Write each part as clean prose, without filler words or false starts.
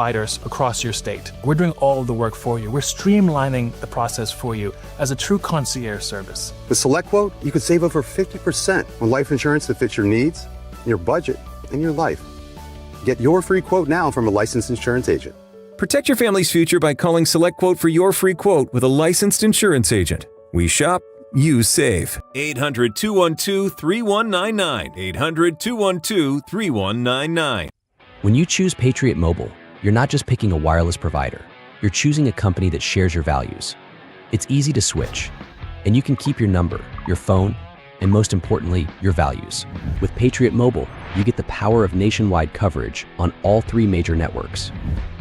providers across your state. We're doing all of the work for you. We're streamlining the process for you as a true concierge service. With SelectQuote, you could save over 50% on life insurance that fits your needs, your budget, and your life. Get your free quote now from a licensed insurance agent. Protect your family's future by calling SelectQuote for your free quote with a licensed insurance agent. We shop, you save. 800-212-3199. 800-212-3199. When you choose Patriot Mobile, you're not just picking a wireless provider. You're choosing a company that shares your values. It's easy to switch, and you can keep your number, your phone, and most importantly, your values. With Patriot Mobile, you get the power of nationwide coverage on all 3 major networks.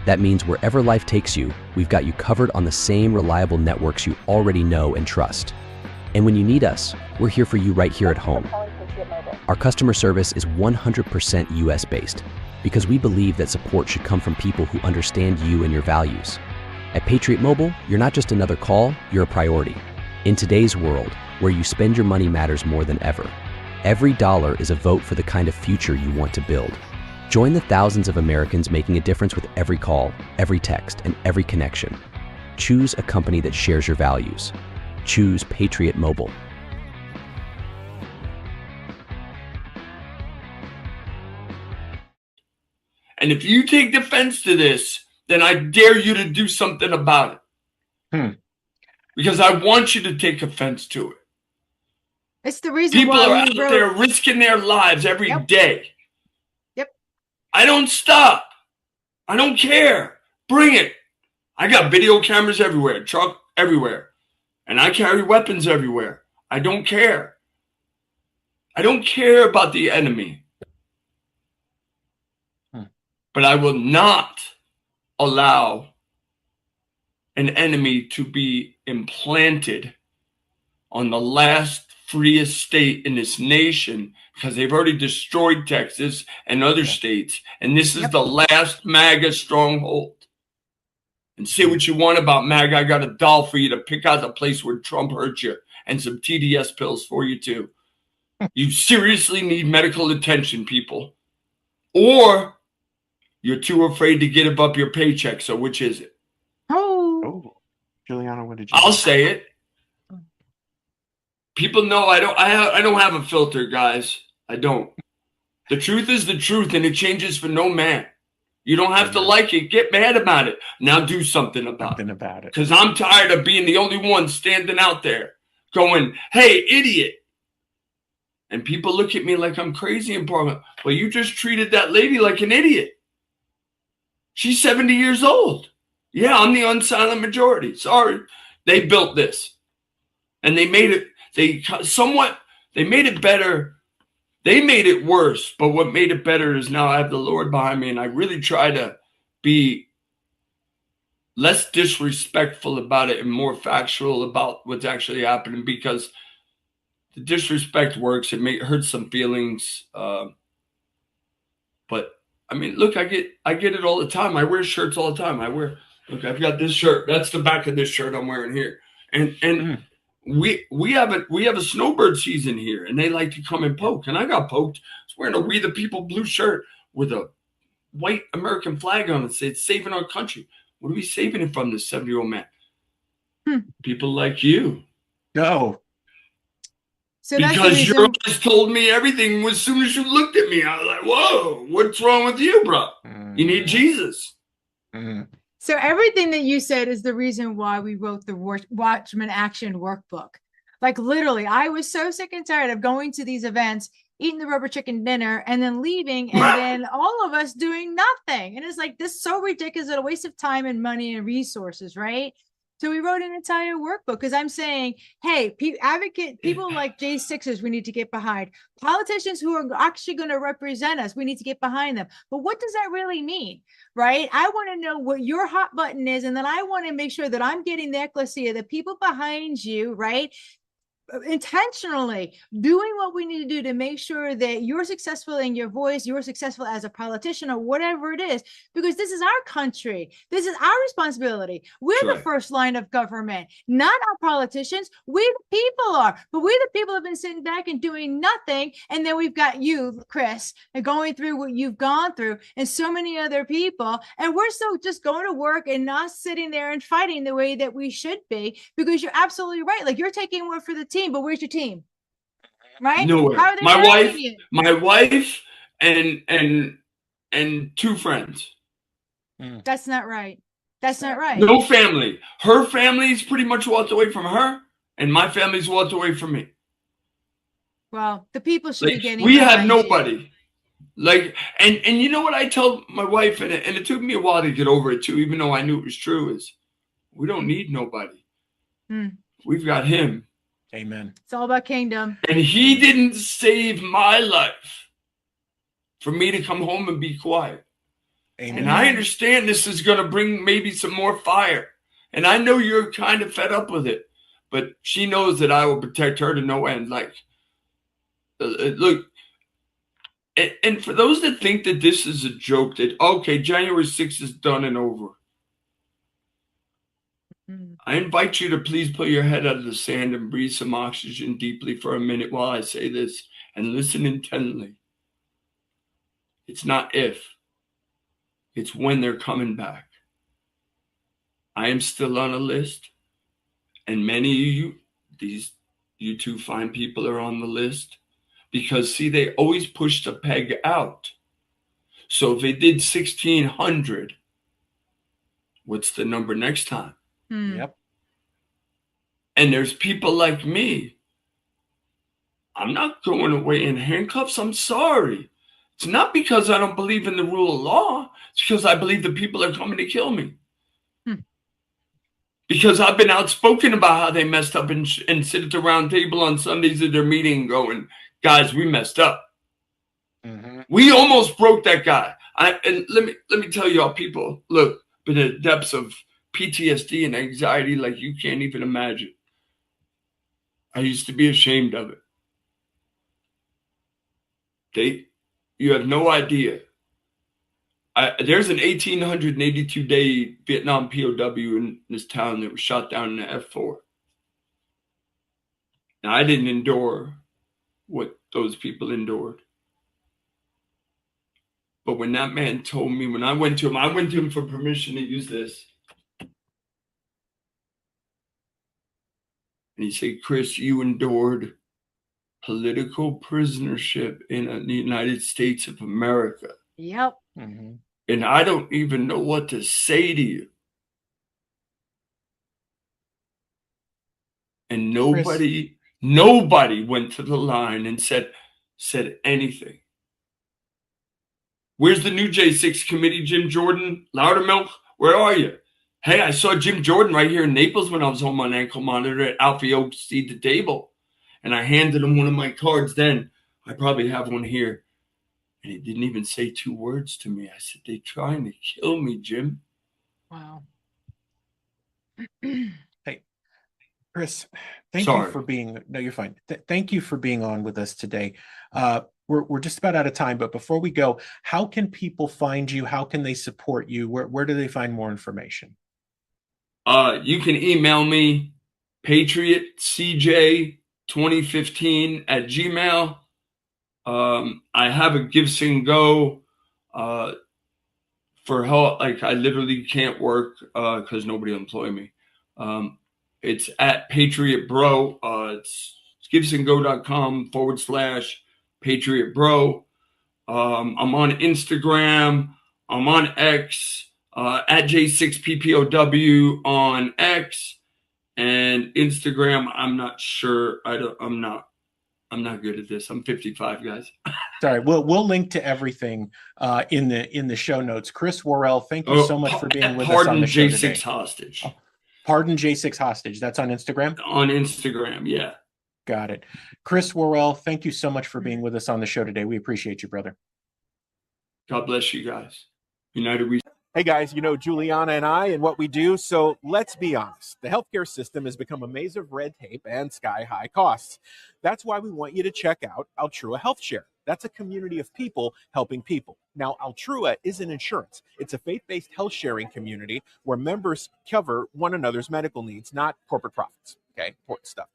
That means wherever life takes you, we've got you covered on the same reliable networks you already know and trust. And when you need us, we're here for you right here at home. Our customer service is 100% US-based because we believe that support should come from people who understand you and your values. At Patriot Mobile, you're not just another call, you're a priority. In today's world, where you spend your money matters more than ever, every dollar is a vote for the kind of future you want to build. Join the thousands of Americans making a difference with every call, every text, and every connection. Choose a company that shares your values. Choose Patriot Mobile. And if you take offense to this, then I dare you to do something about it. Because I want you to take offense to it. It's the reason people why are out there risking their lives every day. Yep. I don't stop. I don't care. Bring it. I got video cameras everywhere, truck everywhere. And I carry weapons everywhere. I don't care. I don't care about the enemy. But I will not allow an enemy to be implanted on the last freest state in this nation, because they've already destroyed Texas and other states. And this is the last MAGA stronghold. And say what you want about MAGA. I got a doll for you to pick out the place where Trump hurt you, and some TDS pills for you too. You seriously need medical attention, people. Or you're too afraid to give up your paycheck. So which is it? Oh, Juliana, what did you? I'll say it. People know I don't have a filter, guys. I don't. The truth is the truth, and it changes for no man. You don't have to like it. Get mad about it. Now do something about it. Because I'm tired of being the only one standing out there going, hey, idiot. And people look at me like I'm crazy in Parliament. Well, you just treated that lady like an idiot. She's 70 years old. Yeah, I'm the unsilent majority. Sorry. They built this. And they made it, they made it better. They made it worse. But what made it better is now I have the Lord behind me, and I really try to be less disrespectful about it and more factual about what's actually happening, because the disrespect works. It hurts some feelings. But I mean, look, I get it all the time. I wear shirts all the time. Look, I've got this shirt. That's the back of this shirt I'm wearing here. And we have a snowbird season here, and they like to come and poke. And I got poked. I was wearing a We the People blue shirt with a white American flag on it. Said saving our country. What are we saving it from, this 70-year-old man? People like you. No. So because your eyes told me everything as soon as you looked at me. I was like, whoa, what's wrong with you, bro? You need Jesus. So everything that you said is the reason why we wrote the Watchmen Action workbook. Like literally, I was so sick and tired of going to these events, eating the rubber chicken dinner, and then leaving, and then all of us doing nothing. And it's like, this is so ridiculous, a waste of time and money and resources, right? So we wrote an entire workbook because I'm saying, hey, people like J6ers, we need to get behind. Politicians who are actually going to represent us, we need to get behind them. But what does that really mean, right? I want to know what your hot button is, and then I want to make sure that I'm getting the ecclesia, the people behind you, right? intentionally doing what we need to do to make sure that you're successful in your voice, you're successful as a politician or whatever it is, because this is our country. This is our responsibility. We're the first line of government, not our politicians. We the people are, but we the people have been sitting back and doing nothing. And then we've got you, Chris, and going through what you've gone through and so many other people. And we're still just going to work and not sitting there and fighting the way that we should be, because you're absolutely right. Like, you're taking one for the team, but where's your team? Right? Nowhere. How are they My wife and 2 friends. That's not right. That's not right. No family. Her family's pretty much walked away from her, and my family's walked away from me. Well, the people should be getting. We have nobody. Like, and you know what I tell my wife, and it took me a while to get over it too, even though I knew it was true, is we don't need nobody. We've got him. Amen. It's all about kingdom. And he didn't save my life for me to come home and be quiet. Amen. And I understand this is going to bring maybe some more fire. And I know you're kind of fed up with it, but she knows that I will protect her to no end. Like, look, and for those that think that this is a joke, that, okay, January 6th is done and over. I invite you to please put your head out of the sand and breathe some oxygen deeply for a minute while I say this, and listen intently. It's not if, it's when they're coming back. I am still on a list, and many of you 2 fine people are on the list, because see, they always push the peg out. So if they did 1,600, what's the number next time? Yep. And there's people like me. I'm not going away in handcuffs. I'm sorry. It's not because I don't believe in the rule of law. It's because I believe the people are coming to kill me. Because I've been outspoken about how they messed up and sit at the round table on Sundays at their meeting going, guys, we messed up. We almost broke that guy. And let me tell y'all, people, look, in the depths of PTSD and anxiety like you can't even imagine. I used to be ashamed of it. You have no idea. There's an 1,882-day Vietnam POW in this town that was shot down in an F4. Now, I didn't endure what those people endured. But when that man told me, when I went to him for permission to use this. And he said, Chris, you endured political prisonership in the United States of America. Yep. And I don't even know what to say to you. And nobody went to the line and said anything. Where's the new J6 committee, Jim Jordan? Loudermilk, where are you? Hey, I saw Jim Jordan right here in Naples when I was home on ankle monitor at Alfie Oak Seed to Table. And I handed him one of my cards then. I probably have one here. And he didn't even say 2 words to me. I said, they're trying to kill me, Jim. Wow. Hey, Chris, thank you for being, no, you're fine. Thank you for being on with us today. We're just about out of time, but before we go, how can people find you? How can they support you? Where do they find more information? You can email me, patriotcj2015@gmail.com. I have a Give and Go for help. Like, I literally can't work because nobody will employ me. It's at Patriot Bro. It's givesandgo.com/Patriot Bro. I'm on Instagram. I'm on X at J6PPOW on X and Instagram. I'm not sure. I'm not good at this. I'm 55, guys. Sorry, we'll link to everything in the show notes. Chris Worrell, thank you so much for being with us on the show today. Pardon J6 Hostage. Pardon J6 Hostage. That's on Instagram? On Instagram, yeah. Got it. Chris Worrell, thank you so much for being with us on the show today. We appreciate you, brother. God bless you guys. United we. Hey guys, you know Juliana and I and what we do, so let's be honest. The healthcare system has become a maze of red tape and sky-high costs. That's why we want you to check out Altrua Health Share. That's a community of people helping people. Now, Altrua isn't insurance. It's a faith-based health sharing community where members cover one another's medical needs, not corporate profits. Okay, important stuff.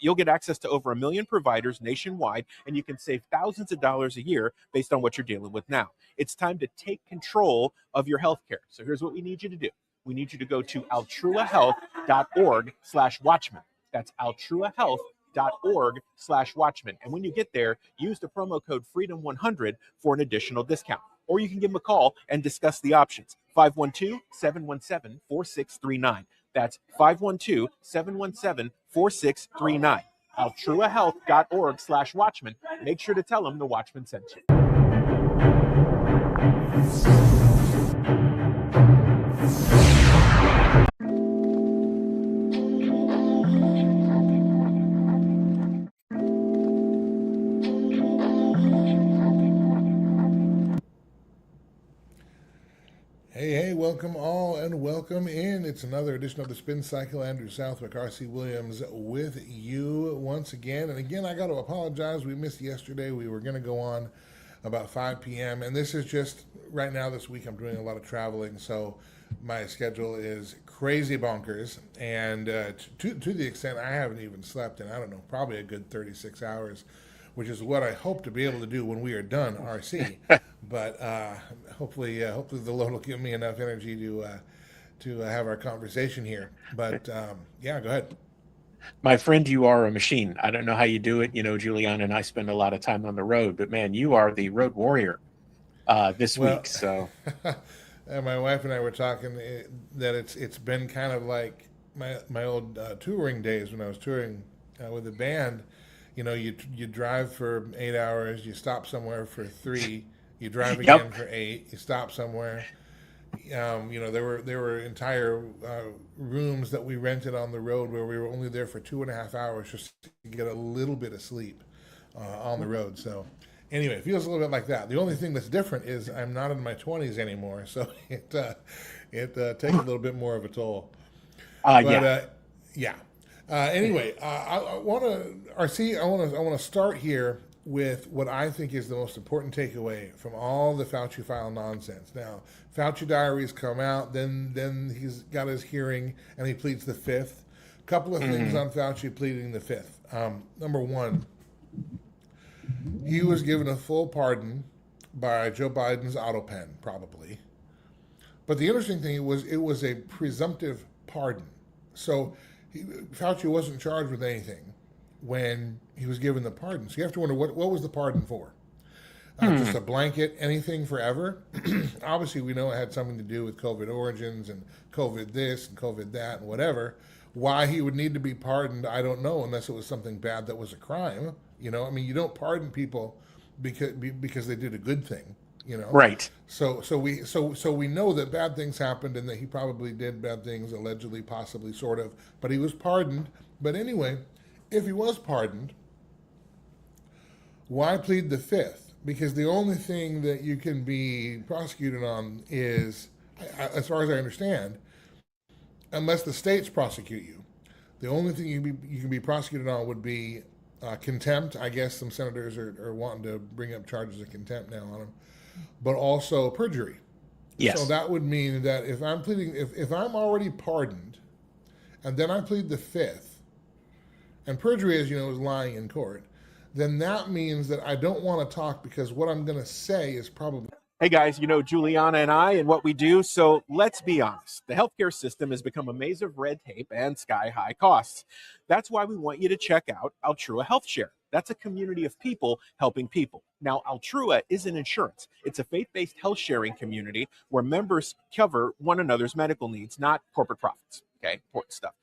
You'll get access to over 1 million providers nationwide, and you can save thousands of dollars a year based on what you're dealing with now. It's time to take control of your healthcare. So here's what we need you to do. We need you to go to altruahealth.org/Watchmen. That's altruahealth.org/Watchmen. And when you get there, use the promo code FREEDOM100 for an additional discount. Or you can give them a call and discuss the options. 512-717-4639. That's 512-717-4639. altruahealth.org/Watchmen. Make sure to tell them the Watchmen sent you. Hey, welcome all and welcome in. It's another edition of the Spin Cycle. Andrew Southwick, R.C. Williams with you once again. And again, I got to apologize. We missed yesterday. We were going to go on about 5 p.m. And this is just, right now this week, I'm doing a lot of traveling. So my schedule is crazy bonkers. And to the extent I haven't even slept in, I don't know, probably a good 36 hours, which is what I hope to be able to do when we are done, RC. But hopefully the Lord will give me enough energy to have our conversation here. But yeah, go ahead. My friend, you are a machine. I don't know how you do it. You know, Juliana and I spend a lot of time on the road, but man, you are the road warrior this week. So, and my wife and I were talking that it's been kind of like my old touring days when I was touring with the band. You know, you drive for 8 hours, you stop somewhere for 3, you drive again for 8, you stop somewhere. You know, there were entire rooms that we rented on the road where we were only there for 2.5 hours just to get a little bit of sleep on the road. So anyway, it feels a little bit like that. The only thing that's different is I'm not in my 20s anymore, so it takes a little bit more of a toll. Yeah. Anyway, I want to start here with what I think is the most important takeaway from all the Fauci file nonsense. Now, Fauci diaries come out, then he's got his hearing and he pleads the Fifth. A couple of things on Fauci pleading the Fifth. Number one, he was given a full pardon by Joe Biden's auto pen, probably. But the interesting thing was it was a presumptive pardon. So Fauci wasn't charged with anything when he was given the pardon. So you have to wonder, what was the pardon for? Just a blanket, anything forever? Obviously, we know it had something to do with COVID origins and COVID this and COVID that and whatever. Why he would need to be pardoned, I don't know, unless it was something bad that was a crime. You know, I mean, you don't pardon people because they did a good thing. You know, right? So we know that bad things happened and that he probably did bad things, allegedly, possibly, sort of. But he was pardoned. But anyway, if he was pardoned, why plead the Fifth? Because the only thing that you can be prosecuted on is, as far as I understand, unless the states prosecute you, the only thing you can be prosecuted on would be contempt. I guess some senators are wanting to bring up charges of contempt now on him. But also perjury. Yes. So that would mean that if I'm pleading, if I'm already pardoned, and then I plead the Fifth, and perjury, as you know, is lying in court, then that means that I don't want to talk because what I'm going to say is probably. Hey guys, you know Juliana and I and what we do, so let's be honest. The healthcare system has become a maze of red tape and sky-high costs. That's why we want you to check out Altrua Health Share. That's a community of people helping people. Now, Altrua isn't insurance. It's a faith-based health sharing community where members cover one another's medical needs, not corporate profits. Okay, important stuff.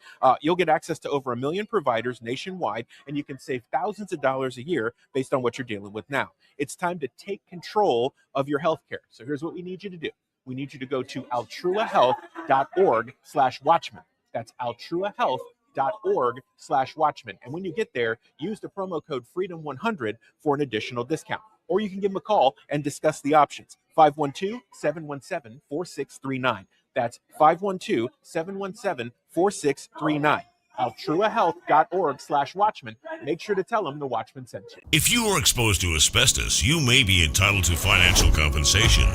You'll get access to over 1 million providers nationwide, and you can save thousands of dollars a year based on what you're dealing with now. It's time to take control of your healthcare. So here's what we need you to do. We need you to go to altruahealth.org/Watchmen. That's altruahealth.org/Watchmen. And when you get there, use the promo code FREEDOM100 for an additional discount. or you can give them a call and discuss the options. 512-717-4639. That's 512-717-4639. altruahealth.org/Watchmen. Make sure to tell them the Watchmen sent you. If you were exposed to asbestos, you may be entitled to financial compensation.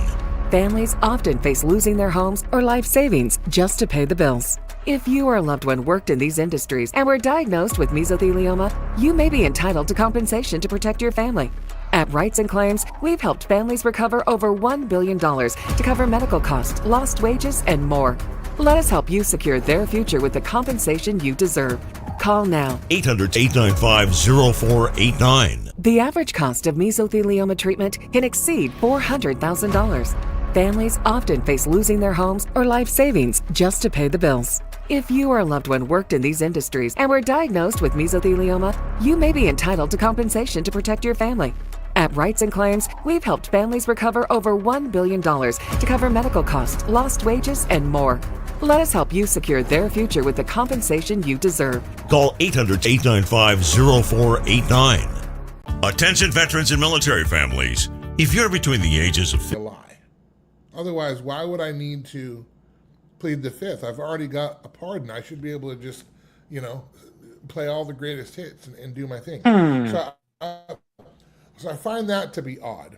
Families often face losing their homes or life savings just to pay the bills. If you or a loved one worked in these industries and were diagnosed with mesothelioma, you may be entitled to compensation to protect your family. At Rights and Claims, we've helped families recover over $1 billion to cover medical costs, lost wages, and more. Let us help you secure their future with the compensation you deserve. Call now. 800-895-0489. The average cost of mesothelioma treatment can exceed $400,000. Families often face losing their homes or life savings just to pay the bills. If you or a loved one worked in these industries and were diagnosed with mesothelioma, you may be entitled to compensation to protect your family. At Rights and Claims, we've helped families recover over $1 billion to cover medical costs, lost wages, and more. Let us help you secure their future with the compensation you deserve. Call 800-895-0489. Attention veterans and military families. If you're between the ages of... A lie. Otherwise, why would I need to plead the fifth? I've already got a pardon. I should be able to just, play all the greatest hits and do my thing. So I find that to be odd.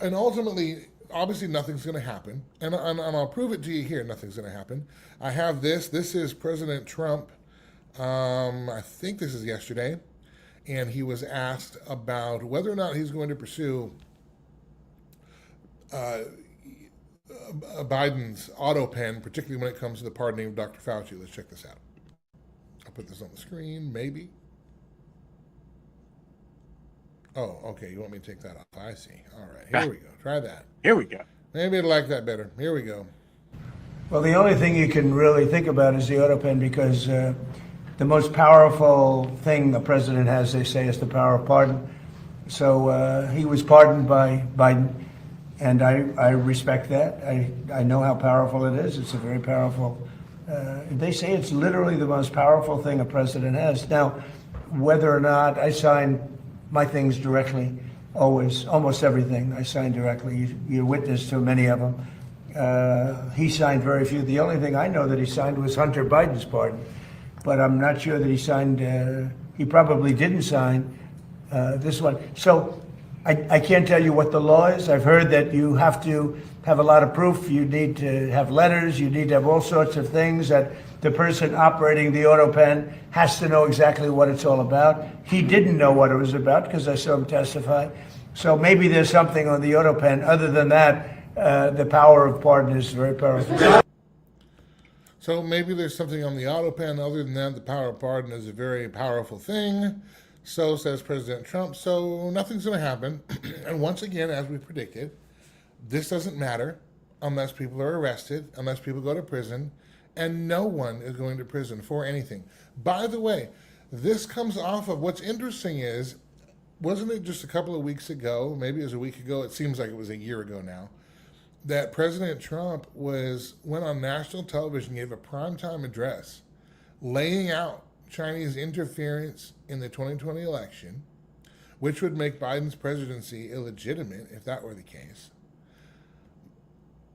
And ultimately, obviously nothing's going to happen. And I'll prove it to you here. Nothing's going to happen. I have this. This is President Trump. I think this is yesterday. And he was asked about whether or not he's going to pursue Biden's auto pen, particularly when it comes to the pardoning of Dr. Fauci. Let's check this out. I'll put this on the screen, maybe. Oh, okay. You want me to take that off? I see. All right. Here we go. Try that. Here we go. Maybe I'd like that better. Here we go. Well, the only thing you can really think about is the auto pen, because the most powerful thing the president has, they say, is the power of pardon. So he was pardoned by Biden, and I respect that. I know how powerful it is. It's a very powerful, they say it's literally the most powerful thing a president has. Now, whether or not I sign my things directly, always, almost everything I sign directly. You're witness to many of them. He signed very few. The only thing I know that he signed was Hunter Biden's pardon, but I'm not sure that he signed, he probably didn't sign this one. So I can't tell you what the law is. I've heard that you have to have a lot of proof. You need to have letters. You need to have all sorts of things that the person operating the auto pen has to know exactly what it's all about. He didn't know what it was about because I saw him testify. So maybe there's something on the auto pen. Other than that, the power of pardon is very powerful. So maybe there's something on the auto pen. Other than that, the power of pardon is a very powerful thing. So says President Trump. So nothing's going to happen. And once again, as we predicted, this doesn't matter unless people are arrested, unless people go to prison, and no one is going to prison for anything. By the way, this comes off of what's interesting is, wasn't it just a couple of weeks ago, maybe it was a week ago, it seems like it was a year ago now, that President Trump went on national television, gave a primetime address, laying out Chinese interference in the 2020 election, which would make Biden's presidency illegitimate if that were the case.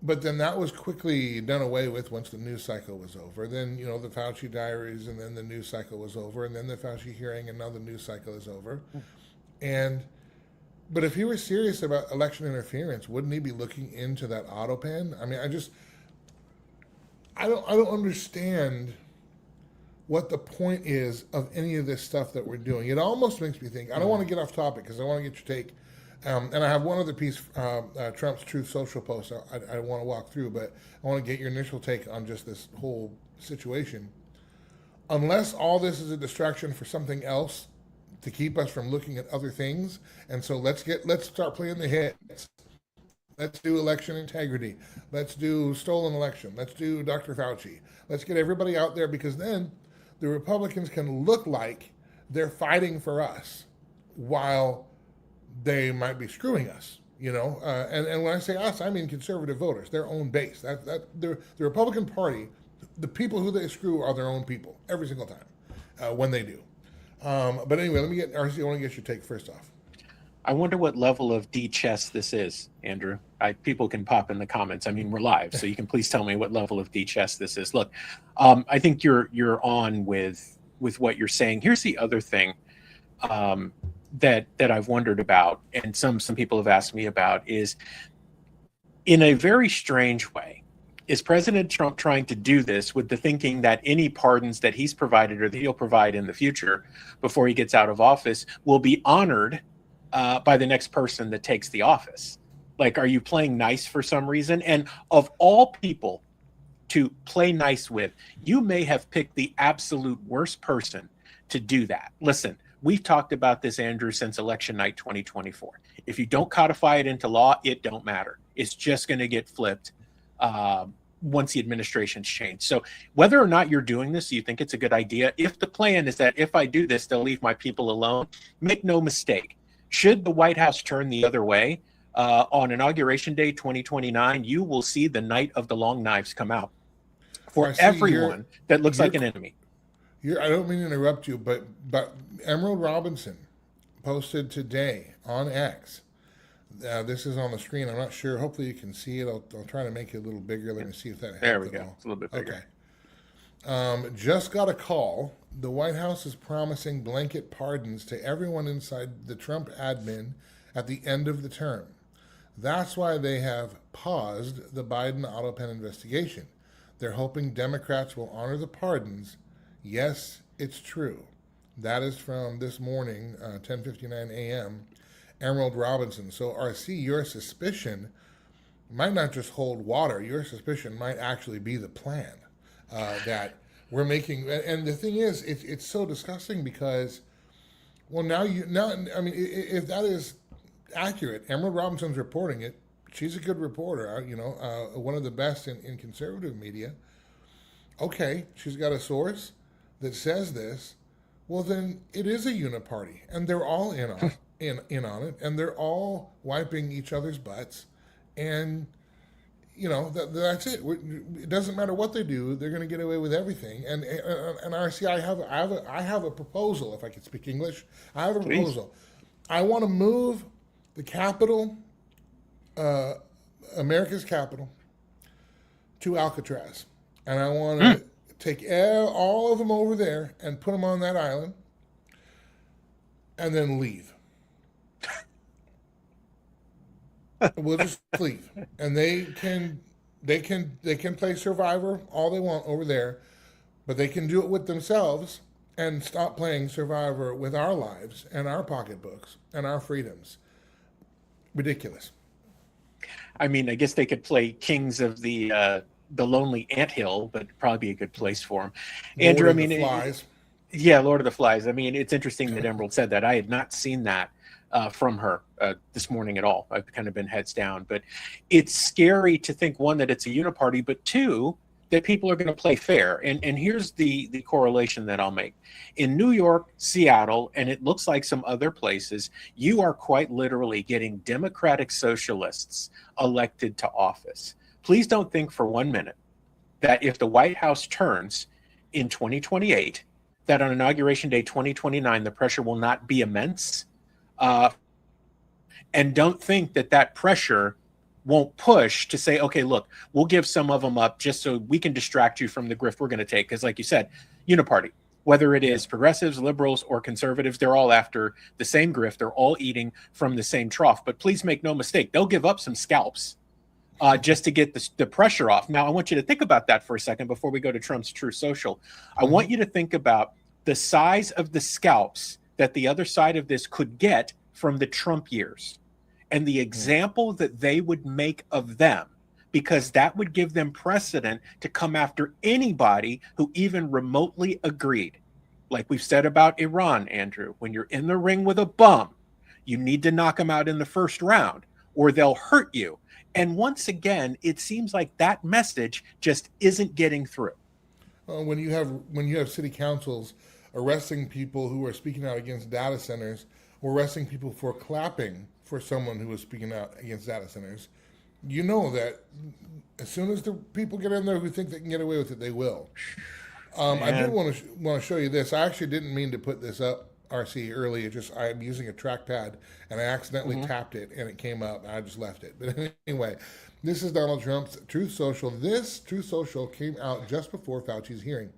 But then that was quickly done away with once the news cycle was over. Then, the Fauci diaries, and then the news cycle was over, and then the Fauci hearing, and now the news cycle is over. But if he were serious about election interference, wouldn't he be looking into that auto pen? I mean, I don't understand what the point is of any of this stuff that we're doing. It almost makes me think, I don't want to get off topic because I want to get your take. And I have one other piece, Trump's Truth Social post I want to walk through, but I want to get your initial take on just this whole situation. Unless all this is a distraction for something else to keep us from looking at other things, and so let's start playing the hits. Let's do election integrity. Let's do stolen election. Let's do Dr. Fauci. Let's get everybody out there, because then the Republicans can look like they're fighting for us while they might be screwing us, and when I say us, I mean conservative voters, their own base. The Republican Party, the people who they screw are their own people every single time when they do. But anyway, let me get RC. I want to get your take first off. I wonder what level of D-chess this is, Andrew. People can pop in the comments. I mean, we're live, so you can please tell me what level of D-chess this is. Look, I think you're on with what you're saying. Here's the other thing that I've wondered about, and some people have asked me about, is in a very strange way, is President Trump trying to do this with the thinking that any pardons that he's provided or that he'll provide in the future before he gets out of office will be honored by the next person that takes the office? Like, are you playing nice for some reason? And of all people to play nice with, you may have picked the absolute worst person to do that. Listen, we've talked about this, Andrew, since election night 2024. If you don't codify it into law, it don't matter. It's just going to get flipped once the administration's changed. So whether or not you're doing this, you think it's a good idea. If the plan is that if I do this, they'll leave my people alone, make no mistake. Should the White House turn the other way on Inauguration Day 2029, you will see the night of the long knives come out for everyone that looks like an enemy. I don't mean to interrupt you, but Emerald Robinson posted today on X. This is on the screen. I'm not sure. Hopefully you can see it. I'll try to make it a little bigger. Let me see if that helps. There we go. It's a little bit bigger. Okay. Just got a call. The White House is promising blanket pardons to everyone inside the Trump admin at the end of the term. That's why they have paused the Biden auto pen investigation. They're hoping Democrats will honor the pardons. Yes, it's true. That is from this morning, 10:59 a.m., Emerald Robinson. So, RC, your suspicion might not just hold water. Your suspicion might actually be the plan that we're making. And the thing is, it's so disgusting because, well, I mean, if that is accurate, Emerald Robinson's reporting it. She's a good reporter, one of the best in conservative media. Okay, she's got a source that says this. Well, then it is a uniparty, and they're all in on it, and they're all wiping each other's butts, and that's it. It doesn't matter what they do; they're going to get away with everything. And RC, I have a proposal. If I could speak English, I have a proposal. I want to move the capital, America's capital, to Alcatraz, and I want to take all of them over there and put them on that island, and then leave. We'll just leave, and they can play Survivor all they want over there, but they can do it with themselves and stop playing Survivor with our lives and our pocketbooks and our freedoms. Ridiculous. I mean, I guess they could play Kings of the Lonely Anthill, but it'd probably be a good place for them. Andrew, Lord of the Flies. Yeah, Lord of the Flies. I mean, it's interesting that Emerald said that. I had not seen that from her this morning at all. I've kind of been heads down, but it's scary to think, one, that it's a uniparty, but two, that people are going to play fair. And here's the correlation that I'll make. In New York, Seattle, and it looks like some other places, you are quite literally getting Democratic socialists elected to office. Please don't think for 1 minute that if the White House turns in 2028, that on Inauguration Day 2029, the pressure will not be immense. And don't think that pressure won't push to say, okay, look, we'll give some of them up just so we can distract you from the grift we're going to take. Because like you said, uniparty, whether it is progressives, liberals, or conservatives, they're all after the same grift. They're all eating from the same trough. But please make no mistake, they'll give up some scalps just to get the pressure off. Now, I want you to think about that for a second before we go to Trump's True Social. I want you to think about the size of the scalps that the other side of this could get from the Trump years and the example that they would make of them, because that would give them precedent to come after anybody who even remotely agreed. Like we've said about Iran, Andrew, when you're in the ring with a bum, you need to knock them out in the first round or they'll hurt you. And once again, it seems like that message just isn't getting through. When you have city councils arresting people who are speaking out against data centers, or arresting people for clapping for someone who was speaking out against data centers, you know that as soon as the people get in there who think they can get away with it, they will. I do want to show you this. I actually didn't mean to put this up. RC early. I'm using a trackpad and I accidentally tapped it and it came up and I just left it. But anyway, this is Donald Trump's Truth Social. This Truth Social came out just before Fauci's hearing.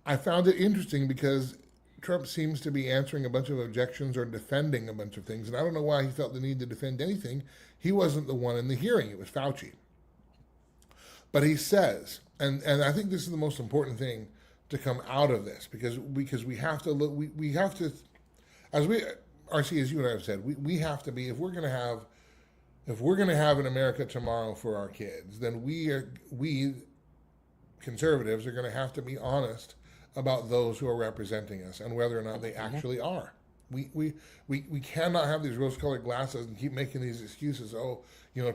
I found it interesting because Trump seems to be answering a bunch of objections or defending a bunch of things. And I don't know why he felt the need to defend anything. He wasn't the one in the hearing. It was Fauci. But he says, and I think this is the most important thing to come out of this, because we have to look, we have to, RC, as you and I have said, we have to be, if we're going to have an America tomorrow for our kids, then we conservatives are going to have to be honest about those who are representing us and whether or not they actually are. We cannot have these rose-colored glasses and keep making these excuses. Oh,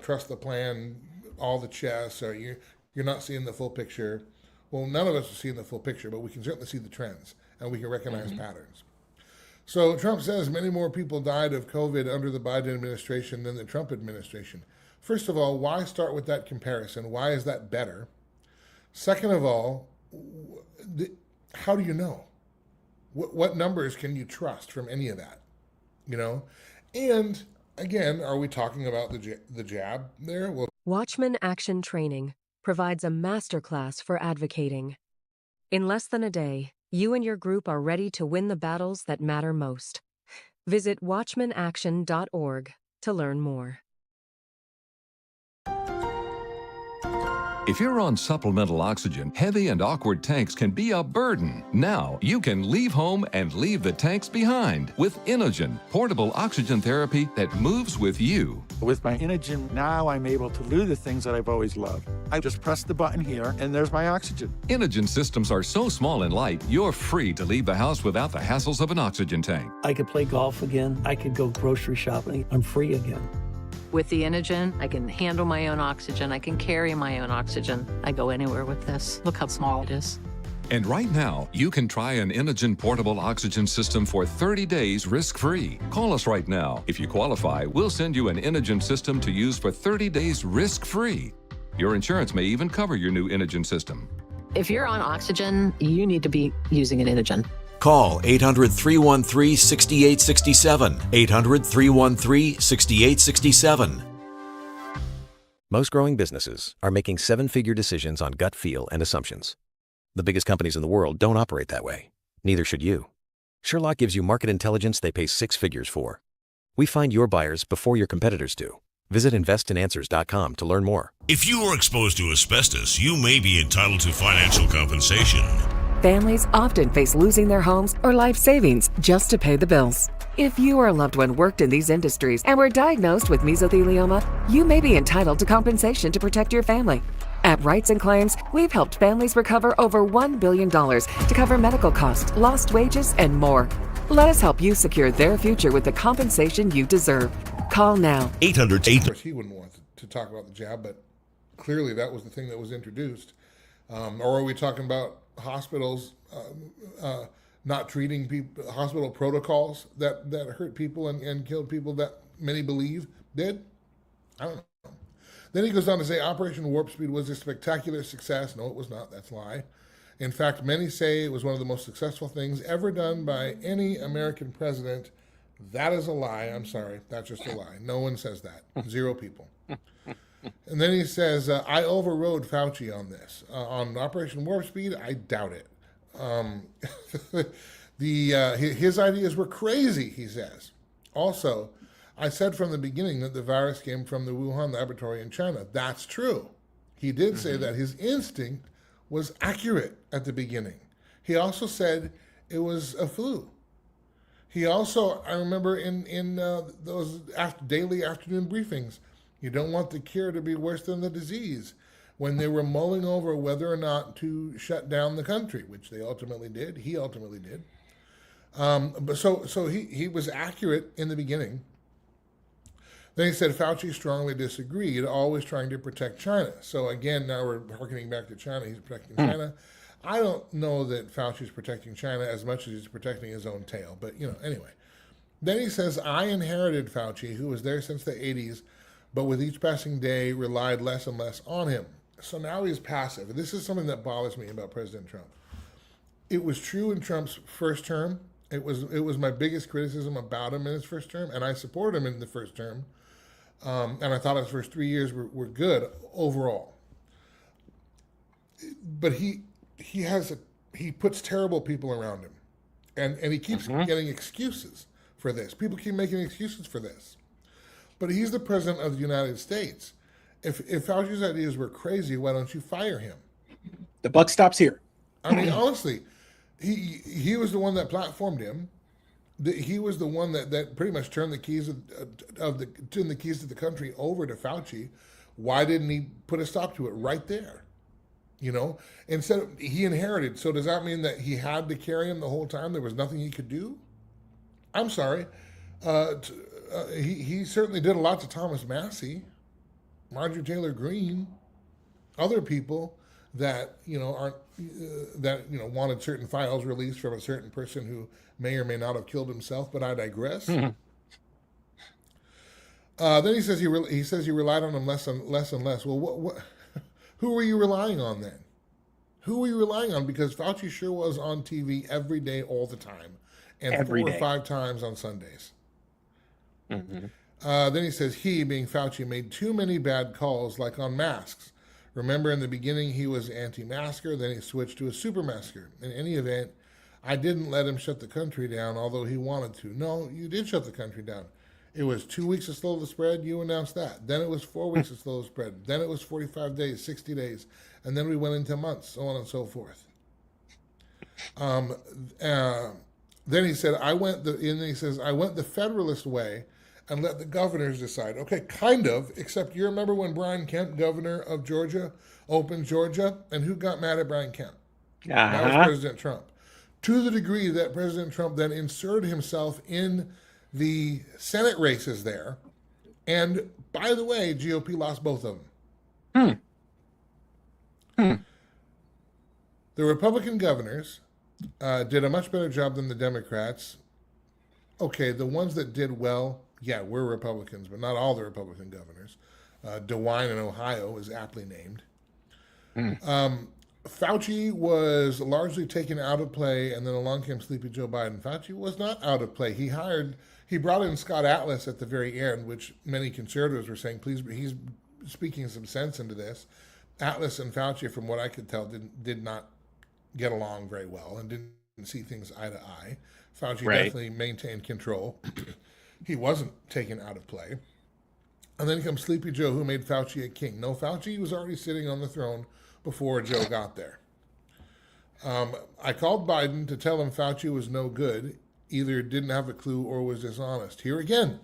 trust the plan, all the chess, or you're not seeing the full picture. Well, none of us are seeing the full picture, but we can certainly see the trends and we can recognize patterns. So Trump says many more people died of COVID under the Biden administration than the Trump administration. First of all, why start with that comparison? Why is that better? Second of all, how do you know? What numbers can you trust from any of that? And again, are we talking about the jab there? Well, Watchmen Action training provides a masterclass for advocating. In less than a day, you and your group are ready to win the battles that matter most. Visit watchmenaction.org to learn more. If you're on supplemental oxygen, heavy and awkward tanks can be a burden. Now, you can leave home and leave the tanks behind with Inogen, portable oxygen therapy that moves with you. With my Inogen, now I'm able to do the things that I've always loved. I just press the button here, and there's my oxygen. Inogen systems are so small and light, you're free to leave the house without the hassles of an oxygen tank. I could play golf again. I could go grocery shopping. I'm free again. With the Inogen, I can handle my own oxygen. I can carry my own oxygen. I go anywhere with this. Look how small it is. And right now, you can try an Inogen portable oxygen system for 30 days risk-free. Call us right now. If you qualify, we'll send you an Inogen system to use for 30 days risk-free. Your insurance may even cover your new Inogen system. If you're on oxygen, you need to be using an Inogen. Call 800-313-6867. 800-313-6867. Most growing businesses are making seven-figure decisions on gut feel and assumptions. The biggest companies in the world don't operate that way. Neither should you. Sherlock gives you market intelligence they pay six figures for. We find your buyers before your competitors do. Visit investinanswers.com to learn more. If you are exposed to asbestos, you may be entitled to financial compensation. Families often face losing their homes or life savings just to pay the bills. If you or a loved one worked in these industries and were diagnosed with mesothelioma, you may be entitled to compensation to protect your family. At Rights and Claims, we've helped families recover over $1 billion to cover medical costs, lost wages, and more. Let us help you secure their future with the compensation you deserve. Call now. 800. Of course, he wouldn't want to talk about the jab, but clearly that was the thing that was introduced. Or are we talking about hospitals not treating people, hospital protocols that hurt people and killed people that many believe did? I don't know. Then he goes on to say Operation Warp Speed was a spectacular success. No, it was not. That's a lie. In fact, many say it was one of the most successful things ever done by any American president. That is a lie. I'm sorry. That's just a lie. No one says that. Zero people. And then he says, I overrode Fauci on this. On Operation Warp Speed, I doubt it. His ideas were crazy, he says. Also, I said from the beginning that the virus came from the Wuhan laboratory in China. That's true. He did say that his instinct was accurate at the beginning. He also said it was a flu. He also, I remember in those daily afternoon briefings, you don't want the cure to be worse than the disease, when they were mulling over whether or not to shut down the country, which they ultimately did. He ultimately did. So he was accurate in the beginning. Then he said Fauci strongly disagreed, always trying to protect China. So again, now we're harkening back to China. He's protecting China. I don't know that Fauci's protecting China as much as he's protecting his own tail, but anyway. Then he says, I inherited Fauci, who was there since the 80s, but with each passing day relied less and less on him. So now he's passive. And this is something that bothers me about President Trump. It was true in Trump's first term, It was my biggest criticism about him in his first term, and I supported him in the first term. And I thought his first 3 years were good overall. But he puts terrible people around him, and he keeps getting excuses for this. People keep making excuses for this. But he's the president of the United States. If Fauci's ideas were crazy, why don't you fire him? The buck stops here. I mean, honestly, he was the one that platformed him. He was the one that pretty much turned the keys turned the keys to the country over to Fauci. Why didn't he put a stop to it right there? You know, he inherited. So does that mean that he had to carry him the whole time? There was nothing he could do? I'm sorry. He certainly did a lot to Thomas Massey, Marjorie Taylor Greene, other people that wanted certain files released from a certain person who may or may not have killed himself. But I digress. Then he says he relied on him less and less. Well, what who were you relying on then? Who were you relying on? Because Fauci sure was on TV every day, all the time, and every 4 or 5 times on Sundays. Then he says he, being Fauci, made too many bad calls, like on masks. Remember, in the beginning, he was anti-masker, then he switched to a super-masker. In any event, I didn't let him shut the country down, although he wanted to. No, you did shut the country down. It was 2 weeks to slow the spread. You announced that. Then it was 4 weeks to slow the spread. Then it was 45 days, 60 days. And then we went into months, so on and so forth. Then he said, I went the Federalist way and let the governors decide. Okay, kind of, except you remember when Brian Kemp, governor of Georgia, opened Georgia? And who got mad at Brian Kemp? That was President Trump. To the degree that President Trump then inserted himself in the Senate races there. And by the way, GOP lost both of them. The Republican governors did a much better job than the Democrats. Okay, the ones that did well, yeah, we're Republicans, but not all the Republican governors. DeWine in Ohio is aptly named. Fauci was largely taken out of play, and then along came Sleepy Joe Biden. Fauci was not out of play. He brought in Scott Atlas at the very end, which many conservatives were saying, please, he's speaking some sense into this. Atlas and Fauci, from what I could tell, did not get along very well and didn't see things eye to eye. Fauci definitely maintained control. He wasn't taken out of play. And then comes Sleepy Joe, who made Fauci a king. No, Fauci was already sitting on the throne before Joe got there. I called Biden to tell him Fauci was no good, either didn't have a clue or was dishonest. Here again,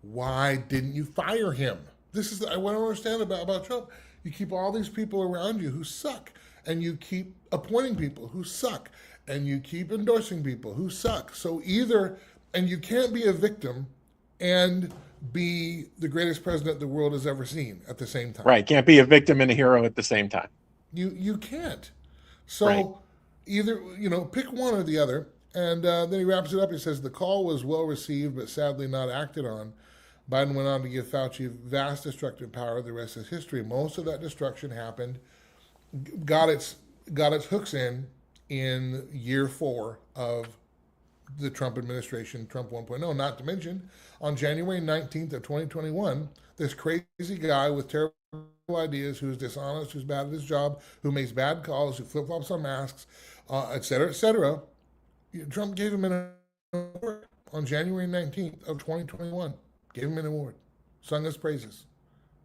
why didn't you fire him? This is what I don't understand about Trump. You keep all these people around you who suck, and you keep appointing people who suck, and you keep endorsing people who suck. So and you can't be a victim and be the greatest president the world has ever seen at the same time. Right, can't be a victim and a hero at the same time. You can't. So either, pick one or the other. And then he wraps it up. He says, the call was well received, but sadly not acted on. Biden went on to give Fauci vast destructive power. The rest is history. Most of that destruction happened, got its hooks in year 4 of the Trump administration, Trump 1.0. Not to mention, on January 19th of 2021, this crazy guy with terrible ideas, who's dishonest, who's bad at his job, who makes bad calls, who flip-flops on masks, et cetera, Trump gave him an award on January 19th of 2021. Gave him an award, sung his praises,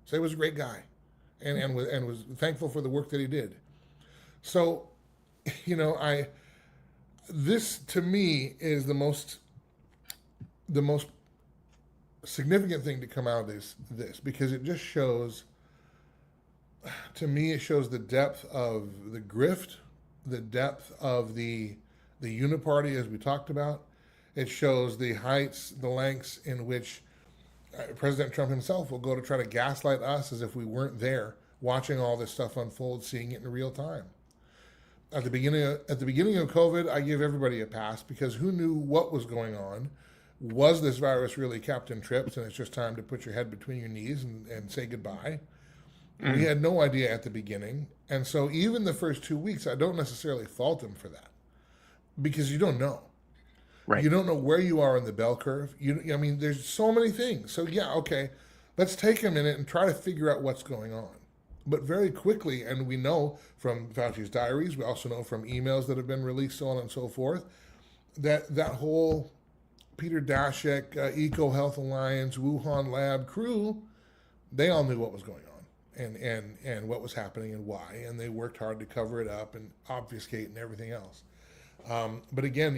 said he was a great guy, and was thankful for the work that he did. So, this to me is the most significant thing to come out of this because it just shows, to me, it shows the depth of the grift, the depth of the uniparty, as we talked about. It shows the heights, the lengths in which President Trump himself will go to try to gaslight us as if we weren't there, watching all this stuff unfold, seeing it in real time. At the beginning of COVID, I give everybody a pass because who knew what was going on? Was this virus really Captain Trips and it's just time to put your head between your knees and say goodbye? We had no idea at the beginning. And so even the first 2 weeks, I don't necessarily fault him for that because you don't know. Right. You don't know where you are in the bell curve. I mean, there's so many things. So yeah, okay, let's take a minute and try to figure out what's going on. But very quickly, and we know from Fauci's diaries, we also know from emails that have been released, so on and so forth, that whole Peter Daszak, EcoHealth Alliance, Wuhan lab crew, they all knew what was going on and what was happening and why, and they worked hard to cover it up and obfuscate and everything else. But again,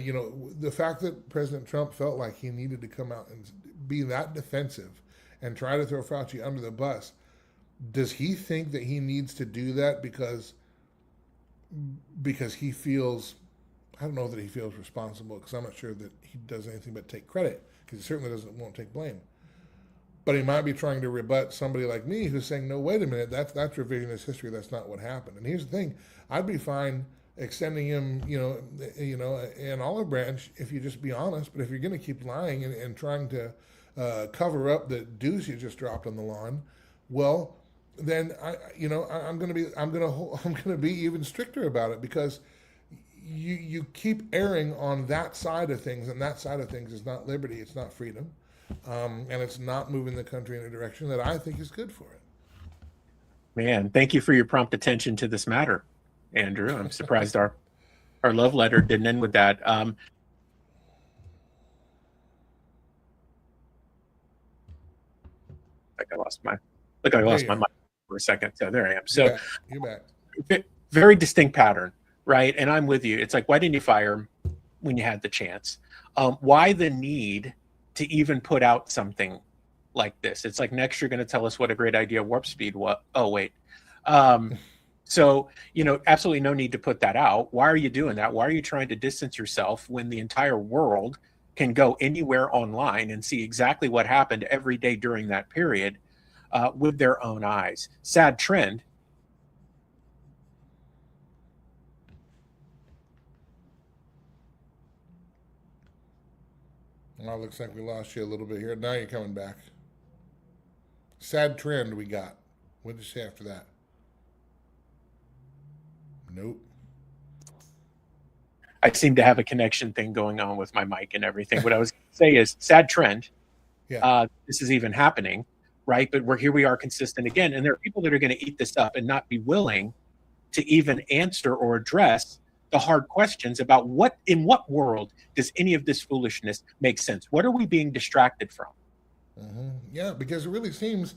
the fact that President Trump felt like he needed to come out and be that defensive and try to throw Fauci under the bus, does he think that he needs to do that because he feels, I don't know that he feels responsible, because I'm not sure that he does anything but take credit, because he certainly won't take blame. But he might be trying to rebut somebody like me who's saying, no, wait a minute, that's revisionist history, that's not what happened. And here's the thing, I'd be fine extending him, an olive branch if you just be honest, but if you're going to keep lying and trying to cover up the deuce you just dropped on the lawn, well, then I'm going to be even stricter about it, because you keep erring on that side of things, and that side of things is not liberty, it's not freedom, and it's not moving the country in a direction that I think is good for it. Man, thank you for your prompt attention to this matter, Andrew. I'm surprised our love letter didn't end with that. I lost my mic for a second. So there I am. So you bet. Very distinct pattern, right? And I'm with you. It's like, why didn't you fire him when you had the chance? Why the need to even put out something like this? It's like, next you're going to tell us what a great idea warp speed was. Oh, wait. So, absolutely no need to put that out. Why are you doing that? Why are you trying to distance yourself when the entire world can go anywhere online and see exactly what happened every day during that period with their own eyes? Sad trend. Well, looks like we lost you a little bit here. Now you're coming back. Sad trend we got. What did you say after that? Nope. I seem to have a connection thing going on with my mic and everything. What I was going to say is sad trend. Yeah. This is even happening, right? But we are consistent again. And there are people that are going to eat this up and not be willing to even answer or address the hard questions about in what world does any of this foolishness make sense? What are we being distracted from? Mm-hmm. Yeah, because it really seems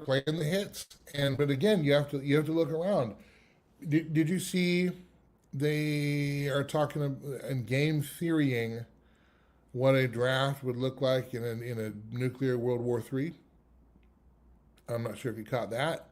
playing the hits. But again, you have to look around. Did you see they are talking and game theorying what a draft would look like in a nuclear World War III? I'm not sure if you caught that.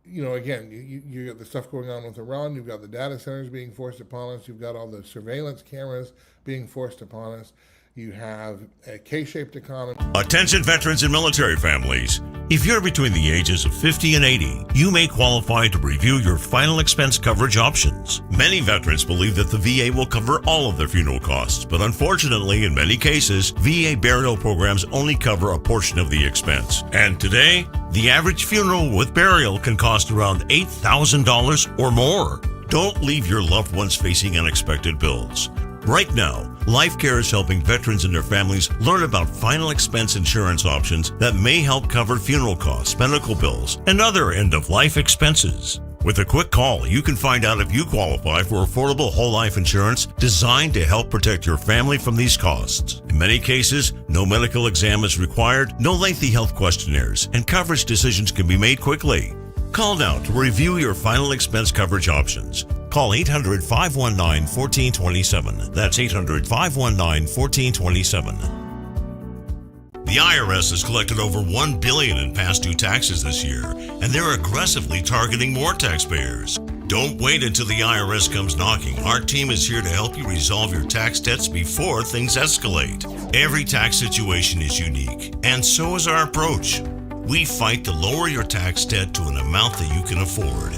Again, you got the stuff going on with Iran. You've got the data centers being forced upon us. You've got all the surveillance cameras being forced upon us. You have a K-shaped economy. Attention veterans and military families. If you're between the ages of 50 and 80, you may qualify to review your final expense coverage options. Many veterans believe that the VA will cover all of their funeral costs, but unfortunately, in many cases, VA burial programs only cover a portion of the expense. And today, the average funeral with burial can cost around $8,000 or more. Don't leave your loved ones facing unexpected bills. Right now, LifeCare is helping veterans and their families learn about final expense insurance options that may help cover funeral costs, medical bills, and other end-of-life expenses. With a quick call, you can find out if you qualify for affordable whole life insurance designed to help protect your family from these costs. In many cases, no medical exam is required, no lengthy health questionnaires, and coverage decisions can be made quickly. Call now to review your final expense coverage options. Call 800-519-1427. That's 800-519-1427. The IRS has collected over $1 billion in past due taxes this year, and they're aggressively targeting more taxpayers. Don't wait until the IRS comes knocking. Our team is here to help you resolve your tax debts before things escalate. Every tax situation is unique, and so is our approach. We fight to lower your tax debt to an amount that you can afford.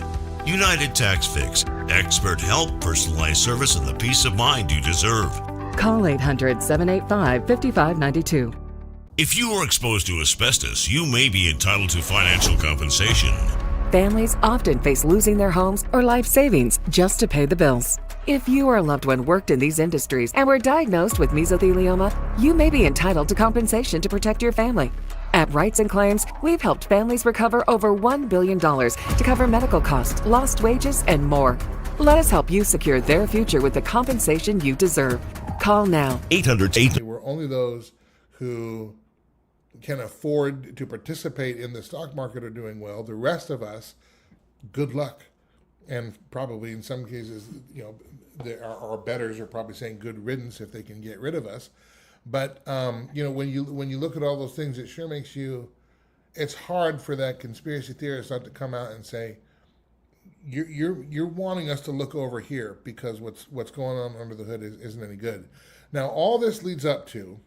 United Tax Fix. Expert help, personalized service, and the peace of mind you deserve. Call 800-785-5592. If you were exposed to asbestos, you may be entitled to financial compensation. Families often face losing their homes or life savings just to pay the bills. If you or a loved one worked in these industries and were diagnosed with mesothelioma, you may be entitled to compensation to protect your family. At Rights and Claims, we've helped families recover over $1 billion to cover medical costs, lost wages, and more. Let us help you secure their future with the compensation you deserve. Call now. 800. We're only those who can afford to participate in the stock market are doing well. The rest of us, good luck. And probably in some cases, our betters are probably saying good riddance if they can get rid of us. But when you look at all those things, it sure makes you. It's hard for that conspiracy theorist not to come out and say, you're wanting us to look over here because what's going on under the hood isn't any good. Now, all this leads up to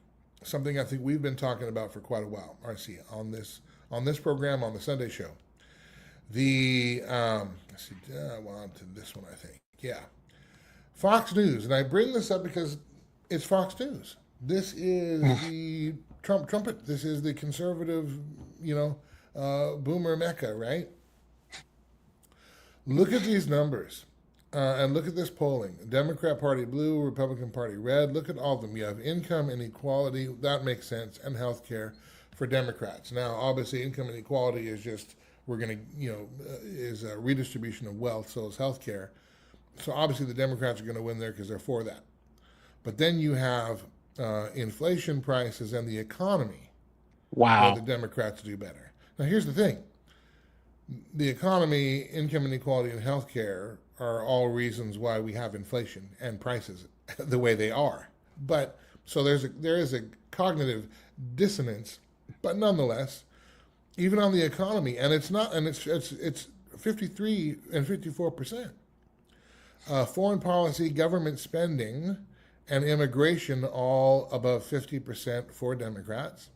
something I think we've been talking about for quite a while, RC, on this program, on the Sunday show. Let's see, on to this one, I think. Yeah. Fox News. And I bring this up because it's Fox News. This is the trumpet. This is the conservative, boomer mecca, right? Look at these numbers. And look at this polling. Democrat Party blue, Republican Party red. Look at all of them. You have income inequality. That makes sense. And health care for Democrats. Now, obviously, income inequality is just, is a redistribution of wealth, so is health care. So obviously the Democrats are going to win there because they're for that. But then you have inflation, prices, and the economy. Wow. Where the Democrats do better. Now, here's the thing. The economy, income inequality, and health care are all reasons why we have inflation and prices the way they are. But so there is a cognitive dissonance, but nonetheless, even on the economy, and it's 53 and 54%. Foreign policy, government spending, and immigration all above 50% for Democrats.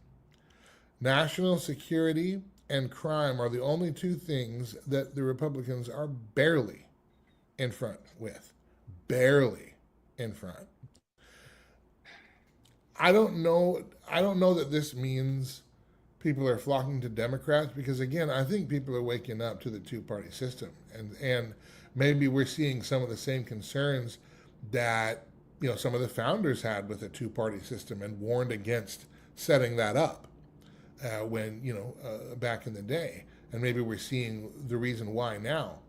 National security and crime are the only two things that the Republicans are barely in front with. Barely in front. I don't know that this means people are flocking to Democrats because, again, I think people are waking up to the two-party system. And maybe we're seeing some of the same concerns that, some of the founders had with a two-party system and warned against setting that up back in the day. And maybe we're seeing the reason why now.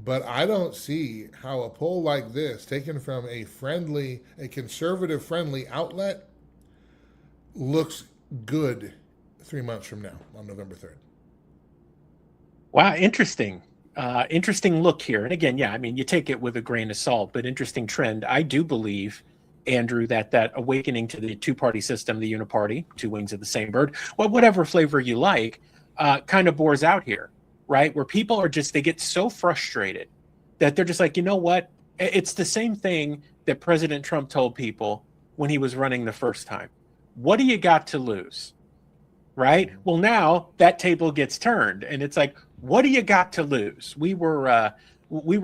But I don't see how a poll like this, taken from a conservative-friendly outlet, looks good 3 months from now on November 3rd. Wow, interesting. Interesting look here. And again, you take it with a grain of salt, but interesting trend. I do believe, Andrew, that awakening to the two-party system, the uniparty, two wings of the same bird, whatever flavor you like, kind of bores out here, right? Where people are they get so frustrated that they're just like, you know what? It's the same thing that President Trump told people when he was running the first time. What do you got to lose? Right? Well, now that table gets turned and it's like, what do you got to lose? We were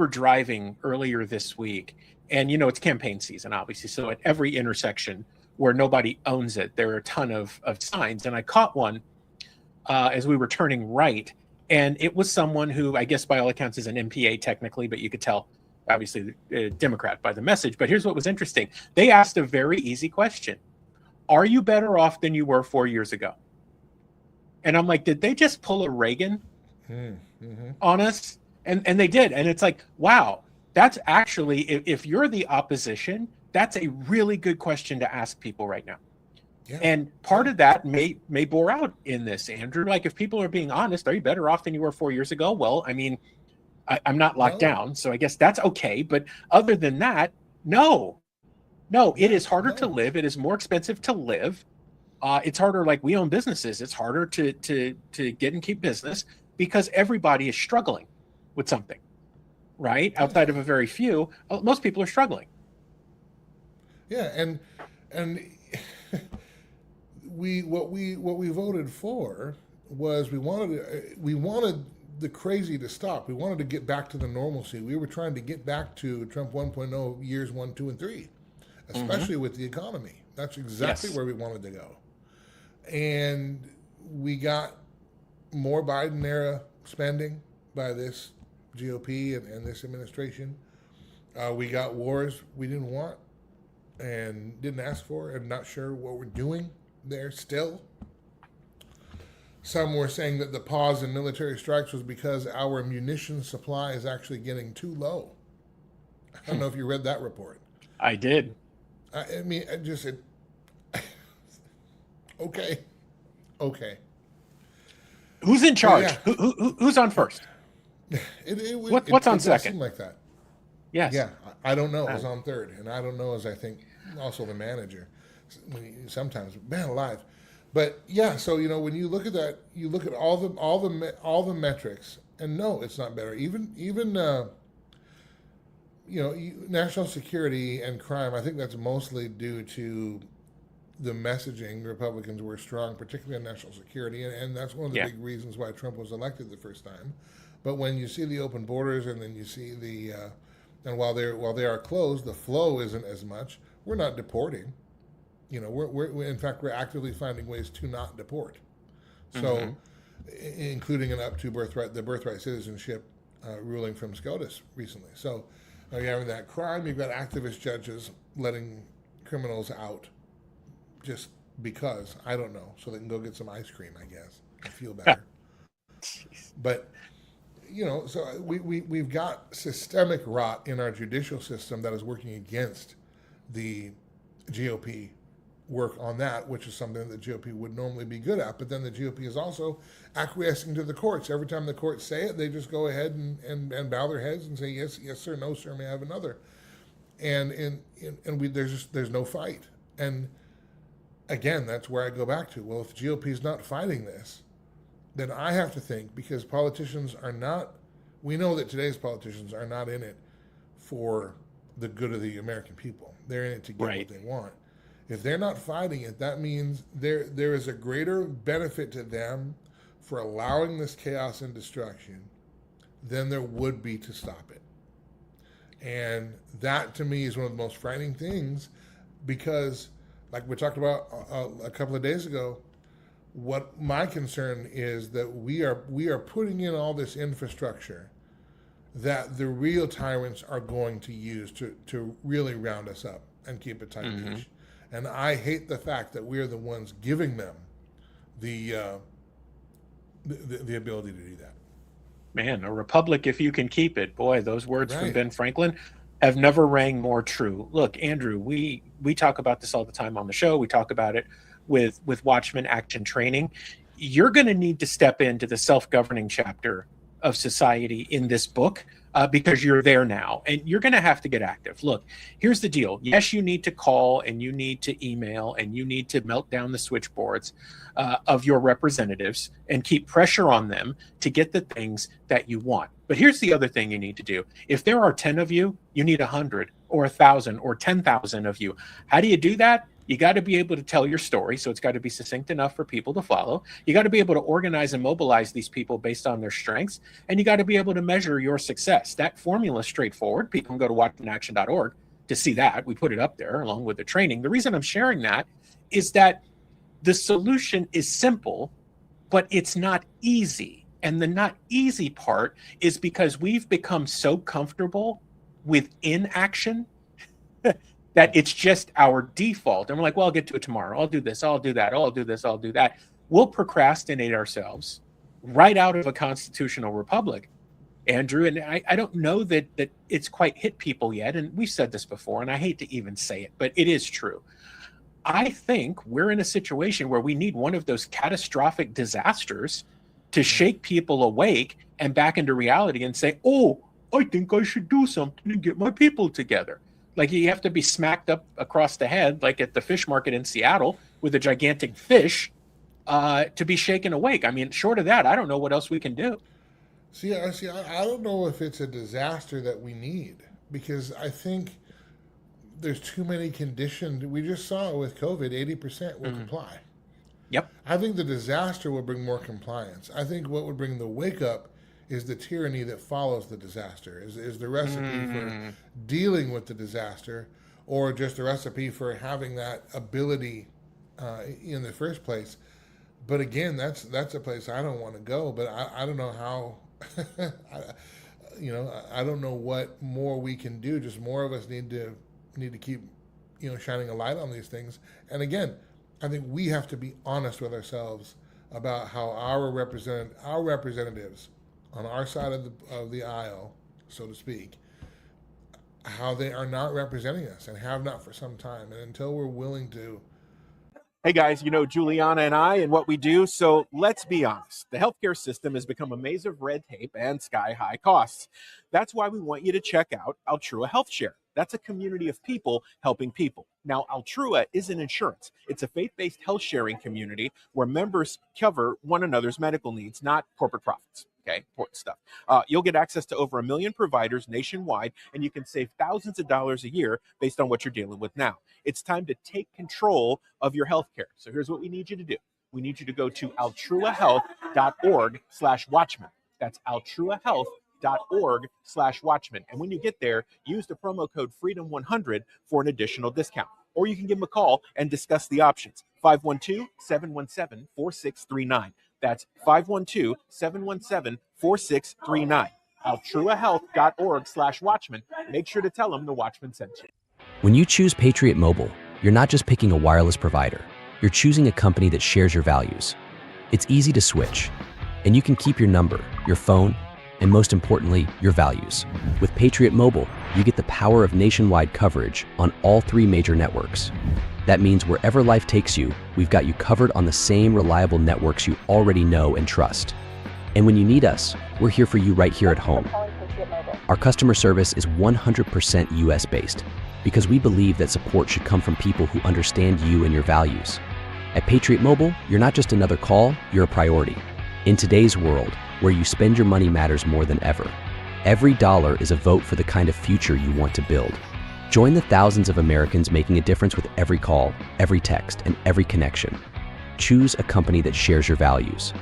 driving earlier this week and, it's campaign season, obviously. So at every intersection where nobody owns it, there are a ton of signs. And I caught one as we were turning right. And it was someone who, I guess by all accounts, is an MPA technically, but you could tell, obviously, Democrat by the message. But here's what was interesting. They asked a very easy question. Are you better off than you were 4 years ago? And I'm like, did they just pull a Reagan on us? And they did. And it's like, wow, that's actually, if you're the opposition, that's a really good question to ask people right now. Yeah. And part of that may bore out in this, Andrew. Like, if people are being honest, are you better off than you were 4 years ago? Well, I'm not locked down, so I guess that's okay. But other than that, no, it is harder to live. It is more expensive to live. It's harder, like we own businesses. It's harder to get and keep business because everybody is struggling with something, right? Outside of a very few, most people are struggling. Yeah, and what we voted for was we wanted the crazy to stop. We wanted to get back to the normalcy. We were trying to get back to Trump 1.0 years 1, 2, and 3, especially with the economy. That's exactly where we wanted to go. And we got more Biden era spending by this GOP and this administration. We got wars we didn't want and didn't ask for, and not sure what we're doing there still. Some were saying that the pause in military strikes was because our munition supply is actually getting too low. I don't know if you read that report. I did. I mean, okay. Who's in charge? Yeah. Who's on first? What's on second? Seem like that. Yes. Yeah, I don't know. Is on third, and I don't know as I think also the manager. Sometimes, man alive. But yeah, so when you look at that, you look at all the metrics, and no, it's not better. Even national security and crime. I think that's mostly due to the messaging. Republicans were strong, particularly on national security, and that's one of the big reasons why Trump was elected the first time. But when you see the open borders, and then you see the and while they are closed, the flow isn't as much. We're not deporting. We're in fact we're actively finding ways to not deport. So, including up to the birthright citizenship ruling from SCOTUS recently. So, you're having that crime. You've got activist judges letting criminals out just because, I don't know, so they can go get some ice cream, I guess, and feel better. But so we've got systemic rot in our judicial system that is working against the GOP work on that, which is something that the GOP would normally be good at. But then the GOP is also acquiescing to the courts. Every time the courts say it, they just go ahead and bow their heads and say, yes, sir, no, sir, may I have another. And there's no fight. And again, that's where I go back to, well, if the GOP is not fighting this, then I have to think, because politicians are not, we know that today's politicians are not in it for the good of the American people. They're in it to get what they want. If they're not fighting it, that means there is a greater benefit to them for allowing this chaos and destruction than there would be to stop it. And that, to me, is one of the most frightening things, because, like we talked about a couple of days ago, what my concern is that we are putting in all this infrastructure that the real tyrants are going to use to really round us up and keep a tight leash. And I hate the fact that we are the ones giving them the ability to do that. Man, a republic if you can keep it. Boy, those words from Ben Franklin have never rang more true. Look, Andrew, we talk about this all the time on the show. We talk about it with Watchmen Action training. You're going to need to step into the self-governing chapter of society in this book because you're there now, and you're going to have to get active. Look, here's the deal. Yes, you need to call, and you need to email, and you need to melt down the switchboards of your representatives and keep pressure on them to get the things that you want. But here's the other thing you need to do. If there are 10 of you, you need 100 or 1,000 or 10,000 of you. How do you do that? You got to be able to tell your story, so it's got to be succinct enough for people to follow. You got to be able to organize and mobilize these people based on their strengths, and you got to be able to measure your success. That formula is straightforward. People can go to watchmenaction.org to see that. We put it up there along with the training. The reason I'm sharing that is that the solution is simple, but it's not easy. And the not easy part is because we've become so comfortable with inaction that it's just our default. And we're like, well, I'll get to it tomorrow. I'll do this. I'll do that. I'll do this. I'll do that. We'll procrastinate ourselves right out of a constitutional republic, Andrew. And I don't know that it's quite hit people yet. And we've said this before, and I hate to even say it, but it is true. I think we're in a situation where we need one of those catastrophic disasters to shake people awake and back into reality and say, oh, I think I should do something and get my people together. Like, you have to be smacked up across the head, like at the fish market in Seattle with a gigantic fish to be shaken awake. I mean, short of that, I don't know what else we can do. See, I don't know if it's a disaster that we need, because I think there's too many conditions. We just saw it with COVID, 80% will comply. Yep. I think the disaster will bring more compliance. I think what would bring the wake up is the tyranny that follows the disaster, is the recipe for dealing with the disaster, or just a recipe for having that ability in the first place. But again, that's a place I don't want to go, but I don't know how. I don't know what more we can do. Just more of us need to keep, shining a light on these things. And again, I think we have to be honest with ourselves about how our representatives on our side of the aisle, so to speak, how they are not representing us and have not for some time. And until we're willing to. Hey guys, you know Juliana and I and what we do, so let's be honest. The healthcare system has become a maze of red tape and sky-high costs. That's why we want you to check out Altrua Health Share. That's a community of people helping people. Now, Altrua isn't insurance. It's a faith-based health sharing community where members cover one another's medical needs, not corporate profits. Okay, important stuff. You'll get access to over 1 million providers nationwide, and you can save thousands of dollars a year based on what you're dealing with now. It's time to take control of your healthcare. So here's what we need you to do. We need you to go to altruahealth.org/Watchmen. That's altruahealth.org/Watchmen. And when you get there, use the promo code FREEDOM100 for an additional discount. Or you can give them a call and discuss the options. 512-717-4639. That's 512-717-4639. altruahealth.org/Watchmen. Make sure to tell them the Watchmen sent you. When you choose Patriot Mobile, you're not just picking a wireless provider. You're choosing a company that shares your values. It's easy to switch, and you can keep your number, your phone, and most importantly, your values. With Patriot Mobile, you get the power of nationwide coverage on all 3 major networks. That means wherever life takes you, we've got you covered on the same reliable networks you already know and trust. And when you need us, we're here for you right here at home. Our customer service is 100% US-based because we believe that support should come from people who understand you and your values. At Patriot Mobile, you're not just another call, you're a priority. In today's world, where you spend your money matters more than ever, every dollar is a vote for the kind of future you want to build. Join the thousands of Americans making a difference with every call, every text, and every connection. Choose a company that shares your values.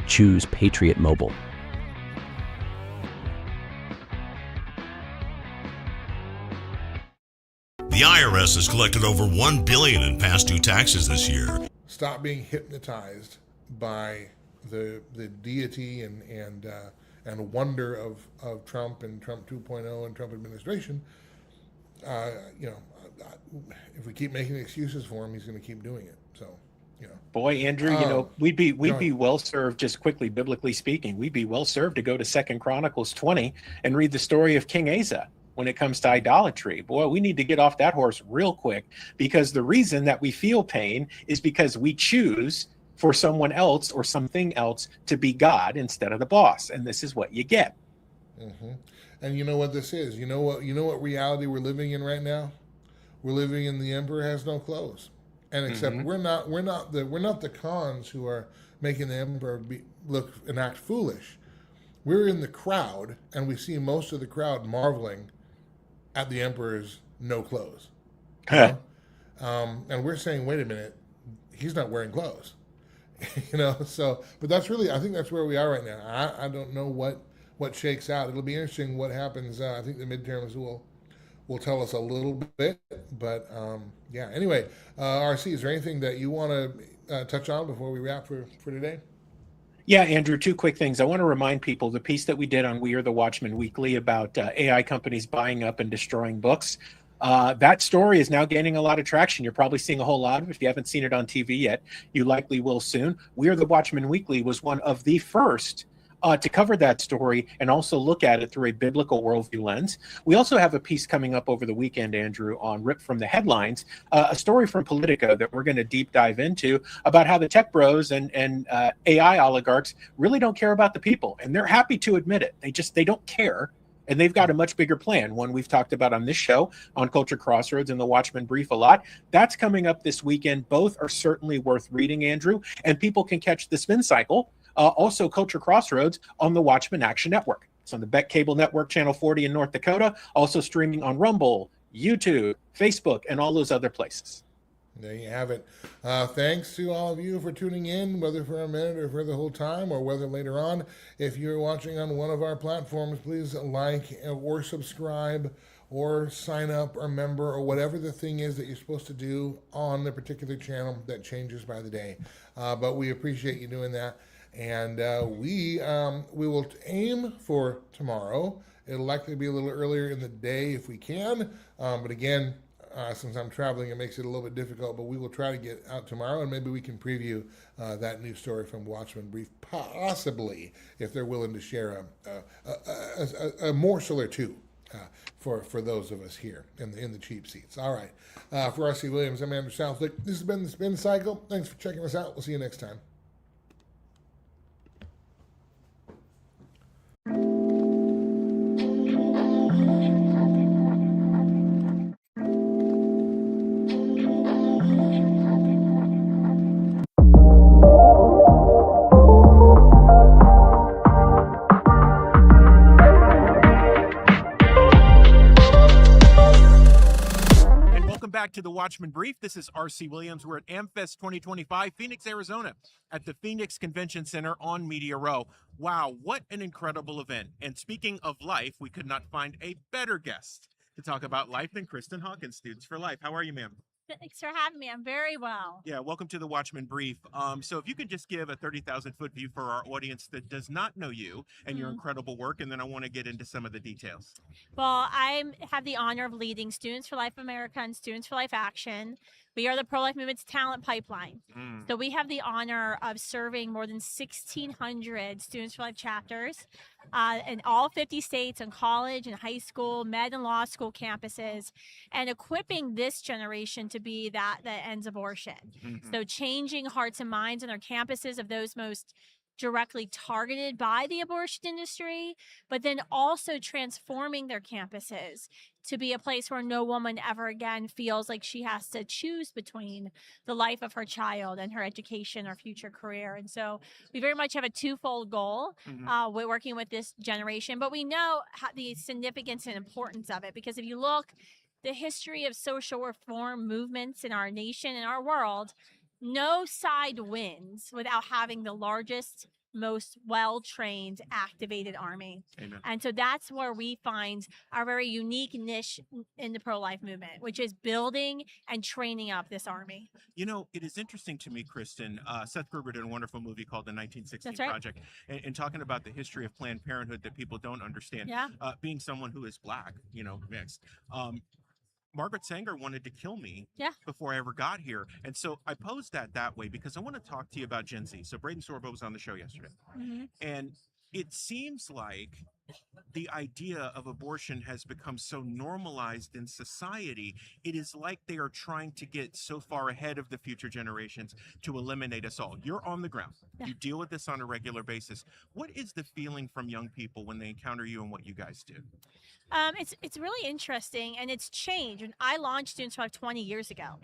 Choose Patriot Mobile. The IRS has collected over $1 billion in past due taxes this year. Stop being hypnotized by the deity and wonder of Trump and Trump 2.0 and Trump administration. If we keep making excuses for him, he's going to keep doing it. So, Boy, Andrew, we'd be well served, just quickly, biblically speaking, we'd be well served to go to 2 Chronicles 20 and read the story of King Asa when it comes to idolatry. Boy, we need to get off that horse real quick, because the reason that we feel pain is because we choose for someone else or something else to be God instead of the boss, and this is what you get. Mm-hmm. And you know what this is? You know what reality we're living in right now? We're living in the emperor has no clothes. And except we're not the cons who are making the emperor look and act foolish. We're in the crowd, and we see most of the crowd marveling at the emperor's no clothes. And we're saying, wait a minute, he's not wearing clothes. So, but that's really, I think that's where we are right now. I don't know what shakes out. It'll be interesting what happens. I think the midterms will tell us a little bit, but anyway, RC, is there anything that you want to touch on before we wrap for today? Yeah, Andrew, 2 quick things. I want to remind people the piece that we did on We Are the Watchmen Weekly about AI companies buying up and destroying books. That story is now gaining a lot of traction. You're probably seeing a whole lot of it. If you haven't seen it on TV yet, you likely will soon. We Are the Watchmen Weekly was one of the first to cover that story and also look at it through a biblical worldview lens. We also have a piece coming up over the weekend, Andrew, on Ripped from the Headlines, a story from Politico that we're going to deep dive into about how the tech bros and AI oligarchs really don't care about the people, and they're happy to admit it. They don't care. And they've got a much bigger plan, one we've talked about on this show, on Culture Crossroads and the Watchmen Brief a lot. That's coming up this weekend. Both are certainly worth reading, Andrew, and people can catch the spin cycle, also Culture Crossroads, on the Watchmen Action Network. It's on the Beck Cable Network, Channel 40 in North Dakota, also streaming on Rumble, YouTube, Facebook, and all those other places. There you have it. Thanks to all of you for tuning in, whether for a minute or for the whole time, or whether later on. If you're watching on one of our platforms, please like or subscribe or sign up or member or whatever the thing is that you're supposed to do on the particular channel that changes by the day. But we appreciate you doing that. And we will aim for tomorrow. It'll likely be a little earlier in the day if we can. But again, since I'm traveling, it makes it a little bit difficult. But we will try to get out tomorrow, and maybe we can preview that new story from Watchmen Brief, possibly, if they're willing to share a morsel or two. For those of us here in the cheap seats. All right. For R.C. Williams, I'm Andrew Southwick. This has been the Spin Cycle. Thanks for checking us out. We'll see you next time. Back to the Watchmen Brief. This is R.C. Williams. We're at AmFest 2025, Phoenix, Arizona, at the Phoenix Convention Center on Media Row. Wow, what an incredible event. And speaking of life, we could not find a better guest to talk about life than Kristen Hawkins, Students for Life. How are you, ma'am? Thanks for having me. I'm very well. Yeah, welcome to the Watchmen Brief. So if you could just give a 30,000-foot view for our audience that does not know you and your incredible work, and then I want to get into some of the details. Well, I have the honor of leading Students for Life America and Students for Life Action. We are the pro-life movement's talent pipeline. So we have the honor of serving more than 1,600 Students for Life chapters in all 50 states and college and high school, med and law school campuses, and equipping this generation to be that ends abortion. So changing hearts and minds on our campuses of those most directly targeted by the abortion industry, but then also transforming their campuses to be a place where no woman ever again feels like she has to choose between the life of her child and her education or future career. And so we very much have a twofold goal. We're working with this generation, but we know the significance and importance of it, because if you look the history of social reform movements in our nation and our world, no side wins without having the largest, most well-trained, activated army. Amen. And so that's where we find our very unique niche in the pro-life movement, which is building and training up this army. You know, it is interesting to me, Kristen, Seth Gruber did a wonderful movie called The 1916 That's right. Project, and talking about the history of Planned Parenthood that people don't understand. Yeah. Being someone who is Black, mixed. Margaret Sanger wanted to kill me before I ever got here. And so I posed that way because I want to talk to you about Gen Z. So Braden Sorbo was on the show yesterday. And it seems like the idea of abortion has become so normalized in society. It is like they are trying to get so far ahead of the future generations to eliminate us all. You're on the ground. You deal with this on a regular basis. What is the feeling from young people when they encounter you and what you guys do? It's really interesting, and it's changed. And I launched Students for Life 20 years ago.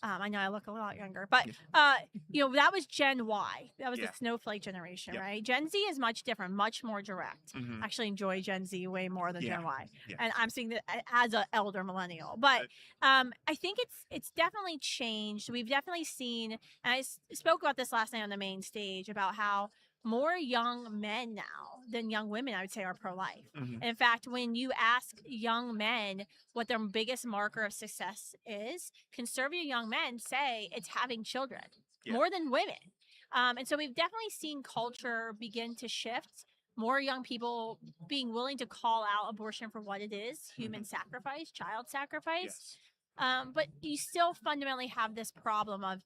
I know I look a lot younger, but that was Gen Y. That was the snowflake generation, right? Gen Z is much different, much more direct. I actually enjoy Gen Z way more than Gen Y, and I'm seeing that as an elder millennial. But I think it's definitely changed. We've definitely seen, and I spoke about this last night on the main stage about how more young men now than young women, I would say, are pro-life. In fact, when you ask young men what their biggest marker of success is, conservative young men say it's having children more than women. And so we've definitely seen culture begin to shift. More young people being willing to call out abortion for what it is, human sacrifice, child sacrifice. But you still fundamentally have this problem of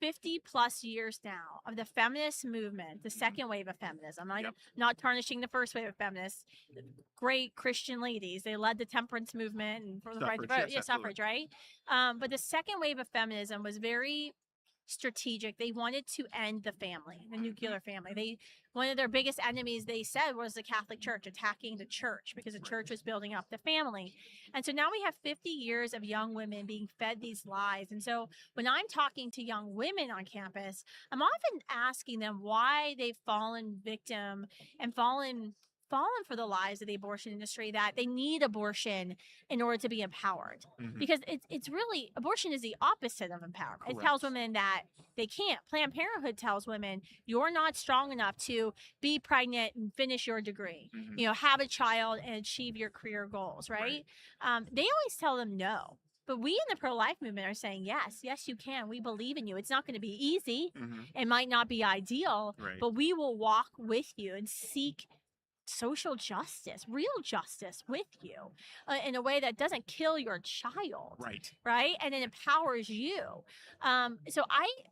50 plus years now of the feminist movement, the second wave of feminism. I'm not tarnishing the first wave of feminists. Great Christian ladies. They led the temperance movement and for the right to vote. Suffrage, right? But the second wave of feminism was very strategic. They wanted to end the family, the nuclear family. One of their biggest enemies, they said, was the Catholic Church, attacking the church because the church was building up the family. And so now we have 50 years of young women being fed these lies. And so when I'm talking to young women on campus, I'm often asking them why they've fallen victim and fallen for the lies of the abortion industry, that they need abortion in order to be empowered. Because it's really, abortion is the opposite of empowerment. Correct. It tells women that they can't. Planned Parenthood tells women, you're not strong enough to be pregnant and finish your degree, have a child and achieve your career goals, right? They always tell them no. But we in the pro-life movement are saying, yes, you can. We believe in you. It's not going to be easy. It might not be ideal, but we will walk with you and seek social justice, real justice with you in a way that doesn't kill your child. Right. And it empowers you. So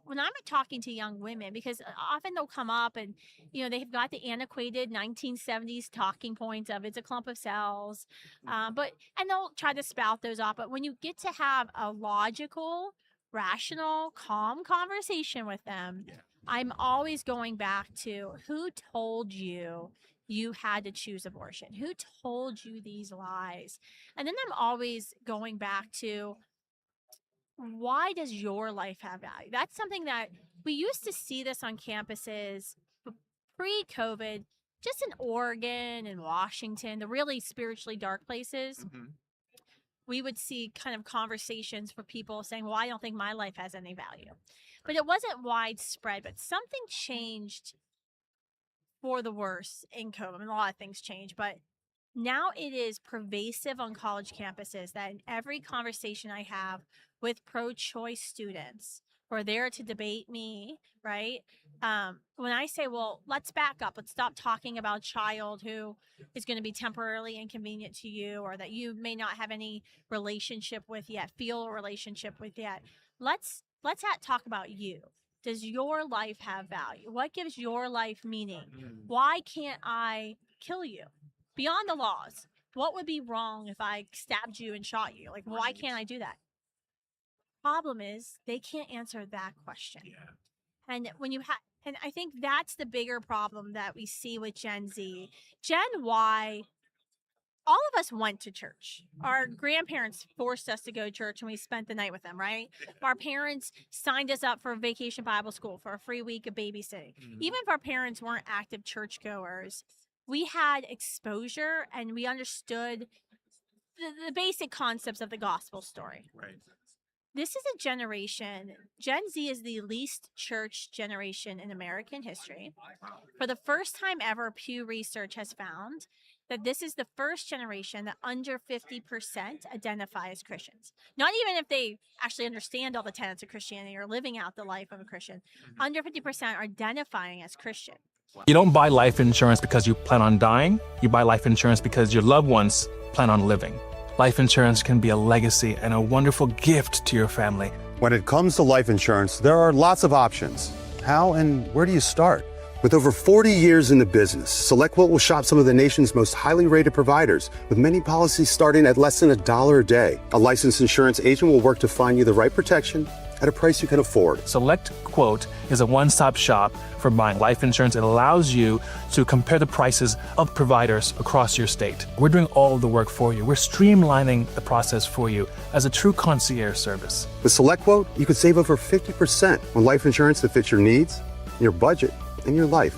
when I'm talking to young women, because often they'll come up and, they've got the antiquated 1970s talking points of it's a clump of cells. And they'll try to spout those off. But when you get to have a logical, rational, calm conversation with them, I'm always going back to who told you had to choose abortion? Who told you these lies? And then I'm always going back to, why does your life have value? That's something that we used to see this on campuses pre-COVID, just in Oregon and Washington, the really spiritually dark places. We would see kind of conversations for people saying, well, I don't think my life has any value. But it wasn't widespread, but something changed for the worse in COVID. I mean, a lot of things change, but now it is pervasive on college campuses that in every conversation I have with pro-choice students who are there to debate me, right? When I say, well, let's back up. Let's stop talking about a child who is going to be temporarily inconvenient to you or that you may not have any relationship with yet, feel a relationship with yet. Let's talk about you. Does your life have value? What gives your life meaning? Why can't I kill you? Beyond the laws, what would be wrong if I stabbed you and shot you? Like, why can't I do that? Problem is, they can't answer that question. And and I think that's the bigger problem that we see with Gen Z. Gen Y, all of us went to church. Our grandparents forced us to go to church and we spent the night with them, right? Our parents signed us up for vacation Bible school for a free week of babysitting. Even if our parents weren't active churchgoers, we had exposure and we understood the basic concepts of the gospel story. This is a generation, Gen Z is the least church generation in American history. For the first time ever, Pew Research has found that this is the first generation that under 50% identify as Christians. Not even if they actually understand all the tenets of Christianity or living out the life of a Christian. Under 50% are identifying as Christian. You don't buy life insurance because you plan on dying. You buy life insurance because your loved ones plan on living. Life insurance can be a legacy and a wonderful gift to your family. When it comes to life insurance, there are lots of options. How and where do you start? With over 40 years in the business, SelectQuote will shop some of the nation's most highly rated providers, with many policies starting at less than $1 a day. A licensed insurance agent will work to find you the right protection at a price you can afford. SelectQuote is a one-stop shop for buying life insurance. It allows you to compare the prices of providers across your state. We're doing all the work for you. We're streamlining the process for you as a true concierge service. With SelectQuote, you could save over 50% on life insurance that fits your needs, your budget, and your life.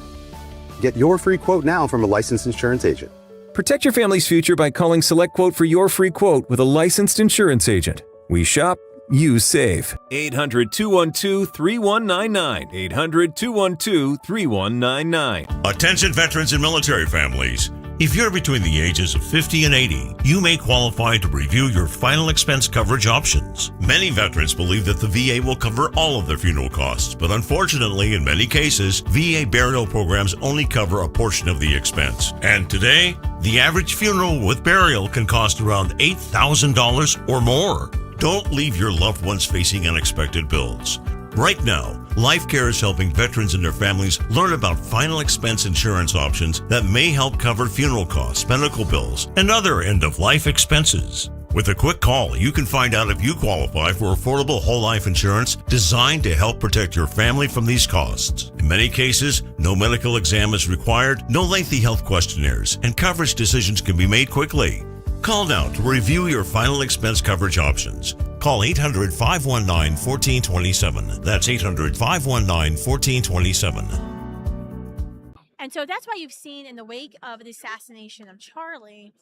Get your free quote now from a licensed insurance agent. Protect your family's future by calling SelectQuote for your free quote with a licensed insurance agent. We shop, you save. 800-212-3199. 800-212-3199. Attention veterans and military families. If you're between the ages of 50 and 80, you may qualify to review your final expense coverage options. Many veterans believe that the VA will cover all of their funeral costs, but unfortunately, in many cases, VA burial programs only cover a portion of the expense. And today, the average funeral with burial can cost around $8,000 or more. Don't leave your loved ones facing unexpected bills. Right now, LifeCare is helping veterans and their families learn about final expense insurance options that may help cover funeral costs, medical bills, and other end-of-life expenses. With a quick call, you can find out if you qualify for affordable whole life insurance designed to help protect your family from these costs. In many cases, no medical exam is required, no lengthy health questionnaires, and coverage decisions can be made quickly. Call now to review your final expense coverage options. Call 800-519-1427. That's 800-519-1427. And so that's why you've seen in the wake of the assassination of Charlie,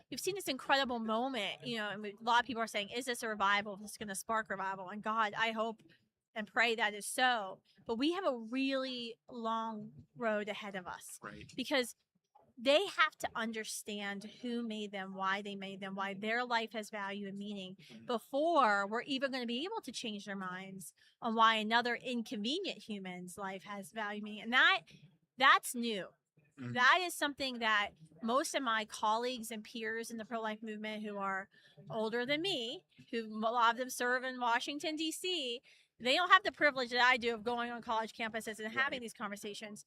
you've seen this incredible moment, and a lot of people are saying, is this a revival? Is this going to spark revival? And God, I hope and pray that is so. But we have a really long road ahead of us. Because they have to understand who made them, why they made them, why their life has value and meaning before we're even going to be able to change their minds on why another inconvenient human's life has value and meaning. And that's new. That is something that most of my colleagues and peers in the pro-life movement who are older than me, who a lot of them serve in Washington, D.C., they don't have the privilege that I do of going on college campuses and having these conversations.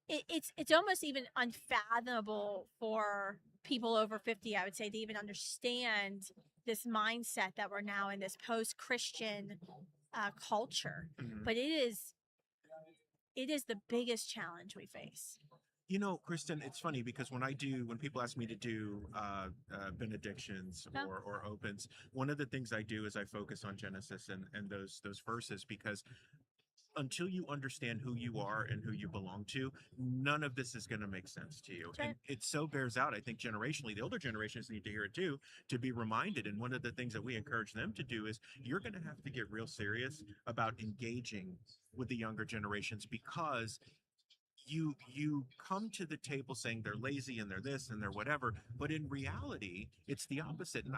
It's almost even unfathomable for people over 50, I would say, to even understand this mindset that we're now in this post-Christian culture. But it is the biggest challenge we face. You know, Kristen, it's funny because when people ask me to do benedictions or opens, one of the things I do is I focus on Genesis and those verses, because until you understand who you are and who you belong to, none of this is going to make sense to you. And it so bears out, I think, generationally. The older generations need to hear it too, to be reminded. And one of the things that we encourage them to do is you're going to have to get real serious about engaging with the younger generations, because you come to the table saying they're lazy and they're this and they're whatever, but in reality, it's the opposite. And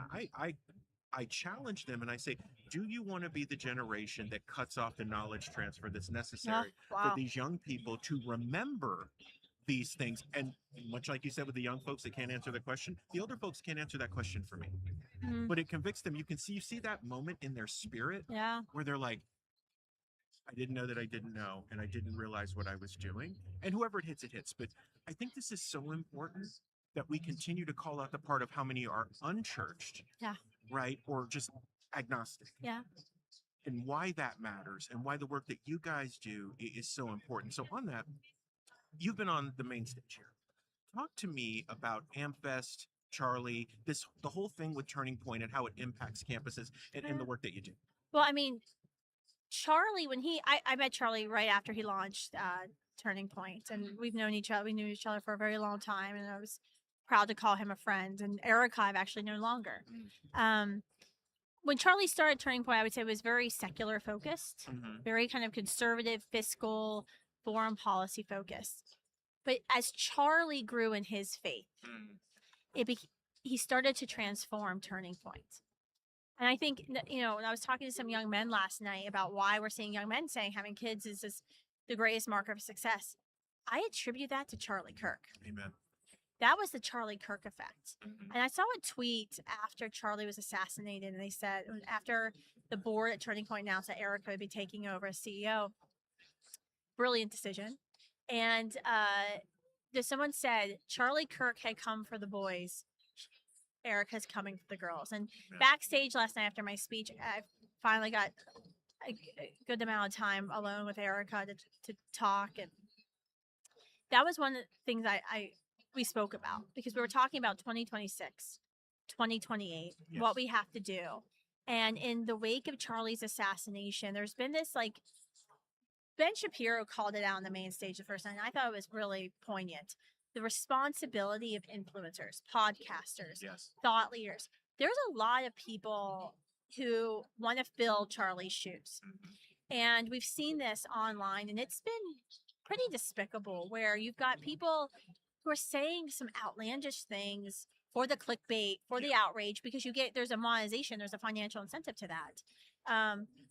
I challenge them and I say, do you want to be the generation that cuts off the knowledge transfer that's necessary for these young people to remember these things? And much like you said with the young folks that can't answer the question, the older folks can't answer that question for me. But it convicts them. You see that moment in their spirit where they're like, I didn't know that I didn't know, and I didn't realize what I was doing. And whoever it hits, it hits. But I think this is so important that we continue to call out the part of how many are unchurched, right? Or just agnostic. And why that matters, and why the work that you guys do is so important. So on that, you've been on the main stage here. Talk to me about AmFest, Charlie, the whole thing with Turning Point and how it impacts campuses and the work that you do. Well, I mean, Charlie, when I met Charlie right after he launched Turning Point, and we've known each other. We knew each other for a very long time, and I was proud to call him a friend. And Erica, I've actually known longer. When Charlie started Turning Point, I would say it was very secular focused, very kind of conservative, fiscal, foreign policy focused. But as Charlie grew in his faith, he started to transform Turning Point. And I think, you know, when I was talking to some young men last night about why we're seeing young men saying having kids is the greatest marker of success, I attribute that to Charlie Kirk. Amen. That was the Charlie Kirk effect. And I saw a tweet after Charlie was assassinated, and they said, after the board at Turning Point announced that Erica would be taking over as CEO, brilliant decision. And someone said, Charlie Kirk had come for the boys, Erica's coming for the girls. And backstage last night after my speech, I finally got a good amount of time alone with Erica to talk. And that was one of the things we spoke about, because we were talking about 2026, 2028, what we have to do. And in the wake of Charlie's assassination, there's been this, like, Ben Shapiro called it out on the main stage the first night, and I thought it was really poignant. The responsibility of influencers, podcasters, thought leaders. There's a lot of people who want to fill Charlie's shoes. And we've seen this online, and it's been pretty despicable, where you've got people who are saying some outlandish things for the clickbait, for the outrage, because there's a monetization, there's a financial incentive to that.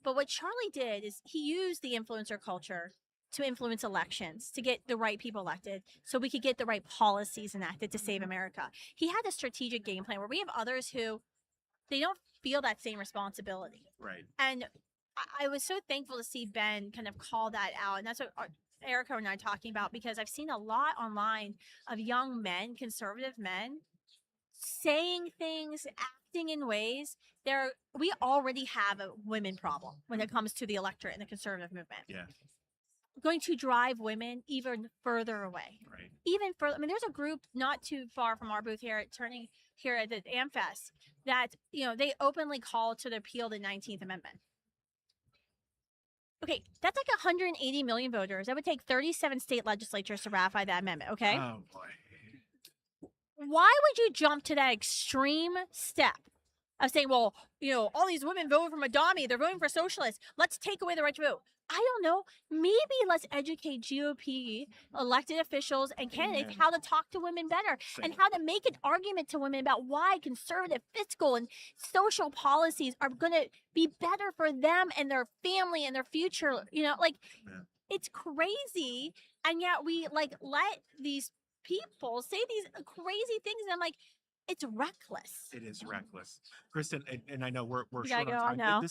But what Charlie did is he used the influencer culture to influence elections, to get the right people elected, so we could get the right policies enacted to save America. He had a strategic game plan, where we have others who, they don't feel that same responsibility. Right. And I was so thankful to see Ben kind of call that out. And that's what Erica and I are talking about, because I've seen a lot online of young men, conservative men, saying things, acting in ways. We already have a women problem when it comes to the electorate in the conservative movement. Going to drive women even further away. Right. Even further. I mean, there's a group not too far from our booth here at the AmFest that, you know, they openly call to repeal the 19th Amendment. Okay, that's like 180 million voters. That would take 37 state legislatures to ratify that amendment, okay? Oh, boy. Why would you jump to that extreme step of saying, well, all these women voting for Madami, they're voting for socialists. Let's take away the right to vote. I don't know. Maybe let's educate GOP elected officials and candidates how to talk to women better and how to make an argument to women about why conservative fiscal and social policies are going to be better for them and their family and their future. It's crazy. And yet we let these people say these crazy things. And I'm like, it's reckless. It is reckless, Kristen. And I know we're We short gotta on go time.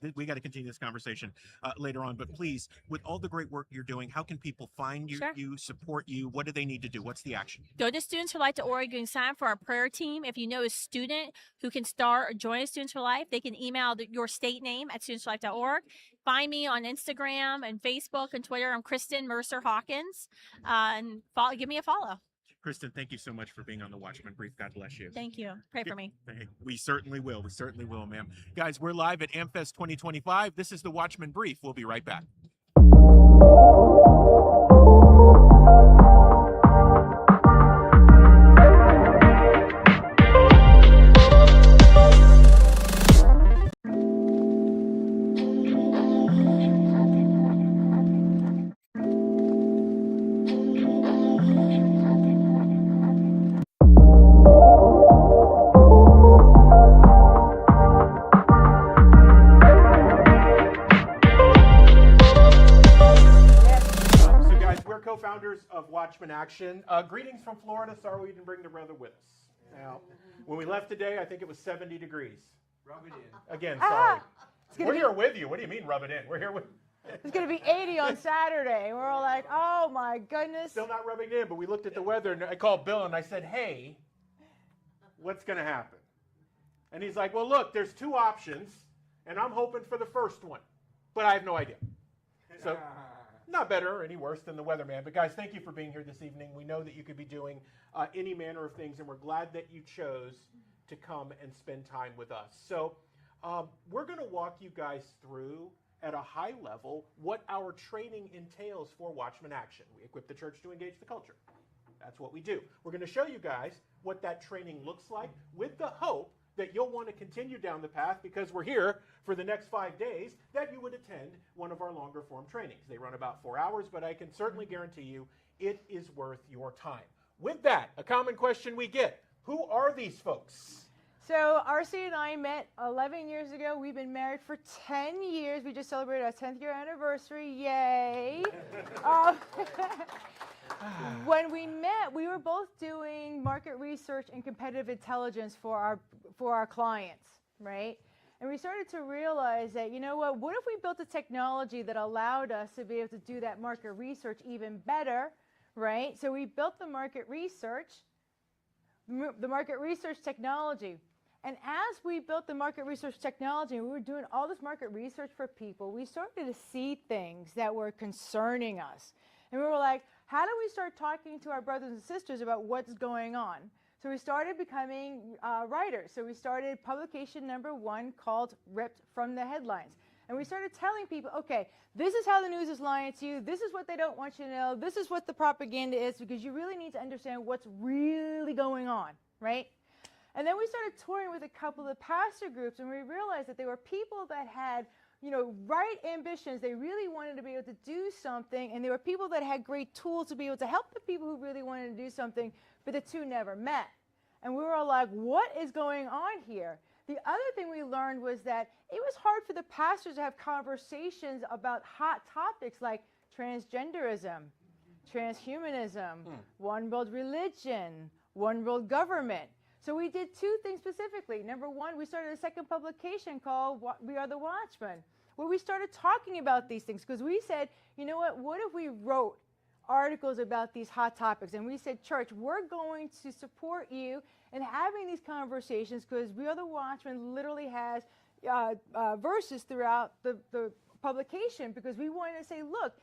now. We got to continue this conversation later on. But please, with all the great work you're doing, how can people find you, Sure. support you? What do they need to do? What's the action? Go to studentsforlife.org. You can sign up for our prayer team. If you know a student who can start or join Students for Life, they can email your state name at studentsforlife.org. Find me on Instagram and Facebook and Twitter. I'm Kristen Mercer Hawkins. And give me a follow. Kristen, thank you so much for being on the Watchmen Brief. God bless you. Thank you. Pray for me. We certainly will. We certainly will, ma'am. Guys, we're live at AmFest 2025. This is the Watchmen Brief. We'll be right back. Co-founders of Watchmen Action. Greetings from Florida. Sorry we didn't bring the weather with us. Now, when we left today, I think it was 70 degrees. Rub it in. Again, sorry. We're here with you. What do you mean rub it in? We're here with It's going to be 80 on Saturday. We're all like, oh my goodness. Still not rubbing it in, but we looked at the weather and I called Bill and I said, hey, what's going to happen? And he's like, well, look, there's two options and I'm hoping for the first one, but I have no idea. So not better or any worse than the weatherman. But guys, thank you for being here this evening. We know that you could be doing any manner of things, and we're glad that you chose to come and spend time with us. So we're going to walk you guys through at a high level what our training entails for Watchmen Action. We equip the church to engage the culture. That's what we do. We're going to show you guys what that training looks like with the hope that you'll want to continue down the path because we're here for the next 5 days, that you would attend one of our longer form trainings. They run about 4 hours, but I can certainly guarantee you it is worth your time. With that, a common question we get, who are these folks? So RC and I met 11 years ago. We've been married for 10 years. We just celebrated our 10th year anniversary. Yay. When we met, we were both doing market research and competitive intelligence for our clients, right? And we started to realize that, you know what if we built a technology that allowed us to be able to do that market research even better, right? So we built the market research technology. And as we built the market research technology, and we were doing all this market research for people, we started to see things that were concerning us. And we were like, how do we start talking to our brothers and sisters about what's going on? So we started becoming writers. So we started publication number 1 called Ripped from the Headlines. And we started telling people, okay, this is how the news is lying to you. This is what they don't want you to know. This is what the propaganda is, because you really need to understand what's really going on, right? And then we started touring with a couple of pastor groups, and we realized that there were people that had right ambitions. They really wanted to be able to do something, and there were people that had great tools to be able to help the people who really wanted to do something, but the two never met. And we were all like, what is going on here? The other thing we learned was that it was hard for the pastors to have conversations about hot topics like transgenderism, transhumanism, one world religion, one world government. So we did 2 things specifically. Number 1, we started a second publication called We Are the Watchmen, where we started talking about these things because we said, you know what if we wrote articles about these hot topics? And we said, church, we're going to support you in having these conversations because We Are the Watchmen literally has verses throughout the publication because we wanted to say, look,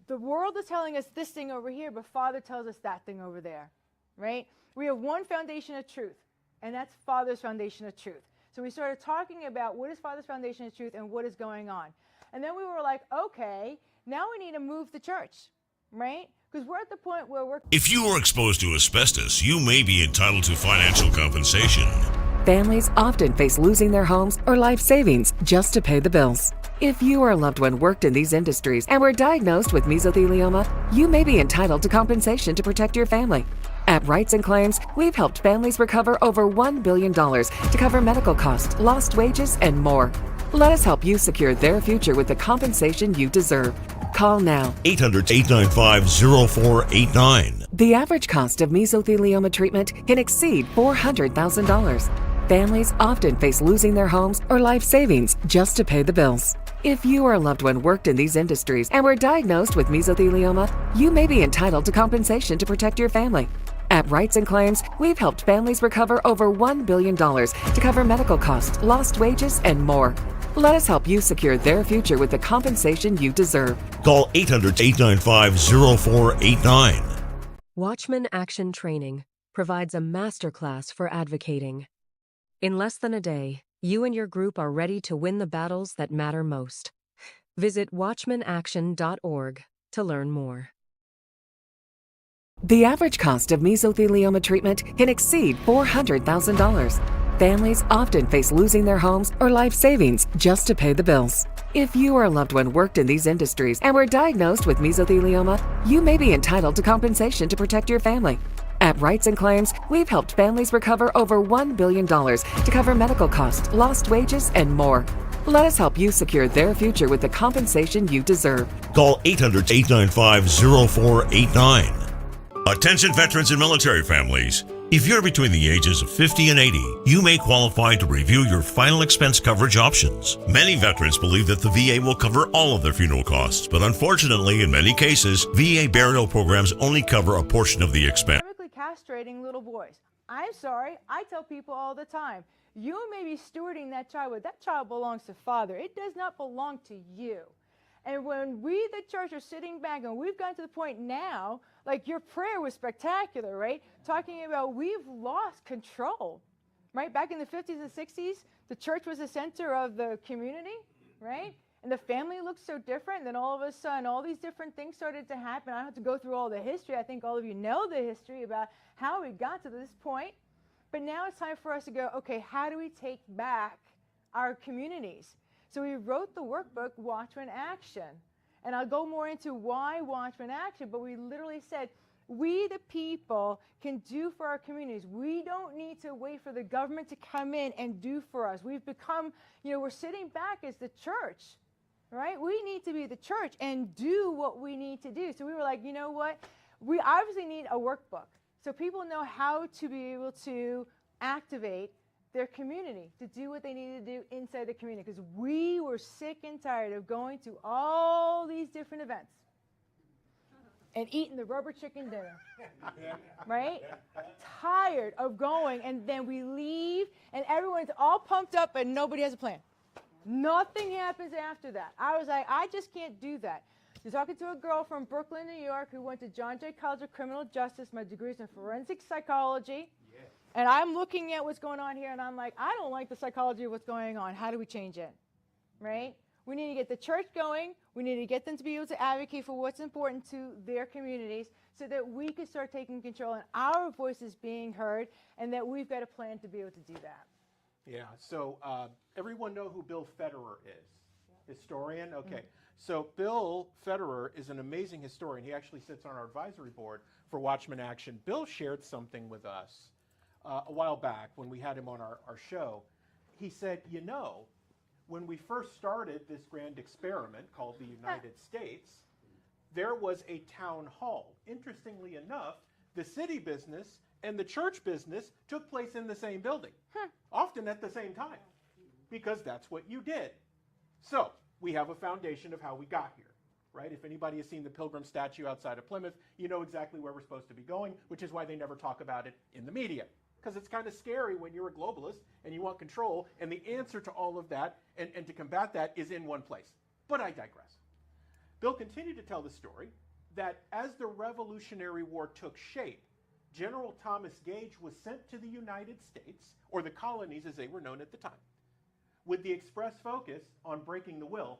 the world is telling us this thing over here, but Father tells us that thing over there, right? We have one foundation of truth, and that's Father's foundation of truth. So we started talking about what is Father's foundation of truth and what is going on. And then we were like, okay, now we need to move the church, right? Because we're at the point where we're... If you were exposed to asbestos, you may be entitled to financial compensation. Families often face losing their homes or life savings just to pay the bills. If you or a loved one worked in these industries and were diagnosed with mesothelioma, you may be entitled to compensation to protect your family. At Rights and Claims, we've helped families recover over $1 billion to cover medical costs, lost wages, and more. Let us help you secure their future with the compensation you deserve. Call now. 800-895-0489. The average cost of mesothelioma treatment can exceed $400,000. Families often face losing their homes or life savings just to pay the bills. If you or a loved one worked in these industries and were diagnosed with mesothelioma, you may be entitled to compensation to protect your family. At Rights and Claims, we've helped families recover over $1 billion to cover medical costs, lost wages, and more. Let us help you secure their future with the compensation you deserve. Call 800-895-0489. Watchmen Action Training provides a masterclass for advocating. In less than a day, you and your group are ready to win the battles that matter most. Visit watchmenaction.org to learn more. The average cost of mesothelioma treatment can exceed $400,000. Families often face losing their homes or life savings just to pay the bills. If you or a loved one worked in these industries and were diagnosed with mesothelioma, you may be entitled to compensation to protect your family. At Rights and Claims, we've helped families recover over $1 billion to cover medical costs, lost wages, and more. Let us help you secure their future with the compensation you deserve. Call 800-895-0489. Attention veterans and military families. If you're between the ages of 50 and 80, you may qualify to review your final expense coverage options. Many veterans believe that the VA will cover all of their funeral costs, but unfortunately, in many cases, VA burial programs only cover a portion of the expense. Castrating little boys. I'm sorry, I tell people all the time, you may be stewarding that child, but that child belongs to Father. It does not belong to you. And when we, the church, are sitting back, and we've gotten to the point now, like your prayer was spectacular, right? Talking about we've lost control, right? Back in the 50s and 60s, the church was the center of the community, right? And the family looked so different. Then all of a sudden, all these different things started to happen. I don't have to go through all the history. I think all of you know the history about how we got to this point. But now it's time for us to go, okay, how do we take back our communities? So we wrote the workbook, Watchmen Action. And I'll go more into why Watchmen Action, but we literally said, we the people can do for our communities. We don't need to wait for the government to come in and do for us. We've become, we're sitting back as the church. Right? We need to be the church and do what we need to do. So we were like, you know what? We obviously need a workbook so people know how to be able to activate their community, to do what they need to do inside the community. Because we were sick and tired of going to all these different events and eating the rubber chicken dinner. Right? Tired of going, and then we leave and everyone's all pumped up and nobody has a plan. Nothing happens after that. I was like, I just can't do that. You're talking to a girl from Brooklyn, New York, who went to John Jay College of Criminal Justice. My degree is in forensic psychology. Yeah. And I'm looking at what's going on here, and I'm like, I don't like the psychology of what's going on. How do we change it? Right? We need to get the church going. We need to get them to be able to advocate for what's important to their communities so that we can start taking control and our voices being heard, and that we've got a plan to be able to do that. Yeah, so everyone know who Bill Federer is? Historian? Okay. So Bill Federer is an amazing historian. He actually sits on our advisory board for Watchmen Action. Bill shared something with us a while back when we had him on our show. He said, when we first started this grand experiment called the United States, there was a town hall. Interestingly enough, the city business and the church business took place in the same building, often at the same time, because that's what you did. So we have a foundation of how we got here, right? If anybody has seen the Pilgrim statue outside of Plymouth, you know exactly where we're supposed to be going, which is why they never talk about it in the media, because it's kind of scary when you're a globalist and you want control, and the answer to all of that and to combat that is in one place. But I digress. Bill continued to tell the story that as the Revolutionary War took shape, General Thomas Gage was sent to the United States, or the colonies as they were known at the time, with the express focus on breaking the will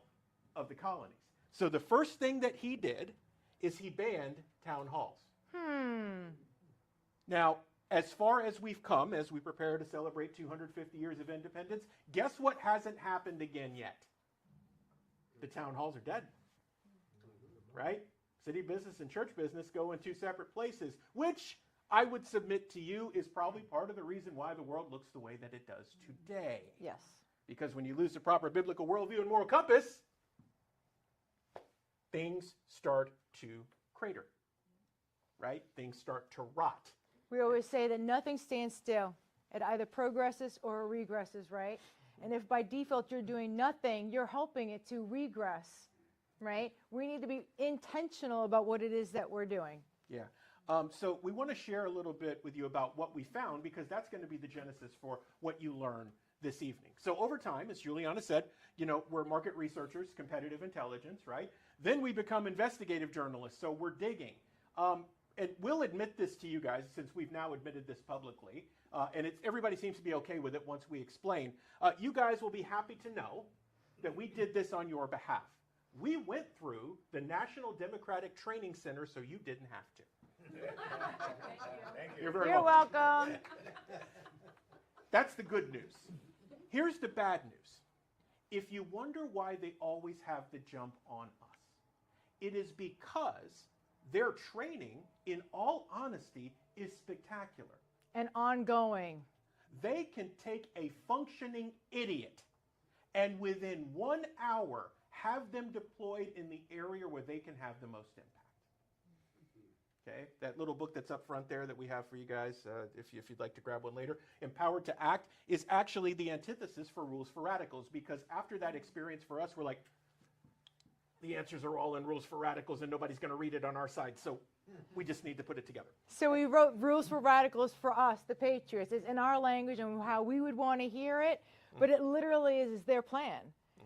of the colonies. So the first thing that he did is he banned town halls. Now, as far as we've come, as we prepare to celebrate 250 years of independence, guess what hasn't happened again yet? The town halls are dead, right? City business and church business go in two separate places, which I would submit to you is probably part of the reason why the world looks the way that it does today. Yes. Because when you lose the proper biblical worldview and moral compass, things start to crater, right? Things start to rot. We always say that nothing stands still. It either progresses or regresses, right? And if by default you're doing nothing, you're helping it to regress, right? We need to be intentional about what it is that we're doing. Yeah. So we want to share a little bit with you about what we found, because that's going to be the genesis for what you learn this evening. So over time, as Juliana said, you know, we're market researchers, competitive intelligence, right? Then we become investigative journalists, so we're digging. And we'll admit this to you guys, since we've now admitted this publicly, and everybody seems to be okay with it once we explain. You guys will be happy to know that we did this on your behalf. We went through the National Democratic Training Center so you didn't have to. Thank you. You're very welcome. That's the good news. Here's the bad news. If you wonder why they always have the jump on us, it is because their training, in all honesty, is spectacular. And ongoing. They can take a functioning idiot and within 1 hour have them deployed in the area where they can have the most impact. Okay, that little book that's up front there that we have for you guys, if you'd like to grab one later, Empowered to Act, is actually the antithesis for Rules for Radicals, because after that experience for us, we're like, the answers are all in Rules for Radicals and nobody's going to read it on our side, so we just need to put it together. So we wrote Rules for Radicals for us, the Patriots. It's in our language and how we would want to hear it, but it literally is their plan.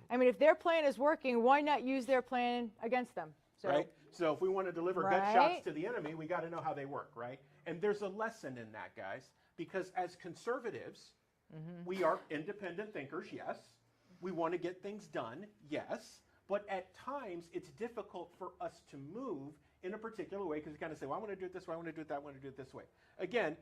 I mean, if their plan is working, why not use their plan against them? So, right? So if we want to deliver Right. gunshots to the enemy, we got to know how they work, right? And there's a lesson in that, guys, because as conservatives, we are independent thinkers, yes. We want to get things done, yes. But at times, it's difficult for us to move in a particular way because we kind of say, well, I want to do it this way, I want to do it that way, I want to do it this way. Again,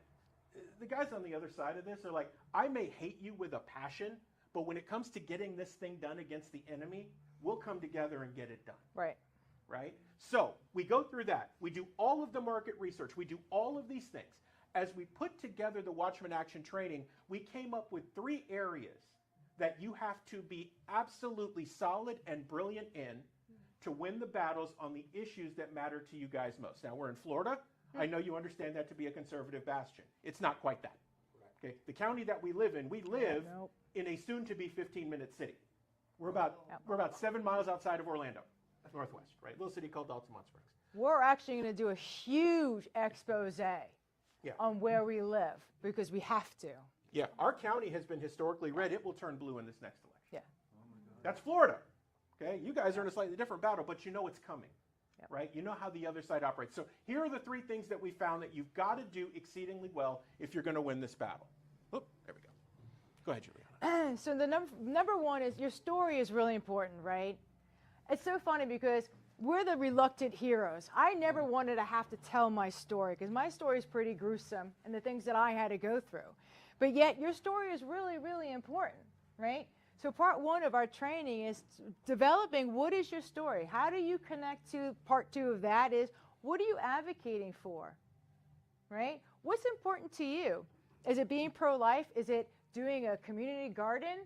the guys on the other side of this are like, I may hate you with a passion, but when it comes to getting this thing done against the enemy, we'll come together and get it done. Right. Right? So we go through that. We do all of the market research. We do all of these things. As we put together the Watchmen Action training, we came up with 3 areas that you have to be absolutely solid and brilliant in to win the battles on the issues that matter to you guys most. Now, we're in Florida. I know you understand that to be a conservative bastion. It's not quite that. Okay? The county that we live in in a soon-to-be 15-minute city. We're about 7 miles outside of Orlando. Northwest, right? Little city called Altamont Springs. We're actually going to do a huge expose on where we live because we have to. Yeah, our county has been historically red. It will turn blue in this next election. Yeah. That's Florida. Okay, you guys are in a slightly different battle, but you know it's coming, right? You know how the other side operates. So here are the 3 things that we found that you've got to do exceedingly well if you're going to win this battle. Oop, there we go. Go ahead, Juliana. So the number one is your story is really important, right? It's so funny because we're the reluctant heroes. I never wanted to have to tell my story because my story is pretty gruesome and the things that I had to go through. But yet your story is really, really important, right? So part 1 of our training is developing what is your story? How do you connect to part 2 of that is what are you advocating for, right? What's important to you? Is it being pro-life? Is it doing a community garden?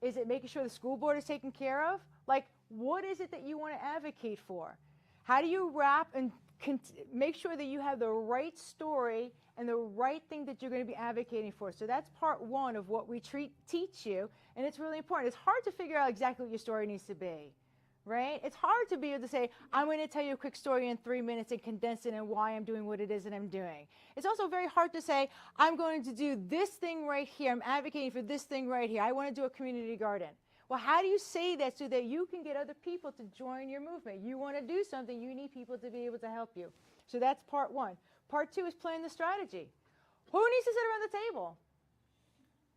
Is it making sure the school board is taken care of? Like, what is it that you want to advocate for? How do you wrap and make sure that you have the right story and the right thing that you're going to be advocating for? So that's part 1 of what we teach you, and it's really important. It's hard to figure out exactly what your story needs to be, right? It's hard to be able to say, I'm going to tell you a quick story in 3 minutes and condense it and why I'm doing what it is that I'm doing. It's also very hard to say, I'm going to do this thing right here. I'm advocating for this thing right here. I want to do a community garden. Well, how do you say that so that you can get other people to join your movement? You want to do something, you need people to be able to help you. So that's part 1. Part 2 is planning the strategy. Who needs to sit around the table?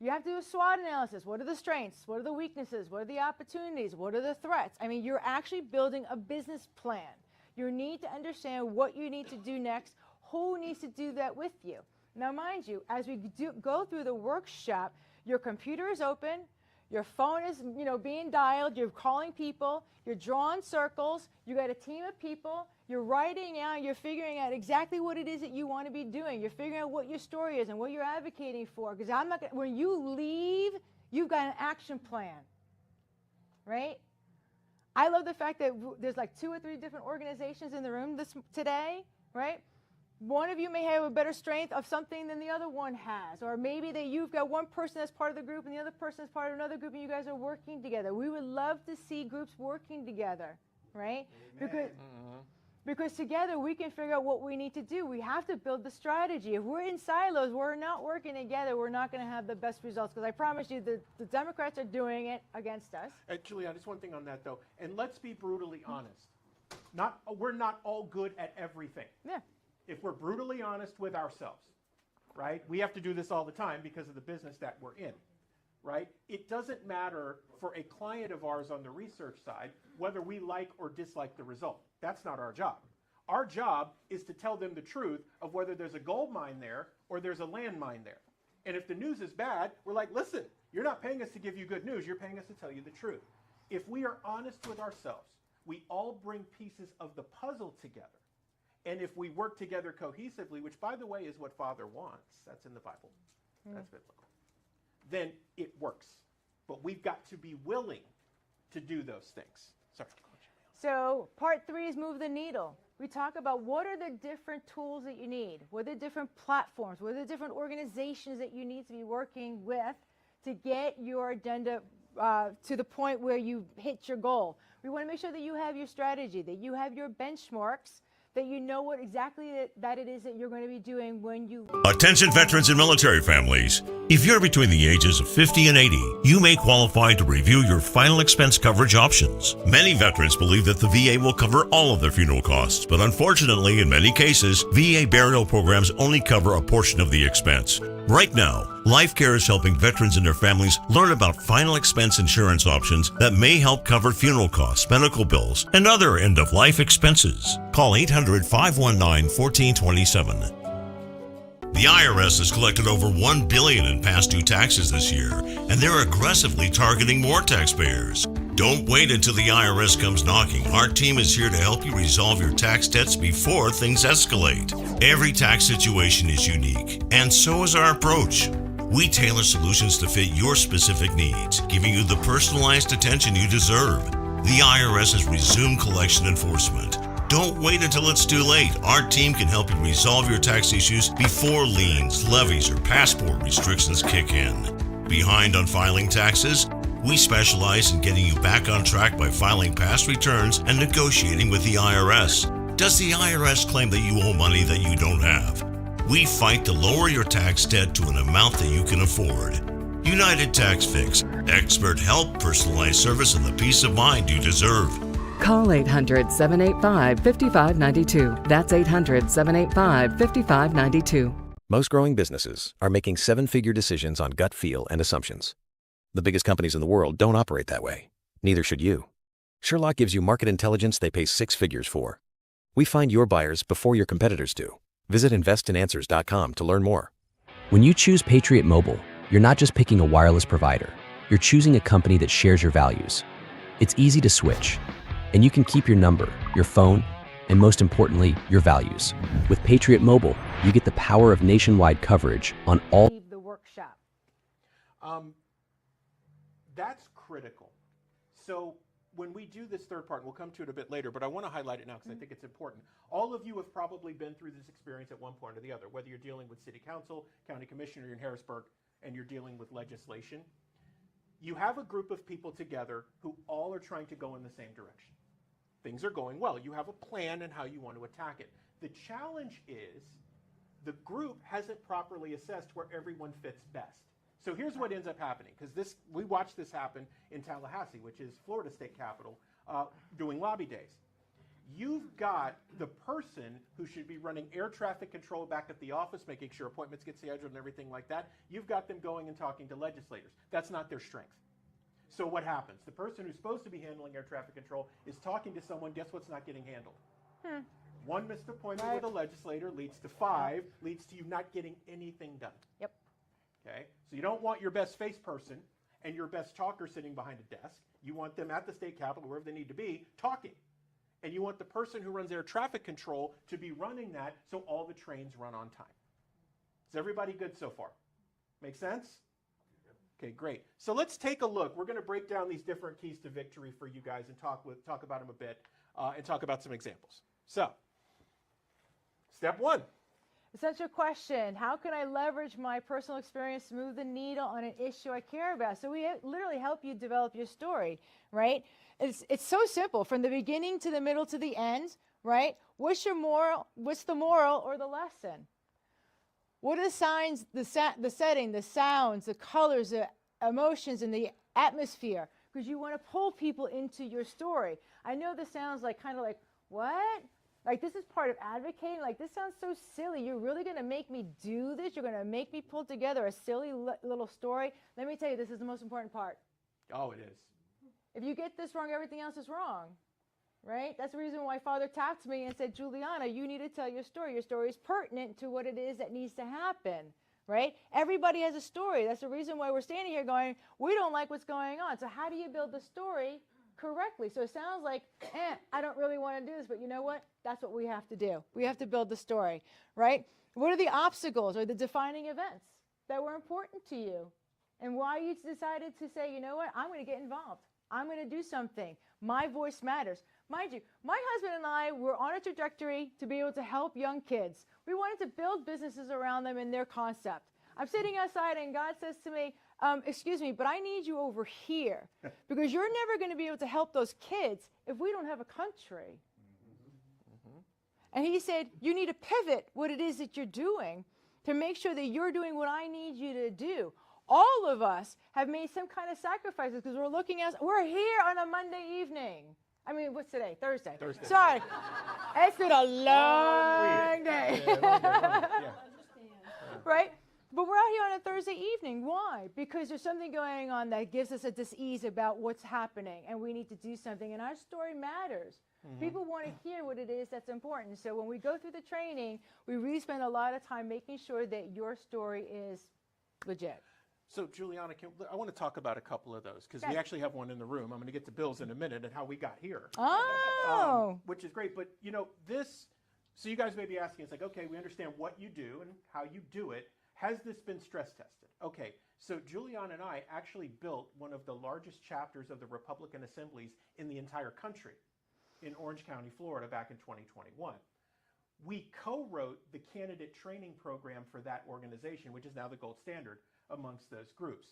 You have to do a SWOT analysis. What are the strengths? What are the weaknesses? What are the opportunities? What are the threats? I mean, you're actually building a business plan. You need to understand what you need to do next. Who needs to do that with you? Now, mind you, as we go through the workshop, your computer is open, your phone is, being dialed, you're calling people, you're drawing circles, you got a team of people, you're writing out, you're figuring out exactly what it is that you want to be doing. You're figuring out what your story is and what you're advocating for. Because when you leave, you've got an action plan, right? I love the fact that there's like 2 or 3 different organizations in the room today, right? One of you may have a better strength of something than the other one has. Or maybe that you've got one person that's part of the group and the other person is part of another group and you guys are working together. We would love to see groups working together, right? Because together we can figure out what we need to do. We have to build the strategy. If we're in silos, we're not working together, we're not going to have the best results. Because I promise you, the Democrats are doing it against us. Julianne, just one thing on that, though. And let's be brutally honest. We're not all good at everything. Yeah. If we're brutally honest with ourselves, right? We have to do this all the time because of the business that we're in, right? It doesn't matter for a client of ours on the research side whether we like or dislike the result. That's not our job. Our job is to tell them the truth of whether there's a gold mine there or there's a landmine there. And if the news is bad, we're like, listen, you're not paying us to give you good news, you're paying us to tell you the truth. If we are honest with ourselves, we all bring pieces of the puzzle together. And if we work together cohesively, which, by the way, is what Father wants, that's in the Bible, that's biblical, then it works. But we've got to be willing to do those things. Sorry. So part 3 is move the needle. We talk about what are the different tools that you need, what are the different platforms, what are the different organizations that you need to be working with to get your agenda to the point where you hit your goal. We want to make sure that you have your strategy, that you have your benchmarks, that you know what exactly that it is that you're going to be doing when you... Attention veterans and military families. If you're between the ages of 50 and 80, you may qualify to review your final expense coverage options. Many veterans believe that the VA will cover all of their funeral costs, but unfortunately, in many cases, VA burial programs only cover a portion of the expense. Right now, LifeCare is helping veterans and their families learn about final expense insurance options that may help cover funeral costs, medical bills, and other end-of-life expenses. Call 800-519-1427. The IRS has collected over $1 billion in past due taxes this year, and they're aggressively targeting more taxpayers. Don't wait until the IRS comes knocking. Our team is here to help you resolve your tax debts before things escalate. Every tax situation is unique, and so is our approach. We tailor solutions to fit your specific needs, giving you the personalized attention you deserve. The IRS has resumed collection enforcement. Don't wait until it's too late. Our team can help you resolve your tax issues before liens, levies, or passport restrictions kick in. Behind on filing taxes? We specialize in getting you back on track by filing past returns and negotiating with the IRS. Does the IRS claim that you owe money that you don't have? We fight to lower your tax debt to an amount that you can afford. United Tax Fix. Expert help, personalized service, and the peace of mind you deserve. Call 800-785-5592. That's 800-785-5592. Most growing businesses are making 7-figure decisions on gut feel and assumptions. The biggest companies in the world don't operate that way. Neither should you. Sherlock gives you market intelligence they pay 6 figures for. We find your buyers before your competitors do. Visit investinanswers.com to learn more. When you choose Patriot Mobile, you're not just picking a wireless provider. You're choosing a company that shares your values. It's easy to switch, and you can keep your number, your phone, and most importantly, your values. With Patriot Mobile, you get the power of nationwide coverage on all... The workshop. That's critical. So when we do this third part, we'll come to it a bit later, but I want to highlight it now because I think it's important. All of you have probably been through this experience at one point or the other, whether you're dealing with city council, county commissioner in Harrisburg, and you're dealing with legislation. You have a group of people together who all are trying to go in the same direction. Things are going well. You have a plan and how you want to attack it. The challenge is the group hasn't properly assessed where everyone fits best. So here's what ends up happening, because we watched this happen in Tallahassee, which is Florida state capital, doing lobby days. You've got the person who should be running air traffic control back at the office, making sure appointments get scheduled and everything like that. You've got them going and talking to legislators. That's not their strength. So what happens? The person who's supposed to be handling air traffic control is talking to someone, guess what's not getting handled? One missed appointment with a legislator leads to 5, leads to you not getting anything done. Yep. Okay? So you don't want your best face person and your best talker sitting behind a desk. You want them at the state capitol, wherever they need to be, talking. And you want the person who runs air traffic control to be running that so all the trains run on time. Is everybody good so far? Make sense? Okay, great. So let's take a look. We're going to break down these different keys to victory for you guys and talk about them a bit and talk about some examples. So, step 1. Essential question: how can I leverage my personal experience to move the needle on an issue I care about? So we literally help you develop your story, right? It's so simple, from the beginning to the middle to the end, right? What's your moral? What's the moral or the lesson? What are the signs, the setting, the sounds, the colors, the emotions, and the atmosphere? Because you want to pull people into your story. I know this sounds like kind of like, what? Like, this is part of advocating? Like, this sounds so silly. You're really going to make me do this? You're going to make me pull together a silly little story? Let me tell you, this is the most important part. Oh, it is. If you get this wrong, everything else is wrong. Right? That's the reason why Father tapped me and said, Juliana, you need to tell your story. Your story is pertinent to what it is that needs to happen. Right? Everybody has a story. That's the reason why we're standing here going, we don't like what's going on. So how do you build the story correctly? So it sounds like, I don't really want to do this, but you know what? That's what we have to do. We have to build the story, right? What are the obstacles or the defining events that were important to you? And why you decided to say, you know what? I'm going to get involved. I'm going to do something. My voice matters. Mind you, my husband and I were on a trajectory to be able to help young kids. We wanted to build businesses around them and their concept. I'm sitting outside and God says to me, excuse me, but I need you over here because you're never going to be able to help those kids if we don't have a country. And he said, you need to pivot what it is that you're doing to make sure that you're doing what I need you to do. All of us have made some kind of sacrifices because we're here on a Monday evening. I mean, what's today? Thursday. Sorry. It's been a long day. Right? But we're out here on a Thursday evening. Why? Because there's something going on that gives us a dis-ease about what's happening, and we need to do something, and our story matters. People want to hear what it is that's important. So when we go through the training, we really spend a lot of time making sure that your story is legit. So, Juliana, I want to talk about a couple of those because we actually have one in the room. I'm going to get to Bill's in a minute and how we got here. Oh! Which is great. But, you know, so you guys may be asking, it's like, okay, we understand what you do and how you do it. Has this been stress tested? Okay, so Juliana and I actually built one of the largest chapters of the Republican assemblies in the entire country in Orange County, Florida, back in 2021. We co-wrote the candidate training program for that organization, which is now the gold standard amongst those groups.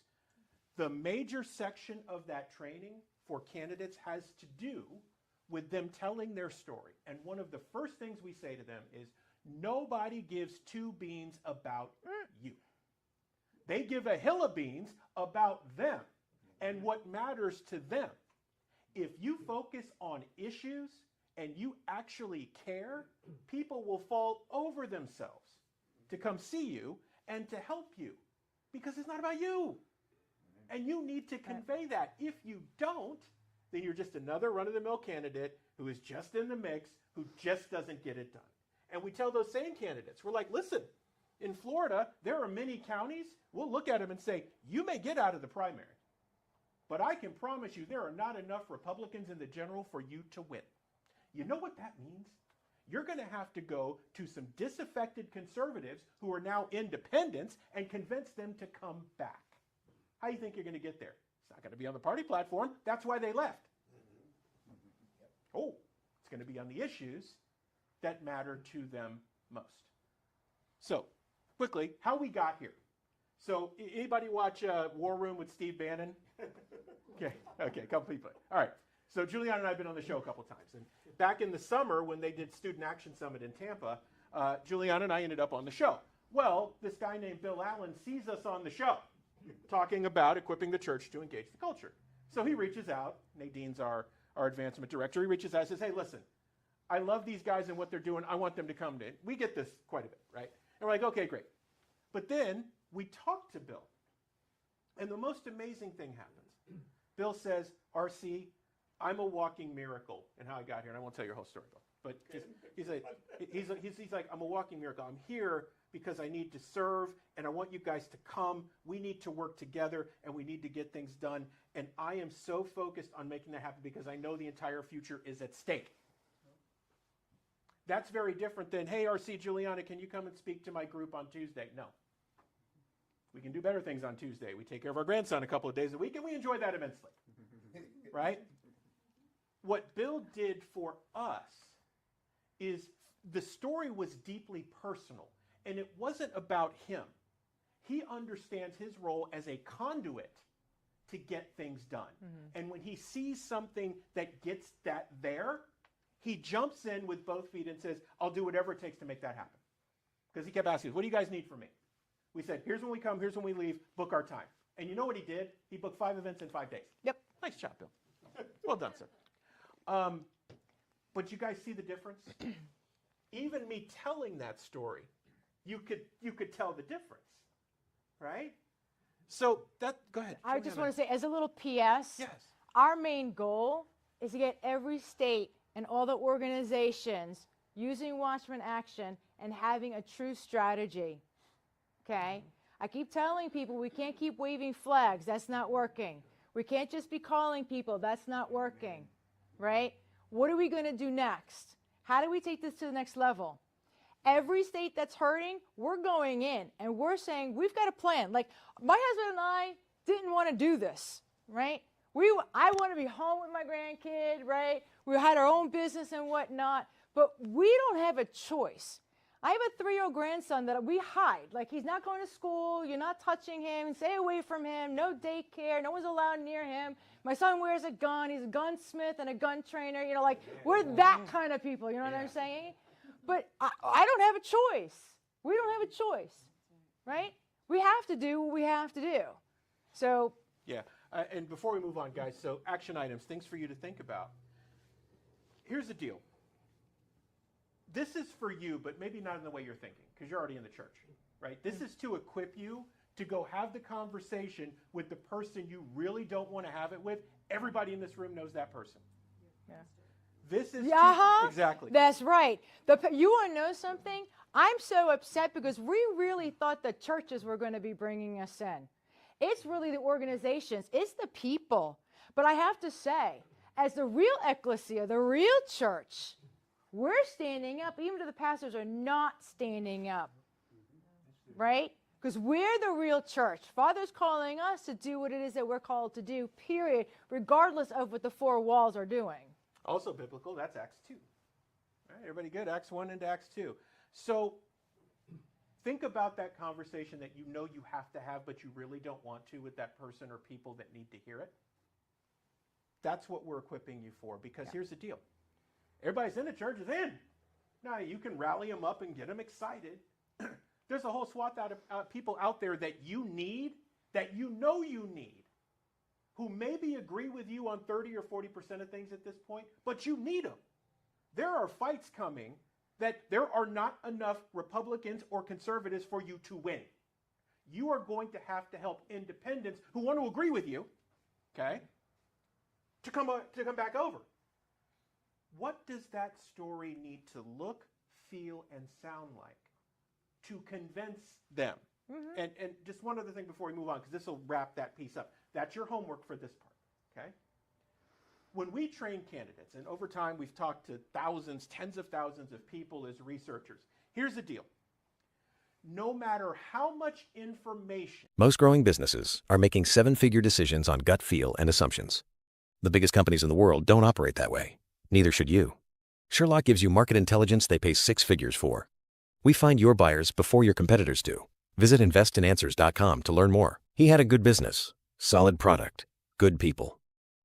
The major section of that training for candidates has to do with them telling their story. And one of the first things we say to them is, nobody gives 2 beans about you. They give a hill of beans about them and what matters to them. If you focus on issues and you actually care, people will fall over themselves to come see you and to help you because it's not about you. And you need to convey that. If you don't, then you're just another run-of-the-mill candidate who is just in the mix, who just doesn't get it done. And we tell those same candidates, we're like, listen, in Florida, there are many counties, we'll look at them and say, you may get out of the primary, but I can promise you there are not enough Republicans in the general for you to win. You know what that means? You're going to have to go to some disaffected conservatives who are now independents and convince them to come back. How do you think you're going to get there? It's not going to be on the party platform. That's why they left. Oh, it's going to be on the issues that matter to them most. So, quickly, how we got here. So, anybody watch War Room with Steve Bannon? Okay, a couple people. All right. So, Juliana and I have been on the show a couple times. And back in the summer when they did Student Action Summit in Tampa, Juliana and I ended up on the show. Well, this guy named Bill Allen sees us on the show talking about equipping the church to engage the culture. So he reaches out. Nadine's our advancement director. He reaches out and says, hey, listen, I love these guys and what they're doing. I want them to come to it. We get this quite a bit, right? And we're like, okay, great. But then we talk to Bill. And the most amazing thing happens. Bill says, RC, I'm a walking miracle in how I got here. And I won't tell your whole story, Bill. but he's like, I'm a walking miracle. I'm here because I need to serve, and I want you guys to come. We need to work together, and we need to get things done. And I am so focused on making that happen because I know the entire future is at stake. That's very different than, hey, RC Juliana, can you come and speak to my group on Tuesday? No. We can do better things on Tuesday. We take care of our grandson a couple of days a week, and we enjoy that immensely. Right? What Bill did for us is the story was deeply personal, and it wasn't about him. He understands his role as a conduit to get things done. And when he sees something that gets that there, he jumps in with both feet and says, I'll do whatever it takes to make that happen. Because he kept asking us, what do you guys need from me? We said, here's when we come, here's when we leave, book our time. And you know what he did? He booked 5 events in 5 days. Yep. Nice job, Bill. Well done, sir. But you guys see the difference? Even me telling that story, you could tell the difference, right? So that, go ahead. I just want to say, as a little PS, yes, our main goal is to get every state and all the organizations using Watchmen Action and having a true strategy. Okay? I keep telling people we can't keep waving flags. That's not working. We can't just be calling people. That's not working. Right? What are we going to do next? How do we take this to the next level? Every state that's hurting, we're going in and we're saying we've got a plan. Like my husband and I didn't want to do this, right? I want to be home with my grandkid, right? We had our own business and whatnot, but we don't have a choice. I have a 3-year-old grandson that we hide. Like he's not going to school. You're not touching him. Stay away from him. No daycare. No one's allowed near him. My son wears a gun. He's a gunsmith and a gun trainer. You know, like we're that kind of people. You know what I'm saying? But I don't have a choice. We don't have a choice, right? We have to do what we have to do. So. Yeah. And before we move on, guys, so action items, things for you to think about. Here's the deal. This is for you, but maybe not in the way you're thinking, because you're already in the church, right? This is to equip you to go have the conversation with the person you really don't want to have it with. Everybody in this room knows that person. Yeah. This is exactly. That's right. You want to know something? I'm so upset because we really thought the churches were going to be bringing us in. It's really the organizations. It's the people. But I have to say, as the real ecclesia, the real church, we're standing up, even if the pastors are not standing up, right? Because we're the real church. Father's calling us to do what it is that we're called to do, period, regardless of what the 4 walls are doing. Also biblical, that's Acts 2. All right, everybody good? Acts 1 into Acts 2. So think about that conversation that you know you have to have, but you really don't want to with that person or people that need to hear it. That's what we're equipping you for, because here's the deal. Everybody's in the church is in. Now, you can rally them up and get them excited. There's a whole swath of people out there that you need, that you know you need, who maybe agree with you on 30 or 40% of things at this point, but you need them. There are fights coming that there are not enough Republicans or conservatives for you to win. You are going to have to help independents who want to agree with you, okay, to come back over. What does that story need to look, feel, and sound like to convince them? Mm-hmm. And just one other thing before we move on, because this will wrap that piece up. That's your homework for this part, okay? When we train candidates, and over time we've talked to thousands, tens of thousands of people as researchers, here's the deal. No matter how much information... Most growing businesses are making 7-figure decisions on gut feel and assumptions. The biggest companies in the world don't operate that way. Neither should you. Sherlock gives you market intelligence they pay 6 figures for. We find your buyers before your competitors do. Visit investinanswers.com to learn more. He had a good business, solid product, good people.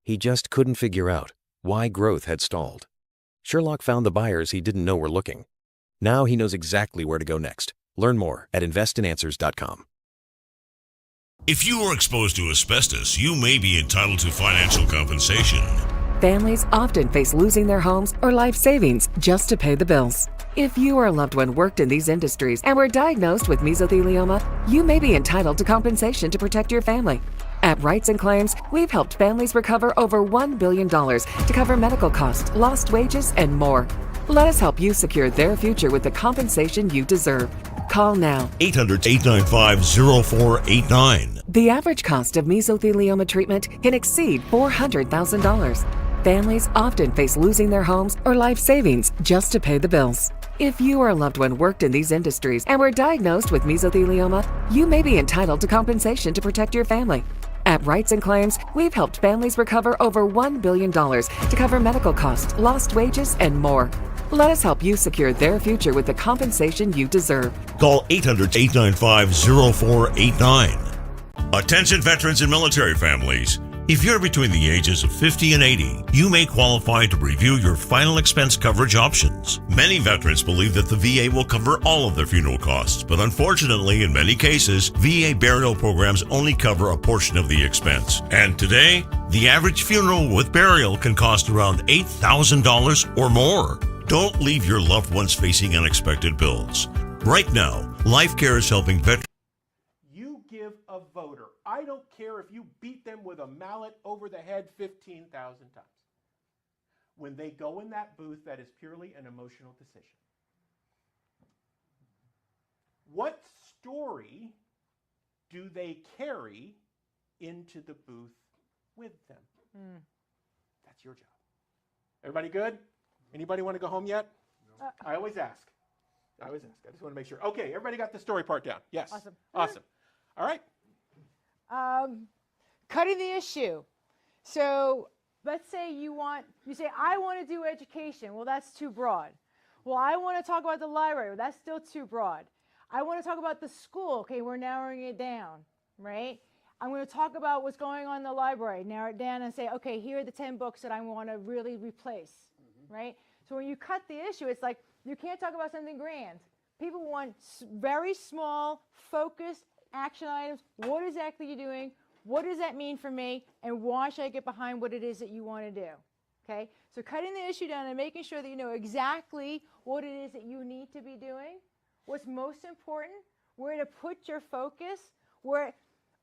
He just couldn't figure out why growth had stalled. Sherlock found the buyers he didn't know were looking. Now he knows exactly where to go next. Learn more at investinanswers.com. If you are exposed to asbestos, you may be entitled to financial compensation. Families often face losing their homes or life savings just to pay the bills. If you or a loved one worked in these industries and were diagnosed with mesothelioma, you may be entitled to compensation to protect your family. At Rights and Claims, we've helped families recover over $1 billion to cover medical costs, lost wages, and more. Let us help you secure their future with the compensation you deserve. Call now. 800-895-0489. The average cost of mesothelioma treatment can exceed $400,000. Families often face losing their homes or life savings just to pay the bills. If you or a loved one worked in these industries and were diagnosed with mesothelioma, you may be entitled to compensation to protect your family. At Rights and Claims, we've helped families recover over $1 billion to cover medical costs, lost wages, and more. Let us help you secure their future with the compensation you deserve. Call 800-895-0489. Attention veterans and military families. If you're between the ages of 50 and 80, you may qualify to review your final expense coverage options. Many veterans believe that the VA will cover all of their funeral costs, but unfortunately, in many cases, VA burial programs only cover a portion of the expense. And today, the average funeral with burial can cost around $8,000 or more. Don't leave your loved ones facing unexpected bills. Right now, Life Care is helping veterans. You give a voter. I don't care if you beat them with a mallet over the head 15,000 times. When they go in that booth, that is purely an emotional decision. What story do they carry into the booth with them? That's your job. Everybody good? Anybody want to go home yet? No. I always ask. I just want to make sure. Okay, everybody got the story part down? Yes. Awesome. All right. Cutting the issue. So let's say you say, I want to do education. Well, that's too broad. Well, I want to talk about the library. Well, that's still too broad. I want to talk about the school. Okay, we're narrowing it down, right? I'm going to talk about what's going on in the library, narrow it down and say, okay, here are the 10 books that I want to really replace, right? So when you cut the issue, it's like you can't talk about something grand. People want very small, focused action items. What exactly are you doing? What does that mean for me? And why should I get behind what it is that you want to do? Okay? So cutting the issue down and making sure that you know exactly what it is that you need to be doing, what's most important, where to put your focus, where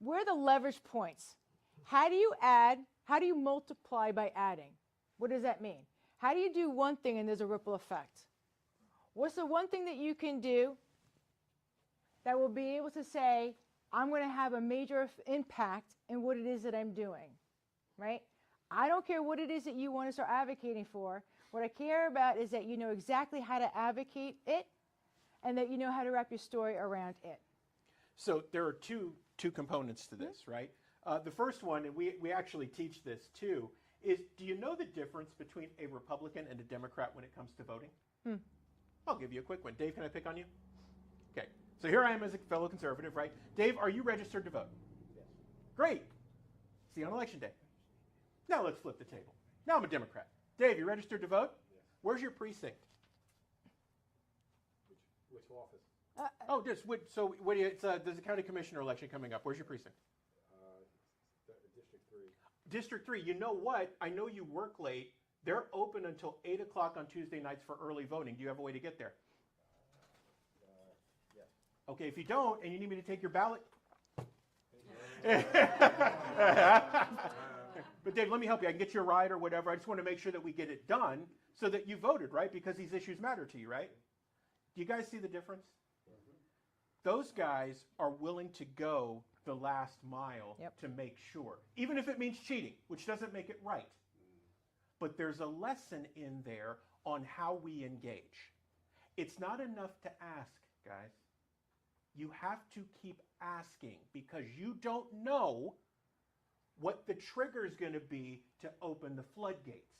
are the leverage points. How do you add? How do you multiply by adding? What does that mean? How do you do one thing and there's a ripple effect? What's the one thing that you can do that will be able to say, I'm going to have a major impact in what it is that I'm doing, right? I don't care what it is that you want to start advocating for. What I care about is that you know exactly how to advocate it and that you know how to wrap your story around it. So there are two components to this, right? The first one, and we actually teach this too, is do you know the difference between a Republican and a Democrat when it comes to voting? I'll give you a quick one. Dave, can I pick on you? Okay. So here I am as a fellow conservative, right? Dave, are you registered to vote? Yes. Great. See you on election day. Now let's flip the table. Now I'm a Democrat. Dave, you registered to vote? Yes. Where's your precinct? Which office? There's a county commissioner election coming up. Where's your precinct? District 3. District 3. You know what? I know you work late. They're open until 8 o'clock on Tuesday nights for early voting. Do you have a way to get there? Yes. Okay, if you don't, and you need me to take your ballot. But Dave, let me help you. I can get you a ride or whatever. I just want to make sure that we get it done so that you voted, right? Because these issues matter to you, right? Do you guys see the difference? Those guys are willing to go the last mile to make sure, even if it means cheating, which doesn't make it right. But there's a lesson in there on how we engage. It's not enough to ask, guys. You have to keep asking because you don't know what the trigger is going to be to open the floodgates,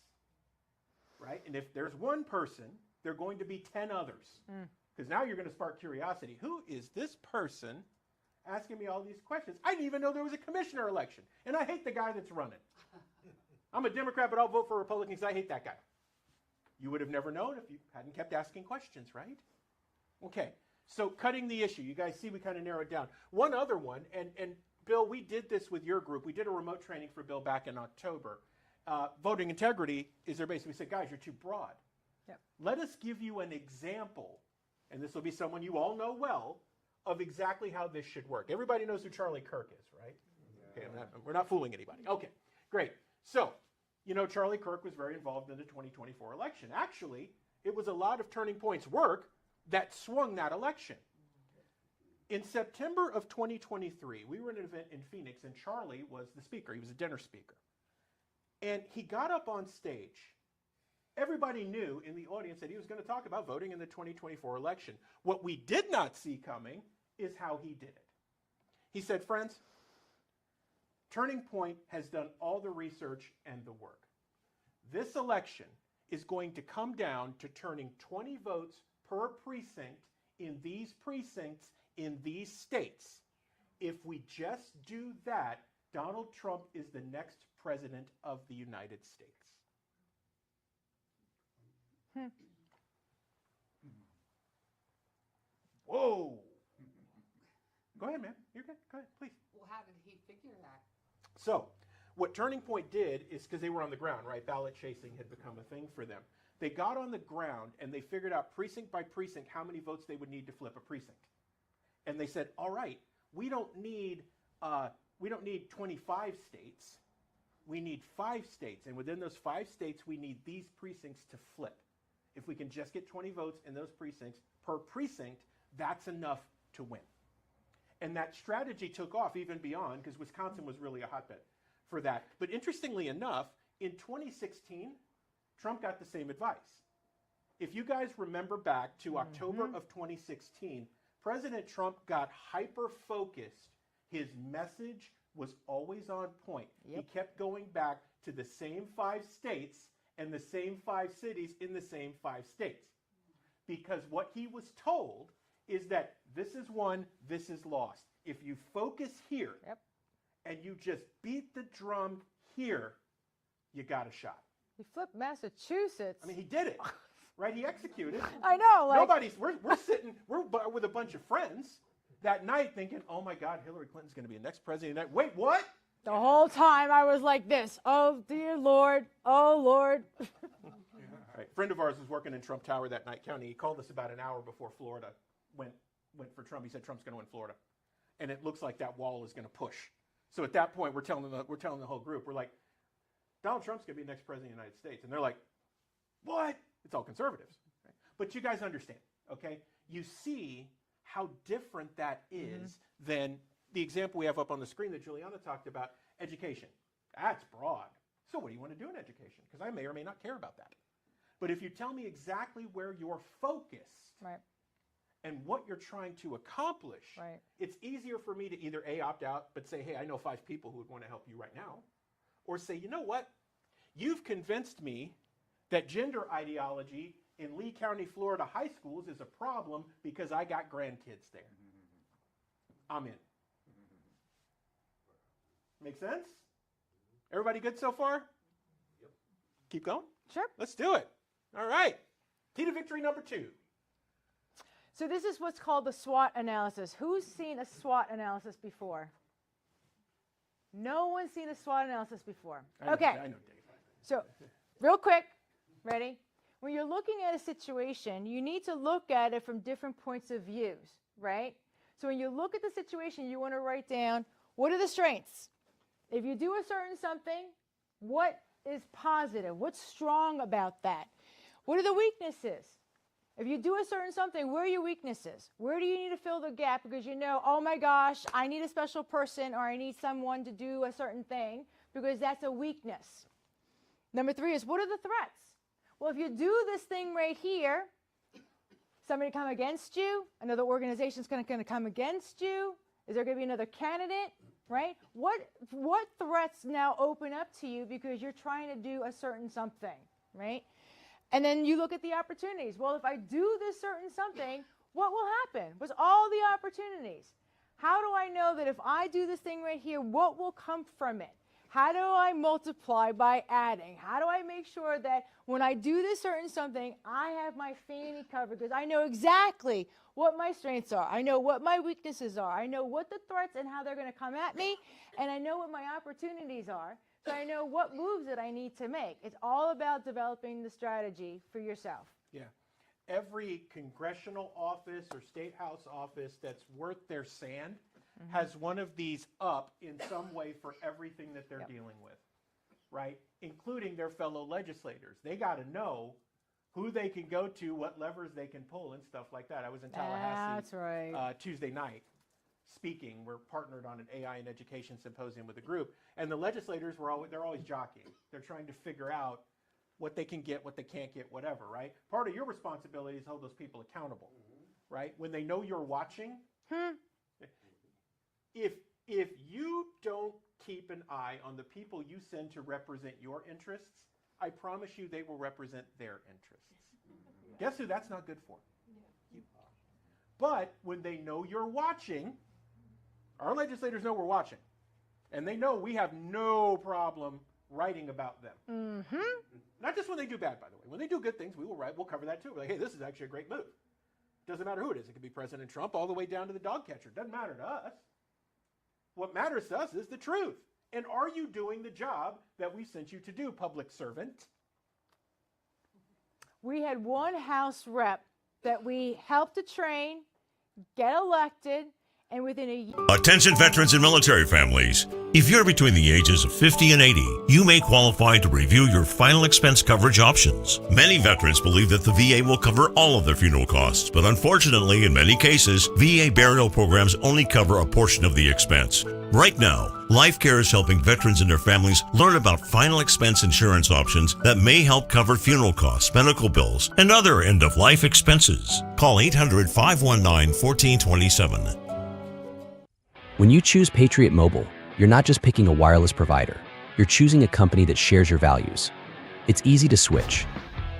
right? And if there's one person, there are going to be 10 others. Because now you're going to spark curiosity. Who is this person asking me all these questions? I didn't even know there was a commissioner election. And I hate the guy that's running. I'm a Democrat, but I'll vote for Republicans. I hate that guy. You would have never known if you hadn't kept asking questions, right? Okay, so cutting the issue. You guys see we kind of narrowed down. One other one, and Bill, we did this with your group. We did a remote training for Bill back in October. Voting integrity is their base. We said, guys, you're too broad. Let us give you an example, and this will be someone you all know well, of exactly how this should work. Everybody knows who Charlie Kirk is, right? Okay, we're not fooling anybody. Okay, great. So, you know, Charlie Kirk was very involved in the 2024 election. Actually, it was a lot of Turning Point's work that swung that election. In September of 2023, we were at an event in Phoenix, and Charlie was the speaker. He was a dinner speaker. And he got up on stage. Everybody knew in the audience that he was going to talk about voting in the 2024 election. What we did not see coming is how he did it. He said, friends, Turning Point has done all the research and the work. This election is going to come down to turning 20 votes per precinct in these precincts in these states. If we just do that, Donald Trump is the next president of the United States. Whoa. Go ahead, man. You're good. Go ahead, please. Well, how did he figure that? So, what Turning Point did is, because they were on the ground, right? Ballot chasing had become a thing for them. They got on the ground and they figured out precinct by precinct how many votes they would need to flip a precinct. And they said, all right, we don't need 25 states. We need 5 states. And within those 5 states, we need these precincts to flip. If we can just get 20 votes in those precincts per precinct, that's enough to win. And that strategy took off even beyond, because Wisconsin was really a hotbed for that. But interestingly enough, in 2016, Trump got the same advice. If you guys remember back to October of 2016, President Trump got hyper-focused. His message was always on point. He kept going back to the same 5 states and the same 5 cities in the same 5 states. Because what he was told is that this is won, this is lost. If you focus here and you just beat the drum here, you got a shot. He flipped Massachusetts. I mean, he did it. Right? He executed. I know. Like, we're with a bunch of friends that night thinking, oh my God, Hillary Clinton's going to be the next president. Wait, what? The whole time I was like this. Oh, dear Lord. Oh, Lord. Right. A friend of ours was working in Trump Tower that night county. He called us about an hour before Florida went for Trump. He said Trump's going to win Florida. And it looks like that wall is going to push. So at that point, we're telling the whole group, we're like, Donald Trump's going to be the next president of the United States. And they're like, what? It's all conservatives. Right? But you guys understand, okay? You see how different that is than the example we have up on the screen that Juliana talked about, education. That's broad. So what do you want to do in education? Because I may or may not care about that. But if you tell me exactly where you're focused and what you're trying to accomplish, it's easier for me to either A, opt out, but say, hey, I know 5 people who would want to help you right now, or say, you know what? You've convinced me that gender ideology in Lee County, Florida high schools is a problem because I got grandkids there. I'm in. Make sense? Everybody good so far? Yep. Keep going? Sure. Let's do it. All right. Key to victory number 2. So this is what's called the SWOT analysis. Who's seen a SWOT analysis before? No one's seen a SWOT analysis before. Okay. I know Dave. So real quick, ready? When you're looking at a situation, you need to look at it from different points of views, right? So when you look at the situation, you want to write down, what are the strengths? If you do a certain something, what is positive? What's strong about that? What are the weaknesses? If you do a certain something, where are your weaknesses? Where do you need to fill the gap because you know, oh my gosh, I need a special person or I need someone to do a certain thing because that's a weakness. Number 3 is, what are the threats? Well, if you do this thing right here, somebody come against you, another organization's going to come against you, is there going to be another candidate, right? What threats now open up to you because you're trying to do a certain something, right? And then you look at the opportunities. Well, if I do this certain something, what will happen? What's all the opportunities? How do I know that if I do this thing right here, what will come from it? How do I multiply by adding? How do I make sure that when I do this certain something, I have my fanny covered because I know exactly what my strengths are. I know what my weaknesses are. I know what the threats and how they're going to come at me. And I know what my opportunities are. So I know what moves that I need to make. It's all about developing the strategy for yourself. Yeah. Every congressional office or state house office that's worth their sand has one of these up in some way for everything that they're dealing with, right? Including their fellow legislators. They got to know who they can go to, what levers they can pull, and stuff like that. I was in Tallahassee That's right. Tuesday night speaking. We're partnered on an AI and education symposium with a group, and the legislators they're always jockeying. They're trying to figure out what they can get, what they can't get, whatever, right? Part of your responsibility is to hold those people accountable, right? When they know you're watching, if you don't keep an eye on the people you send to represent your interests, I promise you they will represent their interests. Guess who that's not good for? You. But when they know you're watching, our legislators know we're watching, and they know we have no problem writing about them. Mm-hmm. Not just when they do bad, by the way. When they do good things, we will write. We'll cover that too. We're like, hey, this is actually a great move. Doesn't matter who it is. It could be President Trump all the way down to the dog catcher. Doesn't matter to us. What matters to us is the truth. And are you doing the job that we sent you to do, public servant? We had one House rep that we helped to train, get elected, and within a year. Attention veterans and military families. If you're between the ages of 50 and 80, you may qualify to review your final expense coverage options. Many veterans believe that the VA will cover all of their funeral costs, but unfortunately, in many cases, VA burial programs only cover a portion of the expense. Right now, LifeCare is helping veterans and their families learn about final expense insurance options that may help cover funeral costs, medical bills, and other end-of-life expenses. Call 800-519-1427. When you choose Patriot Mobile, you're not just picking a wireless provider. You're choosing a company that shares your values. It's easy to switch,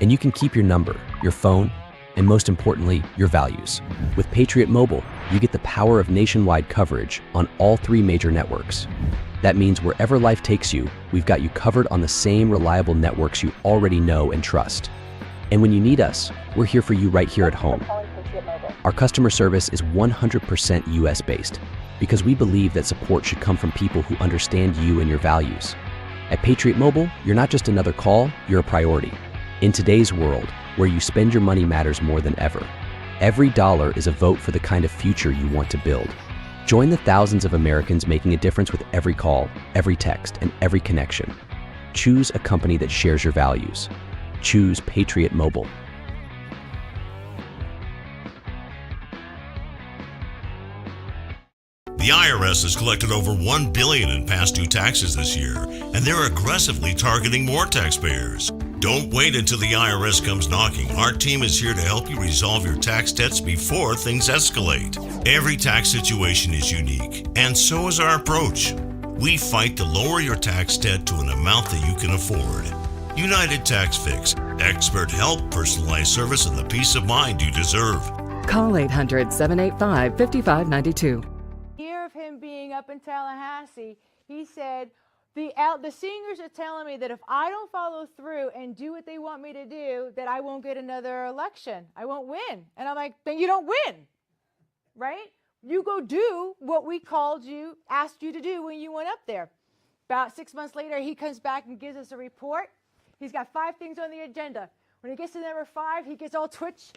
and you can keep your number, your phone, and most importantly, your values. With Patriot Mobile, you get the power of nationwide coverage on all 3 major networks. That means wherever life takes you, we've got you covered on the same reliable networks you already know and trust. And when you need us, we're here for you right here at home. Our customer service is 100% US-based because we believe that support should come from people who understand you and your values. At Patriot Mobile, you're not just another call, you're a priority. In today's world, where you spend your money matters more than ever, every dollar is a vote for the kind of future you want to build. Join the thousands of Americans making a difference with every call, every text, and every connection. Choose a company that shares your values. Choose Patriot Mobile. The IRS has collected over $1 billion in past due taxes this year, and they're aggressively targeting more taxpayers. Don't wait until the IRS comes knocking. Our team is here to help you resolve your tax debts before things escalate. Every tax situation is unique, and so is our approach. We fight to lower your tax debt to an amount that you can afford. United Tax Fix. Expert help, personalized service, and the peace of mind you deserve. Call 800-785-5592. Year of him being up in Tallahassee, he said, the seniors are telling me that if I don't follow through and do what they want me to do, that I won't get another election. I won't win. And I'm like, then you don't win, right? You go do what we asked you to do when you went up there. About 6 months later, he comes back and gives us a report. He's got 5 things on the agenda. When he gets to number 5, he gets all twitch,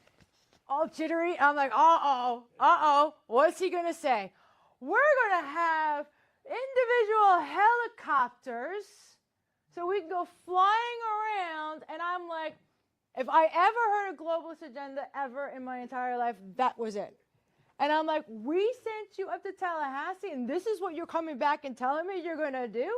all jittery. I'm like, what's he gonna say? We're gonna have individual helicopters so we can go flying around. And I'm like, if I ever heard a globalist agenda ever in my entire life, that was it. And I'm like, we sent you up to Tallahassee and this is what you're coming back and telling me you're gonna do?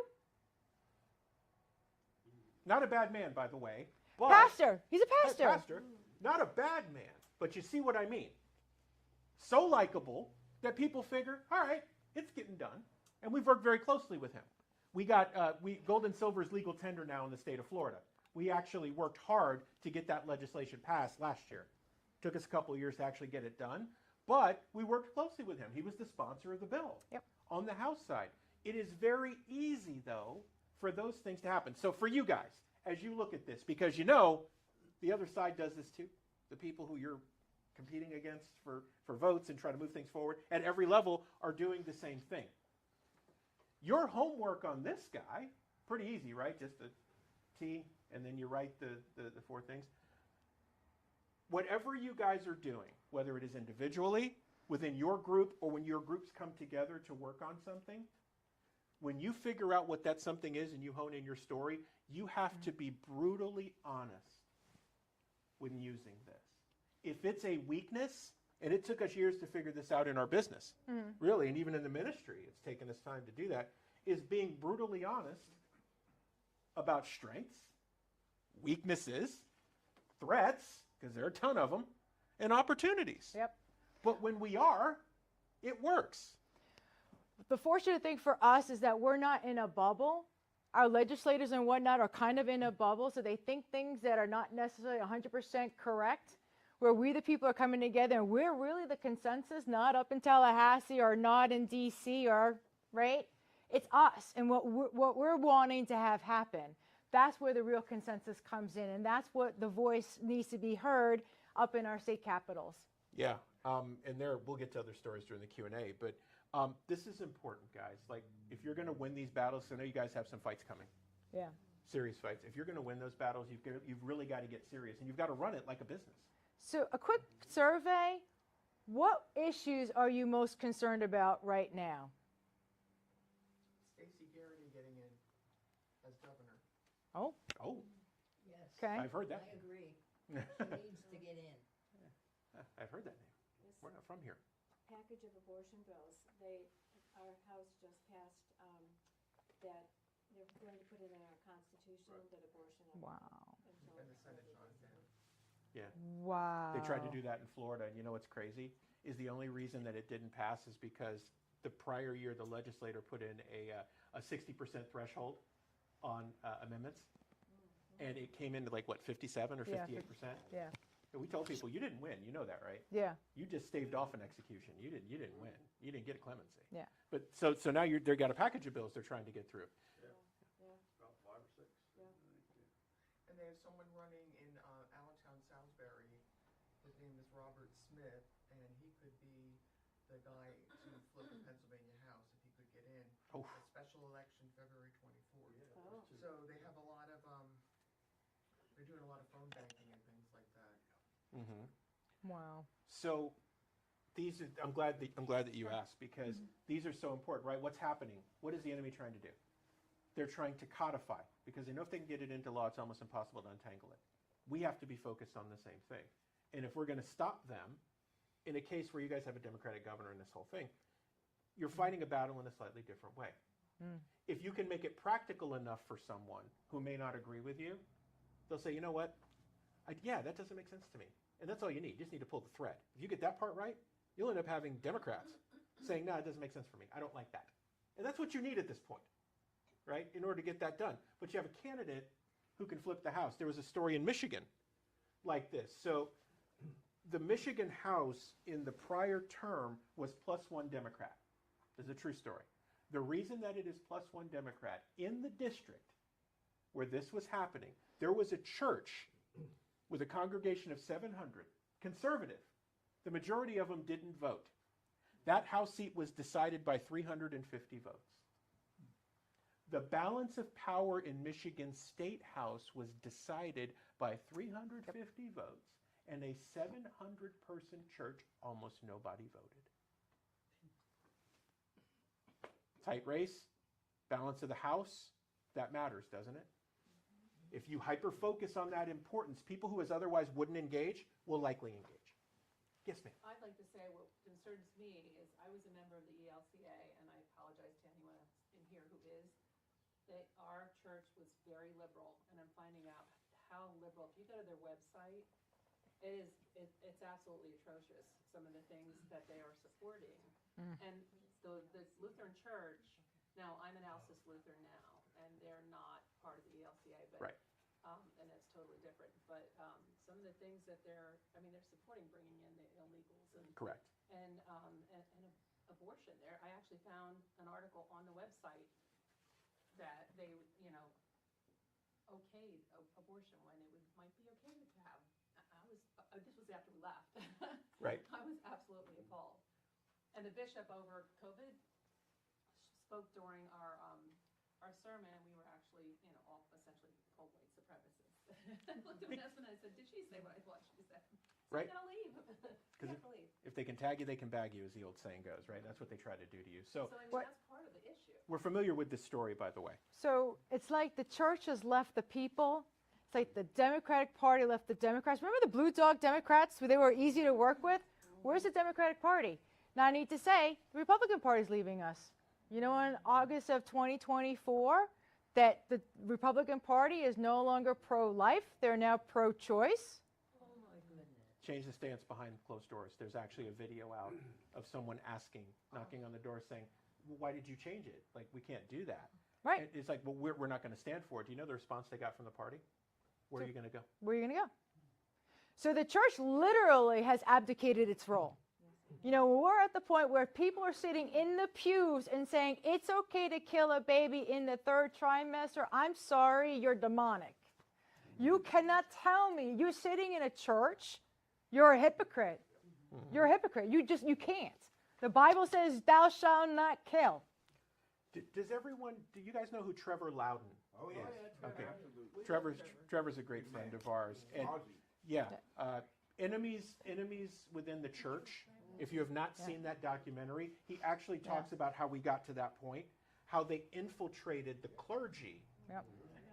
Not a bad man, by the way. But pastor. He's a pastor. Pastor. Not a bad man, but you see what I mean. So likable that people figure, all right, it's getting done. And we've worked very closely with him. We got gold and silver's legal tender now in the state of Florida. We actually worked hard to get that legislation passed last year. Took us a couple of years to actually get it done, but we worked closely with him. He was the sponsor of the bill on the House side. It is very easy, though, for those things to happen. So for you guys, as you look at this, because you know the other side does this too, the people who you're competing against for votes and trying to move things forward at every level are doing the same thing. Your homework on this guy, pretty easy, right? Just a T, and then you write the 4 things. Whatever you guys are doing, whether it is individually, within your group, or when your groups come together to work on something, when you figure out what that something is and you hone in your story, you have to be brutally honest when using this. If it's a weakness, and it took us years to figure this out in our business, really, and even in the ministry, it's taken us time to do that, is being brutally honest about strengths, weaknesses, threats, because there are a ton of them, and opportunities. Yep. But when we are, it works. The fortunate thing for us is that we're not in a bubble. Our legislators and whatnot are kind of in a bubble, so they think things that are not necessarily 100% correct, where we the people are coming together and we're really the consensus, not up in Tallahassee or not in DC or, right? It's us and what we're wanting to have happen. That's where the real consensus comes in, and that's what the voice needs to be heard up in our state capitals. Yeah, and there we'll get to other stories during the Q&A, but this is important, guys. Like, if you're going to win these battles, I know you guys have some fights coming. Yeah. Serious fights. If you're going to win those battles, you've really got to get serious, and you've got to run it like a business. So a quick survey, what issues are you most concerned about right now? Stacey Garrity getting in as governor. Oh. Oh. Yes. Okay. I've heard that. I agree. She needs to get in. I've heard that name. Yes. We're not from here. Package of abortion bills. Our House just passed that they're going to put it in our Constitution that abortion. Wow. And the Senate shot it down. Yeah. Wow. They tried to do that in Florida, and you know what's crazy? Is the only reason that it didn't pass is because the prior year the legislator put in a 60% threshold on amendments, and it came into like, what, 57 or 58%? Yeah. And we told people, you didn't win. You know that, right? Yeah. You just staved off an execution. You didn't win. You didn't get a clemency. Yeah. But so now they've got a package of bills they're trying to get through. About 5 or 6. Yeah. And they have someone running in Allentown, Salisbury. His name is Robert Smith, and he could be the guy to flip the Pennsylvania House if he could get in. Oh. A special election February 24th. Oh. So they have a lot of, they're doing a lot of phone banking and things like that. Mm-hmm. Wow. So these are, I'm glad that you asked, because these are so important, right? What's happening? What is the enemy trying to do? They're trying to codify, because they know if they can get it into law, it's almost impossible to untangle it. We have to be focused on the same thing. And if we're going to stop them, in a case where you guys have a Democratic governor in this whole thing, you're fighting a battle in a slightly different way. If you can make it practical enough for someone who may not agree with you, they'll say, you know what? Yeah, that doesn't make sense to me. And that's all you need. You just need to pull the thread. If you get that part right, you'll end up having Democrats saying, no, it doesn't make sense for me. I don't like that. And that's what you need at this point, right, in order to get that done. But you have a candidate who can flip the House. There was a story in Michigan like this. So the Michigan House in the prior term was +1 Democrat. This is a true story. The reason that it is +1 Democrat, in the district where this was happening, there was a church with a congregation of 700, conservative. The majority of them didn't vote. That House seat was decided by 350 votes. The balance of power in Michigan State House was decided by 350 votes, and a 700-person church, almost nobody voted. Tight race, balance of the House, that matters, doesn't it? If you hyper-focus on that importance, people who otherwise wouldn't engage will likely engage. Yes, ma'am. I'd like to say what concerns me is I was a member of the ELCA, and I apologize to anyone in here who is. Our church was very liberal, and I'm finding out how liberal. If you go to their website, it's absolutely atrocious, some of the things that they are supporting. And the Lutheran Church, now I'm an Alcis Lutheran now, and they're not part of the ELCA, but right. And it's totally different. But some of the things that they're supporting bringing in the illegals and correct and abortion. There, I actually found an article on the website that they okayed abortion when it might be okay to have. This was after we left. Right. I was absolutely appalled. And the bishop over COVID spoke during our sermon, and we were actually, all essentially told white supremacists. I looked at my husband and I said, "Did she say what I thought she said?" So right. I gotta leave. Because if they can tag you, they can bag you, as the old saying goes, right? That's what they try to do to you. So I mean, that's part of the issue. We're familiar with this story, by the way. So it's like the church has left the people. It's like the Democratic Party left the Democrats. Remember the Blue Dog Democrats, where they were easy to work with? Where's the Democratic Party? Now, I need to say, the Republican Party is leaving us. You know, in August of 2024, that the Republican Party is no longer pro-life. They're now pro-choice. Change the stance behind closed doors. There's actually a video out of someone asking, knocking on the door saying, well, why did you change it? Like, we can't do that. Right. And it's like, well, we're not going to stand for it. Do you know the response they got from the party? Where are you going to go? Where are you going to go? So the church literally has abdicated its role. You know, we're at the point where people are sitting in the pews and saying, it's okay to kill a baby in the 3rd trimester. I'm sorry, you're demonic. You cannot tell me you're sitting in a church. You're a hypocrite. You're a hypocrite. You can't. The Bible says, thou shalt not kill. Do you guys know who Trevor Loudon is? Okay. Trevor's a great friend of ours. And yeah, enemies within the church. If you have not seen that documentary, he actually talks about how we got to that point, how they infiltrated the clergy. Yep.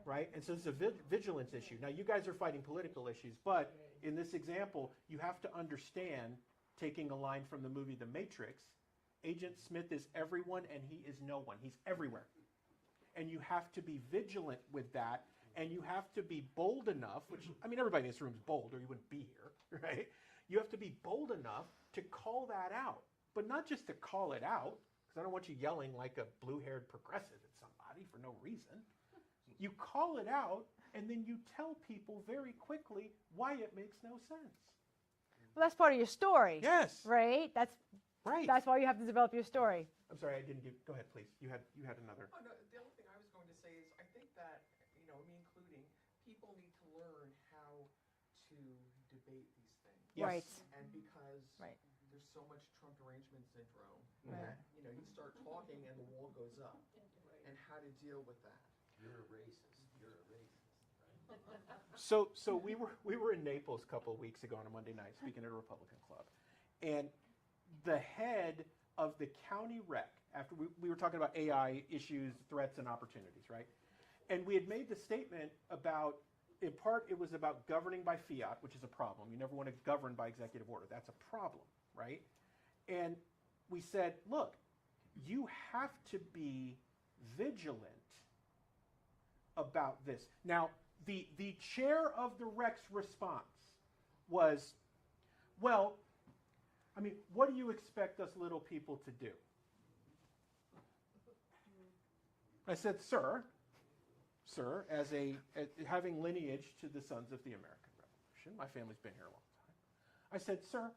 Right? And so it's a vigilance issue. Now, you guys are fighting political issues, but in this example, you have to understand, taking a line from the movie The Matrix, Agent Smith is everyone and he is no one. He's everywhere. And you have to be vigilant with that, and you have to be bold enough, which, I mean, everybody in this room is bold or you wouldn't be here, right? You have to be bold enough to call that out, but not just to call it out, because I don't want you yelling like a blue-haired progressive at somebody for no reason. You call it out, and then you tell people very quickly why it makes no sense. Well, that's part of your story. Yes. Right? That's right. That's why you have to develop your story. I'm sorry, I didn't go ahead, please. You had another. Oh, no, the only thing I was going to say is I think that, you know, me including, people need to learn how to debate these things. Yes. Right. And because there's so much Trump derangement syndrome, that, you know, you start talking and the wall goes up. And how to deal with that. You're a racist. You're a racist. So we were in Naples a couple of weeks ago on a Monday night speaking at a Republican club, and the head of the county rec, after we were talking about AI issues, threats, and opportunities, right? And we had made the statement about, in part, it was about governing by fiat, which is a problem. You never want to govern by executive order. That's a problem, right? And we said, look, you have to be vigilant about this. Now, the chair of the rec's response was, well, I mean, what do you expect us little people to do? I said, sir, as having lineage to the sons of the American Revolution, my family's been here a long time. I said, sir,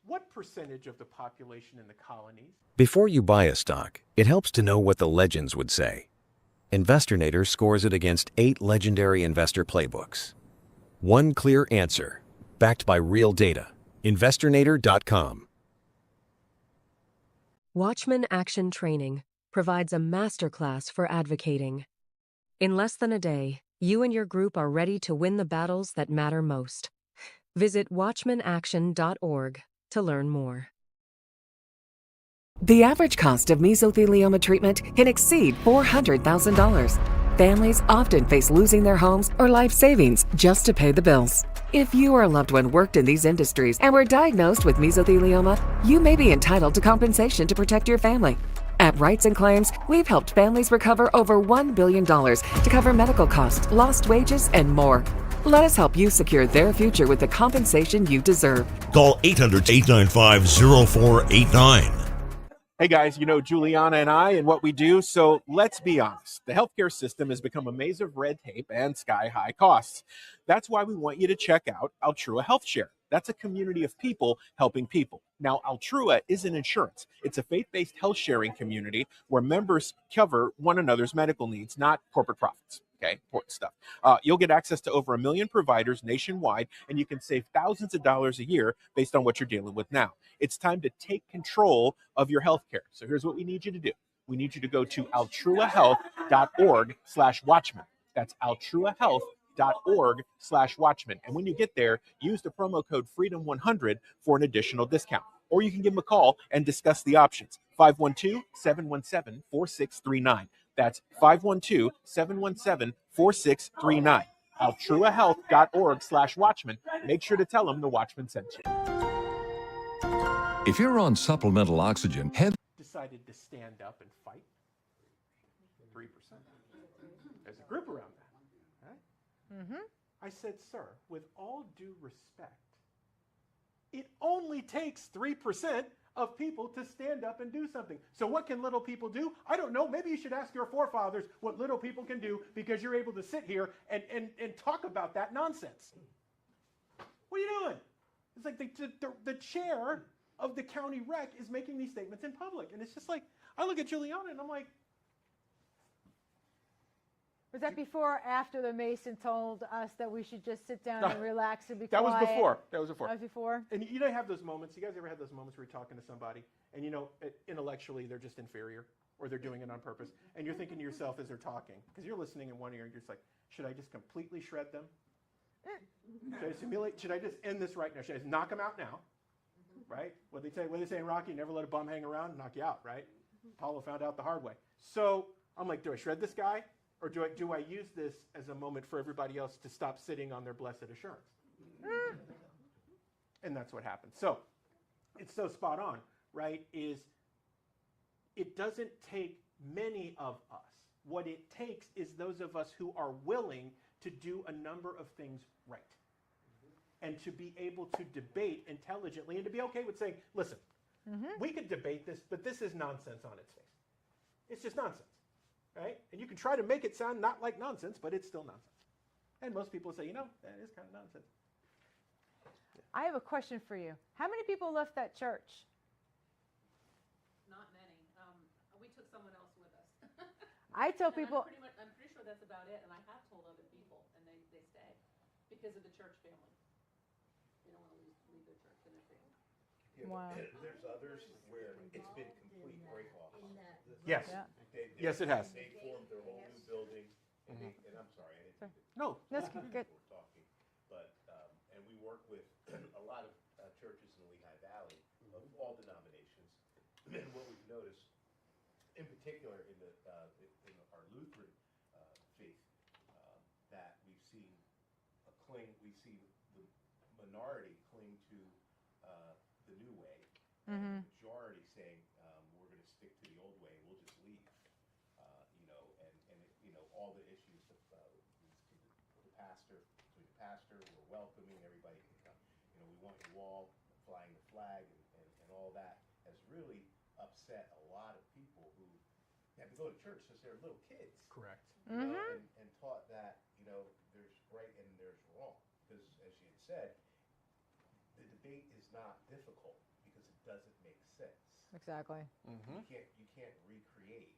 what percentage of the population in the colonies? Before you buy a stock, it helps to know what the legends would say. Investornator scores it against 8 legendary investor playbooks. One clear answer, backed by real data. Investornator.com. Watchmen Action Training provides a masterclass for advocating. In less than a day, you and your group are ready to win the battles that matter most. Visit watchmenaction.org to learn more. The average cost of mesothelioma treatment can exceed $400,000. Families often face losing their homes or life savings just to pay the bills. If you or a loved one worked in these industries and were diagnosed with mesothelioma, you may be entitled to compensation to protect your family. At Rights and Claims, we've helped families recover over $1 billion to cover medical costs, lost wages, and more. Let us help you secure their future with the compensation you deserve. Call 800-895-0489. Hey guys, you know Juliana and I and what we do, so let's be honest. The healthcare system has become a maze of red tape and sky-high costs. That's why we want you to check out Altrua Health Share. That's a community of people helping people. Now, Altrua isn't insurance. It's a faith-based health sharing community where members cover one another's medical needs, not corporate profits. Okay, important stuff. You'll get access to over 1 million providers nationwide, and you can save thousands of dollars a year based on what you're dealing with now. It's time to take control of your health care. So here's what we need you to do. We need you to go to altruahealth.org/Watchmen. That's altruahealth.org/Watchmen. And when you get there, use the promo code FREEDOM100 for an additional discount. Or you can give them a call and discuss the options. 512-717-4639. That's 512-717-4639. altruahealth.org/Watchmen. Make sure to tell them the Watchman sent you. If you're on supplemental oxygen, head Decided to stand up and fight. 3%. There's a group around that. Right? Mm-hmm. I said, sir, with all due respect, it only takes 3% of people to stand up and do something. So what can little people do? I don't know. Maybe you should ask your forefathers what little people can do, because you're able to sit here and talk about that nonsense. What are you doing? It's like the chair of the county rec is making these statements in public. And it's just like, I look at Juliana and I'm like, Was that before or after the Mason told us that we should just sit down and relax and be that quiet? was before. That was before. That was before? And you know, have those moments. You guys ever had those moments where you're talking to somebody and you know, intellectually they're just inferior or they're doing it on purpose, and you're thinking to yourself as they're talking, because you're listening in one ear and you're just like, should I just completely shred them? Should I simulate? Should I just end this right now? Should I just knock them out now? Right? What they say in Rocky, never let a bum hang around and knock you out, right? Apollo found out the hard way. So I'm like, do I shred this guy? Or do I use this as a moment for everybody else to stop sitting on their blessed assurance? And that's what happened. So it's so spot on, right? Is it doesn't take many of us. What it takes is those of us who are willing to do a number of things right. And to be able to debate intelligently and to be okay with saying, listen, we could debate this, but this is nonsense on its face. It's just nonsense. Right? And you can try to make it sound not like nonsense, but it's still nonsense. And most people say, you know, that is kind of nonsense. I have a question for you. How many people left that church? Not many. We took someone else with us. I tell And people. I'm pretty sure that's about it. And I have told other people, and they stay because of the church family. They don't want to leave their church and their family. Yeah, Wow. There's others where it's been complete break off. Yes. Yeah. Yes, it has. They formed their whole new building, and, and I'm sorry, I didn't mean to- No. That's good. We're talking, but and we work with a lot of churches in the Lehigh Valley of all denominations. And what we've noticed, in particular in our Lutheran faith, that we've seen we see the minority cling to the new way, and the majority saying we're going to stick to the old way. We'll just leave. All the issues of the pastor, we're welcoming, everybody can come. We want you all flying the flag and all that has really upset a lot of people who have to go to church since they're little kids. Correct. And taught that, there's right and there's wrong. Because as you had said, the debate is not difficult because it doesn't make sense. Exactly. You can't recreate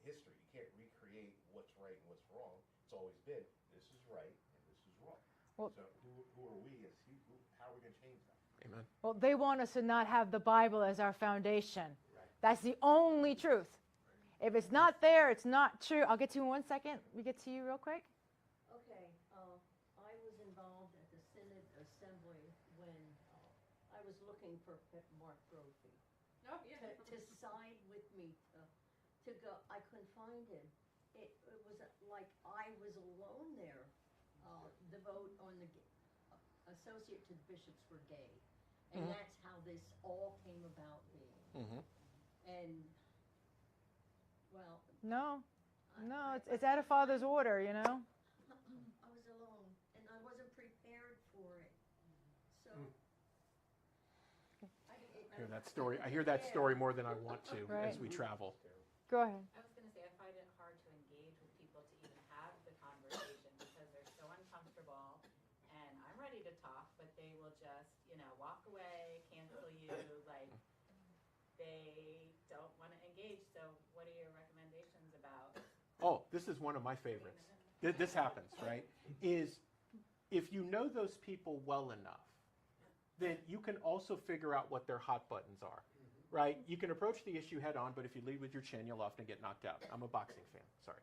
history. You can't recreate what's right and what's wrong. It's always been this is right and this is wrong. Well, so who are we how are we going to change that? Amen. Well, they want us to not have the Bible as our foundation. Right. That's the only truth. If it's not there, it's not true. I'll get to you in 1 second. We get to you real quick. Okay. I was involved at the Synod Assembly when I was looking for Mark Brophy to side with me to go. I couldn't find him. It was like I was alone there. The vote on the associate to the bishops were gay, and that's how this all came about being. And well, No, it's out of Father's order, I was alone, and I wasn't prepared for it. So I hear that story. I hear that story more than I want to Right. as we travel. Go ahead. I was going to say, I find it hard to engage with people to even have the conversation because they're so uncomfortable. And I'm ready to talk, but they will just, walk away, cancel you. Like, they don't want to engage. So what are your recommendations about? Oh, this is one of my favorites. This happens, right? Is if you know those people well enough, then you can also figure out what their hot buttons are, right? You can approach the issue head on, but if you lead with your chin, you'll often get knocked out. I'm a boxing fan, sorry.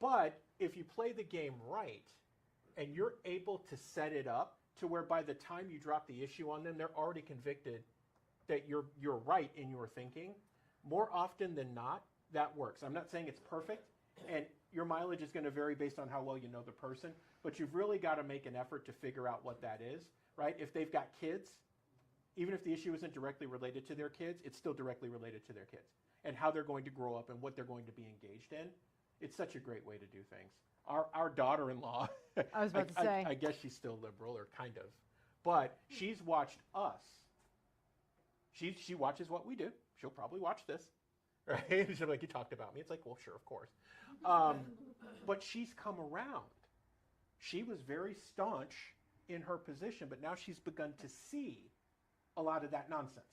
But if you play the game right and you're able to set it up to where by the time you drop the issue on them, they're already convicted that you're right in your thinking, more often than not, that works. I'm not saying it's perfect, and your mileage is going to vary based on how well you know the person, but you've really got to make an effort to figure out what that is, right? If they've got kids, even if the issue isn't directly related to their kids, it's still directly related to their kids and how they're going to grow up and what they're going to be engaged in. It's such a great way to do things. Our daughter-in-law, I was about to say. I guess she's still liberal, or kind of, but she's watched us. She watches what we do. She'll probably watch this, right? She'll be like, you talked about me. It's like, well, sure, of course. But she's come around. She was very staunch in her position, but now she's begun to see a lot of that nonsense.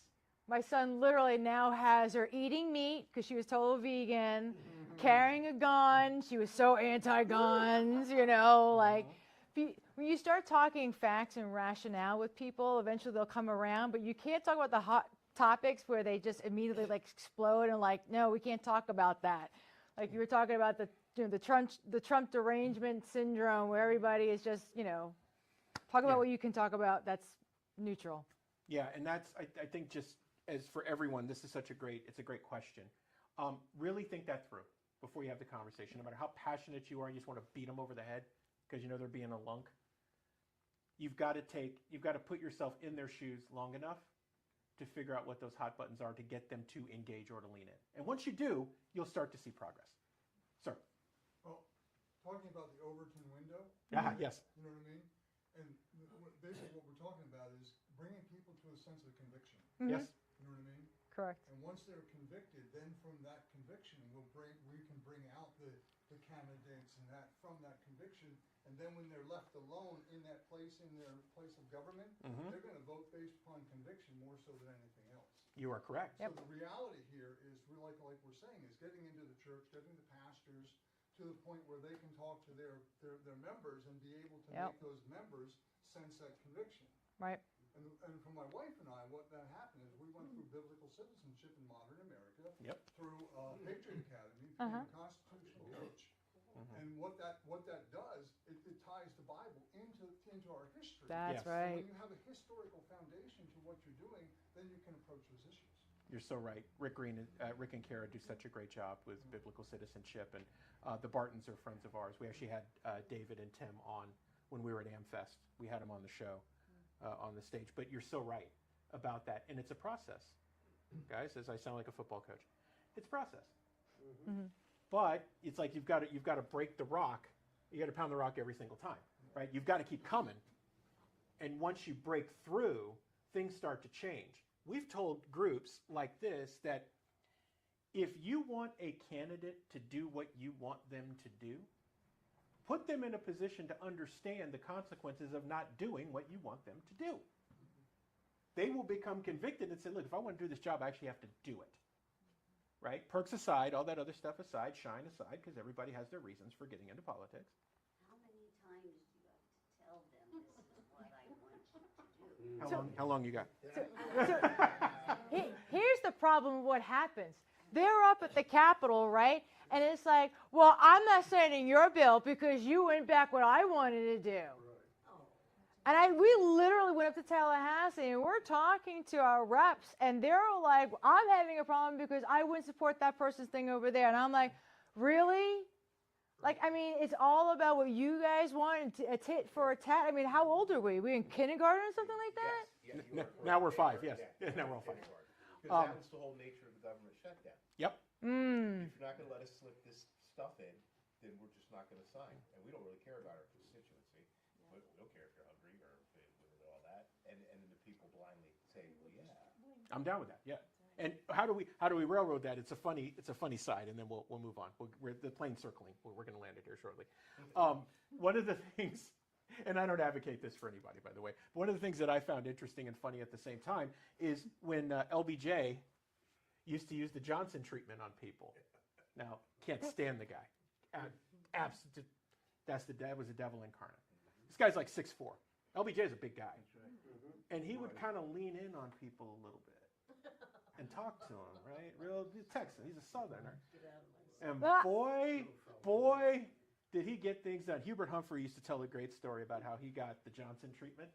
My son literally now has her eating meat because she was total vegan, carrying a gun. She was so anti-guns, you know, like when you start talking facts and rationale with people, eventually they'll come around, but you can't talk about the hot topics where they just immediately like explode and like, no, we can't talk about that. Like you were talking about the Trump derangement syndrome where everybody is just, you know, talk about what you can talk about that's neutral. Yeah, and that's, I think just as for everyone, this is it's a great question. Really think that through before you have the conversation. No matter how passionate you are and you just want to beat them over the head because you know they're being a lunk, you've got to put yourself in their shoes long enough to figure out what those hot buttons are to get them to engage or to lean in. And once you do, you'll start to see progress. Sir. Well, talking about the Overton window. Yes. You know what I mean? And basically what we're talking about is bringing people to a sense of conviction. Mm-hmm. Yes. You know what I mean? Correct. And once they're convicted, then from that conviction, we can bring out the candidates and that from that conviction. And then when they're left alone in that place, in their place of government, they're going to vote based upon conviction more so than anything else. You are correct. So the reality here is, like we're saying, is getting into the church, getting the pastors to the point where they can talk to their members and be able to make those members sense that conviction. Right. And for my wife and I, what that happened is we went through biblical citizenship in modern America through Patriot Academy, through the constitutional coach. And what that does, it ties the Bible into our history. That's right. So when you have a historical foundation to what you're doing, then you can approach those issues. You're so right. Rick and Kara do such a great job with biblical citizenship, and the Bartons are friends of ours. We actually had David and Tim on when we were at AmFest. We had them on the show, on the stage. But you're so right about that, and it's a process, guys. As I sound like a football coach, it's a process. But it's like you've got to break the rock. You got to pound the rock every single time, right? You've got to keep coming, and once you break through, things start to change. We've told groups like this that if you want a candidate to do what you want them to do, put them in a position to understand the consequences of not doing what you want them to do. They will become convicted and say, look, if I want to do this job, I actually have to do it. Right? Perks aside, all that other stuff aside, shine aside, because everybody has their reasons for getting into politics. How many times do you have to tell them this is what I want you to do? How long you got? Here's the problem with what happens. They're up at the Capitol, right? And it's like, well, I'm not signing your bill because you went back what I wanted to do. And we literally went up to Tallahassee and we're talking to our reps and they're like, I'm having a problem because I wouldn't support that person's thing over there. And I'm like, really? Like, I mean, it's all about what you guys want, a tit for a tat. I mean, how old are we? We in kindergarten or something like that? Yes, now we're 5, yes. Now we're all 5. Because that's the whole nature of the government shutdown. Yep. If you're not going to let us slip this stuff in, then we're just not going to sign. And we don't really care about our constituency. We don't care if you're hungry or with all that. And then the people blindly say, well, yeah. I'm down with that, yeah. And how do we railroad that? It's a funny side, and then we'll move on. We're the plane circling. We're going to land it here shortly. One of the things, and I don't advocate this for anybody, by the way, but one of the things that I found interesting and funny at the same time is when LBJ used to use the Johnson treatment on people. Now, can't stand the guy. That was the devil incarnate. This guy's like 6'4". LBJ is a big guy. And he would kind of lean in on people a little bit and talk to him, right? Real Texan. He's a Southerner. And boy, did he get things done. Hubert Humphrey used to tell a great story about how he got the Johnson treatment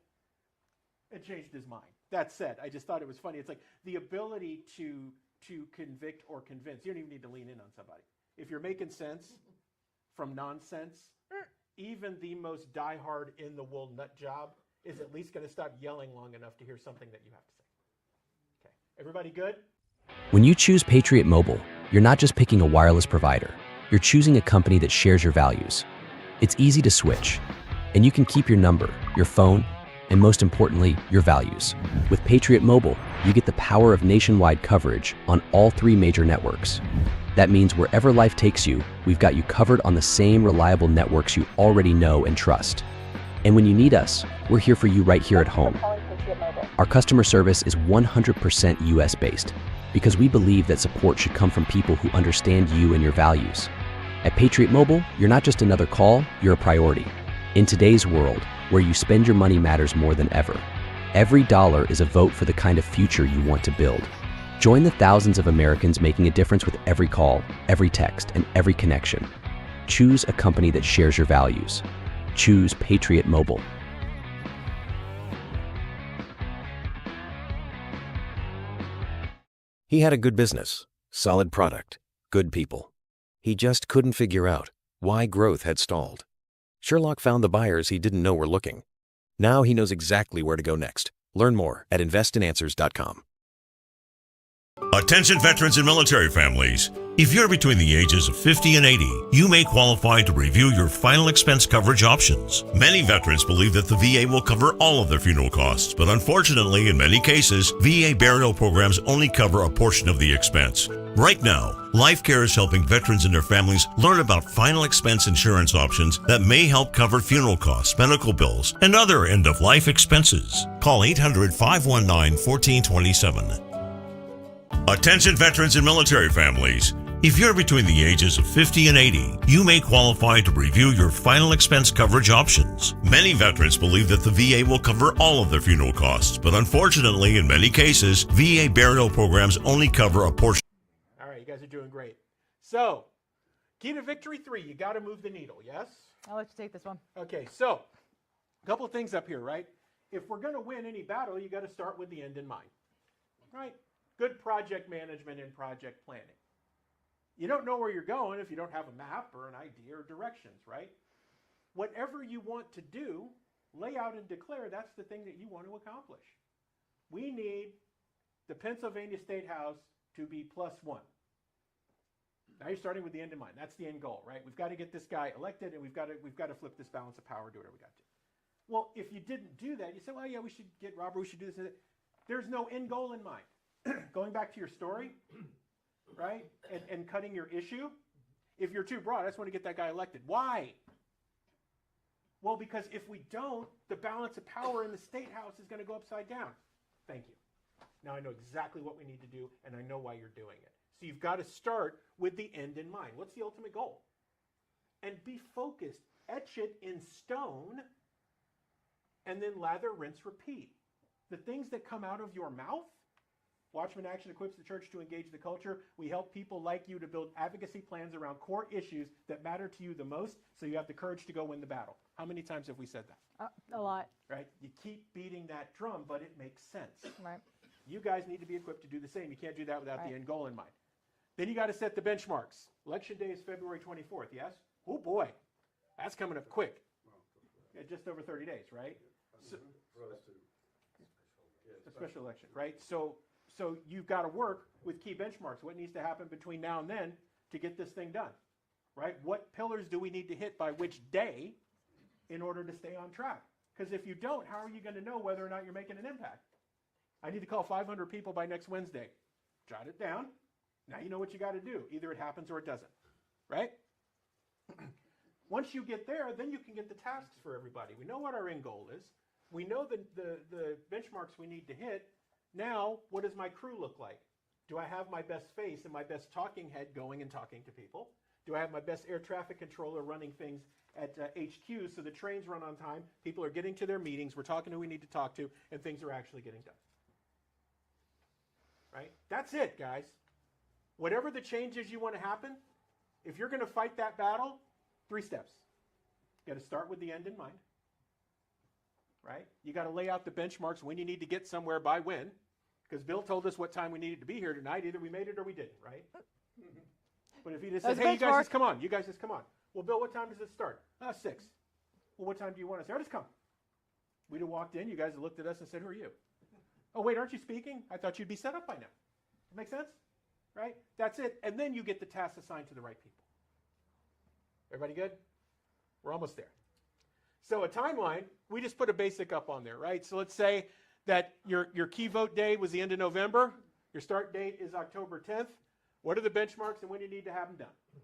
and changed his mind. That said, I just thought it was funny. It's like the ability to to convict or convince. You don't even need to lean in on somebody. If you're making sense from nonsense, even the most diehard in the wool nut job is at least going to stop yelling long enough to hear something that you have to say. Okay, everybody good? When you choose Patriot Mobile, you're not just picking a wireless provider. You're choosing a company that shares your values. It's easy to switch, and you can keep your number, your phone, and most importantly, your values. With Patriot Mobile, you get the power of nationwide coverage on all 3 major networks. That means wherever life takes you, we've got you covered on the same reliable networks you already know and trust. And when you need us, we're here for you right here at home. Our customer service is 100% US-based because we believe that support should come from people who understand you and your values. At Patriot Mobile, you're not just another call, you're a priority. In today's world, where you spend your money matters more than ever, every dollar is a vote for the kind of future you want to build. Join the thousands of Americans making a difference with every call, every text, and every connection. Choose a company that shares your values. Choose Patriot Mobile. He had a good business, solid product, good people. He just couldn't figure out why growth had stalled. Sherloc found the buyers he didn't know were looking. Now he knows exactly where to go next. Learn more at investinanswers.com. Attention veterans and military families. If you're between the ages of 50 and 80, you may qualify to review your final expense coverage options. Many veterans believe that the VA will cover all of their funeral costs, but unfortunately, in many cases, VA burial programs only cover a portion of the expense. Right now, LifeCare is helping veterans and their families learn about final expense insurance options that may help cover funeral costs, medical bills, and other end-of-life expenses. Call 800-519-1427. Attention veterans and military families. If you're between the ages of 50 and 80, you may qualify to review your final expense coverage options. Many veterans believe that the VA will cover all of their funeral costs, but unfortunately, in many cases, VA burial programs only cover a portion. All right, you guys are doing great. So, key to victory 3, you got to move the needle, yes? I'll let you take this one. Okay, so, a couple of things up here, right? If we're going to win any battle, you got to start with the end in mind, right? Good project management and project planning. You don't know where you're going if you don't have a map or an idea or directions, right? Whatever you want to do, lay out and declare that's the thing that you want to accomplish. We need the Pennsylvania State House to be +1. Now you're starting with the end in mind. That's the end goal, right? We've got to get this guy elected, and we've got to flip this balance of power, do whatever we got to. Well, if you didn't do that, you say, well, yeah, we should get Robert, we should do this and that. There's no end goal in mind. Going back to your story, right, and cutting your issue, if you're too broad, I just want to get that guy elected. Why? Well, because if we don't, the balance of power in the State House is going to go upside down. Thank you. Now I know exactly what we need to do, and I know why you're doing it. So you've got to start with the end in mind. What's the ultimate goal? And be focused. Etch it in stone, and then lather, rinse, repeat. The things that come out of your mouth, Watchmen Action equips the church to engage the culture. We help people like you to build advocacy plans around core issues that matter to you the most, so you have the courage to go win the battle. How many times have we said that? A lot. Right? You keep beating that drum, but it makes sense. Right. You guys need to be equipped to do the same. You can't do that without the end goal in mind. Then you got to set the benchmarks. Election day is February 24th, yes? Oh boy, that's coming up quick. Yeah, just over 30 days, right? So, a special election, right? So you've got to work with key benchmarks. What needs to happen between now and then to get this thing done, right? What pillars do we need to hit by which day in order to stay on track? Because if you don't, how are you going to know whether or not you're making an impact? I need to call 500 people by next Wednesday. Jot it down. Now you know what you got to do. Either it happens or it doesn't, right? Once you get there, then you can get the tasks for everybody. We know what our end goal is. We know the benchmarks we need to hit. Now, what does my crew look like? Do I have my best face and my best talking head going and talking to people? Do I have my best air traffic controller running things at HQ so the trains run on time, people are getting to their meetings, we're talking to who we need to talk to, and things are actually getting done? Right? That's it, guys. Whatever the changes you want to happen, if you're going to fight that battle, 3 steps. You got to start with the end in mind. Right? You got to lay out the benchmarks when you need to get somewhere by when, Because Bill told us what time we needed to be here tonight. Either we made it or we didn't, right? But if he just said, hey, you guys just come on. You guys just come on. Well, Bill, what time does it start? 6. Well, what time do you want us there? Just come. We'd have walked in. You guys have looked at us and said, who are you? Oh, wait, aren't you speaking? I thought you'd be set up by now. Make sense? Right? That's it. And then you get the tasks assigned to the right people. Everybody good? We're almost there. So a timeline, we just put a basic up on there, right? So let's say that your key vote day was the end of November. Your start date is October 10th. What are the benchmarks and when you need to have them done?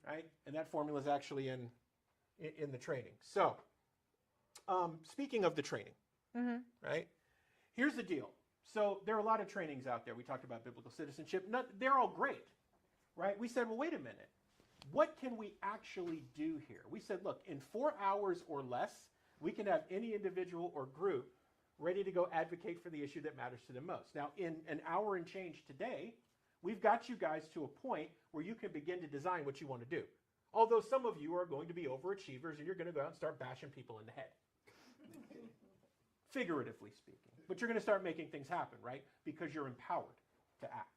Right? And that formula is actually in the training. So speaking of the training, right? Here's the deal. So there are a lot of trainings out there. We talked about biblical citizenship. They're all great, right? We said, well, wait a minute. What can we actually do here? We said, look, in 4 hours or less, we can have any individual or group ready to go advocate for the issue that matters to them most. Now, in an hour and change today, we've got you guys to a point where you can begin to design what you want to do. Although some of you are going to be overachievers and you're going to go out and start bashing people in the head. Figuratively speaking. But you're going to start making things happen, right? Because you're empowered to act.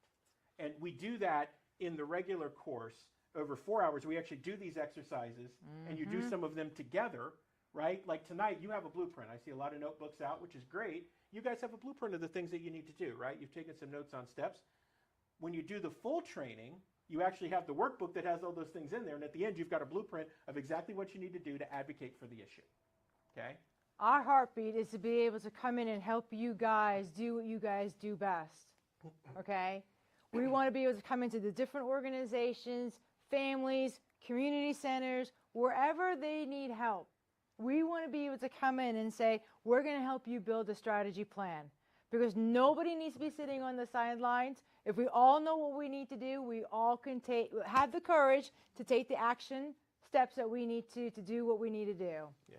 And we do that in the regular course. Over 4 hours, we actually do these exercises, and you do some of them together, right? Like tonight, you have a blueprint. I see a lot of notebooks out, which is great. You guys have a blueprint of the things that you need to do, right? You've taken some notes on steps. When you do the full training, you actually have the workbook that has all those things in there, and at the end, you've got a blueprint of exactly what you need to do to advocate for the issue, okay? Our heartbeat is to be able to come in and help you guys do what you guys do best, okay? We want to be able to come into the different organizations, families, community centers, wherever they need help. We want to be able to come in and say, we're going to help you build a strategy plan. Because nobody needs to be sitting on the sidelines. If we all know what we need to do, we all can have the courage to take the action steps that we need to do what we need to do. Yeah.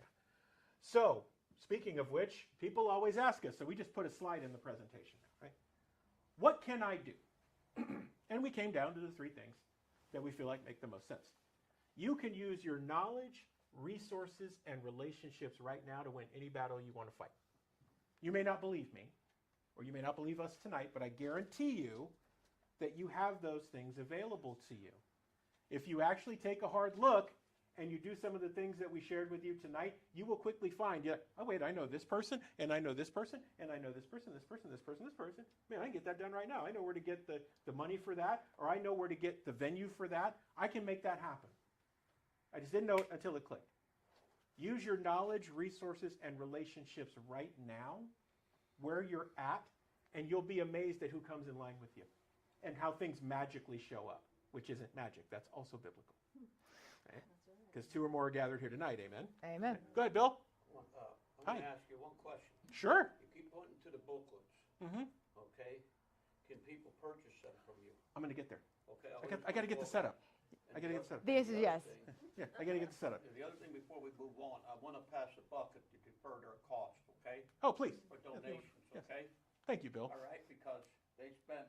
So, speaking of which, people always ask us, so we just put a slide in the presentation, right? What can I do? And we came down to the 3 things that we feel like make the most sense. You can use your knowledge, resources, and relationships right now to win any battle you want to fight. You may not believe me, or you may not believe us tonight, but I guarantee you that you have those things available to you. If you actually take a hard look and you do some of the things that we shared with you tonight, you will quickly find, oh wait, I know this person, and I know this person, and I know this person, this person, this person, this person. Man, I can get that done right now. I know where to get the money for that, or I know where to get the venue for that. I can make that happen. I just didn't know it until it clicked. Use your knowledge, resources, and relationships right now, where you're at, and you'll be amazed at who comes in line with you and how things magically show up, which isn't magic. That's also biblical. Because 2 or more are gathered here tonight. Amen? Amen. Go ahead, Bill. I'm going to ask you one question. Sure. You keep pointing to the booklets. Okay. Can people purchase them from you? I'm going to get there. Okay. I got to get the setup. I got to get the setup. The answer is yes. Yeah, I got to get the setup. The other thing before we move on, I want to pass a bucket to defer their cost, okay? Oh, please. For donations, Yes. okay? Thank you, Bill. All right, because they spent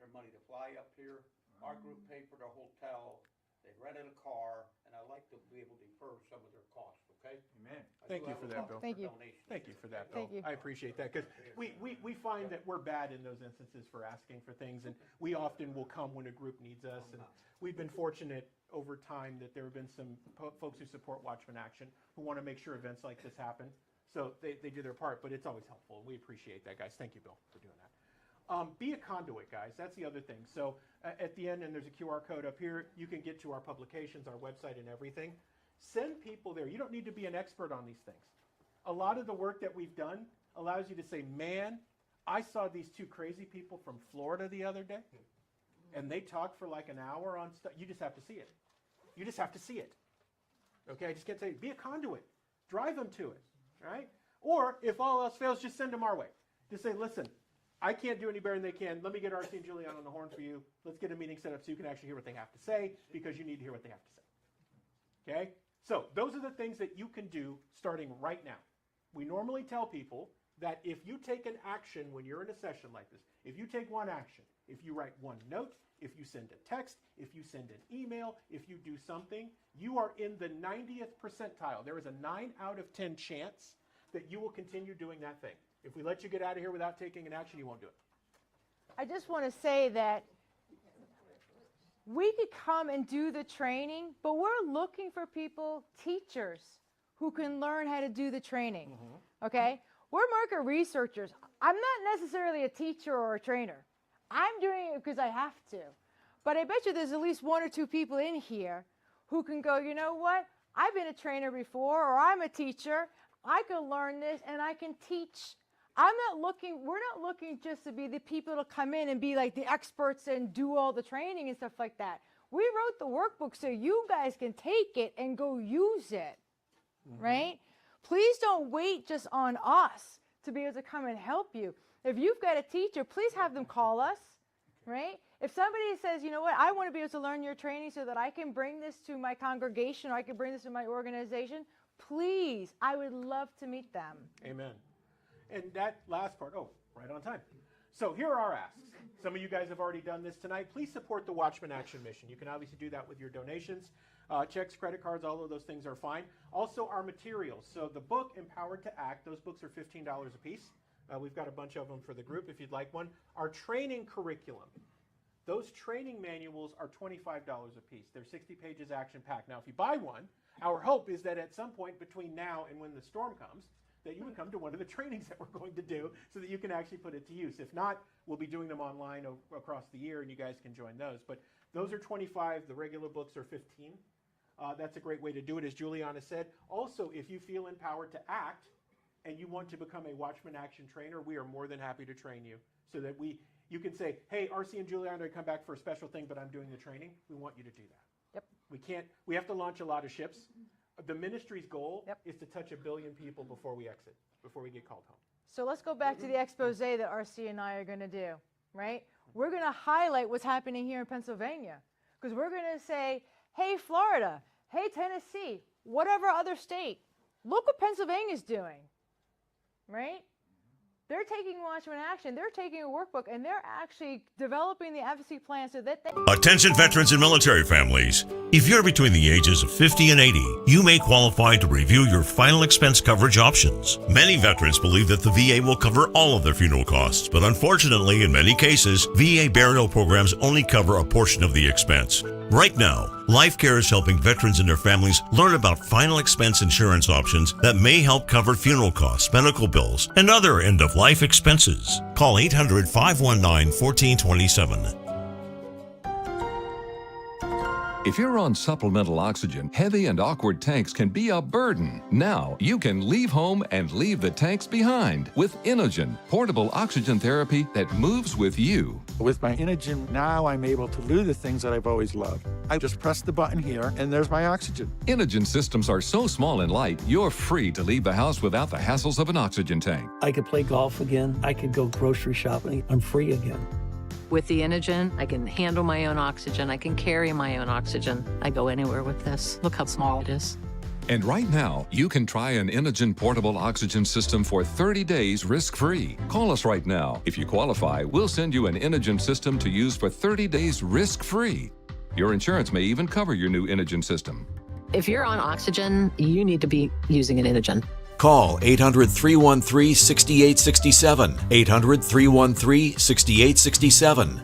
their money to fly up here. Our group paid for their hotel. They rented a car, and I'd like to be able to defer some of their costs, okay? Amen. Thank you for that, Bill. Thank you. Thank you for that, Bill. Thank you. I appreciate that, because we find that we're bad in those instances for asking for things, and we often will come when a group needs us. And we've been fortunate over time that there have been some folks who support Watchmen Action who want to make sure events like this happen. So they do their part, but it's always helpful, and we appreciate that, guys. Thank you, Bill, for doing that. Be a conduit, guys. That's the other thing. So at the end, and there's a QR code up here, you can get to our publications, our website, and everything. Send people there. You don't need to be an expert on these things. A lot of the work that we've done allows you to say, man, I saw these 2 crazy people from Florida the other day, and they talked for like an hour on stuff. You just have to see it. You just have to see it. Okay, I just can't say, be a conduit. Drive them to it, right? Or if all else fails, just send them our way. Just say, listen, I can't do any better than they can. Let me get RC and Julian on the horn for you. Let's get a meeting set up so you can actually hear what they have to say, because you need to hear what they have to say. Okay? So those are the things that you can do starting right now. We normally tell people that if you take an action when you're in a session like this, if you take one action, if you write one note, if you send a text, if you send an email, if you do something, you are in the 90th percentile. There is a 9 out of 10 chance that you will continue doing that thing. If we let you get out of here without taking an action, you won't do it. I just want to say that we could come and do the training, but we're looking for people, teachers, who can learn how to do the training, okay? We're market researchers. I'm not necessarily a teacher or a trainer. I'm doing it because I have to. But I bet you there's at least 1 or 2 people in here who can go, you know what? I've been a trainer before, or I'm a teacher. I can learn this and I can teach. We're not looking just to be the people to come in and be like the experts and do all the training and stuff like that. We wrote the workbook so you guys can take it and go use it, right? Please don't wait just on us to be able to come and help you. If you've got a teacher, please have them call us, right? If somebody says, you know what, I want to be able to learn your training so that I can bring this to my congregation or I can bring this to my organization, please, I would love to meet them. Amen. And that last part, right on time. So here are our asks. Some of you guys have already done this tonight. Please support the Watchmen Action mission. You can obviously do that with your donations. Checks, credit cards, all of those things are fine. Also our materials. So the book, Empowered to Act, those books are $15 a piece. We've got a bunch of them for the group if you'd like one. Our training curriculum. Those training manuals are $25 a piece. They're 60 pages action-packed. Now, if you buy one, our hope is that at some point between now and when the storm comes, that you would come to one of the trainings that we're going to do so that you can actually put it to use. If not, we'll be doing them online across the year, and you guys can join those. But those are 25. The regular books are 15. That's a great way to do it, as Juliana said. Also, if you feel empowered to act and you want to become a Watchmen Action trainer, we are more than happy to train you so that you can say, hey, RC and Juliana come back for a special thing, but I'm doing the training. We want you to do that. Yep. We have to launch a lot of ships. The ministry's goal is to touch 1 billion people before we exit, before we get called home. So let's go back to the expose that RC and I are going to do, right? We're going to highlight what's happening here in Pennsylvania because we're going to say, hey, Florida, hey, Tennessee, whatever other state, look what Pennsylvania's doing, right? They're taking Watchmen Action, they're taking a workbook, and they're actually developing the advocacy plan so that they... Attention veterans and military families. If you're between the ages of 50 and 80, you may qualify to review your final expense coverage options. Many veterans believe that the VA will cover all of their funeral costs, but unfortunately, in many cases, VA burial programs only cover a portion of the expense. Right now, Life Care is helping veterans and their families learn about final expense insurance options that may help cover funeral costs, medical bills, and other end-of-life expenses. Call 800-519-1427. If you're on supplemental oxygen, heavy and awkward tanks can be a burden. Now you can leave home and leave the tanks behind with Inogen, portable oxygen therapy that moves with you. With my Inogen, now I'm able to do the things that I've always loved. I just press the button here and there's my oxygen. Inogen systems are so small and light, you're free to leave the house without the hassles of an oxygen tank. I could play golf again. I could go grocery shopping. I'm free again. With the Inogen, I can handle my own oxygen. I can carry my own oxygen. I go anywhere with this. Look how small it is. And right now, you can try an Inogen portable oxygen system for 30 days risk-free. Call us right now. If you qualify, we'll send you an Inogen system to use for 30 days risk-free. Your insurance may even cover your new Inogen system. If you're on oxygen, you need to be using an Inogen. Call 800-313-6867. 800-313-6867.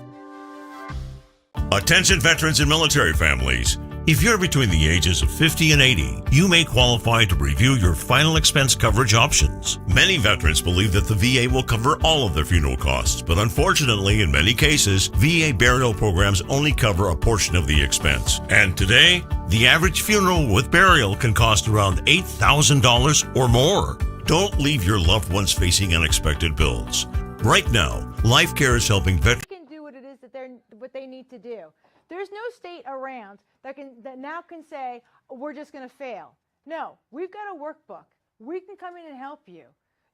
Attention veterans and military families. If you're between the ages of 50 and 80, you may qualify to review your final expense coverage options. Many veterans believe that the VA will cover all of their funeral costs, but unfortunately, in many cases, VA burial programs only cover a portion of the expense. And today, the average funeral with burial can cost around $8,000 or more. Don't leave your loved ones facing unexpected bills. Right now, Life Care is helping veterans can do what it is that what they need to do. There's no state around that now can say, we're just going to fail. No, we've got a workbook. We can come in and help you.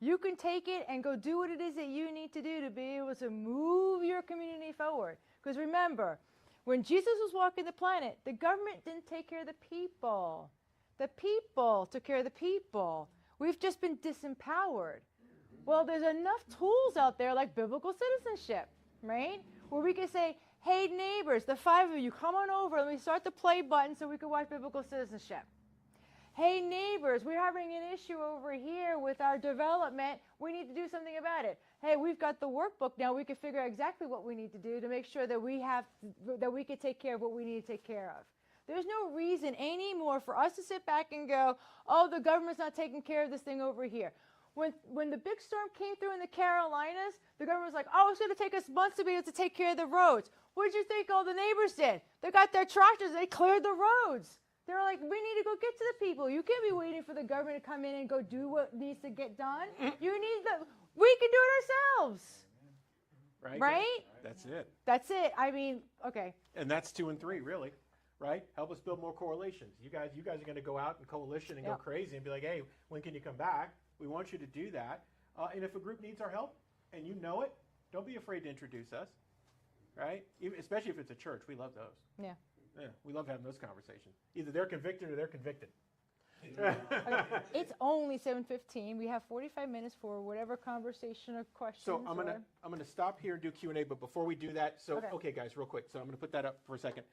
You can take it and go do what it is that you need to do to be able to move your community forward. Because remember, when Jesus was walking the planet, the government didn't take care of the people. The people took care of the people. We've just been disempowered. Well, there's enough tools out there like biblical citizenship, right? Where we can say, hey, neighbors, the 5 of you, come on over. Let me start the play button so we can watch biblical citizenship. hey neighbors, we're having an issue over here with our development. We need to do something about it. Hey, we've got the workbook now. We can figure out exactly what we need to do to make sure that we can take care of what we need to take care of. There's no reason anymore for us to sit back and go, oh, the government's not taking care of this thing over here. When the big storm came through in the Carolinas, the government was like, oh, it's going to take us months to be able to take care of the roads. What did you think all the neighbors did? They got their tractors, they cleared the roads. They were like, we need to go get to the people. You can't be waiting for the government to come in and go do what needs to get done. We can do it ourselves. Right? That's it. That's it. I mean, okay. And that's 2 and 3, really. Right? Help us build more coalitions. You guys are going to go out in coalition and go crazy and be like, hey, when can you come back? We want you to do that. And if a group needs our help and you know it, don't be afraid to introduce us. Right? Especially if it's a church. We love those. Yeah. Yeah, we love having those conversations. Either they're convicted or they're convicted. Okay. It's only 7:15. We have 45 minutes for whatever conversation or questions. So I'm gonna stop here and do Q&A. But before we do that, okay, guys, real quick. So I'm gonna put that up for a second.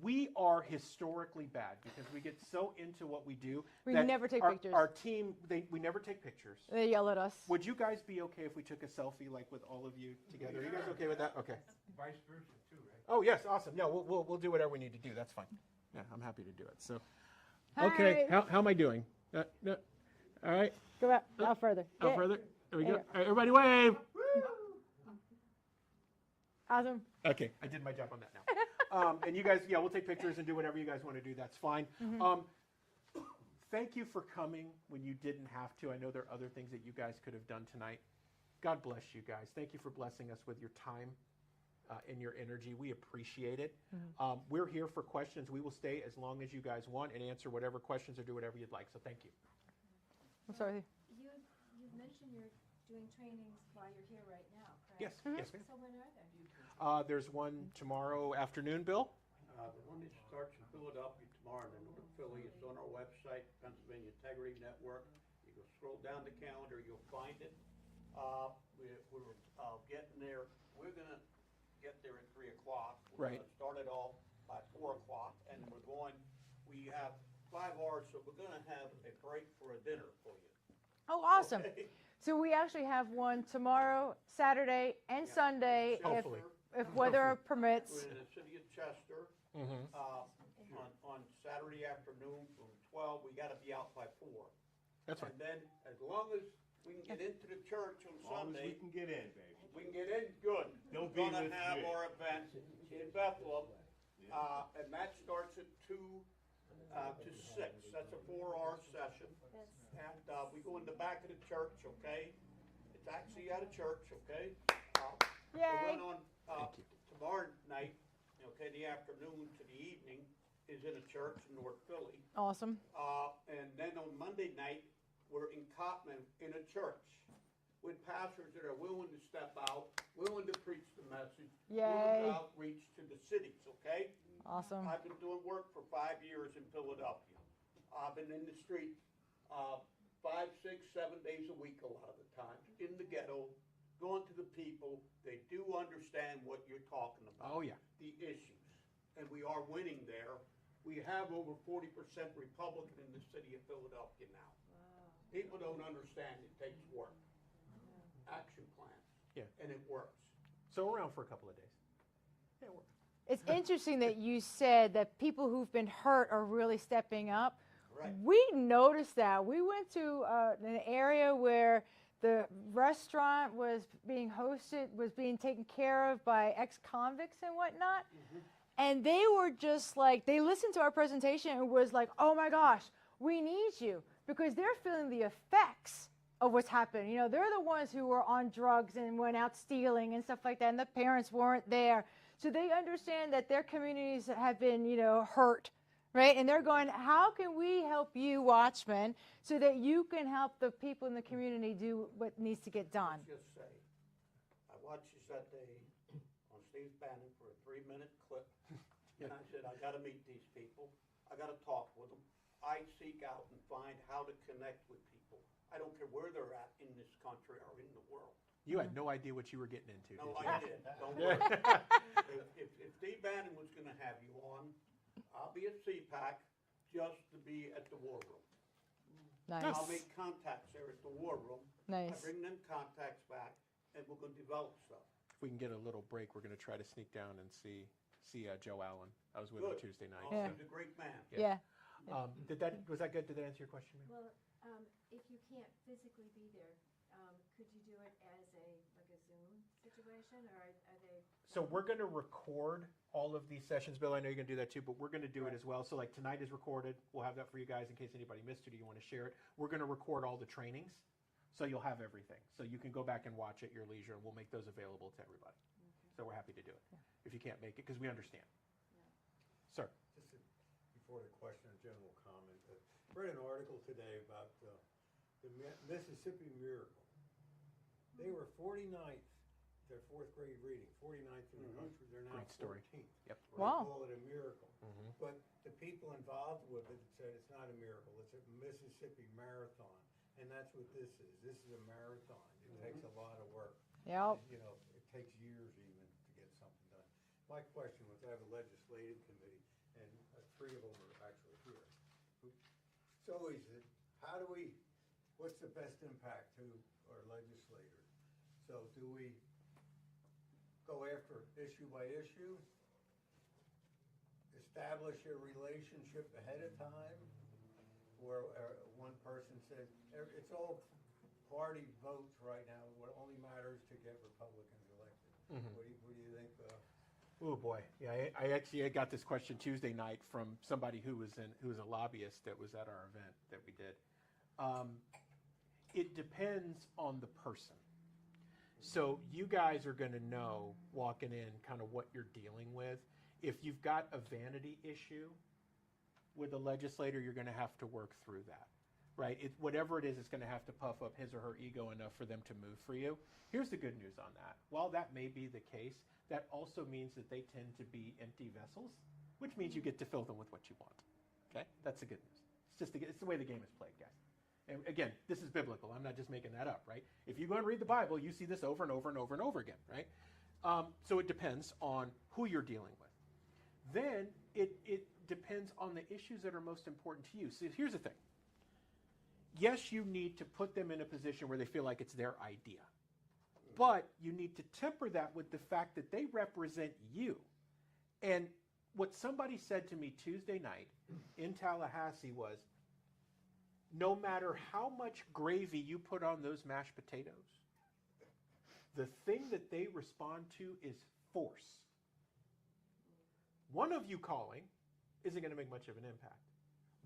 We are historically bad because we get so into what we do. We never take pictures. Our team, we never take pictures. They yell at us. Would you guys be okay if we took a selfie like with all of you together? Are you guys okay with that? Okay. Vice versa too, right? Oh yes, awesome. No, we'll do whatever we need to do. That's fine. Yeah, I'm happy to do it. So, Hi. okay, how am I doing? No, all right. Go out further. Out further. There we go. All right, everybody wave. Awesome. Okay, I did my job on that now. And you guys, we'll take pictures and do whatever you guys want to do. That's fine. Thank you for coming when you didn't have to. I know there are other things that you guys could have done tonight. God bless you guys. Thank you for blessing us with your time and your energy. We appreciate it. We're here for questions. We will stay as long as you guys want and answer whatever questions or do whatever you'd like. So thank you. I'm sorry. You've mentioned you're doing trainings while you're here right now, correct? Yes, yes, ma'am. So when are they? There's one tomorrow afternoon, Bill. The one that starts in Philadelphia tomorrow, and then in Philly, it's on our website, Pennsylvania Integrity Network. You go scroll down the calendar, you'll find it. We're getting there. We're gonna get there at 3 o'clock. We're Right. gonna start it all by 4 o'clock, and we have 5 hours, so we're gonna have a break for a dinner for you. Oh, awesome. Okay. So we actually have one tomorrow, Saturday, and Sunday, Hopefully. if weather permits. We're in the city of Chester. Mm-hmm. On Saturday afternoon from 12, we gotta be out by 4. That's fine. And then, as long as we can get into the church on As long as Sunday, we can get in, baby. we can get in, good. Don't We're be gonna with have me. our event in Bethlehem, and that starts at 2 to 6. That's a 4-hour session. And we go in the back of the church, okay? It's actually at a church, okay? The Yay. one on tomorrow night, okay, the afternoon to the evening, is in a church in North Philly. Awesome. And then on Monday night, we're in Cotman in a church with pastors that are willing to step out, willing to preach the message, willing Yay. to outreach to the cities, okay? Awesome. I've been doing work for 5 years in Philadelphia. I've been in the street 5, 6, 7 days a week a lot of the times, in the ghetto, going to the people. They do understand what you're talking about. Oh, yeah. The issues. And we are winning there. We have over 40% Republican in the city of Philadelphia now. People don't understand it takes work. Action plans. Yeah. And it works. So we're around for a couple of days. Yeah, It's interesting that you said that people who've been hurt are really stepping up. Right. We noticed that. We went to an area where the restaurant was being hosted, was being taken care of by ex-convicts and whatnot. And they were just like, they listened to our presentation and was like, oh my gosh, we need you. Because they're feeling the effects of what's happened. You know, they're the ones who were on drugs and went out stealing and stuff like that, and the parents weren't there. So they understand that their communities have been, hurt, right? And they're going, how can we help you, Watchmen, so that you can help the people in the community do what needs to get done? Just say, I watched you that day on Steve Bannon for a 3-minute clip, and I said, I gotta meet these people. I gotta talk with them. I seek out and find how to connect with people. I don't care where they're at in this country or in the world. You had no idea what you were getting into, No, did you? I did. Don't worry. If Steve Bannon was going to have you on, I'll be at CPAC just to be at the war room. Nice. I'll make contacts there at the war room. Nice. I bring them contacts back, and we're going to develop stuff. If we can get a little break, we're going to try to sneak down and see Joe Allen. I was with him Good. Tuesday night. Oh, he's a great man. Yeah. Was that good? Did that answer your question? Mary? Well, if you can't physically be there, could you do it as a Zoom situation, or are they? So we're going to record all of these sessions. Bill, I know you're going to do that too, but we're going to do it as well. So like tonight is recorded. We'll have that for you guys in case anybody missed it or you want to share it. We're going to record all the trainings, so you'll have everything. So you can go back and watch at your leisure, and we'll make those available to everybody. So we're happy to do it if you can't make it, because we understand. Sir. Just before the question, a general comment. I read an article today about the Mississippi Miracle. They were 49th, their fourth grade reading, 49th in the country. They're now Great story. 14th. Yep. Wow. They call it a miracle. But the people involved with it said it's not a miracle. It's a Mississippi Marathon. And that's what this is. This is a marathon. It takes a lot of work. Yep. You know, it takes years even to get something done. My question was, I have a legislative committee, and 3 of them are actually here. It's always, what's the best impact to our legislators? So do we go after issue by issue? Establish a relationship ahead of time? Where one person says, it's all party votes right now. What only matters to get Republicans elected. What do you think? Oh boy, yeah. I got this question Tuesday night from somebody who was a lobbyist that was at our event that we did. It depends on the person. So you guys are going to know walking in kind of what you're dealing with. If you've got a vanity issue with a legislator, you're going to have to work through that, right? Whatever it is, it's going to have to puff up his or her ego enough for them to move for you. Here's the good news on that. While that may be the case, that also means that they tend to be empty vessels, which means you get to fill them with what you want. Okay, that's the good news. It's the way the game is played, guys. And again, this is biblical. I'm not just making that up, right? If you go and read the Bible, you see this over and over and over and over again, right? So it depends on who you're dealing with. Then it depends on the issues that are most important to you. So here's the thing. Yes, you need to put them in a position where they feel like it's their idea. But you need to temper that with the fact that they represent you. And what somebody said to me Tuesday night in Tallahassee was, no matter how much gravy you put on those mashed potatoes, the thing that they respond to is force. One of you calling isn't going to make much of an impact.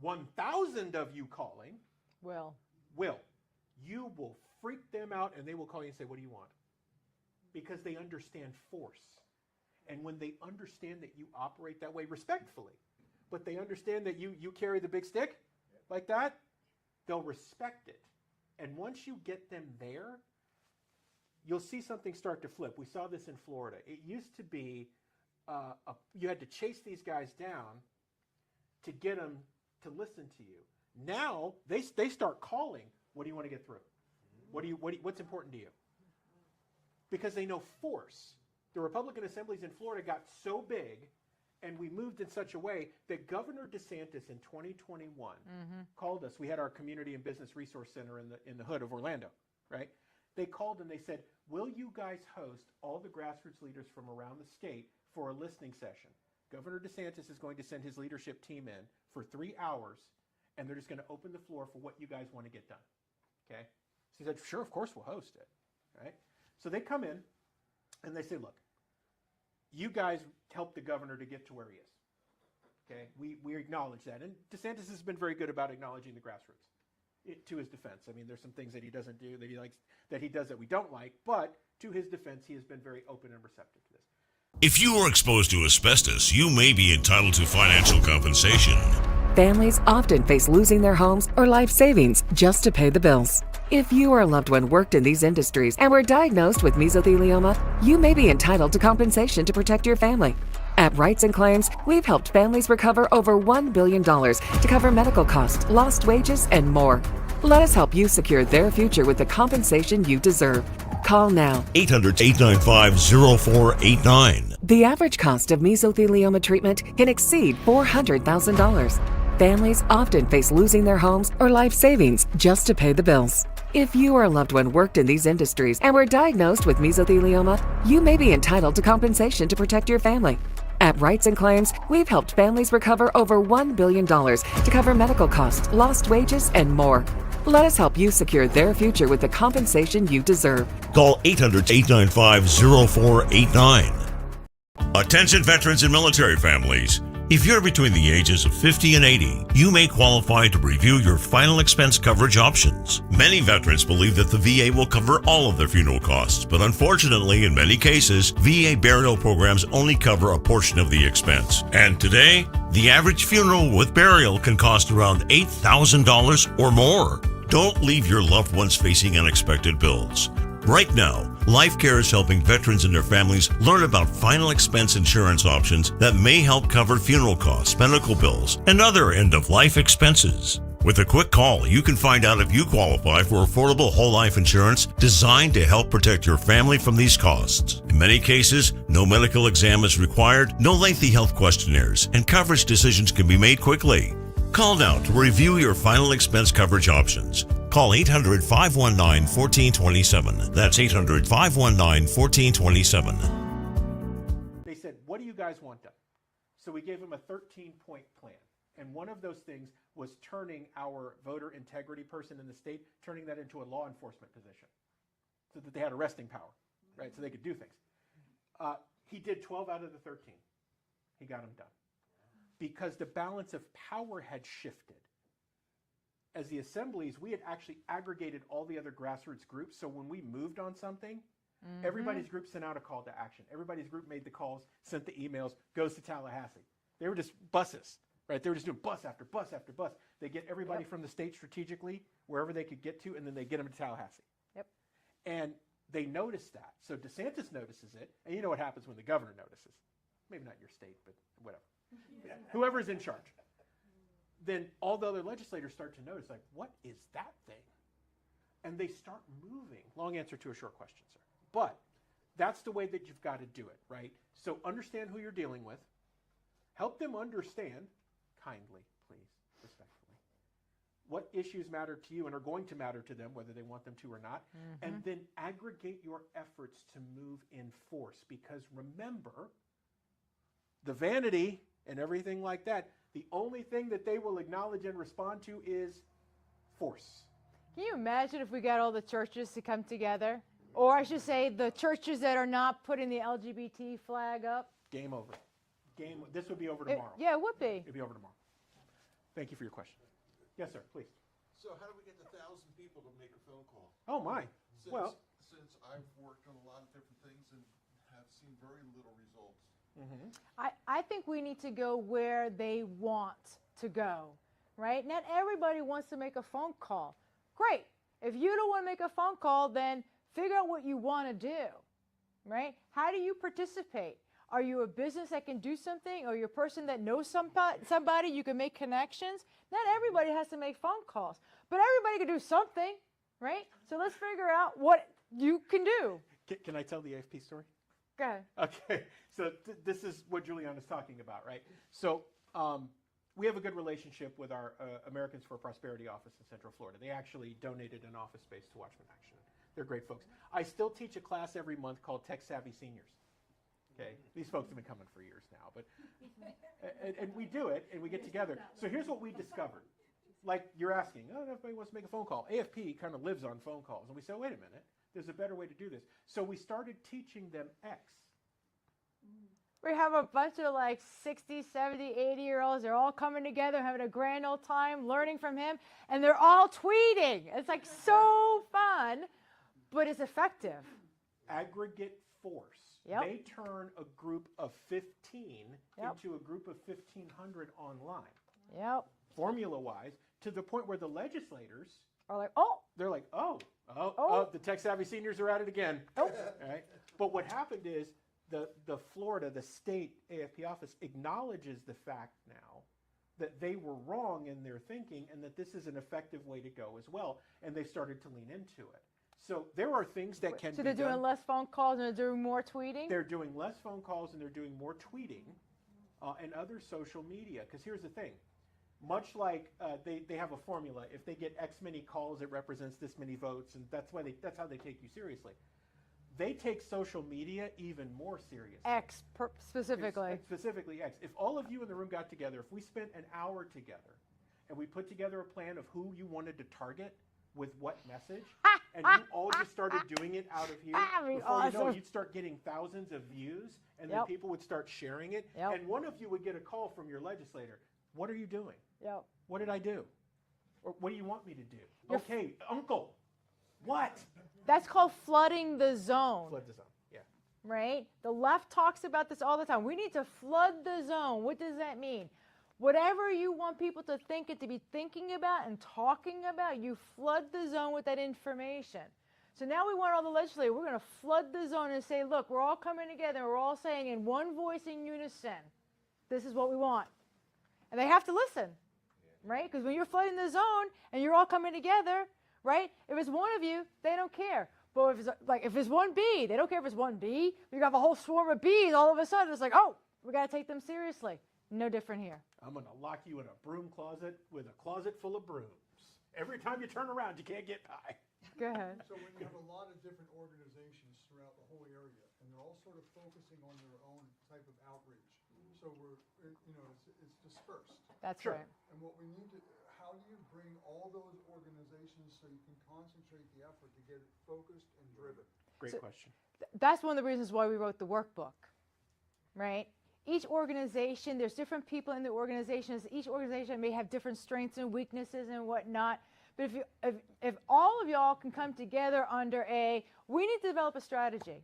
1,000 of you calling will. You will freak them out, and they will call you and say, what do you want? Because they understand force. And when they understand that you operate that way respectfully, but they understand that you carry the big stick like that, they'll respect it. And once you get them there, you'll see something start to flip. We saw this in Florida. It used to be you had to chase these guys down to get them to listen to you. Now they start calling. What do you want to get through? What's important to you? Because they know force. The Republican assemblies in Florida got so big, and we moved in such a way that Governor DeSantis in 2021 called us. We had our Community and Business Resource Center in the hood of Orlando, right? They called and they said, will you guys host all the grassroots leaders from around the state for a listening session? Governor DeSantis is going to send his leadership team in for 3 hours, and they're just going to open the floor for what you guys want to get done, okay? So he said, sure, of course we'll host it, right? So they come in, and they say, look, you guys helped the governor to get to where he is, okay? We acknowledge that. And DeSantis has been very good about acknowledging the grassroots, to his defense. I mean, there's some things that he doesn't do that he likes, that he does that we don't like, but to his defense, he has been very open and receptive to this. If you were exposed to asbestos, you may be entitled to financial compensation. Families often face losing their homes or life savings just to pay the bills. If you or a loved one worked in these industries and were diagnosed with mesothelioma, you may be entitled to compensation to protect your family. At Rights and Claims, we've helped families recover over $1 billion to cover medical costs, lost wages, and more. Let us help you secure their future with the compensation you deserve. Call now. 800-895-0489. The average cost of mesothelioma treatment can exceed $400,000. Families often face losing their homes or life savings just to pay the bills. If you or a loved one worked in these industries and were diagnosed with mesothelioma, you may be entitled to compensation to protect your family. At Rights and Claims, we've helped families recover over $1 billion to cover medical costs, lost wages, and more. Let us help you secure their future with the compensation you deserve. Call 800-895-0489. Attention veterans and military families. If you're between the ages of 50 and 80, you may qualify to review your final expense coverage options. Many veterans believe that the VA will cover all of their funeral costs, but unfortunately, in many cases, VA burial programs only cover a portion of the expense. And today, the average funeral with burial can cost around $8,000 or more. Don't leave your loved ones facing unexpected bills. Right now, LifeCare is helping veterans and their families learn about final expense insurance options that may help cover funeral costs, medical bills, and other end-of-life expenses. With a quick call, you can find out if you qualify for affordable whole life insurance designed to help protect your family from these costs. In many cases, no medical exam is required, no lengthy health questionnaires, and coverage decisions can be made quickly. Call now to review your final expense coverage options. Call 800-519-1427. That's 800-519-1427. They said, what do you guys want done? So we gave them a 13-point plan. And one of those things was turning our voter integrity person in the state, turning that into a law enforcement position so that they had arresting power, right? So they could do things. He did 12 out of the 13. He got them done. Because the balance of power had shifted. As the assemblies, we had actually aggregated all the other grassroots groups. So when we moved on something, everybody's group sent out a call to action. Everybody's group made the calls, sent the emails, goes to Tallahassee. They were just buses, right? They were just doing bus after bus after bus. They get everybody from the state strategically, wherever they could get to, and then they get them to Tallahassee. Yep. And they noticed that. So DeSantis notices it, and you know what happens when the governor notices. Maybe not your state, but whatever. Whoever's in charge. Then all the other legislators start to notice, like, what is that thing? And they start moving. Long answer to a short question, sir. But that's the way that you've got to do it, right? So understand who you're dealing with. Help them understand, kindly, please, respectfully, what issues matter to you and are going to matter to them, whether they want them to or not. And then aggregate your efforts to move in force. Because remember, the vanity and everything like that, the only thing that they will acknowledge and respond to is force. Can you imagine if we got all the churches to come together? Or I should say the churches that are not putting the LGBT flag up? Game over. This would be over tomorrow. Yeah, it would be. It'd be over tomorrow. Thank you for your question. Yes, sir, please. So how do we get the 1,000 people to make a phone call? Oh, my. Since I've worked on a lot of different things and have seen very little results. I think we need to go where they want to go, right? Not everybody wants to make a phone call. Great. If you don't want to make a phone call, then figure out what you want to do, right? How do you participate? Are you a business that can do something? Or you're a person that knows somebody, you can make connections? Not everybody has to make phone calls, but everybody can do something, right? So let's figure out what you can do. Can I tell the AFP story? Go ahead. Okay, so this is what Juliana's talking about, right? So we have a good relationship with our Americans for Prosperity office in Central Florida. They actually donated an office space to Watchmen Action. They're great folks. I still teach a class every month called Tech Savvy Seniors. Okay, these folks have been coming for years now, but and we do it and we get together. So here's what we discovered. Like you're asking, oh, everybody wants to make a phone call. AFP kind of lives on phone calls, and we say, wait a minute. There's a better way to do this. So we started teaching them X. We have a bunch of like 60, 70, 80-year-olds. They're all coming together, having a grand old time, learning from him, and they're all tweeting. It's like so fun, but it's effective. Aggregate force. Yep. They turn a group of 15 into a group of 1,500 online. Yep. Formula-wise, to the point where the legislators are like, oh. They're like, oh, the Tech Savvy Seniors are at it again. Oh. All right. But what happened is the Florida, the state AFP office acknowledges the fact now that they were wrong in their thinking and that this is an effective way to go as well. And they started to lean into it. So there are things that can be done. So they're doing less phone calls and they're doing more tweeting? They're doing less phone calls and they're doing more tweeting and other social media. Because here's the thing. Much like they have a formula. If they get X many calls, it represents this many votes, and that's how they take you seriously. They take social media even more seriously. Specifically. Specifically X. If all of you in the room got together, if we spent an hour together, and we put together a plan of who you wanted to target with what message, and you all just started doing it out of here, before you know it, you'd start getting thousands of views, and then people would start sharing it, and one of you would get a call from your legislator. What are you doing? What did I do? Or what do you want me to do? Okay, uncle. What? That's called flooding the zone. Flood the zone, yeah. Right? The left talks about this all the time. We need to flood the zone. What does that mean? Whatever you want people to think and to be thinking about and talking about, you flood the zone with that information. So now we want all the legislators, we're going to flood the zone and say, look, we're all coming together. We're all saying in one voice in unison, this is what we want. And they have to listen, right? Because when you're flooding the zone and you're all coming together, right? If it's one of you, they don't care. But if it's one bee, they don't care if it's one bee. You have a whole swarm of bees. All of a sudden, it's like, oh, we got to take them seriously. No different here. I'm going to lock you in a broom closet with a closet full of brooms. Every time you turn around, you can't get by. Go ahead. So when you have a lot of different organizations throughout the whole area, and they're all sort of focusing on their own type of outreach, so it's dispersed. That's right. And what we need to, how do you bring all those organizations so you can concentrate the effort to get it focused and driven? Great question. That's one of the reasons why we wrote the workbook, right? Each organization, there's different people in the organizations. Each organization may have different strengths and weaknesses and whatnot. But if all of y'all can come together under we need to develop a strategy.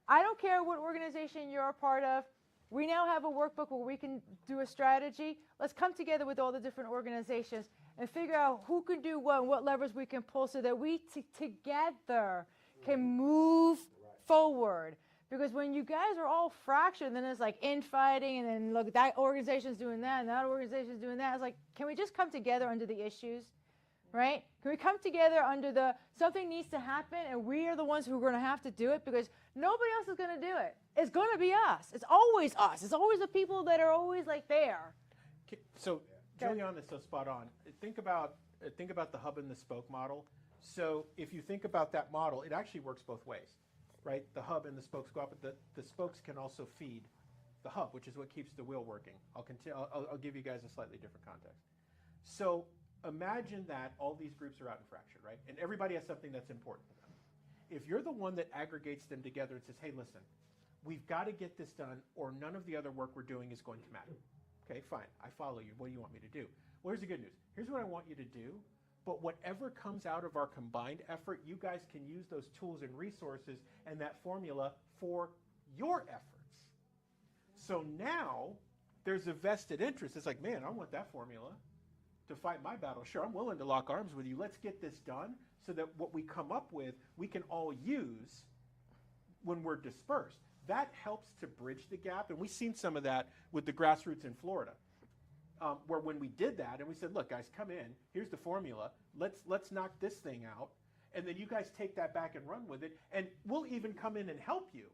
I don't care what organization you're a part of. We now have a workbook where we can do a strategy. Let's come together with all the different organizations and figure out who can do what and what levers we can pull so that we together can move forward. Because when you guys are all fractured, then it's like infighting, and then look, that organization's doing that, and that organization's doing that. It's like, can we just come together under the issues, right? Can we come together under something needs to happen, and we are the ones who are going to have to do it because nobody else is going to do it. It's going to be us. It's always us. It's always the people that are always like there. So Juliana is so spot on. Think about the hub and the spoke model. So if you think about that model, it actually works both ways. Right, the hub and the spokes go up, but the spokes can also feed the hub, which is what keeps the wheel working. I'll give you guys a slightly different context. So imagine that all these groups are out and fractured, right? And everybody has something that's important to them. If you're the one that aggregates them together and says, hey, listen, we've got to get this done or none of the other work we're doing is going to matter. Okay, fine, I follow you. What do you want me to do? Well, here's the good news. Here's what I want you to do. But whatever comes out of our combined effort, you guys can use those tools and resources and that formula for your efforts. So now there's a vested interest. It's like, man, I want that formula to fight my battle. Sure, I'm willing to lock arms with you. Let's get this done so that what we come up with, we can all use when we're dispersed. That helps to bridge the gap. And we've seen some of that with the grassroots in Florida. Where when we did that and we said, look, guys, come in, here's the formula, let's knock this thing out, and then you guys take that back and run with it, and we'll even come in and help you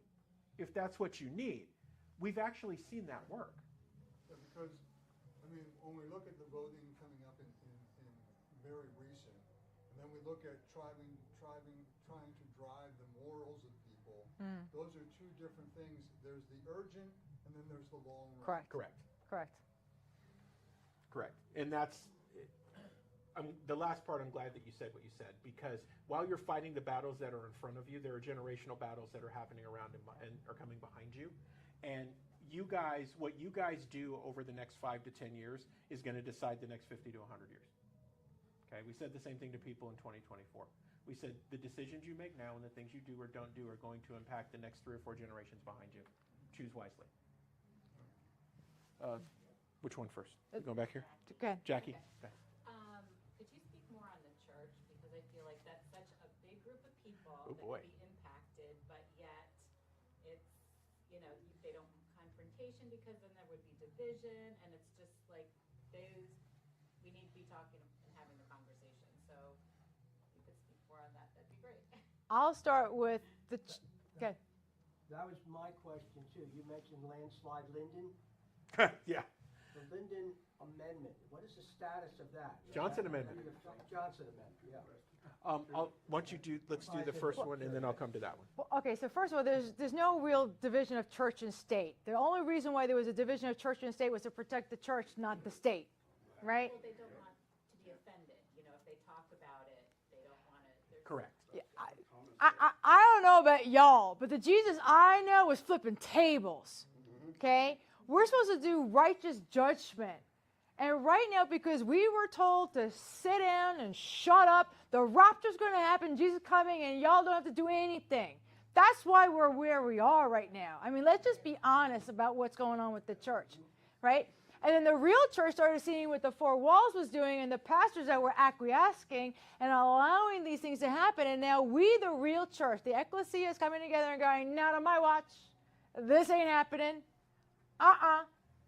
if that's what you need. We've actually seen that work. Yeah, because, I mean, when we look at the voting coming up in very recent, and then we look at trying to drive the morals of people, those are two different things. There's the urgent, and then there's the long run. Correct. And that's, the last part, I'm glad that you said what you said, because while you're fighting the battles that are in front of you, there are generational battles that are happening around and are coming behind you. And you guys, what you guys do over the next 5 to 10 years is going to decide the next 50 to 100 years. Okay, we said the same thing to people in 2024. We said the decisions you make now and the things you do or don't do are going to impact the next 3 or 4 generations behind you. Choose wisely. Which one first? Going back here? Okay. Jackie? Okay. Could you speak more on the church? Because I feel like that's such a big group of people that could be impacted, but yet it's, they don't want confrontation because then there would be division, and it's just like we need to be talking and having the conversation. So if you could speak more on that, that'd be great. I'll start with okay. That was my question too. You mentioned landslide Linden. Yeah. The Linden amendment, what is the status of that? Johnson Amendment. Johnson Amendment, yeah. Let's do the first one, and then I'll come to that one. Well, okay, so first of all, there's no real division of church and state. The only reason why there was a division of church and state was to protect the church, not the state, right? Well, they don't want to be offended, you know, if they talk about it, they don't want to. Correct. Yeah, I don't know about y'all, but the Jesus I know was flipping tables, okay? We're supposed to do righteous judgment. And right now, because we were told to sit down and shut up, the rapture's going to happen, Jesus coming, and y'all don't have to do anything. That's why we're where we are right now. I mean, let's just be honest about what's going on with the church, right? And then the real church started seeing what the four walls was doing and the pastors that were acquiescing and allowing these things to happen. And now we, the real church, the ecclesia, is coming together and going, not on my watch. This ain't happening.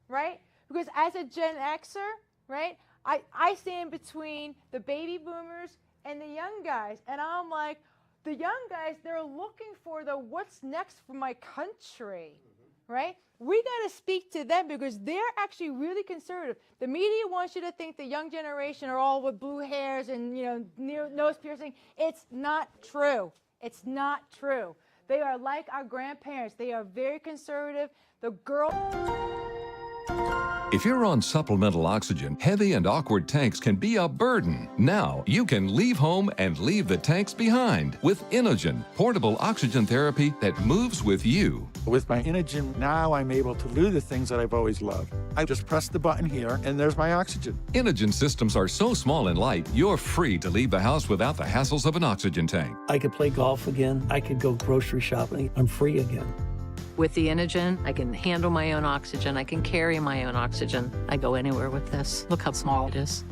Right? Because as a Gen Xer, right, I stand between the baby boomers and the young guys. And I'm like, the young guys, they're looking for the what's next for my country, right? We got to speak to them because they're actually really conservative. The media wants you to think the young generation are all with blue hairs and, you know, nose piercing. It's not true. It's not true. They are like our grandparents. They are very conservative. The girl... If you're on supplemental oxygen, heavy and awkward tanks can be a burden. Now you can leave home and leave the tanks behind with Inogen, portable oxygen therapy that moves with you. With my Inogen, now I'm able to do the things that I've always loved. I just press the button here, and there's my oxygen. Inogen systems are so small and light, you're free to leave the house without the hassles of an oxygen tank. I could play golf again. I could go grocery shopping. I'm free again. With the Inogen, I can handle my own oxygen. I can carry my own oxygen. I go anywhere with this. Look how small it is.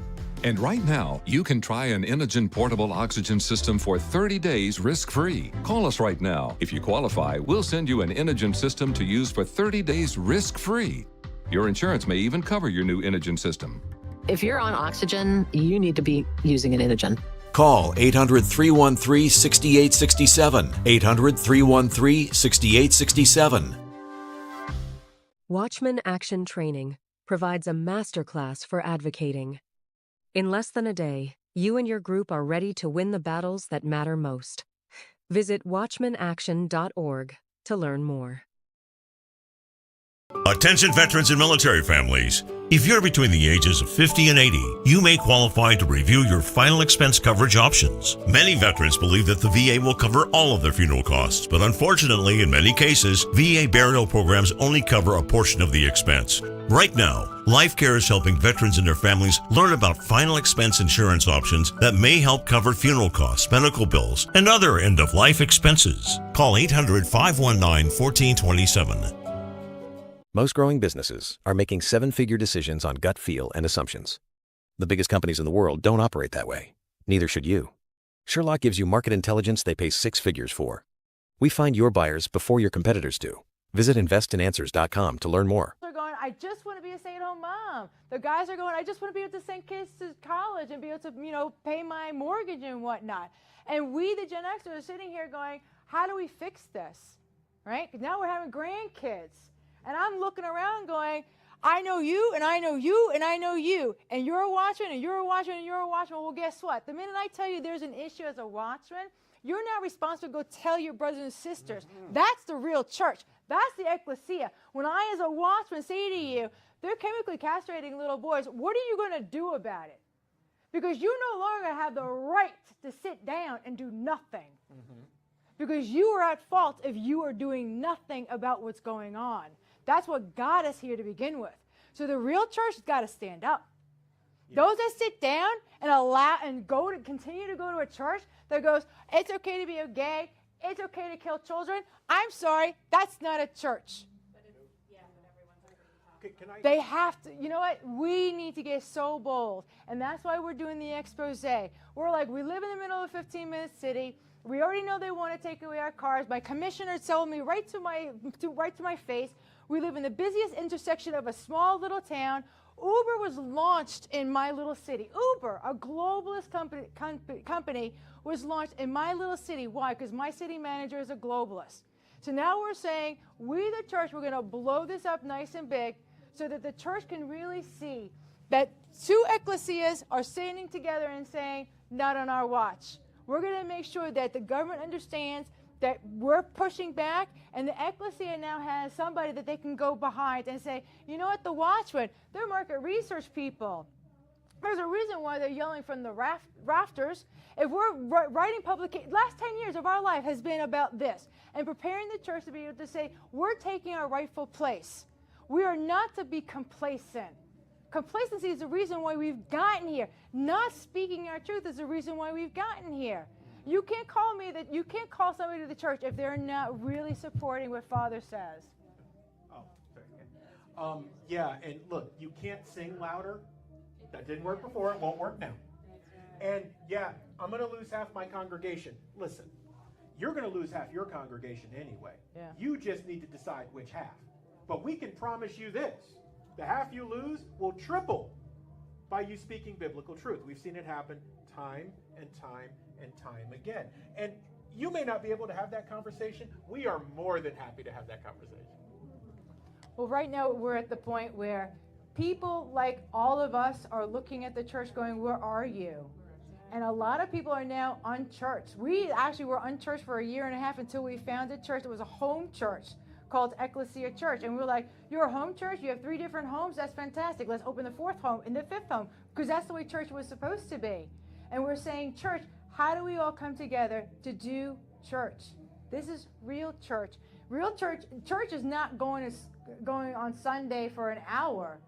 And right now, you can try an Inogen portable oxygen system for 30 days risk-free. Call us right now. If you qualify, we'll send you an Inogen system to use for 30 days risk-free. Your insurance may even cover your new Inogen system. If you're on oxygen, you need to be using an Inogen. Call 800-313-6867. 800-313-6867. Watchmen Action Training provides a masterclass for advocating. In less than a day, you and your group are ready to win the battles that matter most. Visit watchmenaction.org to learn more. Attention veterans and military families. If you're between the ages of 50 and 80, you may qualify to review your final expense coverage options. Many veterans believe that the VA will cover all of their funeral costs, but unfortunately, in many cases, VA burial programs only cover a portion of the expense. Right now, LifeCare is helping veterans and their families learn about final expense insurance options that may help cover funeral costs, medical bills, and other end-of-life expenses. Call 800-519-1427. Most growing businesses are making seven-figure decisions on gut feel and assumptions. The biggest companies in the world don't operate that way. Neither should you. Sherloc gives you market intelligence they pay six figures for. We find your buyers before your competitors do. Visit investinanswers.com to learn more. They're going, I just want to be a stay-at-home mom. The guys are going, I just want to be able to send kids to college and be able to, you know, pay my mortgage and whatnot. And we, the Gen Xers, are sitting here going, how do we fix this? Right? Because now we're having grandkids. And I'm looking around going, I know you, and I know you, and I know you. And you're a watchman, and you're a watchman, and you're a watchman. Well, guess what? The minute I tell you there's an issue as a watchman, you're now responsible to go tell your brothers and sisters. That's the real church. That's the ecclesia. When I, as a watchman, say to you, they're chemically castrating little boys, what are you going to do about it? Because you no longer have the right to sit down and do nothing. Because you are at fault if you are doing nothing about what's going on. That's what got us here to begin with. So the real church has got to stand up. Yeah. Those that sit down and continue to go to a church that goes, it's okay to be gay, it's okay to kill children. I'm sorry, that's not a church. They have to, you know what? We need to get so bold. And that's why we're doing the expose. We're like, we live in the middle of a 15-minute city. We already know they want to take away our cars. My commissioner told me right to my face, we live in the busiest intersection of a small little town. Uber was launched in my little city. Uber, a globalist company, was launched in my little city. Why? Because my city manager is a globalist. So now we're saying, we the church, we're going to blow this up nice and big so that the church can really see that two ecclesias are standing together and saying, not on our watch. We're going to make sure that the government understands that we're pushing back, and the ecclesia now has somebody that they can go behind and say, you know what, the Watchmen, they're market research people. There's a reason why they're yelling from the rafters. If we're writing publication, last 10 years of our life has been about this, and preparing the church to be able to say, we're taking our rightful place. We are not to be complacent. Complacency is the reason why we've gotten here. Not speaking our truth is the reason why we've gotten here. You can't call me that. You can't call somebody to the church if they're not really supporting what Father says. Oh, sorry. Yeah, and look, you can't sing louder. That didn't work before. It won't work now. And yeah, I'm going to lose half my congregation. Listen, you're going to lose half your congregation anyway. Yeah. You just need to decide which half. But we can promise you this. The half you lose will triple by you speaking biblical truth. We've seen it happen time and time and time again. And you may not be able to have that conversation. We are more than happy to have that conversation. Well, right now we're at the point where people like all of us are looking at the church going, where are you? And a lot of people are now unchurched. We actually were unchurched for a year and a half until we found a church that was a home church called Ecclesia Church. And we were like, you're a home church? You have 3 different homes? That's fantastic. Let's open the 4th home and the 5th home, because that's the way church was supposed to be. And we're saying, church, how do we all come together to do church? This is real church. Real church. Church is not going on Sunday for an hour.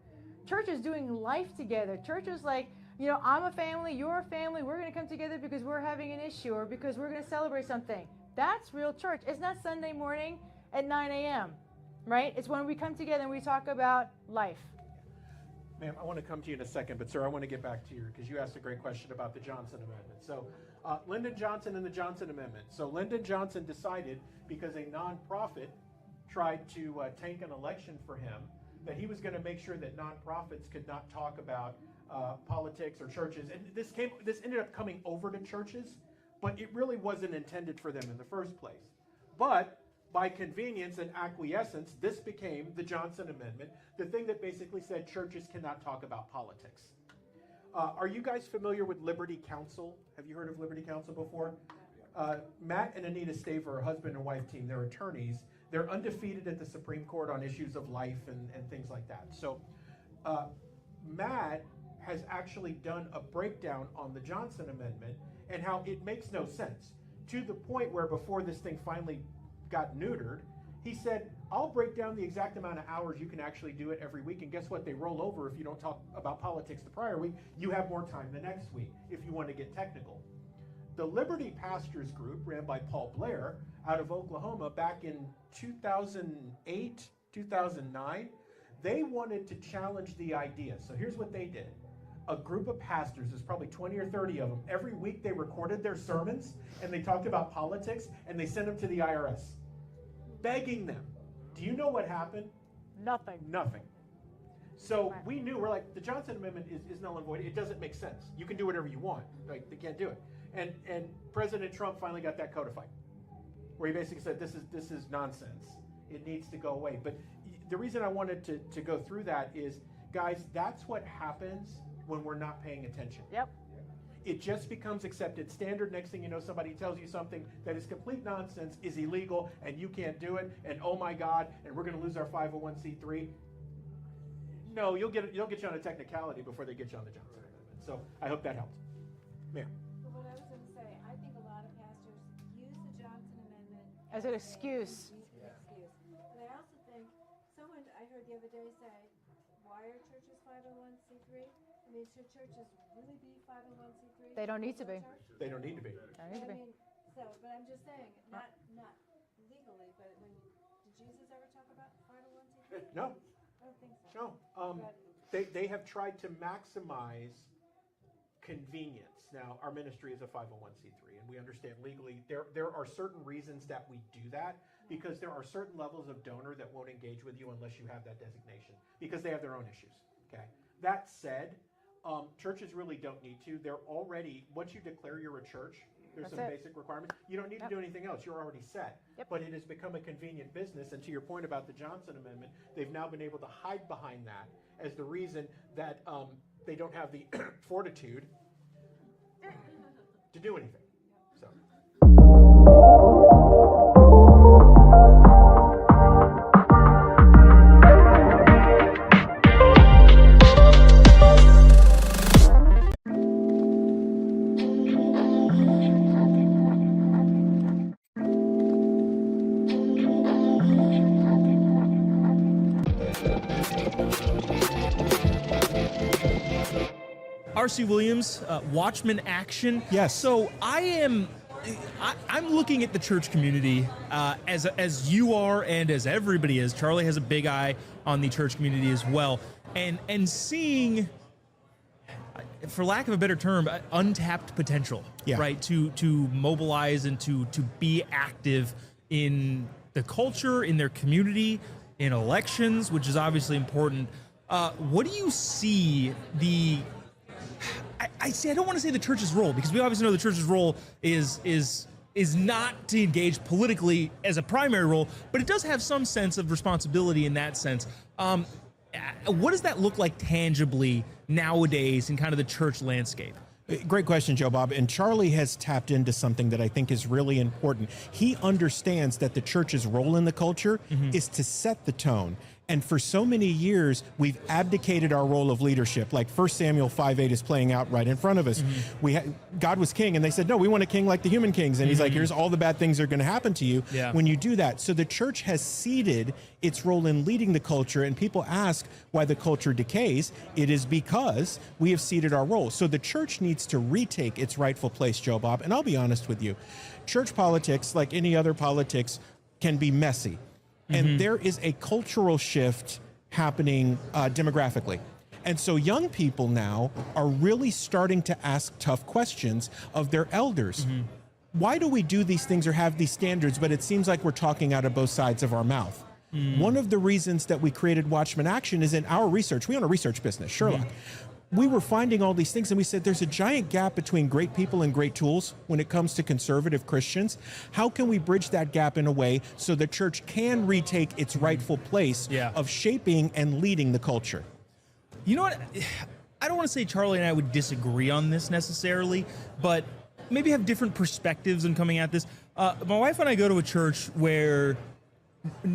Church is doing life together. Church is like, you know, I'm a family, you're a family. We're going to come together because we're having an issue or because we're going to celebrate something. That's real church. It's not Sunday morning at 9 a.m., right? It's when we come together and we talk about life. Ma'am, I want to come to you in a second, but sir, I want to get back to you because you asked a great question about the Johnson Amendment. So Lyndon Johnson and the Johnson Amendment. So Lyndon Johnson decided, because a nonprofit tried to tank an election for him, that he was going to make sure that nonprofits could not talk about politics or churches. And this ended up coming over to churches, but it really wasn't intended for them in the first place. But by convenience and acquiescence, this became the Johnson Amendment, the thing that basically said churches cannot talk about politics. Are you guys familiar with Liberty Counsel? Have you heard of Liberty Counsel before? Matt and Anita Staver, a husband and wife team, they're attorneys. They're undefeated at the Supreme Court on issues of life and things like that. So Matt has actually done a breakdown on the Johnson Amendment and how it makes no sense, to the point where before this thing finally got neutered, he said, I'll break down the exact amount of hours you can actually do it every week, and guess what? They roll over if you don't talk about politics the prior week. You have more time the next week if you want to get technical. The Liberty Pastors Group, ran by Paul Blair out of Oklahoma back in 2008, 2009, they wanted to challenge the idea. So here's what they did. A group of pastors, there's probably 20 or 30 of them, every week they recorded their sermons and they talked about politics and they sent them to the IRS, begging them. Do you know what happened? Nothing. Nothing. So we knew, we're like, the Johnson Amendment is null and void. It doesn't make sense. You can do whatever you want. Like, they can't do it. And President Trump finally got that codified, where he basically said, this is nonsense. It needs to go away. But the reason I wanted to go through that is, guys, that's what happens when we're not paying attention. Yep. It just becomes accepted standard. Next thing you know, somebody tells you something that is complete nonsense, is illegal, and you can't do it, and oh my God, and we're going to lose our 501c3. No, you'll get you on a technicality before they get you on the Johnson Amendment. So I hope that helped. Ma'am. Well, what I was going to say, I think a lot of pastors use the Johnson Amendment as an excuse. But I also think, someone I heard the other day say, why are churches 501c3? I mean, should churches really be 501c3? They don't need to be. They don't need to be. Don't need to be. I mean, but I'm just saying, not legally, but did Jesus ever talk about 501c3? No. I don't think so. No. They have tried to maximize convenience. Now, our ministry is a 501c3, and we understand legally there are certain reasons that we do that, because there are certain levels of donor that won't engage with you unless you have that designation, because they have their own issues. Okay. That said, churches really don't need to. They're already, once you declare you're a church, there's some basic requirements. You don't need to do anything else. You're already set. But it has become a convenient business. And to your point about the Johnson Amendment, they've now been able to hide behind that as the reason that they don't have the fortitude to do anything. So. R.C. Williams, Watchmen Action. Yes. So I'm looking at the church community as you are and as everybody is. Charlie has a big eye on the church community as well, and seeing, for lack of a better term, untapped potential. Yeah. Right. To mobilize and to be active in the culture, in their community, in elections, which is obviously important. What do you see I don't want to say the church's role, because we obviously know the church's role is not to engage politically as a primary role, but it does have some sense of responsibility in that sense. What does that look like tangibly nowadays in kind of the church landscape? Great question, Joe Bob. And Charlie has tapped into something that I think is really important. He understands that the church's role in the culture is to set the tone. And for so many years, we've abdicated our role of leadership. Like 1 Samuel 5:8 is playing out right in front of us. God was king, and they said, no, we want a king like the human kings. And he's like, here's all the bad things that are going to happen to you when you do that. So the church has ceded its role in leading the culture, and people ask why the culture decays. It is because we have ceded our role. So the church needs to retake its rightful place, Joe Bob. And I'll be honest with you, church politics, like any other politics, can be messy. And there is a cultural shift happening demographically. And so young people now are really starting to ask tough questions of their elders. Why do we do these things or have these standards, but it seems like we're talking out of both sides of our mouth? One of the reasons that we created Watchmen Action is in our research. We own a research business, Sherloc. We were finding all these things, and we said there's a giant gap between great people and great tools when it comes to conservative Christians. How can we bridge that gap in a way so the church can retake its rightful place of shaping and leading the culture? You know what? I don't want to say Charlie and I would disagree on this necessarily, but maybe have different perspectives in coming at this. My wife and I go to a church where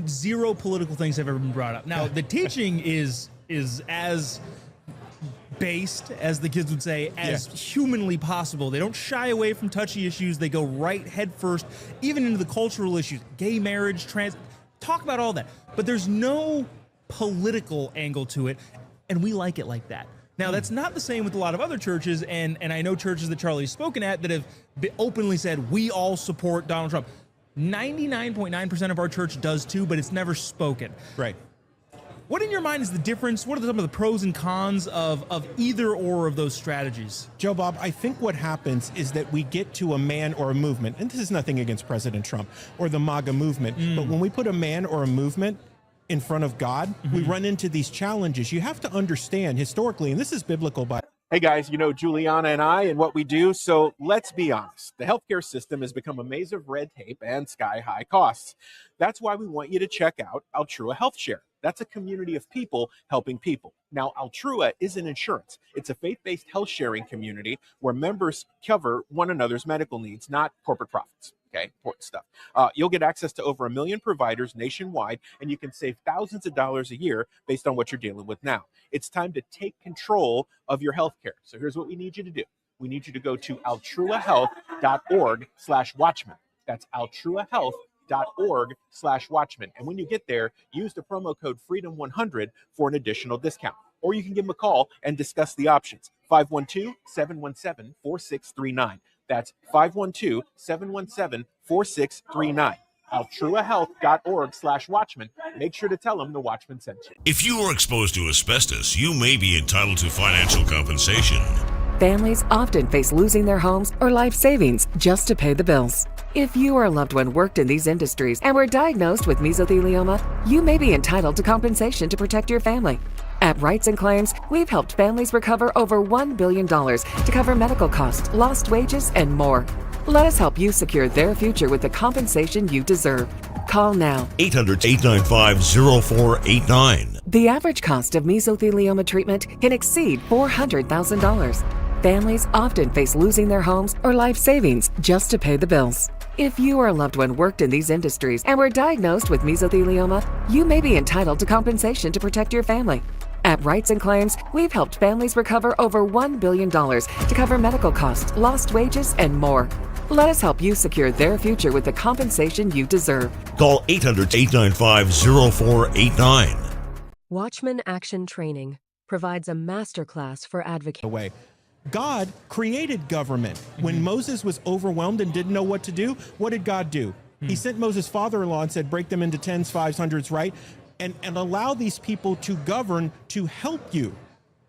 zero political things have ever been brought up. Now, the teaching is as based, as the kids would say, as humanly possible. They don't shy away from touchy issues. They go right head first, even into the cultural issues, gay marriage, trans, talk about all that. But there's no political angle to it, and we like it like that. Now, that's not the same with a lot of other churches, and I know churches that Charlie's spoken at that have openly said, we all support Donald Trump. 99.9% of our church does too, but it's never spoken. Right. What in your mind is the difference? What are some of the pros and cons of either or of those strategies? Joe Bob, I think what happens is that we get to a man or a movement, and this is nothing against President Trump or the MAGA movement, but when we put a man or a movement in front of God, we run into these challenges. You have to understand historically, and this is biblical, by Hey guys, you know Juliana and I and what we do, so let's be honest. The healthcare system has become a maze of red tape and sky-high costs. That's why we want you to check out Altrua Health Share. That's a community of people helping people. Now, Altrua isn't insurance. It's a faith-based health sharing community where members cover one another's medical needs, not corporate profits. Okay, important stuff. You'll get access to over 1 million providers nationwide, and you can save thousands of dollars a year based on what you're dealing with now. It's time to take control of your health care. So here's what we need you to do. We need you to go to altruahealth.org/Watchmen. That's altruahealth.org/Watchmen. And when you get there, use the promo code FREEDOM100 for an additional discount. Or you can give them a call and discuss the options. 512-717-4639. That's 512-717-4639. altruahealth.org/Watchmen. Make sure to tell them the Watchmen sent you. If you were exposed to asbestos, you may be entitled to financial compensation. Families often face losing their homes or life savings just to pay the bills. If you or a loved one worked in these industries and were diagnosed with mesothelioma, you may be entitled to compensation to protect your family. At Rights and Claims, we've helped families recover over $1 billion to cover medical costs, lost wages, and more. Let us help you secure their future with the compensation you deserve. Call now. 800-895-0489. The average cost of mesothelioma treatment can exceed $400,000. Families often face losing their homes or life savings just to pay the bills. If you or a loved one worked in these industries and were diagnosed with mesothelioma, you may be entitled to compensation to protect your family. At Rights and Claims, we've helped families recover over $1 billion to cover medical costs, lost wages, and more. Let us help you secure their future with the compensation you deserve. Call 800-895-0489. Watchmen Action Training provides a masterclass for advocating. God created government. When Moses was overwhelmed and didn't know what to do, what did God do? He sent Moses' father-in-law and said, break them into tens, fives, hundreds, right? And allow these people to govern to help you.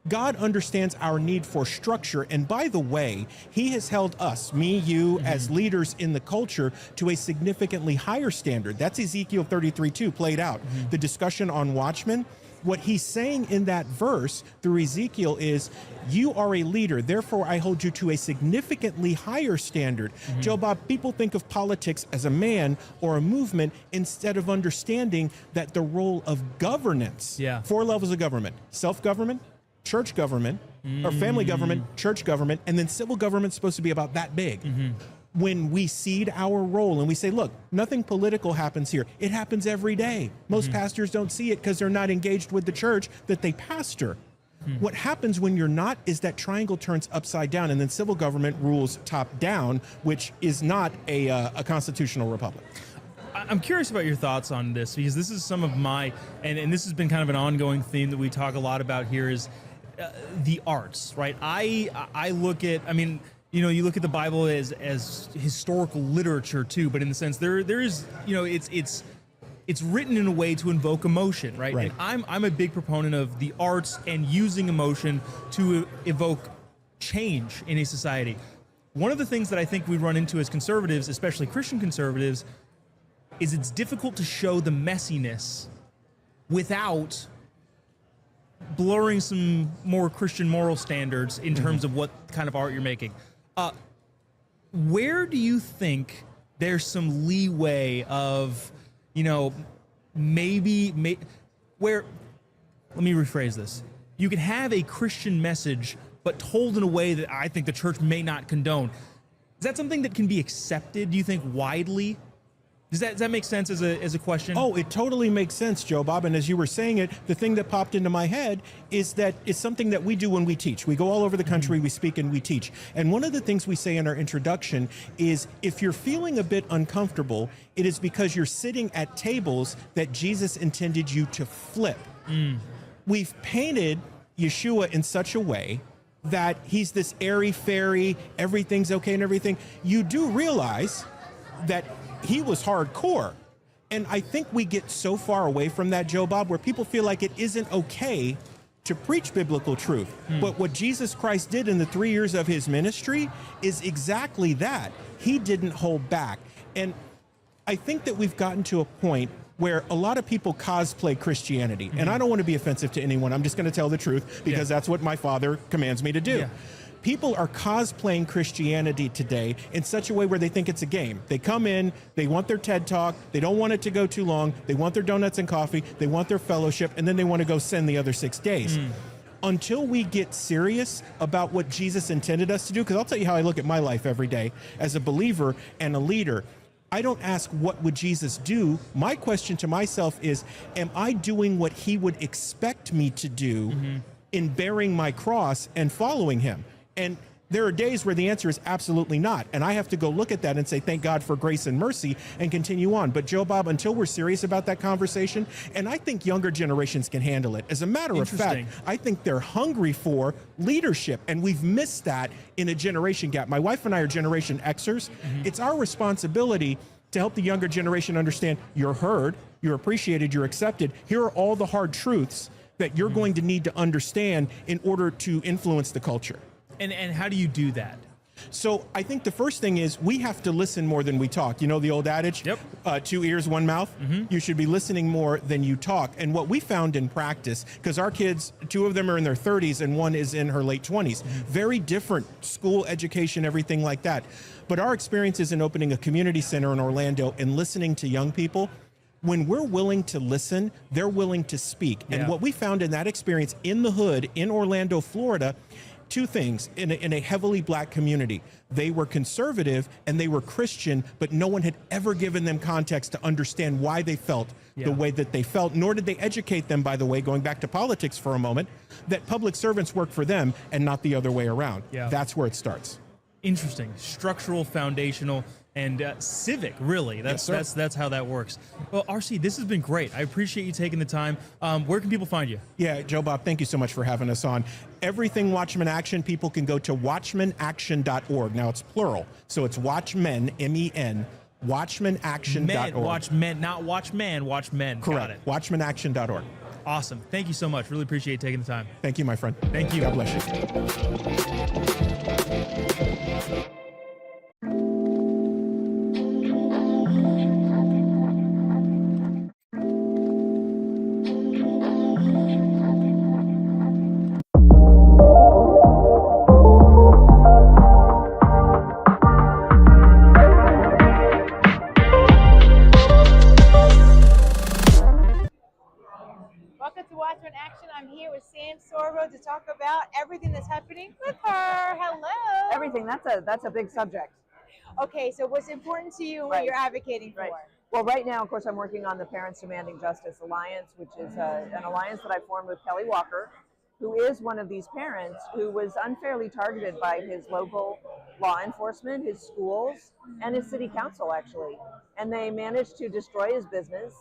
God understands our need for structure. And by the way, he has held us, me, you, as leaders in the culture to a significantly higher standard. That's Ezekiel 33:2 played out. The discussion on Watchmen. What he's saying in that verse through Ezekiel is, you are a leader, therefore I hold you to a significantly higher standard. Joe Bob, people think of politics as a man or a movement instead of understanding that the role of governance, 4 levels of government: self-government, church government, or family government, church government, and then civil government's supposed to be about that big. When we cede our role and we say, look, nothing political happens here. It happens every day. Most pastors don't see it because they're not engaged with the church that they pastor. What happens when you're not is that triangle turns upside down, and then civil government rules top down, which is not a constitutional republic. I'm curious about your thoughts on this, because this is some of my, and this has been kind of an ongoing theme that we talk a lot about here, is the arts, right? I look at, I mean, you know, you look at the Bible as historical literature too, but in the sense there is, you know, it's written in a way to invoke emotion, right? And I'm a big proponent of the arts and using emotion to evoke change in a society. One of the things that I think we run into as conservatives, especially Christian conservatives, is it's difficult to show the messiness without blurring some more Christian moral standards in terms of what kind of art you're making. Where do you think there's some leeway of, you know, where, let me rephrase this. You can have a Christian message, but told in a way that I think the church may not condone. Is that something that can be accepted, do you think, widely? Does that make sense as a question? Oh, it totally makes sense, Joe Bob. And as you were saying it, the thing that popped into my head is that it's something that we do when we teach. We go all over the country, we speak and we teach. And one of the things we say in our introduction is, if you're feeling a bit uncomfortable, it is because you're sitting at tables that Jesus intended you to flip. We've painted Yeshua in such a way that he's this airy-fairy, everything's okay and everything. You do realize that he was hardcore. And I think we get so far away from that, Joe Bob, where people feel like it isn't okay to preach biblical truth. But what Jesus Christ did in the 3 years of his ministry is exactly that. He didn't hold back. And I think that we've gotten to a point where a lot of people cosplay Christianity. And I don't want to be offensive to anyone. I'm just going to tell the truth because that's what my father commands me to do. People are cosplaying Christianity today in such a way where they think it's a game. They come in, they want their TED Talk, they don't want it to go too long, they want their donuts and coffee, they want their fellowship, and then they want to go sin the other 6 days. Until we get serious about what Jesus intended us to do, because I'll tell you how I look at my life every day as a believer and a leader. I don't ask, what would Jesus do? My question to myself is, am I doing what he would expect me to do in bearing my cross and following him? And there are days where the answer is absolutely not. And I have to go look at that and say, thank God for grace and mercy, and continue on. But Joe Bob, until we're serious about that conversation, and I think younger generations can handle it. As a matter of fact, I think they're hungry for leadership, and we've missed that in a generation gap. My wife and I are Generation Xers. It's our responsibility to help the younger generation understand you're heard, you're appreciated, you're accepted. Here are all the hard truths that you're going to need to understand in order to influence the culture. And how do you do that? So I think the first thing is we have to listen more than we talk. You know the old adage, 2 ears, 1 mouth? You should be listening more than you talk. And what we found in practice, because our kids, 2 of them are in their 30s and 1 is in her late 20s, very different school, education, everything like that. But our experiences in opening a community center in Orlando and listening to young people, when we're willing to listen, they're willing to speak. And what we found in that experience in the hood in Orlando, Florida, two things in a heavily black community. They were conservative and they were Christian, but no one had ever given them context to understand why they felt the way that they felt, nor did they educate them, by the way, going back to politics for a moment, that public servants work for them and not the other way around. That's where it starts. Interesting. Structural, foundational, and civic, really. That's how that works. Well, RC, this has been great. I appreciate you taking the time. Where can people find you? Yeah, Joe Bob, thank you so much for having us on. Everything Watchmen Action, people can go to watchmenaction.org. Now it's plural, so it's Watchmen, M-E-N, watchmenaction.org. Men, Watchmen, not Watchmen, Watchmen. Correct. Got it. Watchmenaction.org. Awesome. Thank you so much. Really appreciate you taking the time. Thank you, my friend. Thank you. God bless you. Welcome to Watchmen Action. I'm here with Sam Sorbo to talk about everything that's happening with her. Hello. Everything. That's a big subject. Okay, so what's important to you and what you're advocating for? Well, right now, of course, I'm working on the Parents Demanding Justice Alliance, which is an alliance that I formed with Kelly Walker, who is one of these parents who was unfairly targeted by his local law enforcement, his schools, and his city council, actually. And they managed to destroy his business.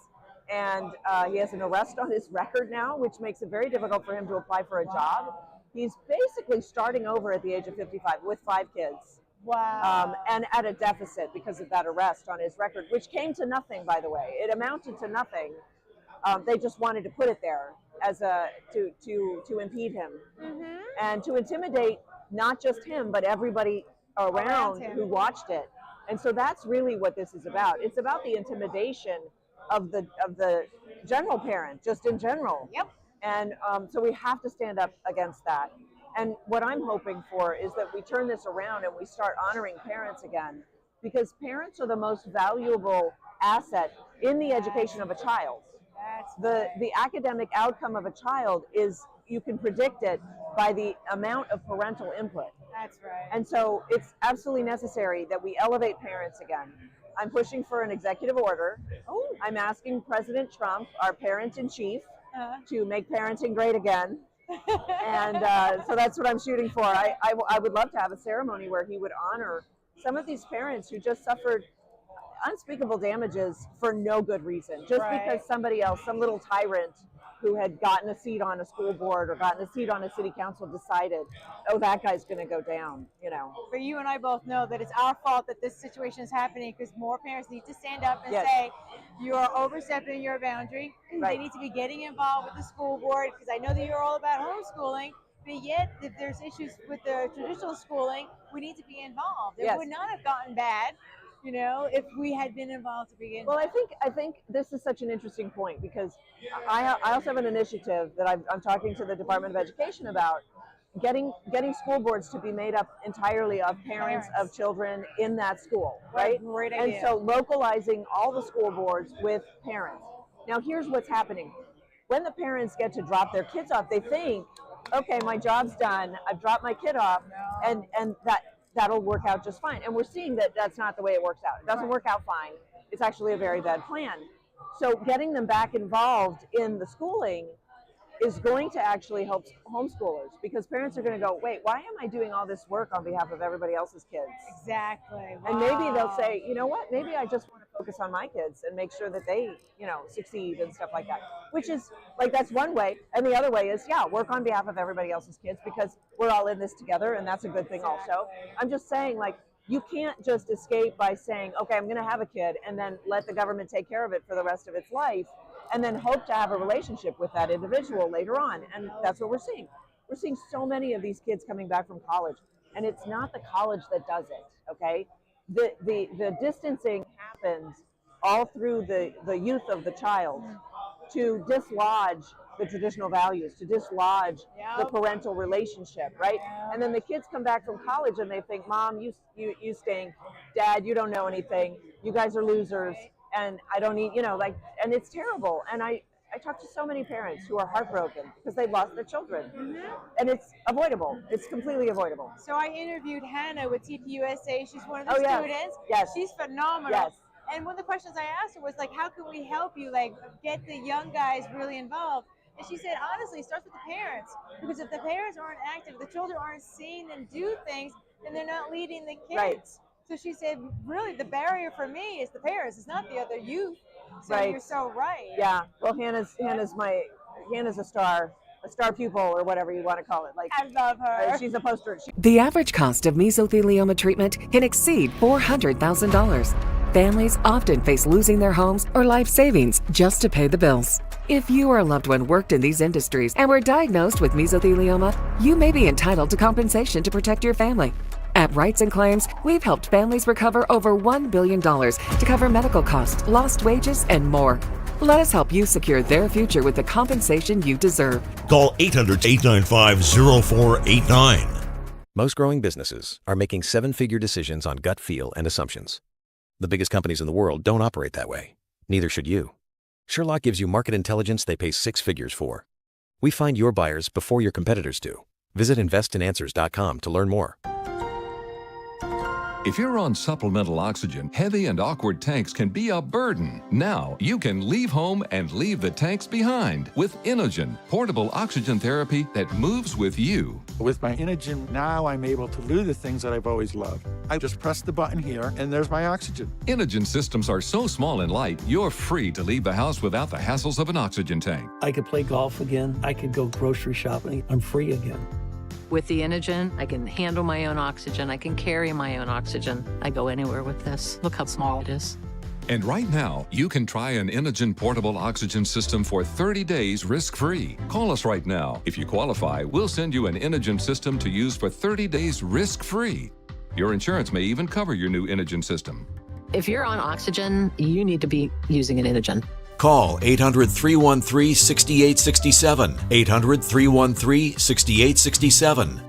And he has an arrest on his record now, which makes it very difficult for him to apply for a job. He's basically starting over at the age of 55 with 5 kids. Wow. And at a deficit because of that arrest on his record, which came to nothing, by the way. It amounted to nothing. They just wanted to put it there as to impede him and to intimidate not just him, but everybody around who watched it. And so that's really what this is about. It's about the intimidation of the general parent, just in general. Yep. And so we have to stand up against that. And what I'm hoping for is that we turn this around and we start honoring parents again, because parents are the most valuable asset in the education of a child. The academic outcome of a child is, you can predict it by the amount of parental input. That's right. And so it's absolutely necessary that we elevate parents again. I'm pushing for an executive order. I'm asking President Trump, our parent-in-chief, to make parenting great again. And so that's what I'm shooting for. I would love to have a ceremony where he would honor some of these parents who just suffered unspeakable damages for no good reason, just because somebody else, some little tyrant who had gotten a seat on a school board or gotten a seat on a city council, decided, oh, that guy's going to go down, you know. But you and I both know that it's our fault that this situation is happening, because more parents need to stand up and say, you are overstepping your boundary. They need to be getting involved with the school board, because I know that you're all about homeschooling, but yet if there's issues with the traditional schooling, we need to be involved. It would not have gotten bad, you know, if we had been involved to begin with. Well, I think this is such an interesting point, because I also have an initiative that I'm talking to the Department of Education about, getting school boards to be made up entirely of parents of children in that school, right? Great And idea. so localizing all the school boards with parents. Now, here's what's happening. When the parents get to drop their kids off, they think, okay, my job's done. I've dropped my kid off, and that'll work out just fine. And we're seeing that that's not the way it works out. It doesn't work out fine. It's actually a very bad plan. So getting them back involved in the schooling is going to actually help homeschoolers, because parents are going to go, wait, why am I doing all this work on behalf of everybody else's kids? Exactly. And maybe they'll say, you know what, maybe I just want to focus on my kids and make sure that they, you know, succeed and stuff like that, which is like, that's one way. And the other way is, work on behalf of everybody else's kids, because we're all in this together, and that's a good thing also. I'm just saying, like, you can't just escape by saying, okay, I'm going to have a kid, and then let the government take care of it for the rest of its life, and then hope to have a relationship with that individual later on. And that's what we're seeing. We're seeing so many of these kids coming back from college, and it's not the college that does it, okay? The distancing happens all through the youth of the child to dislodge the traditional values, to dislodge the parental relationship, right? And then the kids come back from college and they think, Mom, you stink. Dad, you don't know anything. You guys are losers. and I don't need, and it's terrible. And I talk to so many parents who are heartbroken because they've lost their children, and it's avoidable. It's completely avoidable. So I interviewed Hannah with TPUSA. She's one of the students. Yes. She's phenomenal. Yes. And one of the questions I asked her was like, how can we help you, like, get the young guys really involved? And she said, honestly, it starts with the parents. Because if the parents aren't active, the children aren't seeing them do things, then they're not leading the kids. Right. So she said, really, the barrier for me is the parents. It's not the other youth. So Right. you're so right. Yeah. Well, Hannah's a star pupil, or whatever you want to call it. Like, I love her. She's a poster. The average cost of mesothelioma treatment can exceed $400,000. Families often face losing their homes or life savings just to pay the bills. If you or a loved one worked in these industries and were diagnosed with mesothelioma, you may be entitled to compensation to protect your family. At Rights and Claims, we've helped families recover over $1 billion to cover medical costs, lost wages, and more. Let us help you secure their future with the compensation you deserve. Call 800-895-0489. Most growing businesses are making seven-figure decisions on gut feel and assumptions. The biggest companies in the world don't operate that way. Neither should you. Sherlock gives you market intelligence they pay six figures for. We find your buyers before your competitors do. Visit investinanswers.com to learn more. If you're on supplemental oxygen, heavy and awkward tanks can be a burden. Now you can leave home and leave the tanks behind with Inogen, portable oxygen therapy that moves with you. With my Inogen, now I'm able to do the things that I've always loved. I just press the button here, and there's my oxygen. Inogen systems are so small and light, you're free to leave the house without the hassles of an oxygen tank. I could play golf again. I could go grocery shopping. I'm free again. With the Inogen, I can handle my own oxygen. I can carry my own oxygen. I go anywhere with this. Look how small it is. And right now, you can try an Inogen portable oxygen system for 30 days risk-free. Call us right now. If you qualify, we'll send you an Inogen system to use for 30 days risk-free. Your insurance may even cover your new Inogen system. If you're on oxygen, you need to be using an Inogen. Call 800-313-6867. 800-313-6867.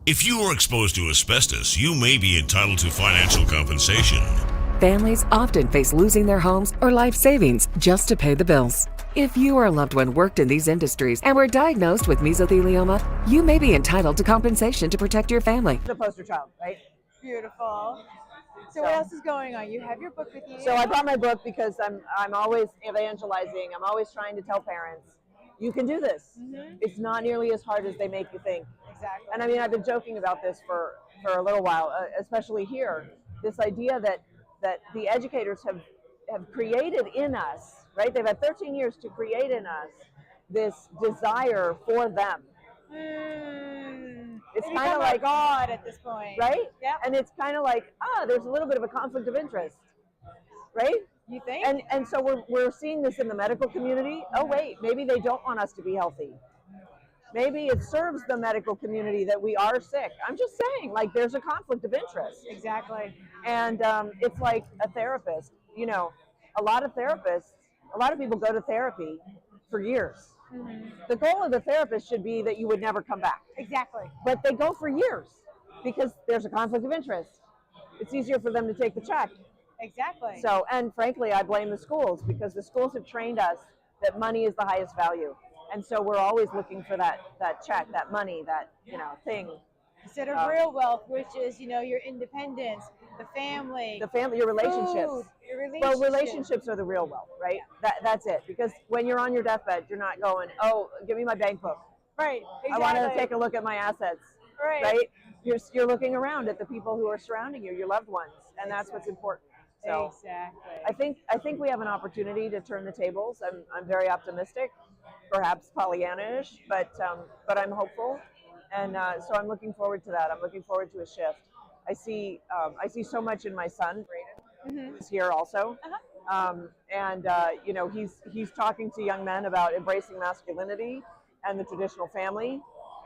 If you are exposed to asbestos, you may be entitled to financial compensation. Families often face losing their homes or life savings just to pay the bills. If you or a loved one worked in these industries and were diagnosed with mesothelioma, you may be entitled to compensation to protect your family. The poster child, right? Beautiful. So what else is going on? You have your book with you. So I brought my book because I'm always evangelizing. I'm always trying to tell parents, you can do this. It's not nearly as hard as they make you think. Exactly. And I mean, I've been joking about this for a little while, especially here. This idea that the educators have created in us, right? They've had 13 years to create in us this desire for them. It's kind of like God at this point, right? Yeah. And it's kind of like, there's a little bit of a conflict of interest, right? You think? And so we're seeing this in the medical community. Oh wait, maybe they don't want us to be healthy. Maybe it serves the medical community that we are sick. I'm just saying, like, there's a conflict of interest. Exactly. And it's like a therapist. You know, a lot of people go to therapy for years. The goal of the therapist should be that you would never come back. Exactly. But they go for years because there's a conflict of interest. It's easier for them to take the check. Exactly. So, and frankly, I blame the schools because the schools have trained us that money is the highest value. And so we're always looking for that check, that money, that, thing. Instead of real wealth, which is, your independence, the family, your relationships. Food, your relationships. Well, relationships are the real wealth, right? That's it. Because when you're on your deathbed, you're not going, oh, give me my bank book. Right. Exactly. I want to take a look at my assets. Right. You're looking around at the people who are surrounding you, your loved ones, and that's what's important. So exactly. I think we have an opportunity to turn the tables. I'm very optimistic, perhaps Pollyanna-ish, but I'm hopeful, and so I'm looking forward to that. I'm looking forward to a shift. I see so much in my son, Braden, who's here also, and he's talking to young men about embracing masculinity and the traditional family,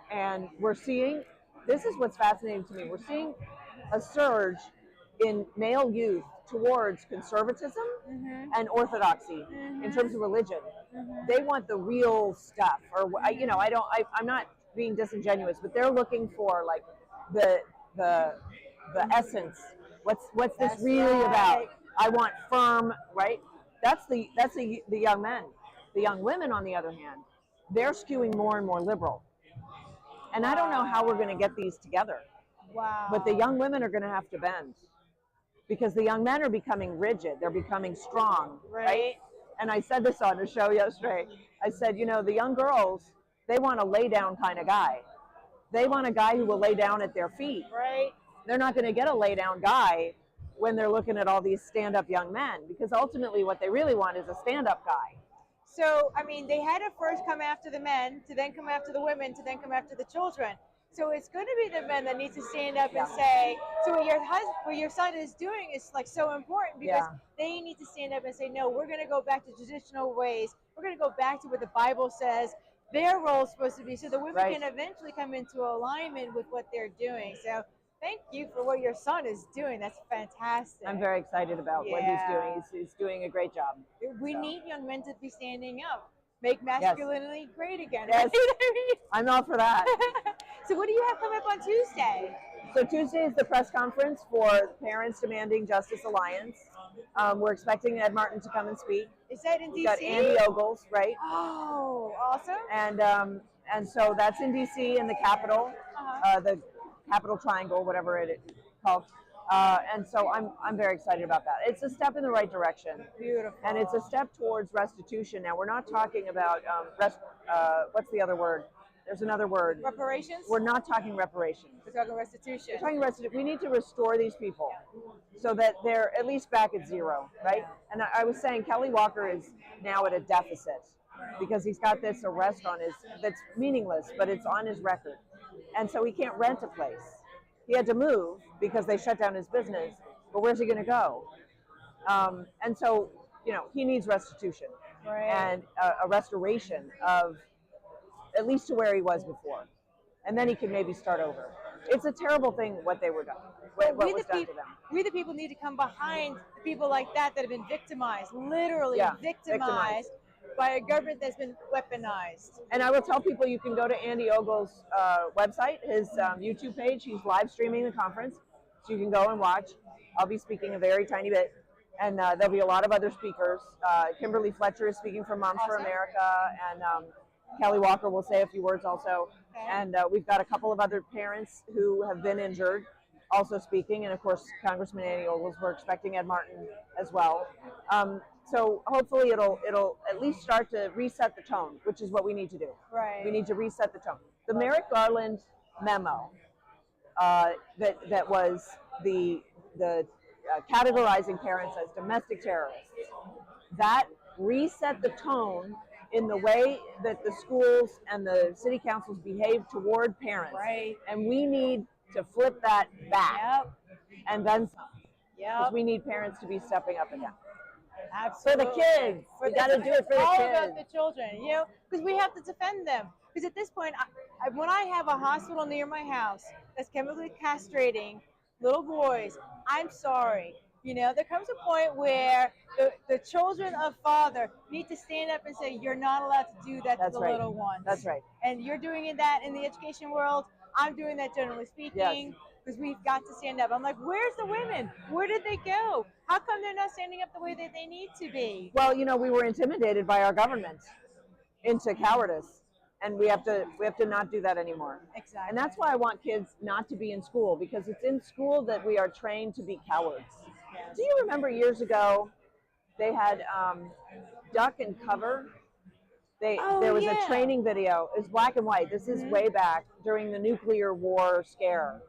and we're seeing, this is what's fascinating to me, we're seeing a surge in male youth towards conservatism and orthodoxy in terms of religion. They want the real stuff, or I'm not being disingenuous, but they're looking for like the essence. What's this really about? I want firm, right? That's the young men. The young women, on the other hand, they're skewing more and more liberal. And I don't know how we're going to get these together. Wow. But the young women are going to have to bend because the young men are becoming rigid. They're becoming strong, right? And I said this on a show yesterday. I said, you know, the young girls, they want a lay down kind of guy. They want a guy who will lay down at their feet. Right. They're not going to get a lay down guy when they're looking at all these stand up young men, because ultimately what they really want is a stand up guy. So, I mean, they had to first come after the men, to then come after the women, to then come after the children. So it's going to be the men that need to stand up and say, so what your son is doing is like so important, because they need to stand up and say, no, we're going to go back to traditional ways. We're going to go back to what the Bible says their role is supposed to be, so the women can eventually come into alignment with what they're doing. So thank you for what your son is doing. That's fantastic. I'm very excited about what he's doing. He's doing a great job. We need young men to be standing up. Make masculinity great again. Yes. Right? I'm all for that. So what do you have coming up on Tuesday? So Tuesday is the press conference for Parents Demanding Justice Alliance. We're expecting Ed Martin to come and speak. Is that in D.C.? We've got Andy Ogles, right? Oh, awesome. And so that's in D.C. in the Capitol, the Capitol Triangle, whatever it is called. And so I'm very excited about that. It's a step in the right direction. Beautiful. And it's a step towards restitution. Now, we're not talking about, what's the other word? There's another word. Reparations? We're not talking reparations. We're talking restitution. We're talking restitution. We need to restore these people so that they're at least back at zero, right? And I was saying Kelly Walker is now at a deficit because he's got this arrest on his, that's meaningless, but it's on his record. And so he can't rent a place. He had to move because they shut down his business, but where's he going to go? And so, you know, he needs restitution and a restoration of at least to where he was before. And then he can maybe start over. It's a terrible thing what they were done, what was done to them. We the people need to come behind the people like that have been victimized, literally victimized by a government that's been weaponized. And I will tell people you can go to Andy Ogles' website, his YouTube page. He's live streaming the conference, so you can go and watch. I'll be speaking a very tiny bit, and there'll be a lot of other speakers. Kimberly Fletcher is speaking from Moms for America, and Kelly Walker will say a few words also. And we've got a couple of other parents who have been injured also speaking, and of course Congressman Andy Ogles. We're expecting Ed Martin as well. So hopefully it'll at least start to reset the tone, which is what we need to do. Right. We need to reset the tone. The Merrick Garland memo that was the categorizing parents as domestic terrorists, that reset the tone in the way that the schools and the city councils behave toward parents. Right. And we need to flip that back. And then some. Because we need parents to be stepping up again. Absolutely. For the kids. We got to do it for the all kids. about the children, you know, because we have to defend them. Because at this point, when I have a hospital near my house that's chemically castrating little boys, I'm sorry. You know, there comes a point where the children of father need to stand up and say, you're not allowed to do that to the little ones. That's right. And you're doing that in the education world. I'm doing that generally speaking. Because we've got to stand up. I'm like, where's the women? Where did they go? How come they're not standing up the way that they need to be? Well, you know, we were intimidated by our government into cowardice, and we have to not do that anymore. Exactly. And that's why I want kids not to be in school, because it's in school that we are trained to be cowards. Yes. Do you remember years ago they had duck and cover? There was a training video. It's black and white. This is way back during the nuclear war scare.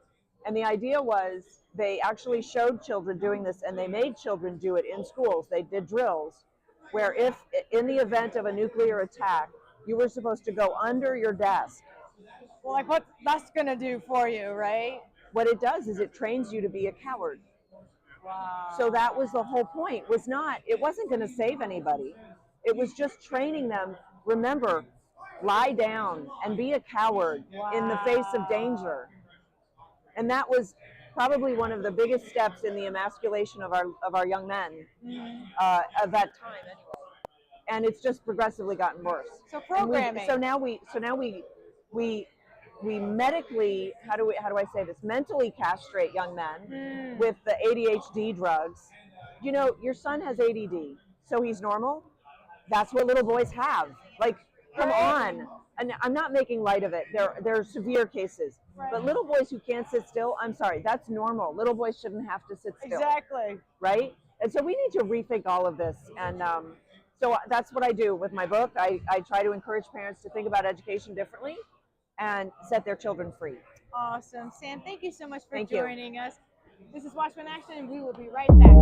And the idea was they actually showed children doing this, and they made children do it in schools. They did drills where if in the event of a nuclear attack, you were supposed to go under your desk. Well, like what that's going to do for you, right? What it does is it trains you to be a coward. Wow. So that was the whole point. It wasn't going to save anybody. It was just training them. Remember, lie down and be a coward in the face of danger. And that was probably one of the biggest steps in the emasculation of our young men of that time, anyway. And it's just progressively gotten worse. So programming. So now we medically, how do I say this? Mentally castrate young men with the ADHD drugs you know, your son has ADD, so he's normal. That's what little boys have. Like, come on. And I'm not making light of it. There are severe cases. But little boys who can't sit still, I'm sorry, that's normal. Little boys shouldn't have to sit still. Exactly. Right? And so we need to rethink all of this. And so that's what I do with my book. I try to encourage parents to think about education differently and set their children free. Awesome. Sam, thank you so much for Thank you. joining us. This is Watchmen Action, and we will be right back.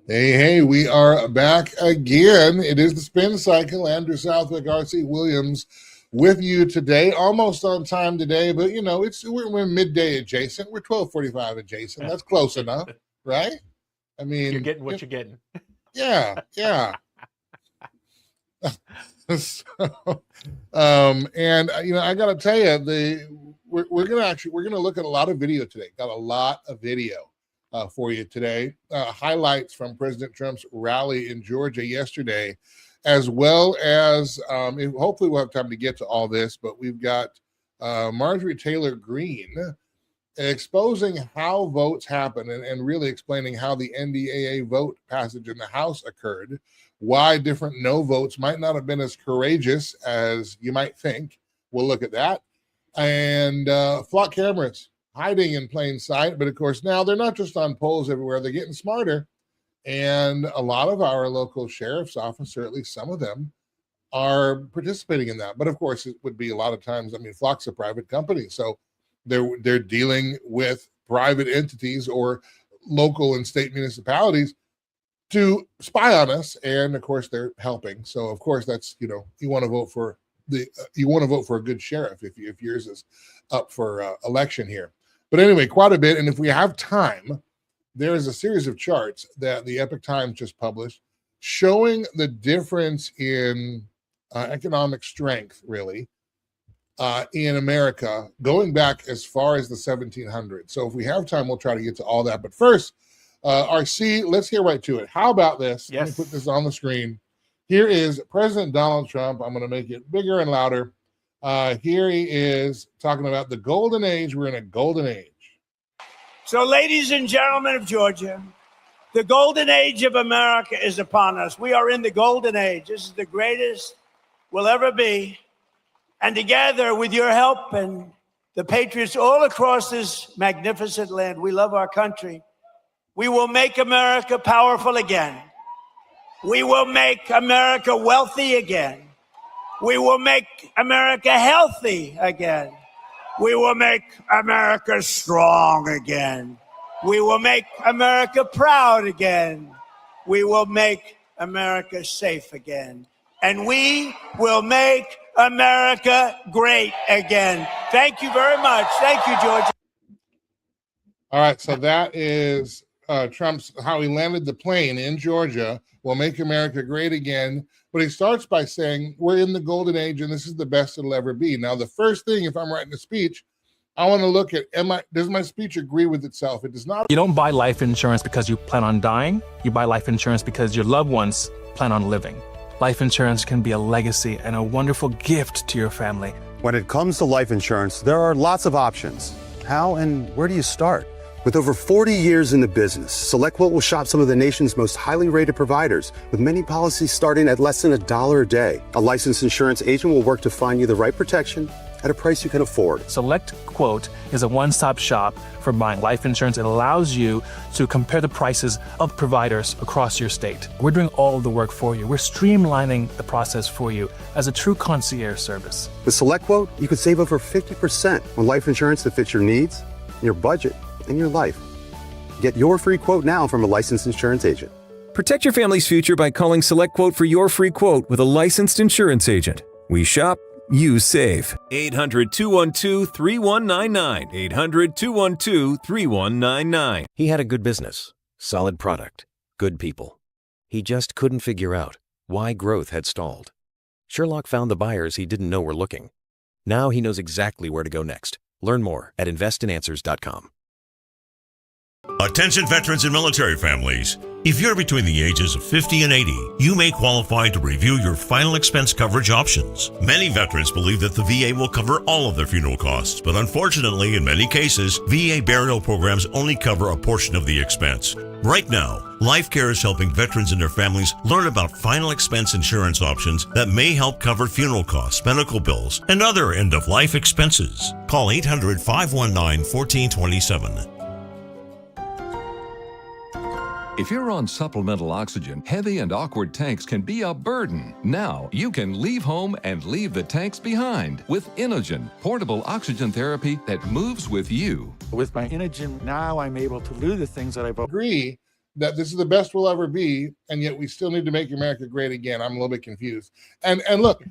Hey, we are back again. It is the Spin Cycle. Andrew Southwick, R.C. Williams with you today. Almost on time today, but you know, we're midday adjacent. We're 12:45 adjacent. That's close enough, right? I mean, you're getting what you're getting. Yeah. So, and you know, I got to tell you, we're gonna look at a lot of video today. Got a lot of video for you today. Highlights from President Trump's rally in Georgia yesterday, as well as hopefully we'll have time to get to all this, but we've got Marjorie Taylor Greene exposing how votes happen and really explaining how the NDAA vote passage in the House occurred, why different no votes might not have been as courageous as you might think. We'll look at that. And flock cameras hiding in plain sight. But of course, now they're not just on poles everywhere, they're getting smarter. And a lot of our local sheriff's office, or at least some of them, are participating in that. But of course, it would be a lot of times, I mean, Flock's a private company, so they're dealing with private entities or local and state municipalities to spy on us. And of course, they're helping. So of course, that's, you know, you want to vote for a good sheriff if yours is up for election here. But anyway, quite a bit. And if we have time, there is a series of charts that the Epoch Times just published showing the difference in economic strength, really, in America, going back as far as the 1700s. So if we have time, we'll try to get to all that. But first, RC, let's get right to it. How about this? Yes. Let me put this on the screen. Here is President Donald Trump. I'm going to make it bigger and louder. Here he is talking about the golden age. We're in a golden age. So, ladies and gentlemen of Georgia, the golden age of America is upon us. We are in the golden age. This is the greatest we'll ever be. And together, with your help and the patriots all across this magnificent land, we love our country. We will make America powerful again. We will make America wealthy again. We will make America healthy again. We will make America strong again. We will make America proud again. We will make America safe again. And we will make America great again. Thank you very much. Thank you, Georgia. All right, so that is Trump's, how he landed the plane in Georgia. Will make America great again. But he starts by saying, we're in the golden age and this is the best it'll ever be. Now, the first thing, if I'm writing a speech, I want to look at, does my speech agree with itself? It does not. You don't buy life insurance because you plan on dying. You buy life insurance because your loved ones plan on living. Life insurance can be a legacy and a wonderful gift to your family. When it comes to life insurance, there are lots of options. How and where do you start? With over 40 years in the business, SelectQuote will shop some of the nation's most highly rated providers, with many policies starting at less than $1 a day. A licensed insurance agent will work to find you the right protection at a price you can afford. SelectQuote is a one-stop shop for buying life insurance. It allows you to compare the prices of providers across your state. We're doing all of the work for you. We're streamlining the process for you as a true concierge service. With SelectQuote, you could save over 50% on life insurance that fits your needs, your budget, and your life. Get your free quote now from a licensed insurance agent. Protect your family's future by calling SelectQuote for your free quote with a licensed insurance agent. We shop, you save. 800-212-3199. 800-212-3199. He had a good business, solid product, good people. He just couldn't figure out why growth had stalled. Sherlock found the buyers he didn't know were looking. Now he knows exactly where to go next. Learn more at investinanswers.com. Attention veterans and military families. If you're between the ages of 50 and 80, you may qualify to review your final expense coverage options. Many veterans believe that the VA will cover all of their funeral costs, but unfortunately, in many cases, VA burial programs only cover a portion of the expense. Right now, Life Care is helping veterans and their families learn about final expense insurance options that may help cover funeral costs, medical bills, and other end-of-life expenses. Call 800-519-1427. If you're on supplemental oxygen, heavy and awkward tanks can be a burden. Now you can leave home and leave the tanks behind with Inogen, portable oxygen therapy that moves with you. With my Inogen, now I'm able to do the things that I've agree that this is the best we'll ever be, and yet we still need to make America great again. I'm a little bit confused. And look,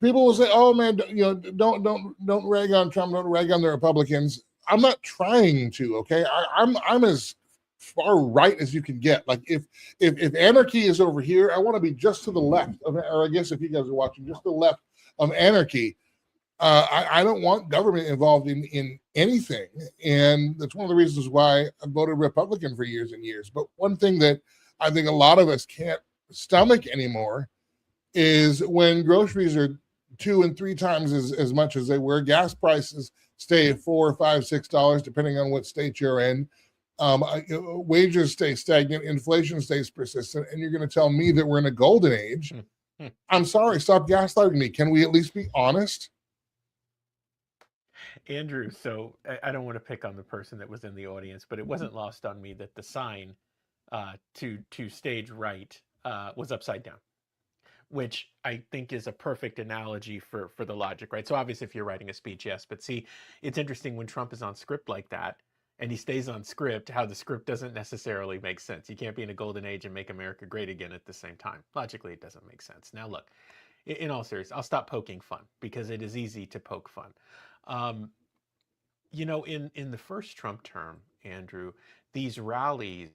people will say, "Oh man, don't rag on Trump, don't rag on the Republicans." I'm not trying to. Okay, I'm as far right as you can get. Like if anarchy is over here, I want to be just to the left of, or I guess if you guys are watching, just to the left of anarchy. I don't want government involved in anything, and that's one of the reasons why I voted Republican for years and years. But one thing that I think a lot of us can't stomach anymore is when groceries are 2 and 3 times as much as they were. Gas prices stay at $4, $5, $6, depending on what state you're in. Wages stay stagnant, inflation stays persistent, and you're going to tell me that we're in a golden age. I'm sorry, stop gaslighting me. Can we at least be honest? Andrew, so I don't want to pick on the person that was in the audience, but it wasn't lost on me that the sign to stage right was upside down, which I think is a perfect analogy for the logic, right? So obviously if you're writing a speech, yes, but see, it's interesting when Trump is on script like that, and he stays on script, how the script doesn't necessarily make sense. You can't be in a golden age and make America great again at the same time. Logically, it doesn't make sense. Now, look, in all seriousness, I'll stop poking fun because it is easy to poke fun. You know, in the first Trump term, Andrew, these rallies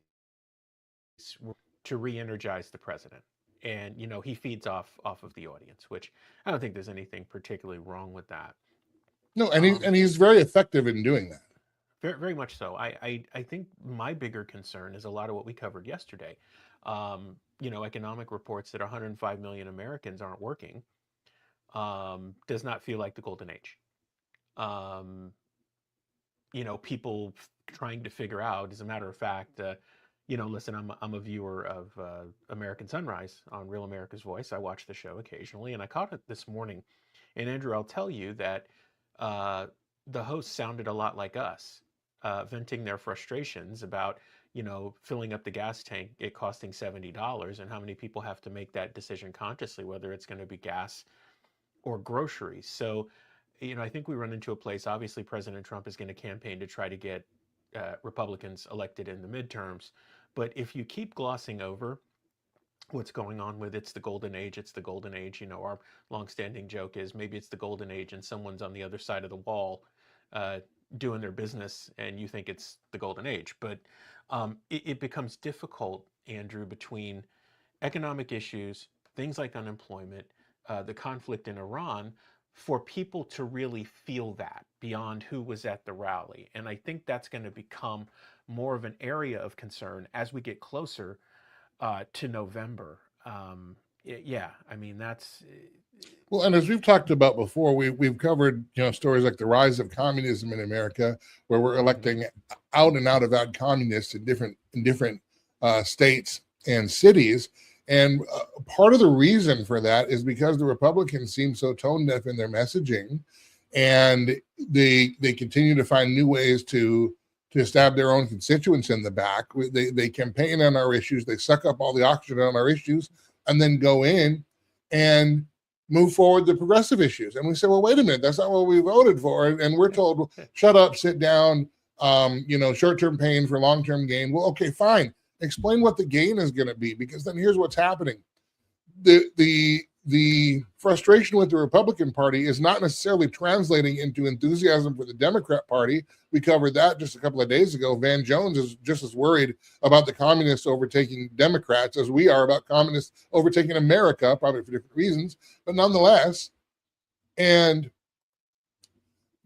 were to re-energize the president. And, you know, he feeds off of the audience, which I don't think there's anything particularly wrong with that. No, and he's very effective in doing that. Very, very much so. I think my bigger concern is a lot of what we covered yesterday. You know, economic reports that 105 million Americans aren't working does not feel like the golden age. You know, people trying to figure out, as a matter of fact, you know, listen, I'm a viewer of American Sunrise on Real America's Voice. I watch the show occasionally, and I caught it this morning. And Andrew, I'll tell you that the host sounded a lot like us. Venting their frustrations about, you know, filling up the gas tank, it costing $70, and how many people have to make that decision consciously, whether it's going to be gas or groceries. So, you know, I think we run into a place, obviously President Trump is going to campaign to try to get Republicans elected in the midterms. But if you keep glossing over what's going on with it's the golden age, you know, our longstanding joke is maybe it's the golden age and someone's on the other side of the wall doing their business and you think it's the golden age. But it becomes difficult, Andrew, between economic issues, things like unemployment, the conflict in Iran, for people to really feel that beyond who was at the rally. And I think that's going to become more of an area of concern as we get closer to November. Yeah, I mean, that's... Well, and as we've talked about before, we've covered, you know, stories like the rise of communism in America, where we're electing out and out of that communists in different states and cities. And part of the reason for that is because the Republicans seem so tone deaf in their messaging, and they continue to find new ways to stab their own constituents in the back. They campaign on our issues, they suck up all the oxygen on our issues, and then go in and move forward the progressive issues. And we say, well, wait a minute, that's not what we voted for. And we're told, shut up, sit down, you know, short-term pain for long-term gain. Well, okay, fine. Explain what the gain is going to be, because then here's what's happening. The frustration with the Republican Party is not necessarily translating into enthusiasm for the Democrat Party. We covered that just a couple of days ago. Van Jones is just as worried about the communists overtaking Democrats as we are about communists overtaking America, probably for different reasons, but nonetheless. And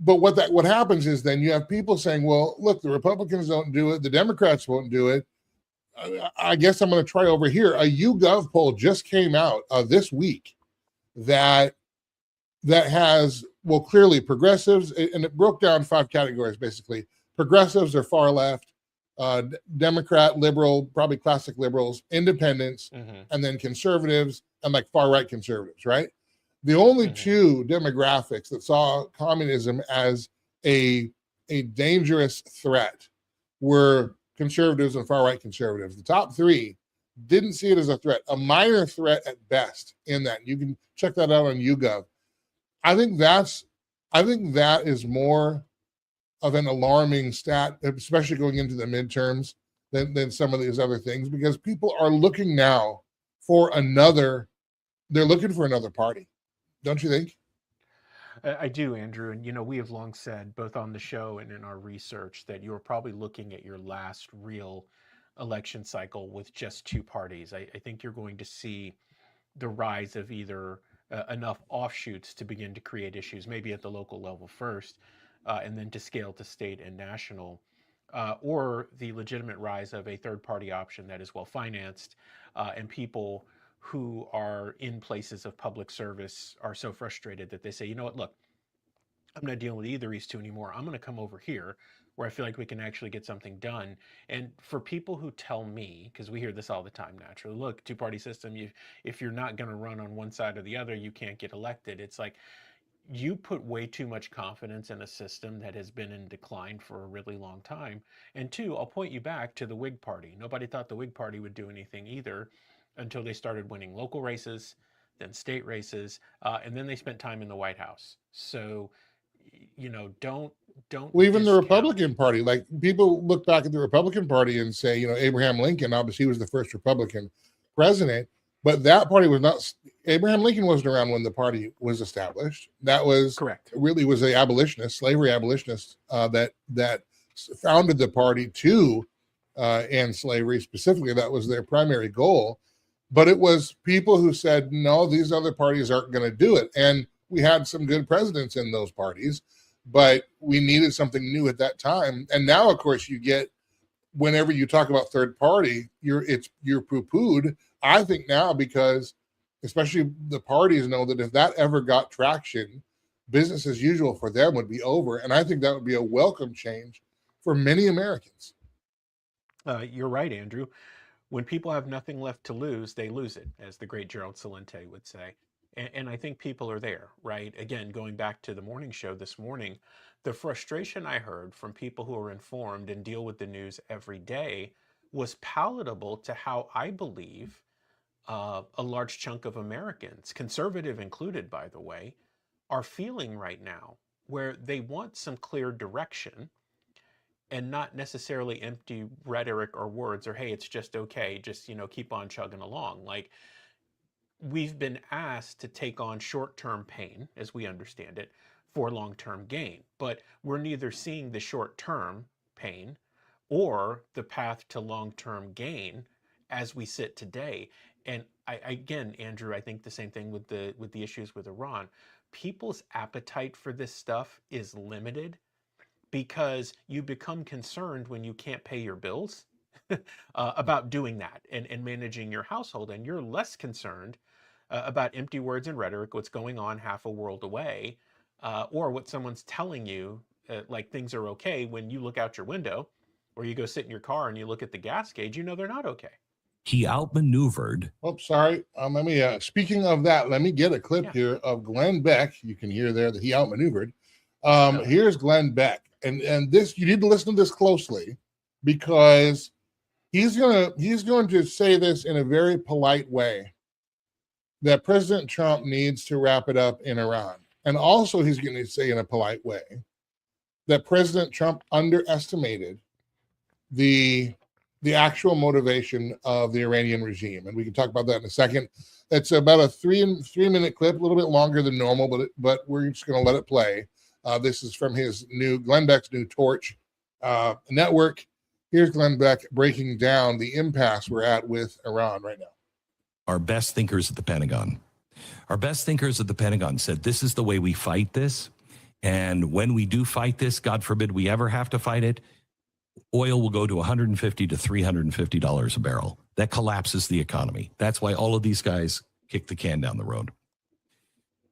what happens is then you have people saying, well, look, the Republicans don't do it, the Democrats won't do it. I guess I'm going to try over here. A YouGov poll just came out this week that has, well, clearly progressives, and it broke down 5 categories basically. Progressives are far left, Democrat, liberal, probably classic liberals, independents, and then conservatives and like far right conservatives, right? The only 2 demographics that saw communism as a dangerous threat were conservatives and far right conservatives. The top 3 didn't see it as a threat, a minor threat at best in that. You can check that out on YouGov. I think that is more of an alarming stat, especially going into the midterms, than some of these other things, because people are looking now for they're looking for another party. Don't you think? I do, Andrew. And, we have long said, both on the show and in our research, that you're probably looking at your last real election cycle with just 2 parties. I think you're going to see the rise of either enough offshoots to begin to create issues, maybe at the local level first, and then to scale to state and national, or the legitimate rise of a third-party option that is well-financed, and people who are in places of public service are so frustrated that they say, you know what, look, I'm not dealing with either of these 2 anymore. I'm going to come over here where I feel like we can actually get something done. And for people who tell me, because we hear this all the time naturally, look, 2-party system, if you're not going to run on one side or the other, you can't get elected. It's like, you put way too much confidence in a system that has been in decline for a really long time. And 2, I'll point you back to the Whig Party. Nobody thought the Whig Party would do anything either until they started winning local races, then state races, and then they spent time in the White House. So, don't. Well, even the Republican Party, like people look back at the Republican Party and say, Abraham Lincoln, obviously he was the first Republican president, but that party was not. Abraham Lincoln wasn't around when the party was established. That was correct. Really was a abolitionist, slavery abolitionist that founded the party to end slavery specifically. That was their primary goal. But it was people who said, no, these other parties aren't going to do it. And we had some good presidents in those parties, but we needed something new at that time. And now, of course, you get, whenever you talk about third party, you're poo-pooed. I think now, because especially the parties know that if that ever got traction, business as usual for them would be over. And I think that would be a welcome change for many Americans. You're right, Andrew. When people have nothing left to lose, they lose it, as the great Gerald Celente would say. And I think people are there, right? Again, going back to the morning show this morning, the frustration I heard from people who are informed and deal with the news every day was palatable to how I believe a large chunk of Americans, conservative included, by the way, are feeling right now, where they want some clear direction and not necessarily empty rhetoric or words or, hey, it's just okay, just, keep on chugging along. Like, we've been asked to take on short-term pain, as we understand it, for long-term gain. But we're neither seeing the short-term pain or the path to long-term gain as we sit today. And again, Andrew, I think the same thing with the issues with Iran. People's appetite for this stuff is limited because you become concerned when you can't pay your bills about doing that and managing your household. And you're less concerned about empty words and rhetoric, what's going on half a world away, or what someone's telling you, like things are okay, when you look out your window or you go sit in your car and you look at the gas gauge, they're not okay. He outmaneuvered. Oh, sorry. Let me, speaking of that, let me get a clip here of Glenn Beck. You can hear there that he outmaneuvered. Here's Glenn Beck. And this, you need to listen to this closely, because he's going to say this in a very polite way, that President Trump needs to wrap it up in Iran. And also he's going to say in a polite way that President Trump underestimated the actual motivation of the Iranian regime. And we can talk about that in a second. It's about a three-minute clip, a little bit longer than normal, but we're just going to let it play. This is from his Glenn Beck's new Torch network. Here's Glenn Beck breaking down the impasse we're at with Iran right now. Our best thinkers at the Pentagon. Our best thinkers at the Pentagon said this is the way we fight this. And when we do fight this, God forbid we ever have to fight it, oil will go to $150 to $350 a barrel. That collapses the economy. That's why all of these guys kick the can down the road,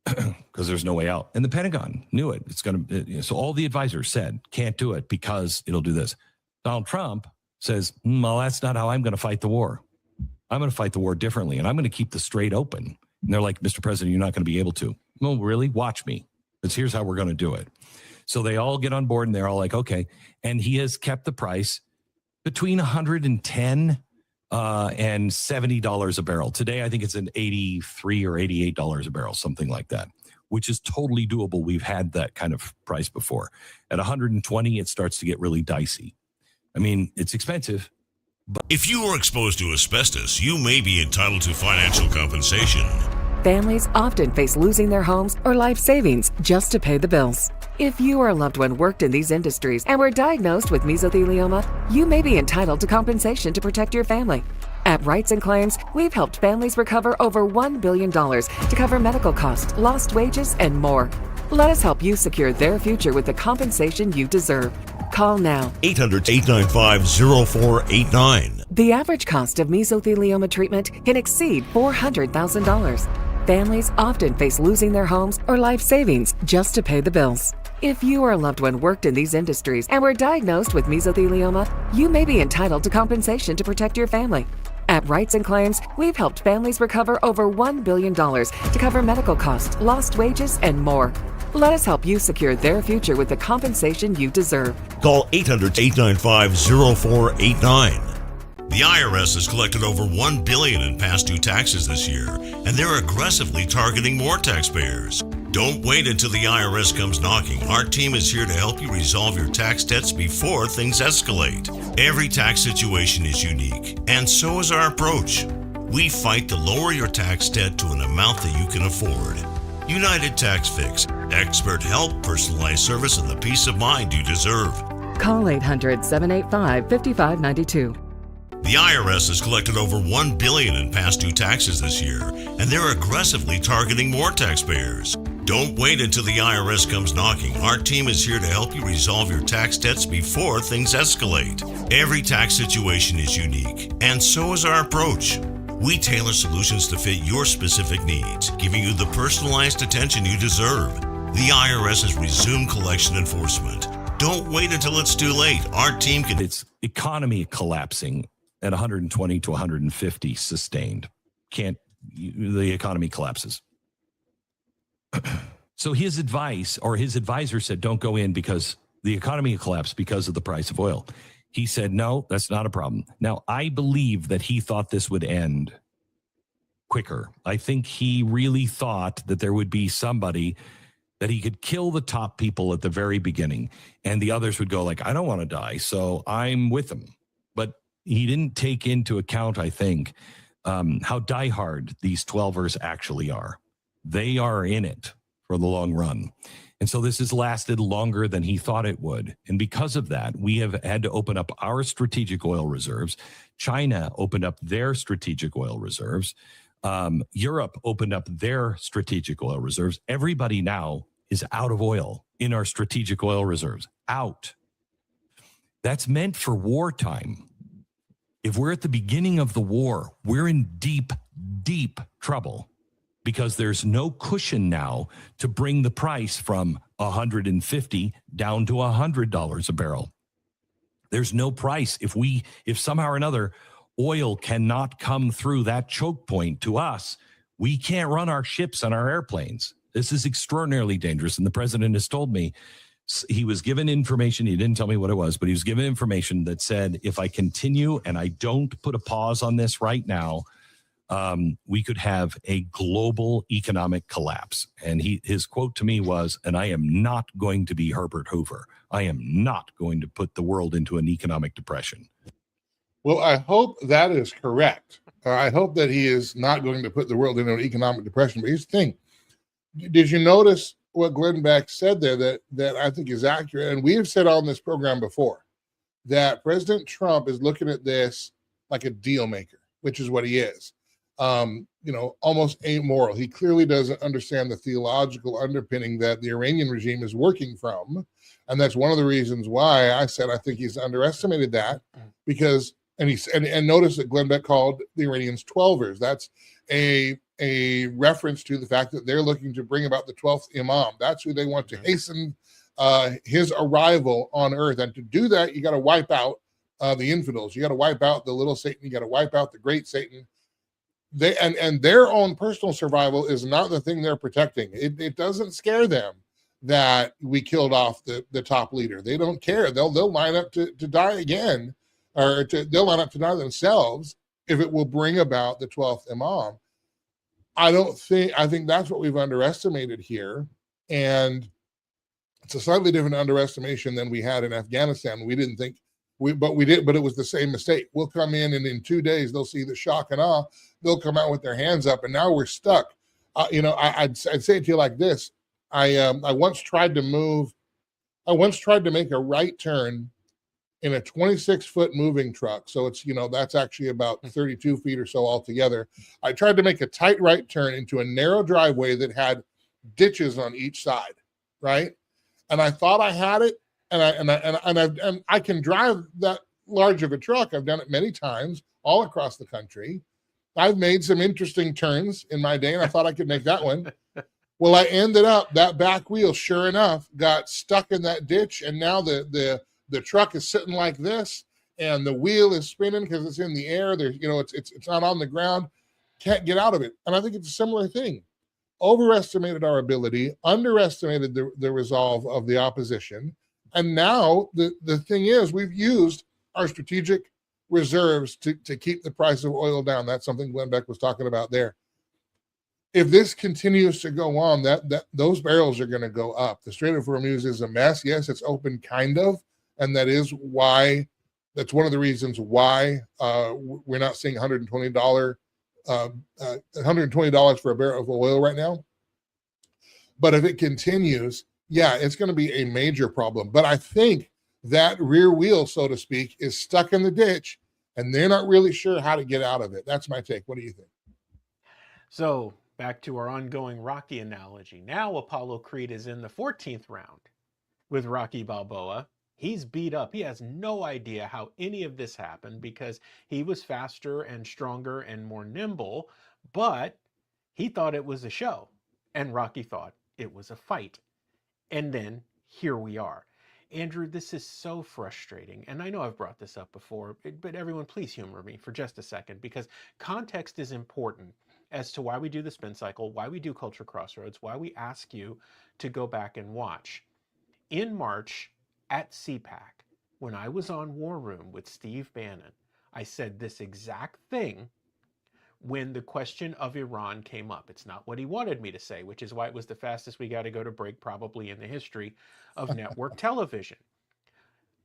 because there's no way out. And the Pentagon knew it. It's going to. So all the advisors said can't do it because it'll do this. Donald Trump says, well, that's not how I'm going to fight the war. I'm going to fight the war differently, and I'm going to keep the strait open. And they're like, Mr. President, you're not going to be able to. Well, really? Watch me. Because here's how we're going to do it. So they all get on board, and they're all like, okay. And he has kept the price between $110 and $70 a barrel. Today, I think it's an $83 or $88 a barrel, something like that, which is totally doable. We've had that kind of price before. At 120, it starts to get really dicey. I mean, it's expensive. But if you were exposed to asbestos, you may be entitled to financial compensation. Families often face losing their homes or life savings just to pay the bills. If you or a loved one worked in these industries and were diagnosed with mesothelioma, you may be entitled to compensation to protect your family. At Rights and Claims, we've helped families recover over $1 billion to cover medical costs, lost wages, and more. Let us help you secure their future with the compensation you deserve. Call now. 800-895-0489. The average cost of mesothelioma treatment can exceed $400,000. Families often face losing their homes or life savings just to pay the bills. If you or a loved one worked in these industries and were diagnosed with mesothelioma, you may be entitled to compensation to protect your family. At Rights and Claims, we've helped families recover over $1 billion to cover medical costs, lost wages, and more. Let us help you secure their future with the compensation you deserve. Call 800-895-0489. The IRS has collected over $1 billion in past due taxes this year, and they're aggressively targeting more taxpayers. Don't wait until the IRS comes knocking. Our team is here to help you resolve your tax debts before things escalate. Every tax situation is unique, and so is our approach. We fight to lower your tax debt to an amount that you can afford. United Tax Fix. Expert help, personalized service, and the peace of mind you deserve. Call 800-785-5592. The IRS has collected over $1 billion in past due taxes this year, and they're aggressively targeting more taxpayers. Don't wait until the IRS comes knocking. Our team is here to help you resolve your tax debts before things escalate. Every tax situation is unique, and so is our approach. We tailor solutions to fit your specific needs, giving you the personalized attention you deserve. The IRS has resumed collection enforcement. Don't wait until it's too late. Our team can... It's economy collapsing at 120 to 150 sustained. The economy collapses. So his advice, or his advisor said, don't go in because the economy collapsed because of the price of oil. He said, no, that's not a problem. Now, I believe that he thought this would end quicker. I think he really thought that there would be somebody that he could kill the top people at the very beginning, and the others would go like, I don't want to die, so I'm with them. But he didn't take into account, I think, how diehard these 12ers actually are. They are in it for the long run. And so this has lasted longer than he thought it would. And because of that, we have had to open up our strategic oil reserves. China opened up their strategic oil reserves. Europe opened up their strategic oil reserves. Everybody now is out of oil in our strategic oil reserves. Out. That's meant for wartime. If we're at the beginning of the war, we're in deep, deep trouble, because there's no cushion now to bring the price from $150 down to $100 a barrel. There's no price. If somehow or another oil cannot come through that choke point to us, we can't run our ships and our airplanes. This is extraordinarily dangerous. And the president has told me, he was given information, he didn't tell me what it was, but he was given information that said, if I continue and I don't put a pause on this right now, we could have a global economic collapse. And his quote to me was, and I am not going to be Herbert Hoover. I am not going to put the world into an economic depression. Well, I hope that is correct. I hope that he is not going to put the world into an economic depression. But here's the thing. Did you notice what Glenn Beck said there that I think is accurate? And we have said on this program before that President Trump is looking at this like a deal maker, which is what he is. almost amoral. He clearly doesn't understand the theological underpinning that the Iranian regime is working from. And that's one of the reasons why I said I think he's underestimated that, because and notice that Glenn Beck called the Iranians 12ers. That's a reference to the fact that they're looking to bring about the 12th Imam. That's who they want to hasten his arrival on earth. And to do that, you got to wipe out the infidels. You got to wipe out the little Satan. You got to wipe out the great Satan. They and their own personal survival is not the thing they're protecting. It doesn't scare them that we killed off the top leader. They don't care. They'll line up to die again, or they'll line up to die themselves if it will bring about the 12th Imam. I think that's what we've underestimated here. And it's a slightly different underestimation than we had in Afghanistan. We didn't think but it was the same mistake. We'll come in and in 2 days, they'll see the shock and awe. They'll come out with their hands up and now we're stuck. I'd say it to you like this. I once tried to make a right turn in a 26-foot moving truck. So it's, that's actually about 32 feet or so altogether. I tried to make a tight right turn into a narrow driveway that had ditches on each side, right? And I thought I had it, and I can drive that large of a truck. I've done it many times all across the country. I've made some interesting turns in my day, and I thought I could make that one. Well, I ended up, that back wheel, sure enough, got stuck in that ditch, and now the truck is sitting like this, and the wheel is spinning because it's in the air. There's, it's not on the ground. Can't get out of it. And I think it's a similar thing. Overestimated our ability, underestimated the resolve of the opposition. And now the thing is, we've used our strategic reserves to keep the price of oil down. That's something Glenn Beck was talking about there. If this continues to go on, those barrels are going to go up. The Strait of Hormuz is a mess. Yes, it's open kind of. And that's one of the reasons why we're not seeing $120 for a barrel of oil right now. But if it continues, yeah, it's going to be a major problem. But I think that rear wheel, so to speak, is stuck in the ditch, and they're not really sure how to get out of it. That's my take. What do you think? So back to our ongoing Rocky analogy. Now Apollo Creed is in the 14th round with Rocky Balboa. He's beat up. He has no idea how any of this happened because he was faster and stronger and more nimble, but he thought it was a show, and Rocky thought it was a fight. And then here we are. Andrew, this is so frustrating. And I know I've brought this up before, but everyone please humor me for just a second, because context is important as to why we do the spin cycle, why we do Culture Crossroads, why we ask you to go back and watch. In March at CPAC, when I was on War Room with Steve Bannon, I said this exact thing when the question of Iran came up. It's not what he wanted me to say, which is why it was the fastest we got to go to break probably in the history of network television.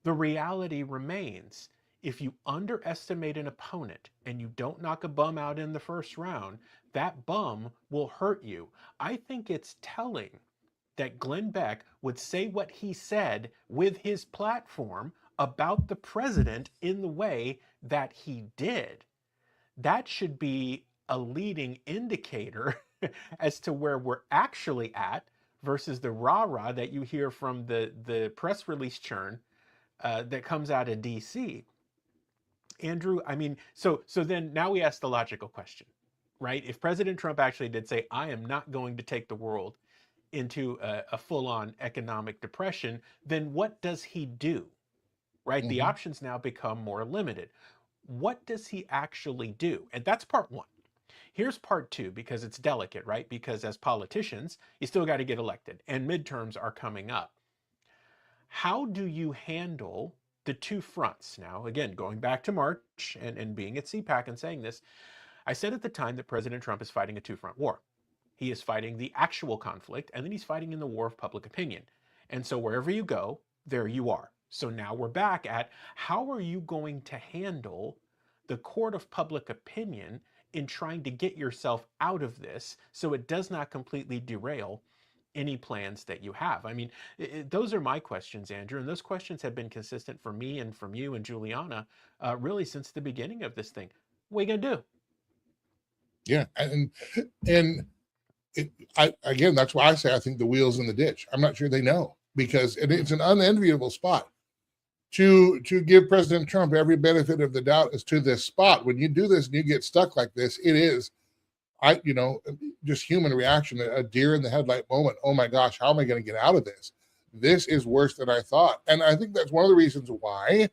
The reality remains, if you underestimate an opponent and you don't knock a bum out in the first round, that bum will hurt you. I think it's telling that Glenn Beck would say what he said with his platform about the president in the way that he did. That should be a leading indicator as to where we're actually at versus the rah-rah that you hear from the press release churn that comes out of DC. Andrew, I mean, so then now we ask the logical question, right? If President Trump actually did say, I am not going to take the world into a full-on economic depression, then what does he do, right? The options now become more limited. What does he actually do? And that's part one. Here's part two, because it's delicate, right? Because as politicians, you still got to get elected, and midterms are coming up. How do you handle the two fronts? Now, again, going back to March and being at CPAC and saying this, I said at the time that President Trump is fighting a two-front war. He is fighting the actual conflict, and then he's fighting in the war of public opinion. And so wherever you go, there you are. So now we're back at, how are you going to handle the court of public opinion in trying to get yourself out of this so it does not completely derail any plans that you have? I mean, those are my questions, Andrew, and those questions have been consistent for me and from you and Juliana really since the beginning of this thing. What are you going to do? Yeah, and again, that's why I say I think the wheel's in the ditch. I'm not sure they know, because it's an unenviable spot. To give President Trump every benefit of the doubt as to this spot, when you do this and you get stuck like this, it is, just human reaction, a deer in the headlight moment. Oh my gosh, how am I going to get out of this? This is worse than I thought. And I think that's one of the reasons why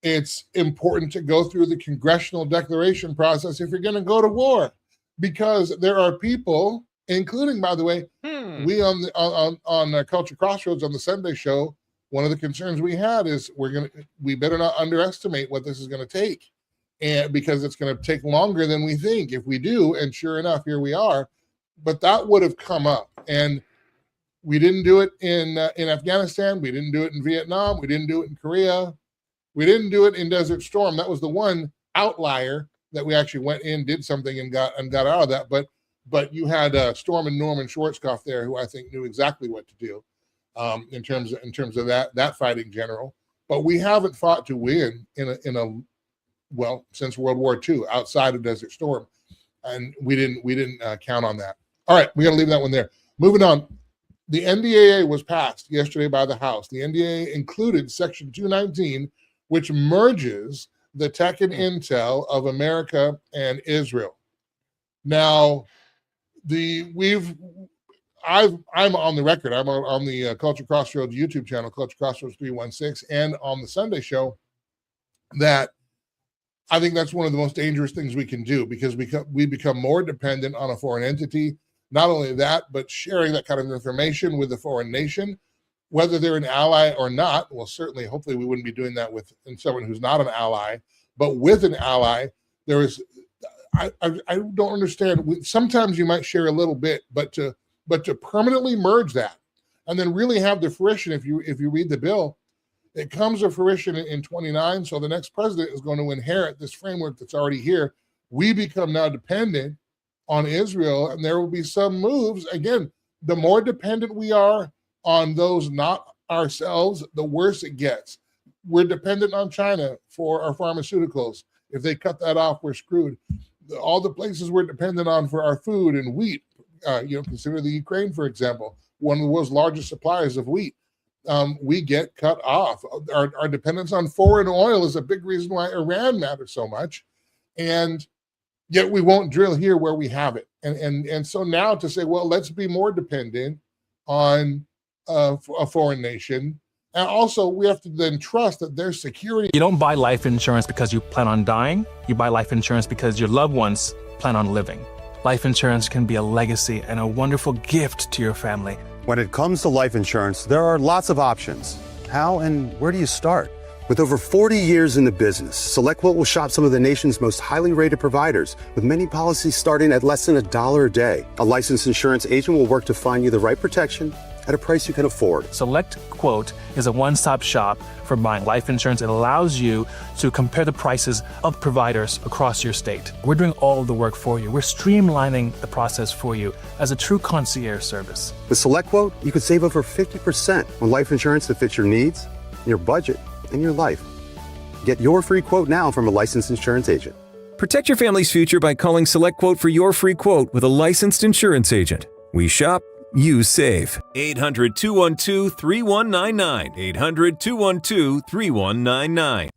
it's important to go through the congressional declaration process if you're going to go to war, because there are people, including, by the way, we on Culture Crossroads on the Sunday show, one of the concerns we had is we better not underestimate what this is going to take, and because it's going to take longer than we think if we do. And sure enough, here we are. But that would have come up, and we didn't do it in Afghanistan. We didn't do it in Vietnam. We didn't do it in Korea. We didn't do it in Desert Storm. That was the one outlier that we actually went in, did something, and got out of that. But you had Storm and Norman Schwarzkopf there, who I think knew exactly what to do in terms of that fighting general. But we haven't fought to win since World War II outside of Desert Storm, and we didn't count on that. All right, we got to leave that one there. Moving on. The NDAA was passed yesterday by the House. The NDAA included Section 219, which merges the tech and intel of America and Israel. Now, I'm on the record. I'm on the Culture Crossroads YouTube channel, Culture Crossroads 316, and on the Sunday show, that I think that's one of the most dangerous things we can do, because we become more dependent on a foreign entity. Not only that, but sharing that kind of information with the foreign nation, whether they're an ally or not. Well, certainly, hopefully we wouldn't be doing that with someone who's not an ally, but with an ally, there is, I don't understand. Sometimes you might share a little bit, but to permanently merge that and then really have the fruition, if you read the bill, it comes to fruition in 29. So the next president is going to inherit this framework that's already here. We become now dependent on Israel, and there will be some moves. Again, the more dependent we are on those not ourselves, the worse it gets. We're dependent on China for our pharmaceuticals. If they cut that off, we're screwed. All the places we're dependent on for our food and wheat, consider the Ukraine, for example, one of the world's largest suppliers of wheat. We get cut off. Our dependence on foreign oil is a big reason why Iran matters so much. And yet we won't drill here where we have it. And so now to say, well, let's be more dependent on a foreign nation. And also we have to then trust that their security. You don't buy life insurance because you plan on dying. You buy life insurance because your loved ones plan on living. Life insurance can be a legacy and a wonderful gift to your family. When it comes to life insurance, there are lots of options. How and where do you start? With over 40 years in the business, SelectQuote will shop some of the nation's most highly rated providers, with many policies starting at less than $1 a day. A licensed insurance agent will work to find you the right protection at a price you can afford. SelectQuote is a one-stop shop for buying life insurance. It allows you to compare the prices of providers across your state. We're doing all of the work for you. We're streamlining the process for you as a true concierge service. With SelectQuote, you could save over 50% on life insurance that fits your needs, your budget, and your life. Get your free quote now from a licensed insurance agent. Protect your family's future by calling SelectQuote for your free quote with a licensed insurance agent. We shop, you save. 800-212-3199. 800-212-3199.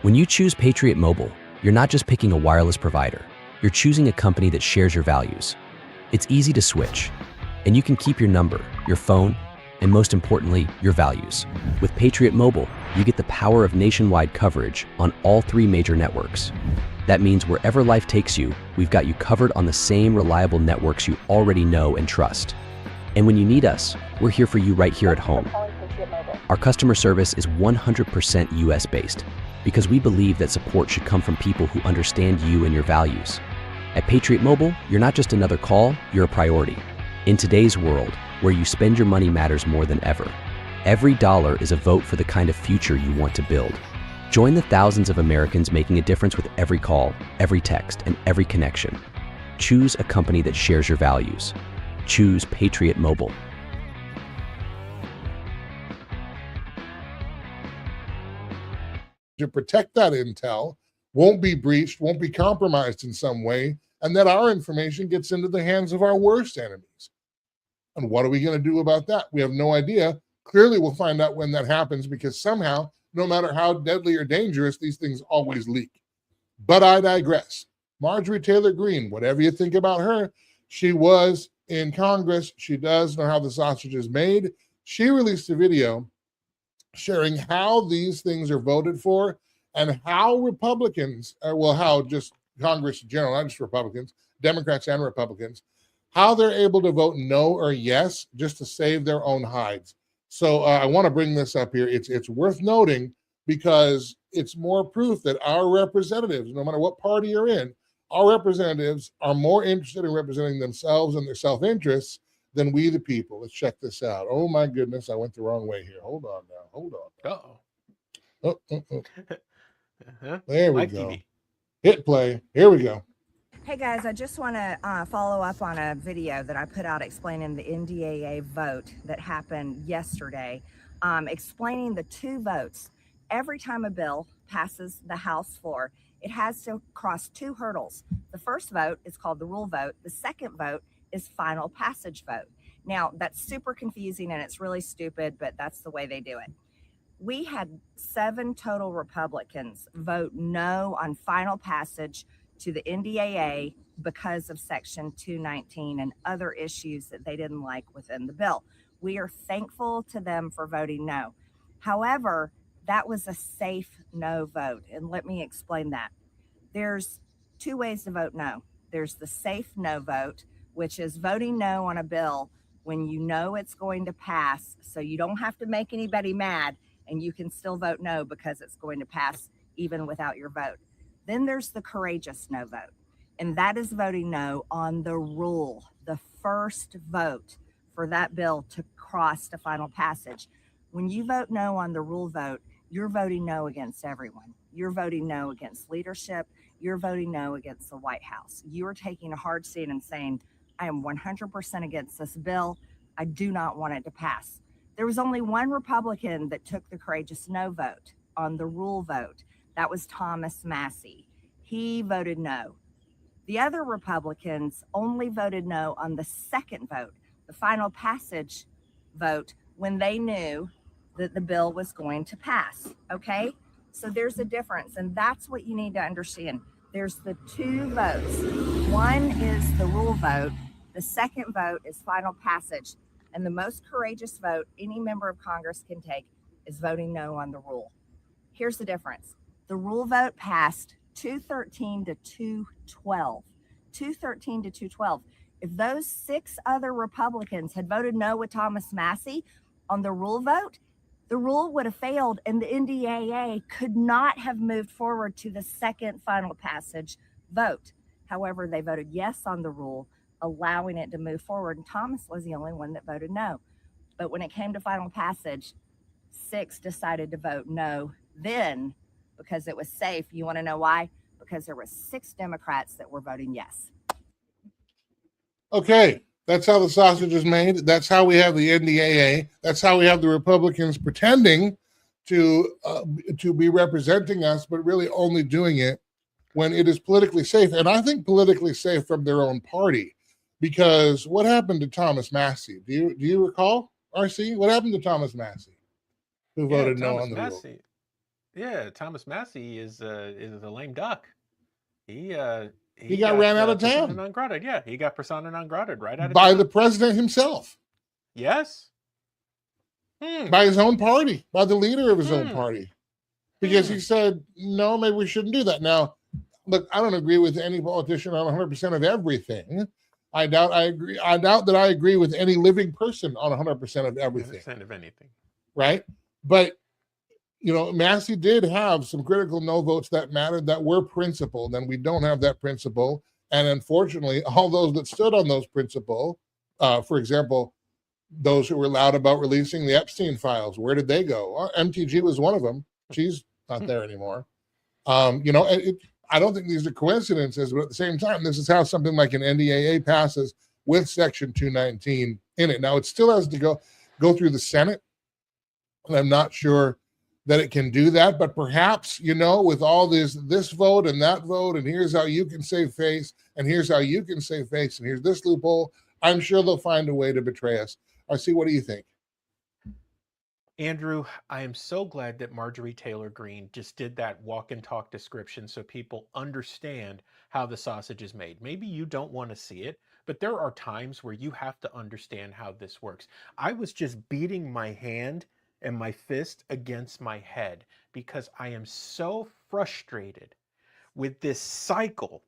When you choose Patriot Mobile, you're not just picking a wireless provider. You're choosing a company that shares your values. It's easy to switch, and you can keep your number, your phone, and most importantly, your values. With Patriot Mobile, you get the power of nationwide coverage on all 3 major networks. That means wherever life takes you, we've got you covered on the same reliable networks you already know and trust. And when you need us, we're here for you right here at home. Our customer service is 100% US-based because we believe that support should come from people who understand you and your values. At Patriot Mobile, you're not just another call, you're a priority. In today's world, where you spend your money matters more than ever. Every dollar is a vote for the kind of future you want to build. Join the thousands of Americans making a difference with every call, every text, and every connection. Choose a company that shares your values. Choose Patriot Mobile. To protect that intel, won't be breached, won't be compromised in some way, and that our information gets into the hands of our worst enemies. And what are we going to do about that? We have no idea. Clearly, we'll find out when that happens, because somehow, no matter how deadly or dangerous, these things always leak. But I digress. Marjorie Taylor Greene, whatever you think about her, she was in Congress. She does know how the sausage is made. She released a video sharing how these things are voted for and how Republicans, how just Congress in general, not just Republicans, Democrats and Republicans, how they're able to vote no or yes just to save their own hides. So I want to bring this up here. It's worth noting, because it's more proof that our representatives, no matter what party you're in, our representatives are more interested in representing themselves and their self-interests than we the people. Let's check this out. Oh my goodness, I went the wrong way here. Hold on now. Hold on. There we go. TV. Hit play. Here we go. Hey guys, I just want to follow up on a video that I put out explaining the NDAA vote that happened yesterday, explaining the two votes. Every time a bill passes the House floor, it has to cross two hurdles. The first vote is called the rule vote. The second vote is final passage vote. Now, that's super confusing and it's really stupid, but that's the way they do it. We had 7 total Republicans vote no on final passage to the NDAA because of Section 219 and other issues that they didn't like within the bill. We are thankful to them for voting no. However, that was a safe no vote, and let me explain that. There's 2 ways to vote no. There's the safe no vote, which is voting no on a bill when you know it's going to pass, so you don't have to make anybody mad, and you can still vote no because it's going to pass even without your vote. Then there's the courageous no vote, and that is voting no on the rule, the first vote for that bill to cross to final passage. When you vote no on the rule vote, you're voting no against everyone. You're voting no against leadership. You're voting no against the White House. You are taking a hard stand and saying, I am 100% against this bill. I do not want it to pass. There was only one Republican that took the courageous no vote on the rule vote. That was Thomas Massie. He voted no. The other Republicans only voted no on the second vote, the final passage vote, when they knew that the bill was going to pass, okay? So there's a difference, and that's what you need to understand. There's the 2 votes. One is the rule vote. The second vote is final passage. And the most courageous vote any member of Congress can take is voting no on the rule. Here's the difference. The rule vote passed 213 to 212. 213 to 212. If those 6 other Republicans had voted no with Thomas Massie on the rule vote, the rule would have failed and the NDAA could not have moved forward to the second final passage vote. However, they voted yes on the rule, allowing it to move forward. And Thomas was the only one that voted no. But when it came to final passage, 6 decided to vote no then because it was safe. You want to know why? Because there were 6 Democrats that were voting yes. Okay. That's how the sausage is made. That's how we have the NDAA. That's how we have the Republicans pretending to be representing us, but really only doing it when it is politically safe. And I think politically safe from their own party, because what happened to Thomas Massie? Do you recall, RC? What happened to Thomas Massie, who voted no on the rule? Yeah, Thomas Massie is a lame duck. He got ran out of town. Persona non grata. Yeah, he got persona non grata right out of by town. the president himself. Yes. By his own party, by the leader of his own party, because he said, no, maybe we shouldn't do that. Now, look, I don't agree with any politician on 100% of everything. I doubt that I agree with any living person on 100% of everything. 100% of anything. Right? But you know, Massie did have some critical no votes that mattered, that were principled, and we don't have that principle. And unfortunately, all those that stood on those principle, for example, those who were loud about releasing the Epstein files, where did they go? Well, MTG was one of them. She's not there anymore. You know, I don't think these are coincidences, but at the same time, this is how something like an NDAA passes with Section 219 in it. Now, it still has to go through the Senate, and I'm not sure that it can do that. But perhaps, with all this vote and that vote, and here's how you can save face, and here's how you can save face, and here's this loophole, I'm sure they'll find a way to betray us. RC, what do you think? Andrew, I am so glad that Marjorie Taylor Greene just did that walk and talk description so people understand how the sausage is made. Maybe you don't want to see it, but there are times where you have to understand how this works. I was just beating my hand and my fist against my head because I am so frustrated with this cycle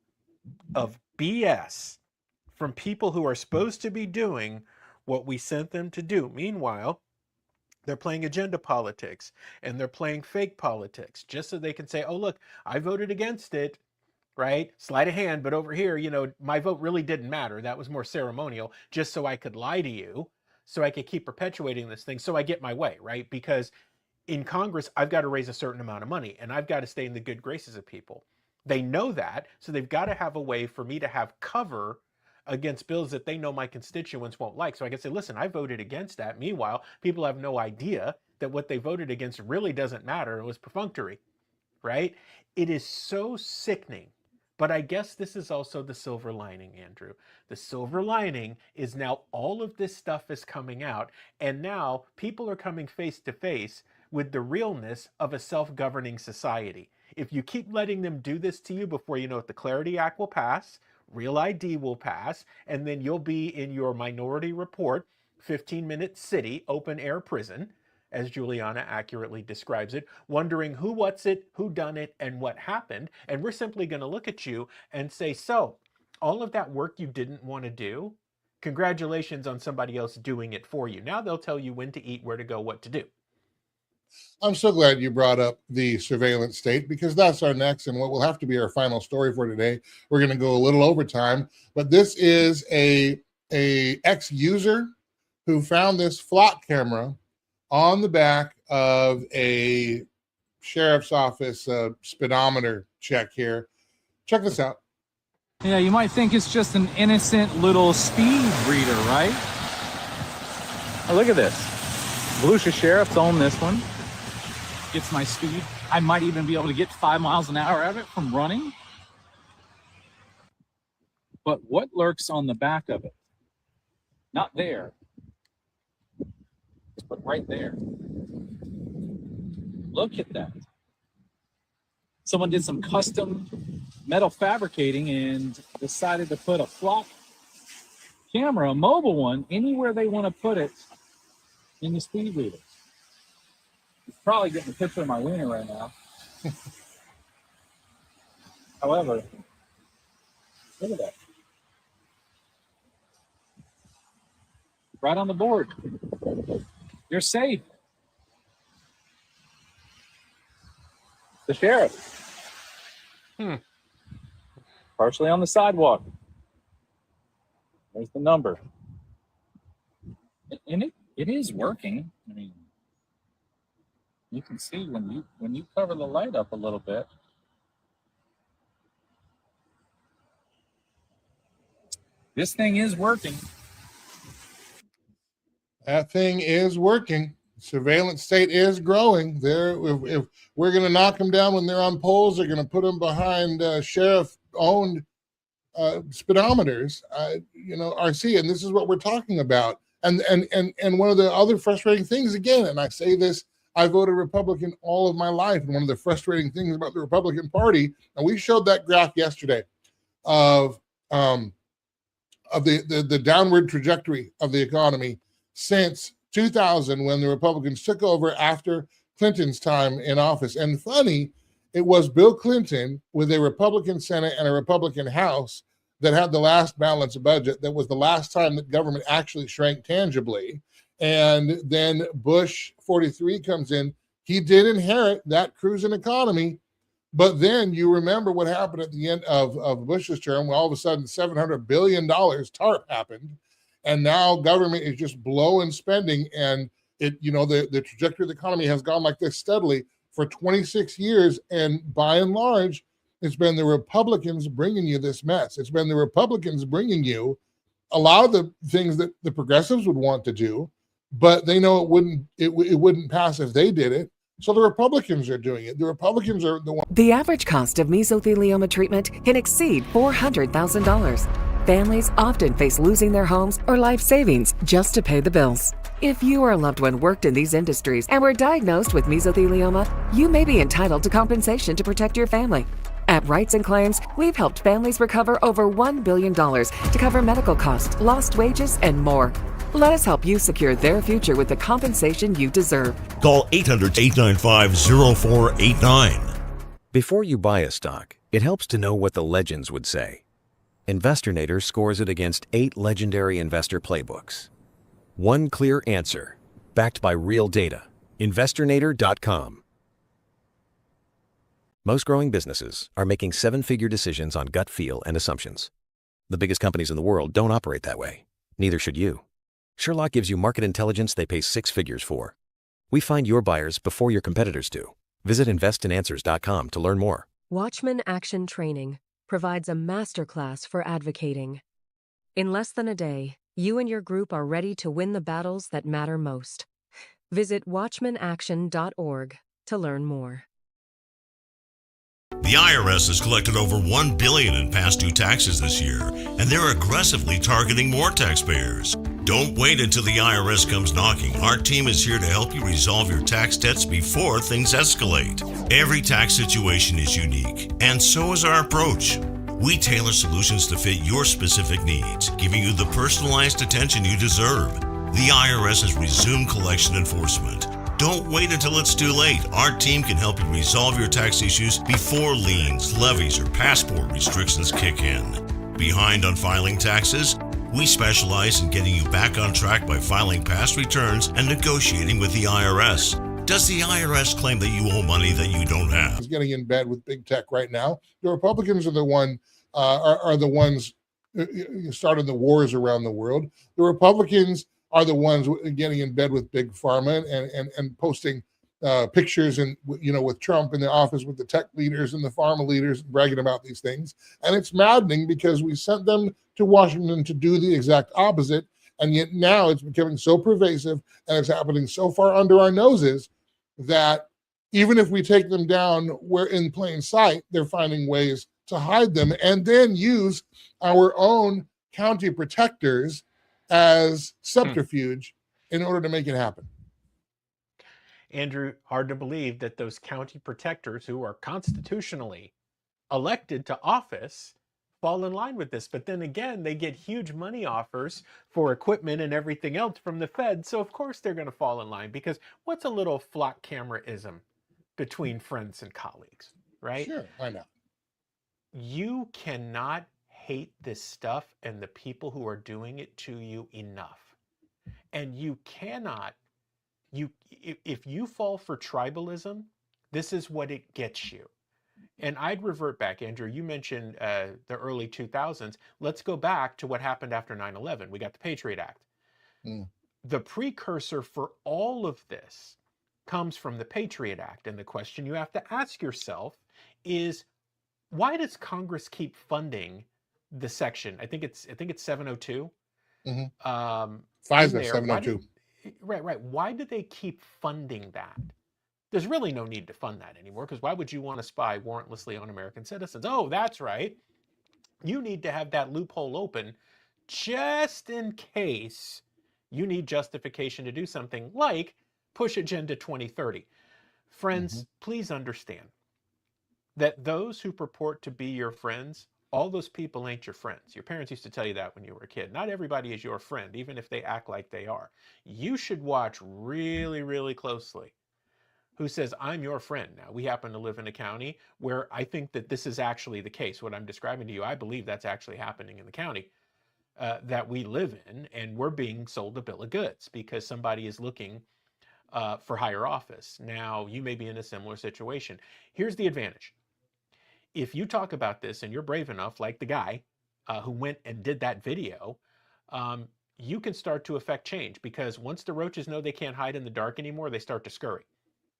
of BS from people who are supposed to be doing what we sent them to do. Meanwhile, they're playing agenda politics and they're playing fake politics just so they can say, oh, look, I voted against it, right? Sleight of hand, but over here, my vote really didn't matter. That was more ceremonial, just so I could lie to you, so I could keep perpetuating this thing, so I get my way, right? Because in Congress, I've got to raise a certain amount of money and I've got to stay in the good graces of people. They know that, so they've got to have a way for me to have cover against bills that they know my constituents won't like. So I can say, listen, I voted against that. Meanwhile, people have no idea that what they voted against really doesn't matter. It was perfunctory, right? It is so sickening. But I guess this is also the silver lining, Andrew. The silver lining is now all of this stuff is coming out, and now people are coming face to face with the realness of a self-governing society. If you keep letting them do this to you, before you know it, the Clarity Act will pass, Real ID will pass, and then you'll be in your Minority Report 15-minute city open air prison, as Juliana accurately describes it, wondering who what's it, who done it, and what happened. And we're simply going to look at you and say, so all of that work you didn't want to do, congratulations on somebody else doing it for you. Now they'll tell you when to eat, where to go, what to do. I'm so glad you brought up the surveillance state, because that's our next and what will have to be our final story for today. We're going to go a little over time, but this is a ex-user who found this flock camera on the back of a sheriff's office speedometer check here. Check this out. Yeah, you might think it's just an innocent little speed reader, right? Oh, look at this. Volusia Sheriff's own this one. Gets my speed. I might even be able to get 5 miles an hour out of it from running. But what lurks on the back of it? Not there, but right there. Look at that. Someone did some custom metal fabricating and decided to put a flock camera, a mobile one, anywhere they want to put it in the speed reader. It's probably getting a picture of my wiener right now. However, look at that. Right on the board. You're safe. The sheriff. Partially on the sidewalk. There's the number. And it is working. I mean, you can see when you cover the light up a little bit. This thing is working. That thing is working. Surveillance state is growing. If we're going to knock them down when they're on poles, they're going to put them behind sheriff-owned speedometers. RC, and this is what we're talking about. And one of the other frustrating things, again, and I say this, I voted Republican all of my life, and one of the frustrating things about the Republican Party, and we showed that graph yesterday, of the downward trajectory of the economy since 2000, when the Republicans took over after Clinton's time in office. And funny, it was Bill Clinton with a Republican Senate and a Republican House that had the last balanced budget. That was the last time that government actually shrank tangibly. And then Bush 43 comes in. He did inherit that cruising economy. But then you remember what happened at the end of Bush's term, when all of a sudden $700 billion TARP happened. And now government is just blowing spending. And the trajectory of the economy has gone like this steadily for 26 years. And by and large, it's been the Republicans bringing you this mess. It's been the Republicans bringing you a lot of the things that the progressives would want to do, but they know it wouldn't pass if they did it. So the Republicans are doing it. The Republicans are the ones. The average cost of mesothelioma treatment can exceed $400,000. Families often face losing their homes or life savings just to pay the bills. If you or a loved one worked in these industries and were diagnosed with mesothelioma, you may be entitled to compensation to protect your family. At Rights and Claims, we've helped families recover over $1 billion to cover medical costs, lost wages, and more. Let us help you secure their future with the compensation you deserve. Call 800-895-0489. Before you buy a stock, it helps to know what the legends would say. Investornator scores it against 8 legendary investor playbooks. One clear answer, backed by real data. Investornator.com. Most growing businesses are making 7-figure decisions on gut feel and assumptions. The biggest companies in the world don't operate that way. Neither should you. Sherloc gives you market intelligence they pay 6 figures for. We find your buyers before your competitors do. Visit investinanswers.com to learn more. Watchmen Action Training provides a masterclass for advocating. In less than a day, you and your group are ready to win the battles that matter most. Visit watchmenaction.org to learn more. The IRS has collected over $1 billion in past due taxes this year, and they're aggressively targeting more taxpayers. Don't wait until the IRS comes knocking. Our team is here to help you resolve your tax debts before things escalate. Every tax situation is unique, and so is our approach. We tailor solutions to fit your specific needs, giving you the personalized attention you deserve. The IRS has resumed collection enforcement. Don't wait until it's too late. Our team can help you resolve your tax issues before liens, levies, or passport restrictions kick in. Behind on filing taxes? We specialize in getting you back on track by filing past returns and negotiating with the IRS. Does the IRS claim that you owe money that you don't have? Is getting in bed with big tech right now. The Republicans are the ones started the wars around the world. The Republicans are the ones getting in bed with big pharma and posting pictures and with Trump in the office with the tech leaders and the pharma leaders bragging about these things. And it's maddening because we sent them to Washington to do the exact opposite, and yet now it's becoming so pervasive and it's happening so far under our noses that even if we take them down, we're in plain sight, they're finding ways to hide them and then use our own county protectors as subterfuge in order to make it happen. Andrew, hard to believe that those county protectors who are constitutionally elected to office fall in line with this. But then again, they get huge money offers for equipment and everything else from the Fed. So of course they're going to fall in line, because what's a little flock camera-ism between friends and colleagues, right? Sure, why not? You cannot hate this stuff and the people who are doing it to you enough. And you cannot, if you fall for tribalism, this is what it gets you. And I'd revert back, Andrew, you mentioned the early 2000s. Let's go back to what happened after 9/11. We got the Patriot Act. The precursor for all of this comes from the Patriot Act. And the question you have to ask yourself is, why does Congress keep funding the section? I think it's 702. Mm-hmm. FISA 702. Right. Why do they keep funding that? There's really no need to fund that anymore, because why would you want to spy warrantlessly on American citizens? Oh, that's right. You need to have that loophole open just in case you need justification to do something like push Agenda 2030. Friends, please understand that those who purport to be your friends, all those people ain't your friends. Your parents used to tell you that when you were a kid. Not everybody is your friend, even if they act like they are. You should watch really, really closely who says, I'm your friend. Now, we happen to live in a county where I think that this is actually the case. What I'm describing to you, I believe that's actually happening in the county that we live in, and we're being sold a bill of goods because somebody is looking for higher office. Now, you may be in a similar situation. Here's the advantage. If you talk about this and you're brave enough, like the guy who went and did that video, you can start to affect change, because once the roaches know they can't hide in the dark anymore, they start to scurry.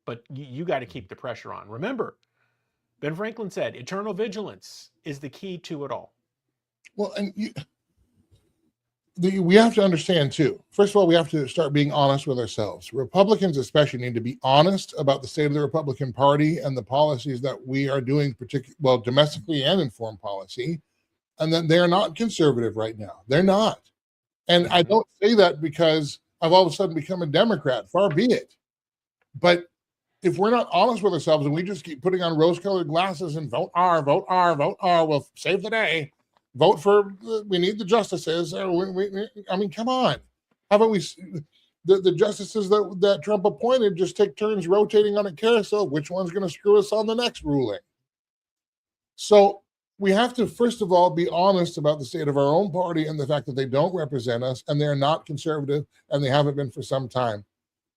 But you got to keep the pressure on. Remember, Ben Franklin said, eternal vigilance is the key to it all. Well, and we have to understand too. First of all, we have to start being honest with ourselves. Republicans especially need to be honest about the state of the Republican Party and the policies that we are doing, well, domestically and in foreign policy, and that they're not conservative right now. They're not. And I don't say that because I've all of a sudden become a Democrat. Far be it. But if we're not honest with ourselves and we just keep putting on rose-colored glasses and vote R, vote R, vote R, we'll save the day. Vote for, we need the justices. I mean, come on. How about the justices that Trump appointed just take turns rotating on a carousel? Which one's going to screw us on the next ruling? So we have to, first of all, be honest about the state of our own party and the fact that they don't represent us and they're not conservative and they haven't been for some time.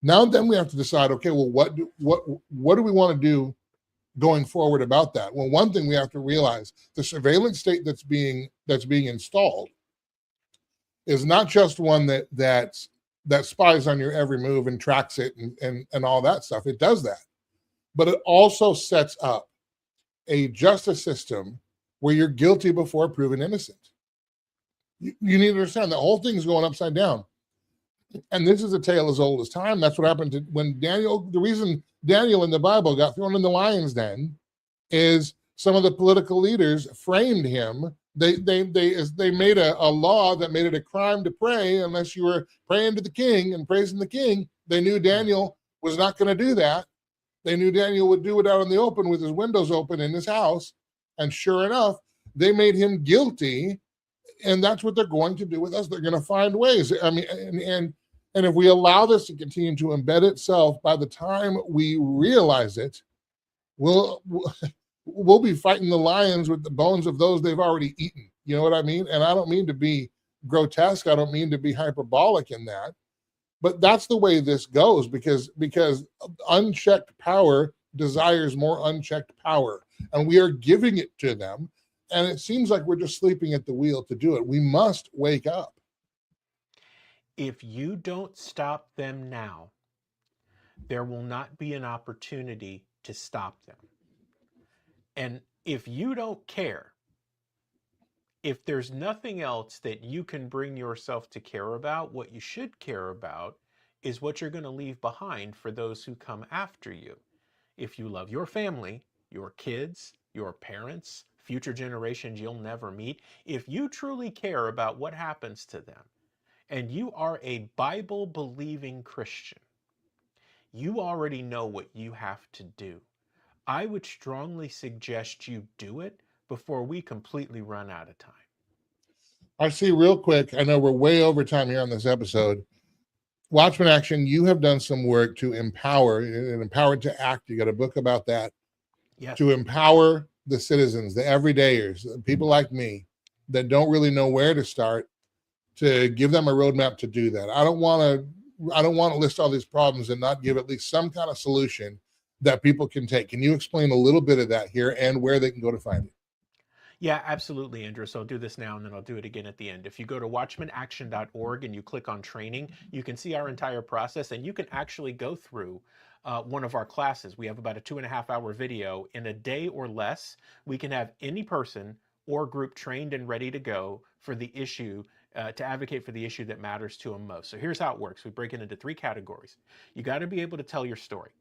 Now then we have to decide, okay, well, what do we want to do going forward about that? Well, one thing we have to realize, the surveillance state that's being installed is not just one that spies on your every move and tracks it and all that stuff. It does that. But it also sets up a justice system where you're guilty before proven innocent. You need to understand that whole thing's going upside down. And this is a tale as old as time. That's what happened to when Daniel, the reason Daniel in the Bible got thrown in the lion's den is some of the political leaders framed him. They made a law that made it a crime to pray unless you were praying to the king and praising the king. They knew Daniel was not going to do that. They knew Daniel would do it out in the open with his windows open in his house. And sure enough, they made him guilty. And that's what they're going to do with us. They're going to find ways. I mean, and if we allow this to continue to embed itself, by the time we realize it, we'll be fighting the lions with the bones of those they've already eaten. You know what I mean? And I don't mean to be grotesque. I don't mean to be hyperbolic in that. But that's the way this goes because unchecked power desires more unchecked power. And we are giving it to them. And it seems like we're just sleeping at the wheel to do it. We must wake up. If you don't stop them now, there will not be an opportunity to stop them. And if you don't care, if there's nothing else that you can bring yourself to care about, what you should care about is what you're going to leave behind for those who come after you. If you love your family, your kids, your parents, future generations you'll never meet, if you truly care about what happens to them, and you are a Bible-believing Christian, you already know what you have to do. I would strongly suggest you do it before we completely run out of time. I see real quick, I know we're way over time here on this episode. Watchmen Action, you have done some work to empower, and Empowered to Act. You got a book about that. Yes. To empower the citizens, the everydayers, people like me that don't really know where to start, to give them a roadmap to do that. I don't want to list all these problems and not give at least some kind of solution that people can take. Can you explain a little bit of that here and where they can go to find it? Yeah, absolutely, Andrew. So I'll do this now and then I'll do it again at the end. If you go to watchmenaction.org and you click on training, you can see our entire process and you can actually go through one of our classes. We have about a 2.5-hour video. In a day or less, we can have any person or group trained and ready to go for the issue, to advocate for the issue that matters to them most. So here's how it works. We break it into 3 categories. You got to be able to tell your story,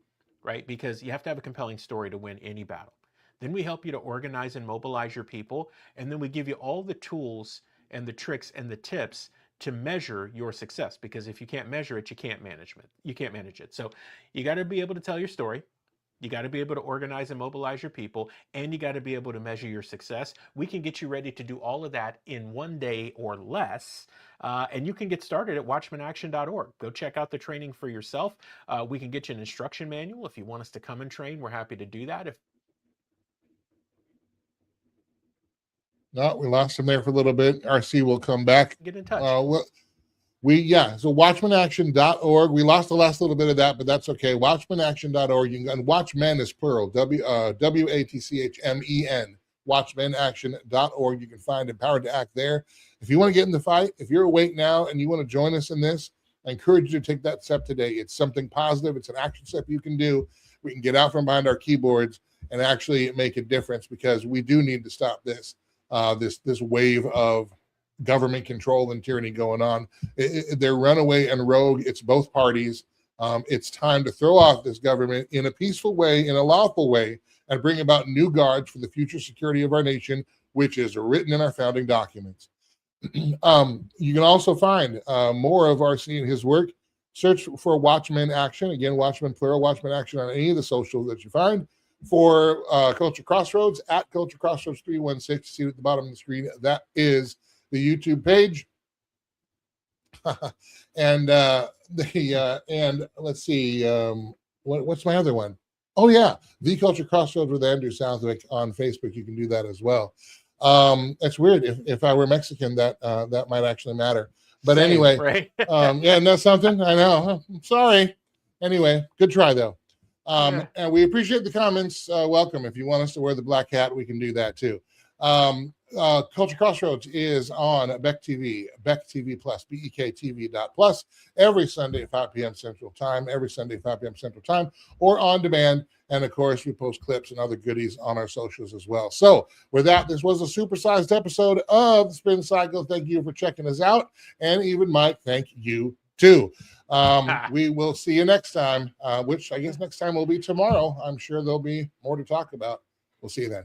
right? Because you have to have a compelling story to win any battle. Then we help you to organize and mobilize your people. And then we give you all the tools and the tricks and the tips to measure your success. Because if you can't measure it, you can't manage it. So you got to be able to tell your story. You got to be able to organize and mobilize your people, and you got to be able to measure your success. We can get you ready to do all of that in 1 day or less. And you can get started at watchmenaction.org. Go check out the training for yourself. We can get you an instruction manual. If you want us to come and train, we're happy to do that. No, we lost him there for a little bit. RC will come back. Get in touch. So watchmenaction.org. We lost the last little bit of that, but that's okay. Watchmenaction.org. And Watchmen is plural. WATCHMEN. Watchmenaction.org. You can find Empowered to Act there. If you want to get in the fight, if you're awake now and you want to join us in this, I encourage you to take that step today. It's something positive. It's an action step you can do. We can get out from behind our keyboards and actually make a difference because we do need to stop this. This wave of government control and tyranny going on. They're runaway and rogue. It's both parties. It's time to throw off this government in a peaceful way, in a lawful way, and bring about new guards for the future security of our nation, which is written in our founding documents. You can also find more of R.C. and his work. Search for Watchmen Action. Again, Watchmen plural, Watchmen Action on any of the socials that you find. For Culture Crossroads, at Culture Crossroads 316, see it at the bottom of the screen. That is the YouTube page. And let's see, what's my other one? Oh yeah, The Culture Crossroads with Andrew Southwick on Facebook. You can do that as well. It's weird. If I were Mexican, that might actually matter. But Same, anyway, right? yeah, and that's something. I know. I'm sorry. Anyway, good try though. And we appreciate the comments. Welcome. If you want us to wear the black hat, we can do that too. Culture Crossroads is on Beck TV, Beck TV Plus, BEKTV.plus, every Sunday at 5 p.m. Central Time, or on demand. And of course, we post clips and other goodies on our socials as well. So with that, this was a supersized episode of the Spin Cycle. Thank you for checking us out. And even Mike, thank you too. We will see you next time, which I guess next time will be tomorrow. I'm sure there'll be more to talk about. We'll see you then.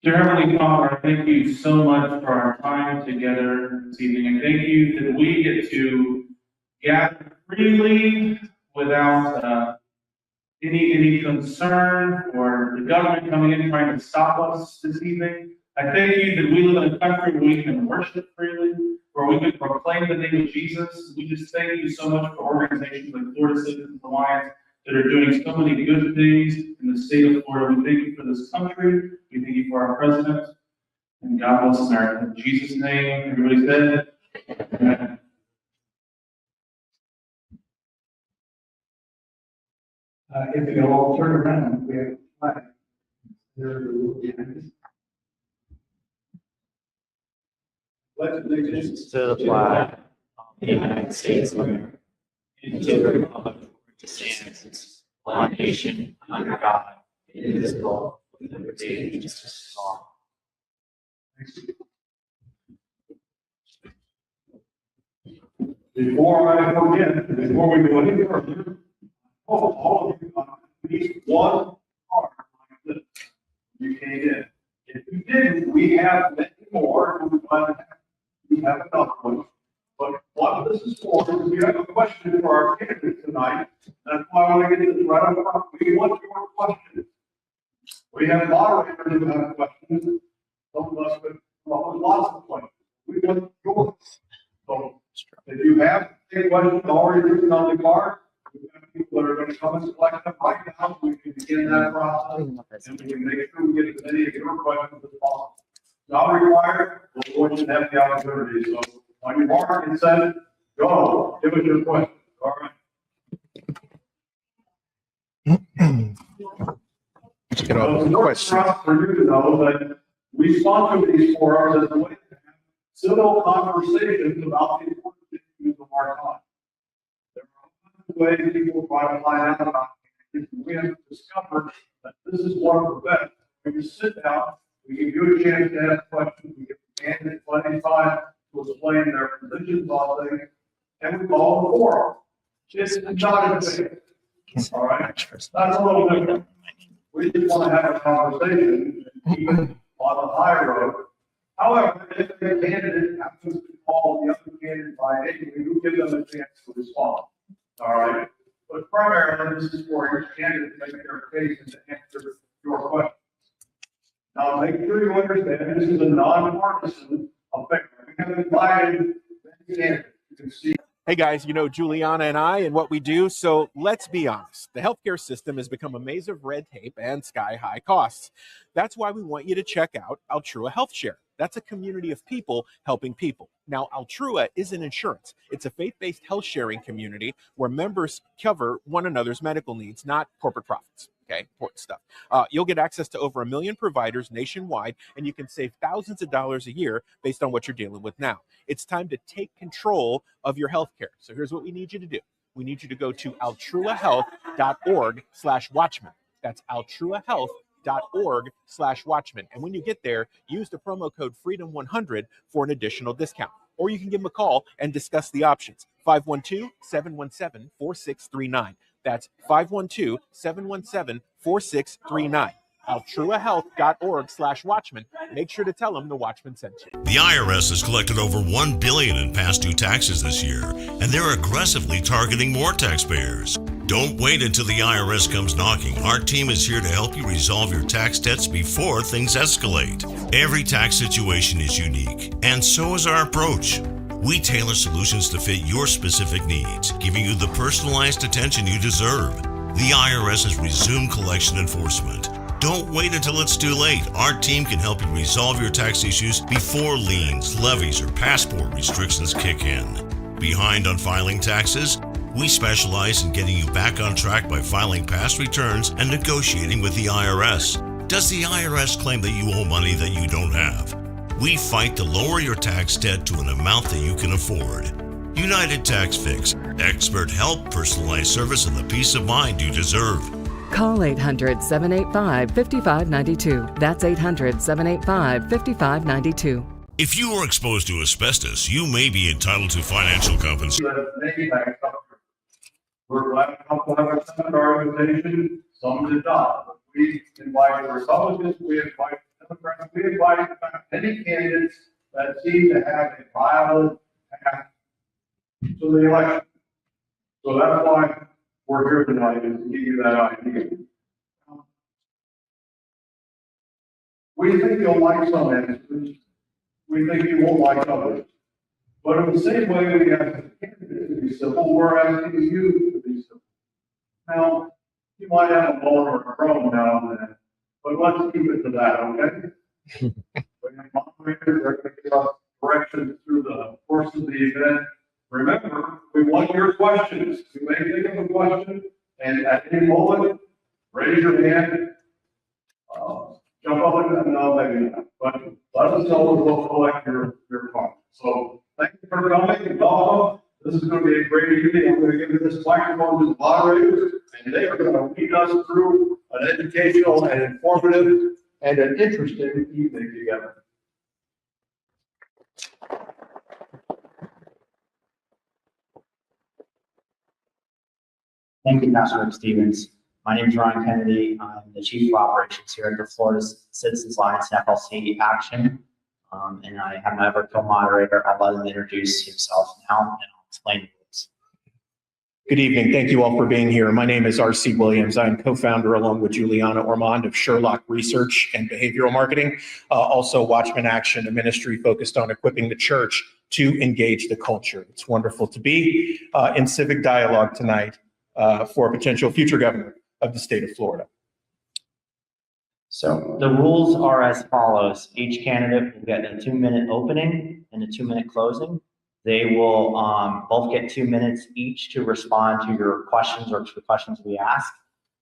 Dear Heavenly Father, thank you so much for our time together this evening, and thank you that we get to gather freely without any concern or the government coming in trying to stop us this evening. I thank you that we live in a country where we can worship freely, where we can proclaim the name of Jesus. We just thank you so much for organizations like Florida Citizens Alliance that are doing so many good things in the state of Florida. We thank you for this country. We thank you for our president. And God bless America. In Jesus' name, everybody said, amen. If you all turn around, we have a flag. There's a little behind us. Pledge allegiance To the flag of the United States of America, and to the republic which stands one nation under God, indivisible, with liberty and justice for all. Before we go any further, all of you got at least one card like this. You came in. If you didn't, we have many more. We have enough ones. But what this is for is we have a question for our candidates tonight. That's why I want to get this right up front. We want your questions. We have moderators who have questions. Some of us with lots of questions. We want yours. So if you have any questions already written on the card, we have people that are going to come and select them right now. We can begin that process and we can make sure we get as many of your questions as possible. Not required, we're going to have the opportunity. So on your mark and set, go. Give us your question. All right. Get off the question. For you to know that we sponsor these forums as a way to have civil conversations about the important issues of our time. There are ways people try to find out about it. We have discovered that this is one of the best. We just sit down, we give you a chance to ask questions, we give candidates plenty of time to explain their positions on things, and we call the forum. It's not a thing. All right? That's a little different. We just want to have a conversation, even on the high road. However, if the candidate happens to call the other candidate by name, we do give them a chance to respond. All right? But primarily, this is for your candidate to make their case and to answer your questions. Now, make sure you understand this is a nonpartisan affair. We have invited many candidates. You can see. Hey guys, you know Juliana and I and what we do, so let's be honest. The healthcare system has become a maze of red tape and sky-high costs. That's why we want you to check out Altrua Health Share. That's a community of people helping people. Now, Altrua isn't insurance. It's a faith-based health sharing community where members cover one another's medical needs, not corporate profits. Okay, important stuff. You'll get access to over 1 million providers nationwide, and you can save thousands of dollars a year based on what you're dealing with now. It's time to take control of your health care. So here's what we need you to do. We need you to go to altruahealth.org/Watchmen. That's altruahealth.org/Watchmen. And when you get there, use the promo code FREEDOM100 for an additional discount. Or you can give them a call and discuss the options. 512-717-4639. That's 512-717-4639. altruahealth.org/Watchmen. Make sure to tell them the Watchmen sent you. The IRS has collected over $1 billion in past due taxes this year, and they're aggressively targeting more taxpayers. Don't wait until the IRS comes knocking. Our team is here to help you resolve your tax debts before things escalate. Every tax situation is unique, and so is our approach. We tailor solutions to fit your specific needs, giving you the personalized attention you deserve. The IRS has resumed collection enforcement. Don't wait until it's too late. Our team can help you resolve your tax issues before liens, levies, or passport restrictions kick in. Behind on filing taxes? We specialize in getting you back on track by filing past returns and negotiating with the IRS. Does the IRS claim that you owe money that you don't have? We fight to lower your tax debt to an amount that you can afford. United Tax Fix. Expert help, personalized service, and the peace of mind you deserve. Call 800-785-5592. That's 800-785-5592. If you were exposed to asbestos, you may be entitled to financial compensation. We're glad to come to our seminar organization. Some did not. We invite Republicans, we invite Democrats, we invite any candidates that seem to have a viable path to the election. So that's why we're here tonight, is to give you that idea. We think you'll like some answers. We think you won't like others. But in the same way we ask the candidates to be simple, we're asking you to be simple. Now, you might have a bone or a crone now and then, but let's keep it to that, okay? When your moderators are going to give us directions through the course of the event, remember, we want your questions. You may think of a question, and at any moment, raise your hand, jump up and no, maybe not. But let us know, we'll collect your comments. So thank you for coming and welcome. This is going to be a great evening. I'm going to give you this microphone to the moderators, and they are going to lead us through an educational and informative and an interesting evening together. Thank you, Pastor Rick Stevens. My name is Ryan Kennedy. I'm the Chief of Operations here at the Florida Citizens Alliance FLC Action. And I have my other co-moderator. I'll let him introduce himself now, and I'll explain the rules. Good evening. Thank you all for being here. My name is R.C. Williams. I'm co-founder along with Juliana Ormond of Sherloc Research and Behavioral Marketing. Also Watchmen Action, a ministry focused on equipping the church to engage the culture. It's wonderful to be in civic dialogue tonight for a potential future governor of the state of Florida. So the rules are as follows. Each candidate will get a 2-minute opening and a 2-minute closing. They will both get 2 minutes each to respond to your questions or to the questions we ask.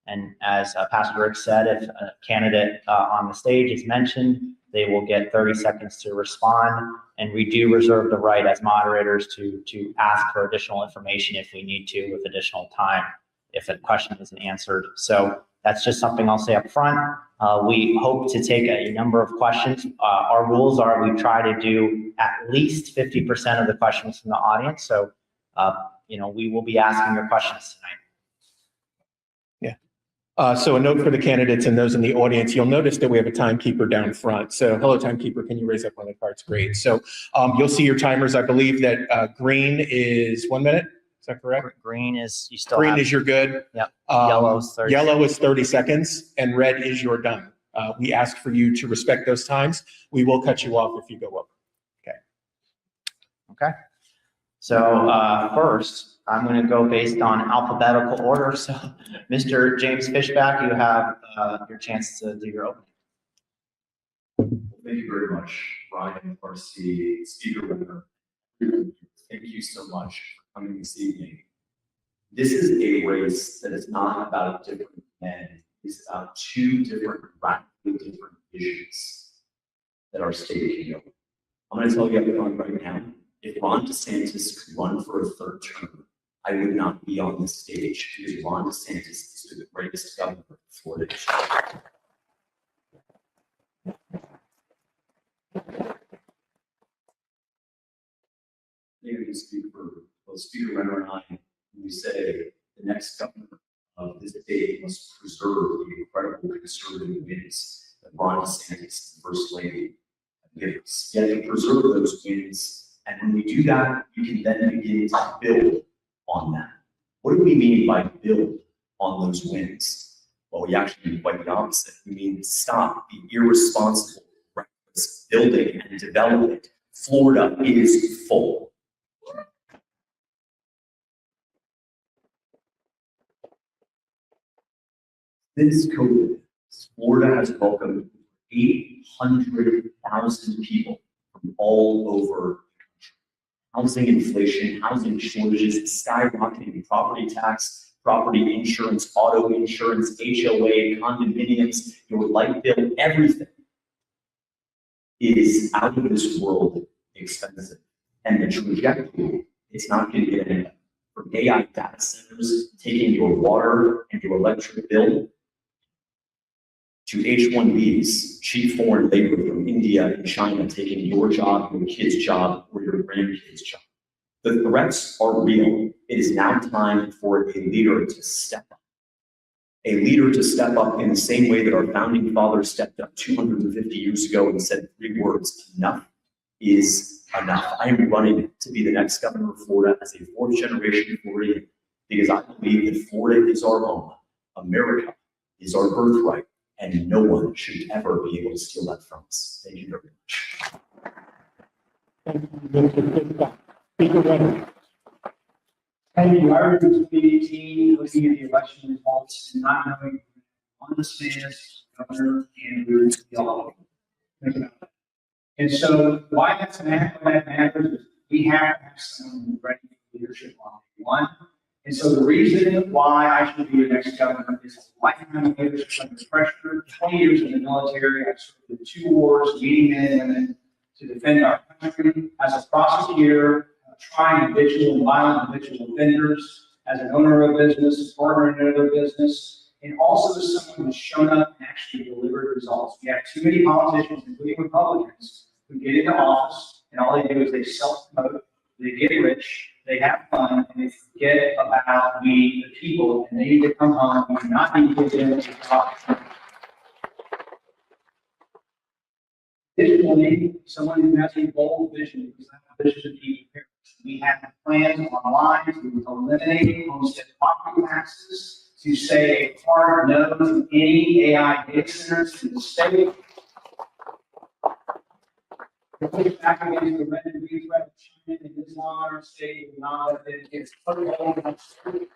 And as Pastor Rick said, if a candidate on the stage is mentioned, they will get 30 seconds to respond. And we do reserve the right as moderators to ask for additional information if we need to with additional time if a question isn't answered. So that's just something I'll say up front. We hope to take a number of questions. Our rules are we try to do at least 50% of the questions from the audience. So, we will be asking your questions tonight. Yeah. So a note for the candidates and those in the audience, you'll notice that we have a timekeeper down front. So hello, timekeeper, can you raise up one of the cards? Great. So you'll see your timers. I believe that green is 1 minute. Is that correct? Green is, you still green have, is you're good. Yep. Yellow is 30 seconds, and red is you're done. We ask for you to respect those times. We will cut you off if you go over. Okay. So first, I'm going to go based on alphabetical order. So Mr. James Fishback, you have your chance to do your opening. Thank you very much, Ryan. Ryan, RC, Speaker Renner. Thank you so much for coming this evening. This is a race that is not about different men. It's about two different, radically different visions that our state can go. I'm going to tell you up front right now, if Ron DeSantis could run for a third term, I would not be on this stage because Ron DeSantis is the greatest governor in Florida. Maybe to speak for both Speaker Renner and I, when we say the next governor of this state must preserve the incredible conservative wins that Ron DeSantis, the First Lady, gives us. Yet to preserve those wins, and when we do that, we can then begin to build on that. What do we mean by build on those wins? Well, we actually mean quite the opposite. We mean stop the irresponsible, reckless building and development. Florida is full. Since COVID, Florida has welcomed 800,000 people from all over the country. Housing inflation, housing shortages, skyrocketing property tax, property insurance, auto insurance, HOA, condominiums, your light bill, everything is out of this world expensive. And the trajectory, it's not going to get any better. From AI data centers taking your water and your electric bill, to H-1Bs, cheap foreign labor from India and China taking your job, your kid's job, or your grandkid's job. The threats are real. It is now time for a leader to step up. A leader to step up in the same way that our founding fathers stepped up 250 years ago and said 3 words: enough is enough. I am running to be the next governor of Florida as a 4th-generation Floridian because I believe that Florida is our home. America is our birthright. And no one should ever be able to steal that from us. Thank you very much. Speaker Renner. Thank you. I remember 2018 looking at the election results and not knowing on the stance, governor, and we were the And so why that matters is we have to have someone ready for leadership on day one. And so the reason why I should be the next governor is a lifetime of leadership under pressure, 20 years in the military. I served in 2 wars, leading men and women to defend our country. As a prosecutor, trying habitual and violent habitual offenders, as an owner of a business, partner in another business, and also as someone who's shown up and actually delivered results. We have too many politicians, including Republicans, who get into office and all they do is they self-promote, they get rich, they have fun, and they forget about we, the people, and they need to come home. We do not need to get them to talk. Additionally, someone who has a bold vision, because I have a vision to be prepared. We have plans online to eliminate homestead property taxes, to say a hard no to any AI data centers in the state. To push back against the red and green threat of China and Islam in our state, will not let it get foothold on the street.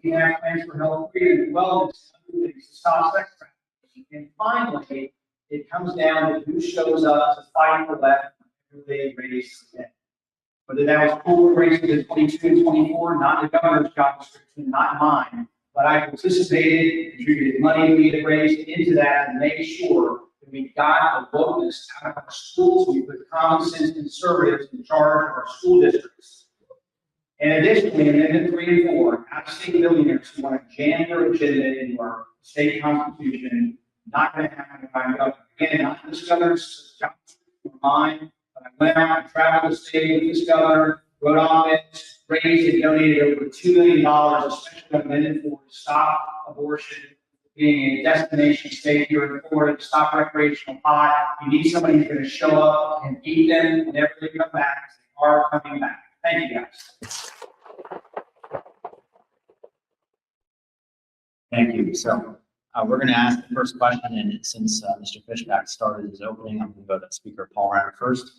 We have plans for health, freedom, and wellness, to stop sex trafficking. And finally, it comes down to who shows up to fight for that everyday race again. Whether that was pool races in 22 and 24, not the governor's job description, not mine, but I participated, contributed money to be raised into that and made sure that we got a wokeness out of our schools. We put common sense conservatives in charge of our school districts. And additionally, Amendment 3 and 4, out-of-state billionaires who want to jam their agenda into our state constitution, not going to happen by government. Again, not this governor's job description or mine, but I went out and traveled the state with this governor, wrote on it, raised and donated over $2 million, especially Amendment 4, to stop abortion being a destination state here in Florida, to stop recreational pot. You need somebody who's going to show up and beat them whenever they come back, because they are coming back. Thank you, guys. Thank you. So we're going to ask the first question, and since Mr. Fishback started his opening, I'm going to go to Speaker Paul Renner first.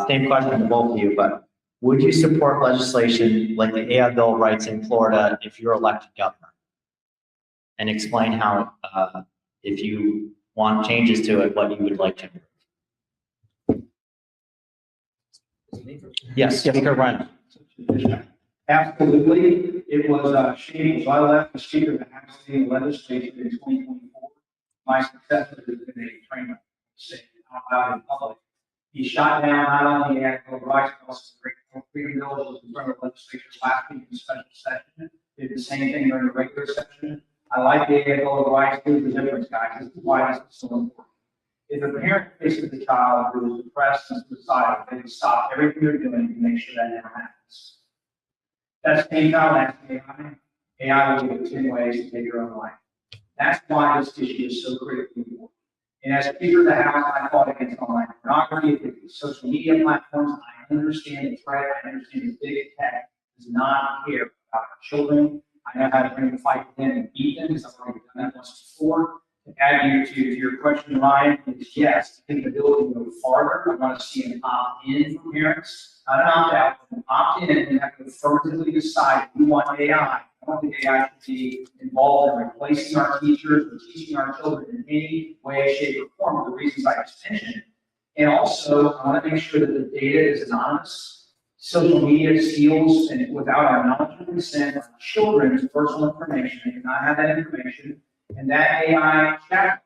Same question to both of you, but would you support legislation like the AI bill writes in Florida if you're elected governor? And explain how, if you want changes to it, what you would like to do. Yes, Speaker Renner. Absolutely. It was shameful. So I left the Speaker of the House in the legislature in 2024. My successor has been a trainer, saying out loud in public. He shot down not only the rights, but also the great freedom bill that was in front of the legislature last week in special session. Did the same thing during the regular session. I like the bill of rights. Here's the difference, guys. This is why this is so important. If a parent faces a child who is depressed and suicidal, they would stop everything they're doing to make sure that never happens. That same child asks AI. AI will give you 10 ways to take your own life. That's why this issue is so critically important. And as Speaker of the House, I fought against online pornography, social media platforms. I understand the threat. I understand the big tech does not care about our children. I know how to bring the fight with them and beat them because I've already done that once before. To add you to your question, Ryan, is yes, I think the ability to go farther. I want to see an opt-in for parents, not an opt-out, an opt-in, and have to affirmatively decide if you want AI. I don't think AI should be involved in replacing our teachers or teaching our children in any way, shape, or form for the reasons I just mentioned. And also, I want to make sure that the data is anonymous. Social media steals, and without our knowledge and consent, our children's personal information. They cannot have that information. And that AI chat,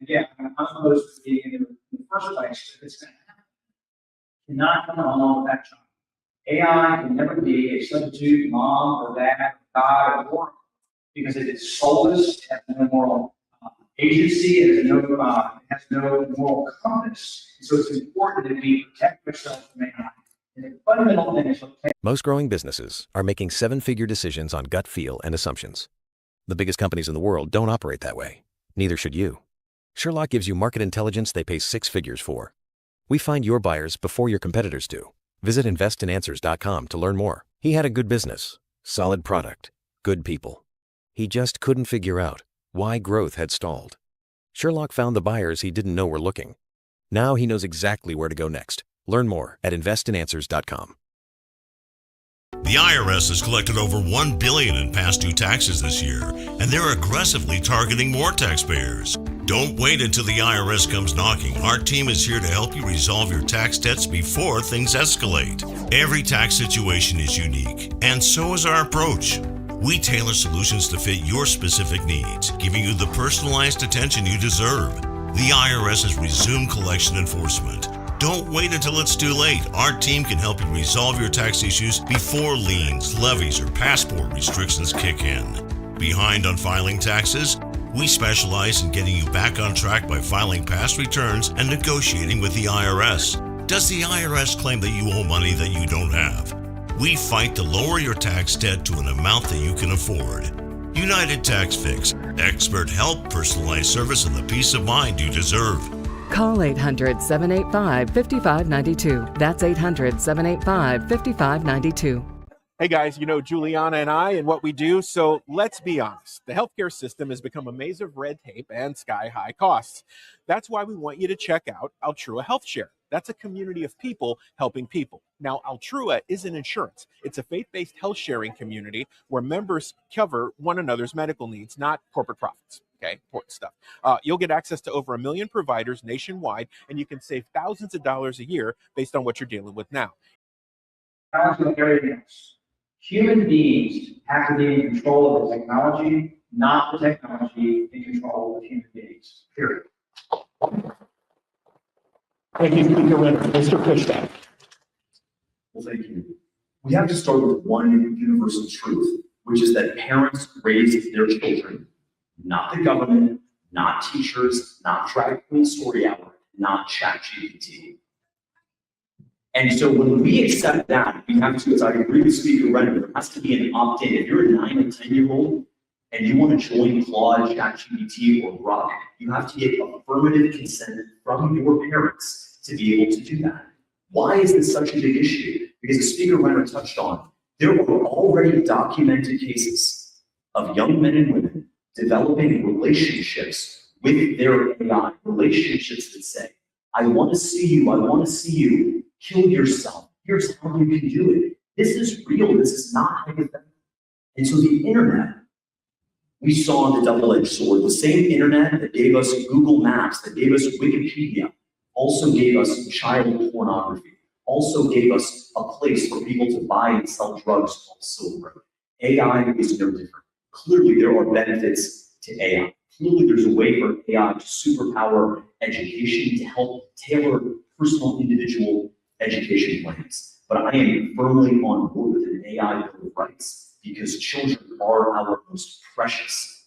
again, I'm opposed to being in the first place, if it's going to happen, cannot come along with that child. AI can never be a substitute mom or dad, or God, or because it is soulless, it has no moral agency, it has no moral compass. So it's important that we protect ourselves from AI. And the fundamental thing is Most growing businesses are making seven-figure decisions on gut feel and assumptions. The biggest companies in the world don't operate that way. Neither should you. Sherlock gives you market intelligence they pay six figures for. We find your buyers before your competitors do. Visit investinanswers.com to learn more. He had a good business, solid product, good people. He just couldn't figure out why growth had stalled. Sherlock found the buyers he didn't know were looking. Now he knows exactly where to go next. Learn more at investinanswers.com. The IRS has collected over $1 billion in past due taxes this year, and they're aggressively targeting more taxpayers. Don't wait until the IRS comes knocking. Our team is here to help you resolve your tax debts before things escalate. Every tax situation is unique, and so is our approach. We tailor solutions to fit your specific needs, giving you the personalized attention you deserve. The IRS has resumed collection enforcement. Don't wait until it's too late. Our team can help you resolve your tax issues before liens, levies, or passport restrictions kick in. Behind on filing taxes? We specialize in getting you back on track by filing past returns and negotiating with the IRS. Does the IRS claim that you owe money that you don't have? We fight to lower your tax debt to an amount that you can afford. United Tax Fix. Expert help, personalized service, and the peace of mind you deserve. Call 800-785-5592. That's 800-785-5592. Hey guys, you know Juliana and I and what we do, so let's be honest. The healthcare system has become a maze of red tape and sky-high costs. That's why we want you to check out Altrua Health Share. That's a community of people helping people. Now, Altrua isn't insurance. It's a faith-based health sharing community where members cover one another's medical needs, not corporate profits. Okay, important stuff. You'll get access to over 1 million providers nationwide, and you can save thousands of dollars a year based on what you're dealing with now. Human beings have to be in control of the technology, not the technology in control of human beings, period. Thank you, Speaker Renner. Mr. Fishback. Well, thank you. We have to start with one universal truth, which is that parents raise their children, not the government, not teachers, not Drag Queen Story Hour, not ChatGPT. And so when we accept that, we have to, as I agree with Speaker Renner, there has to be an opt-in. If you're a 9 or 10-year-old and you want to join Claude, ChatGPT, or Grok, you have to get affirmative consent from your parents to be able to do that. Why is this such a big issue? Because as Speaker Renner touched on, there are already documented cases of young men and women developing relationships with their AI, relationships that say, I want to see you, kill yourself. Here's how you can do it. This is real, this is not hypothetical. And so the internet, we saw the double-edged sword. The same internet that gave us Google Maps, that gave us Wikipedia, also gave us child pornography. also gave us a place for people to buy and sell drugs called Silk Road. AI is no different. Clearly, there are benefits to AI. Clearly, there's a way for AI to superpower education to help tailor personal individual education plans. But I am firmly on board with an AI bill of rights because children are our most precious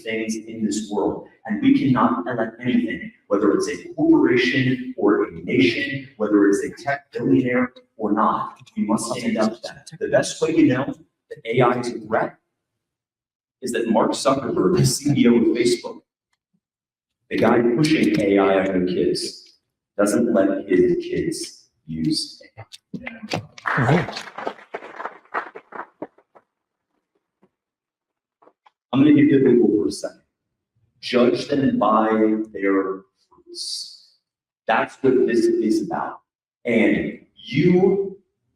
things in this world. And we cannot let anything, whether it's a corporation or a nation, whether it's a tech billionaire or not, we must stand up to that. The best way you know that AI is a threat is that Mark Zuckerberg, the CEO of Facebook, the guy pushing AI on their kids, doesn't let his kids use AI. I'm going to get biblical for a second. Judge them by their fruits. That's what this is about. And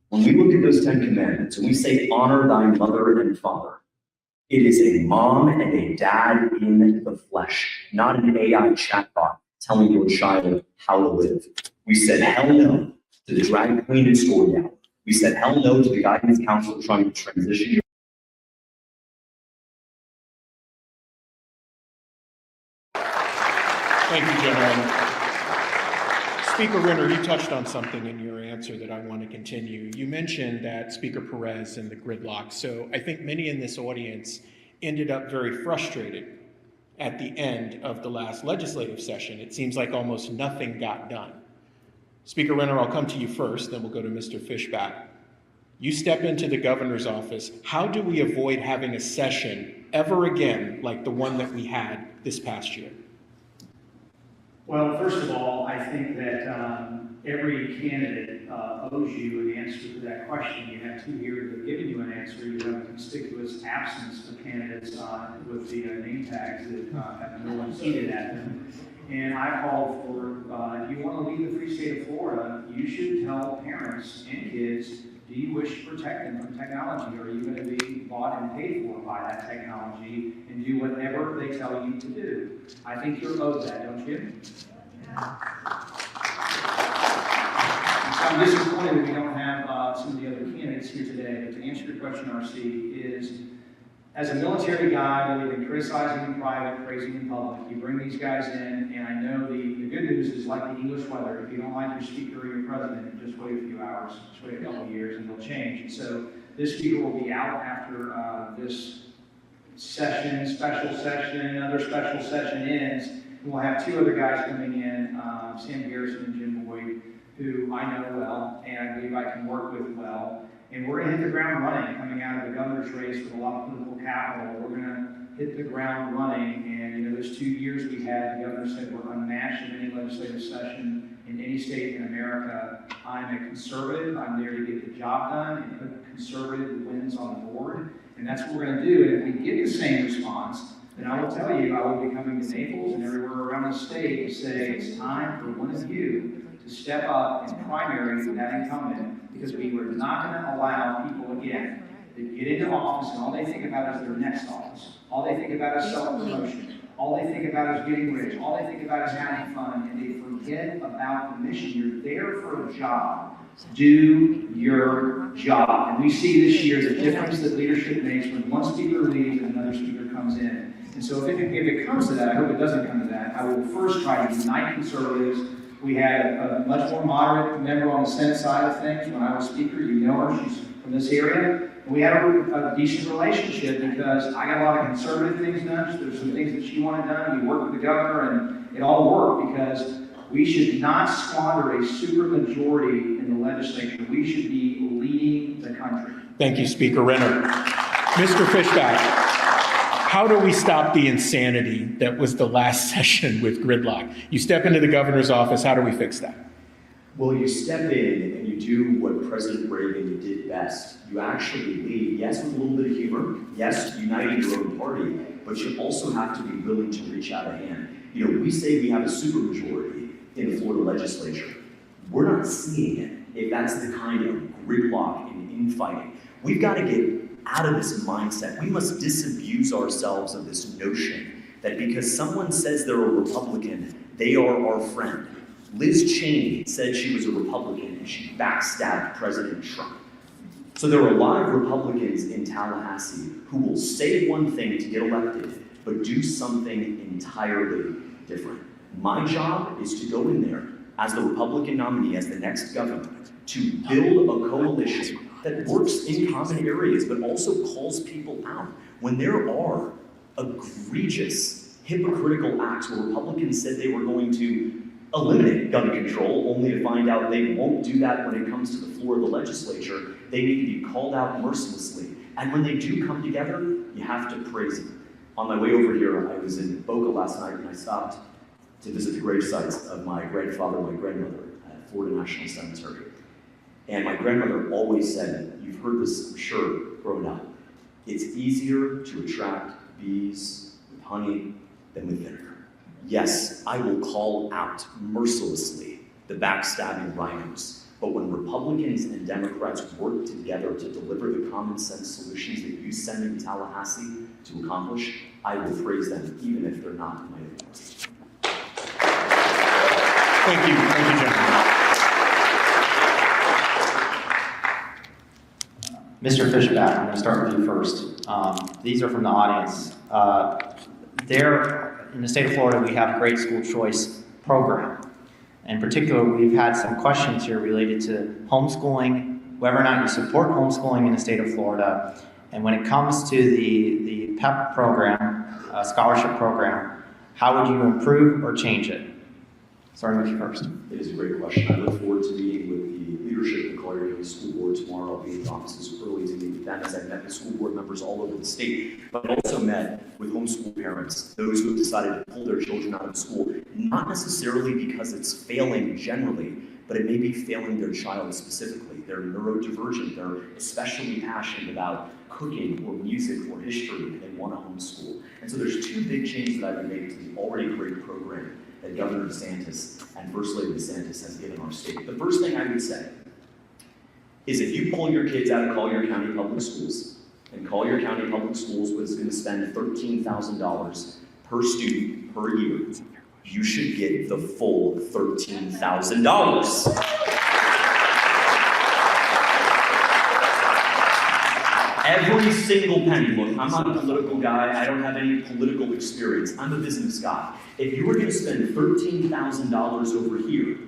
when we look at those 10 commandments, and we say, honor thy mother and father, it is a mom and a dad in the flesh, not an AI chatbot telling your child how to live. We said hell no to the drag queen and story hour. We said hell no to the guidance counselor trying to transition your Thank you, gentlemen. Speaker Renner, you touched on something in your answer that I want to continue. You mentioned that Speaker Perez and the gridlock. So I think many in this audience ended up very frustrated at the end of the last legislative session. It seems like almost nothing got done. Speaker Renner, I'll come to you first, then we'll go to Mr. Fishback. You step into the governor's office. How do we avoid having a session ever again like the one that we had this past year? Well, first of all, I think that every candidate owes you an answer to that question. You have two here that have given you an answer. You have a conspicuous absence of candidates with the name tags that have no one seated at them. And I called for, if you want to lead the free state of Florida, you should tell parents and kids, do you wish to protect them from technology? Or are you going to be bought and paid for by that technology and do whatever they tell you to do? I think you're owed that, don't you? I'm disappointed that we don't have some of the other candidates here today, but to answer your question, RC, is as a military guy, we've been criticizing in private, praising in public. You bring these guys in, and I know the good news is like the English weather. If you don't like your speaker or your president, just wait a few hours, just wait a couple of years, and they'll change. And so this speaker will be out after this session, special session, another special session ends. And we'll have two other guys coming in, Sam Garrison and Jim Boyd, who I know well, and I believe I can work with well. And we're going to hit the ground running, coming out of the governor's race with a lot of political capital. We're going to hit the ground running. And, those 2 years we had, the governor said we're unmatched in any legislative session in any state in America. I'm a conservative. I'm there to get the job done and put conservative wins on the board. And that's what we're going to do. And if we get the same response, then I will tell you, I will be coming to Naples and everywhere around the state to say it's time for one of you to step up and primary that incumbent, because we were not going to allow people again to get into office and all they think about is their next office. All they think about is self-promotion. All they think about is getting rich. All they think about is having fun, and they forget about the mission. You're there for a job. Do your job. And we see this year the difference that leadership makes when one speaker leaves and another speaker comes in. And so if it comes to that, I hope it doesn't come to that, I will first try to unite conservatives. We had a much more moderate member on the Senate side of things when I was speaker. You know her, she's from this area. And we had a decent relationship because I got a lot of conservative things done. So there's some things that she wanted done. We worked with the governor and it all worked because we should not squander a supermajority in the legislature. We should be leading the country. Thank you, Speaker Renner. Mr. Fishback, how do we stop the insanity that was the last session with gridlock? You step into the governor's office, how do we fix that? Well, you step in and you do what President Reagan did best. You actually lead, yes, with a little bit of humor, yes, uniting your own party, but you also have to be willing to reach out a hand. We say we have a supermajority in the Florida legislature. We're not seeing it if that's the kind of gridlock and infighting. We've got to get out of this mindset. We must disabuse ourselves of this notion that because someone says they're a Republican, they are our friend. Liz Cheney said she was a Republican and she backstabbed President Trump. So there are a lot of Republicans in Tallahassee who will say one thing to get elected, but do something entirely different. My job is to go in there as the Republican nominee, as the next governor, to build a coalition that works in common areas, but also calls people out. When there are egregious, hypocritical acts where Republicans said they were going to eliminate gun control, only to find out they won't do that when it comes to the floor of the legislature, they need to be called out mercilessly. And when they do come together, you have to praise them. On my way over here, I was in Boca last night and I stopped to visit the grave sites of my grandfather and my grandmother at Florida National Cemetery. And my grandmother always said, you've heard this, I'm sure, growing up, it's easier to attract bees with honey than with vinegar. Yes, I will call out mercilessly the backstabbing rhinos, but when Republicans and Democrats work together to deliver the common sense solutions that you send in Tallahassee to accomplish, I will praise them, even if they're not in my own party. Thank you, gentlemen. Mr. Fishback, I'm going to start with you first. These are from the audience. In the state of Florida, we have a great school choice program. In particular, we've had some questions here related to homeschooling, whether or not you support homeschooling in the state of Florida. And when it comes to the PEP program, scholarship program, how would you improve or change it? Starting with you first. It is a great question. I look forward to meeting with the leadership of the Collier County School Board tomorrow. I'll be in the offices early to meet with them, as I've met with school board members all over the state, but also met with homeschool parents, those who have decided to pull their children out of school, not necessarily because it's failing generally, but it may be failing their child specifically. They're neurodivergent, they're especially passionate about cooking or music or history, and they want to homeschool. And so there's two big changes that I would make to the already great program that Governor DeSantis and First Lady DeSantis has given our state. The first thing I would say is if you pull your kids out of Collier County Public Schools, and Collier County Public Schools was going to spend $13,000 per student per year, you should get the full $13,000. Every single penny. Look, I'm not a political guy. I don't have any political experience. I'm a business guy. If you were going to spend $13,000 over here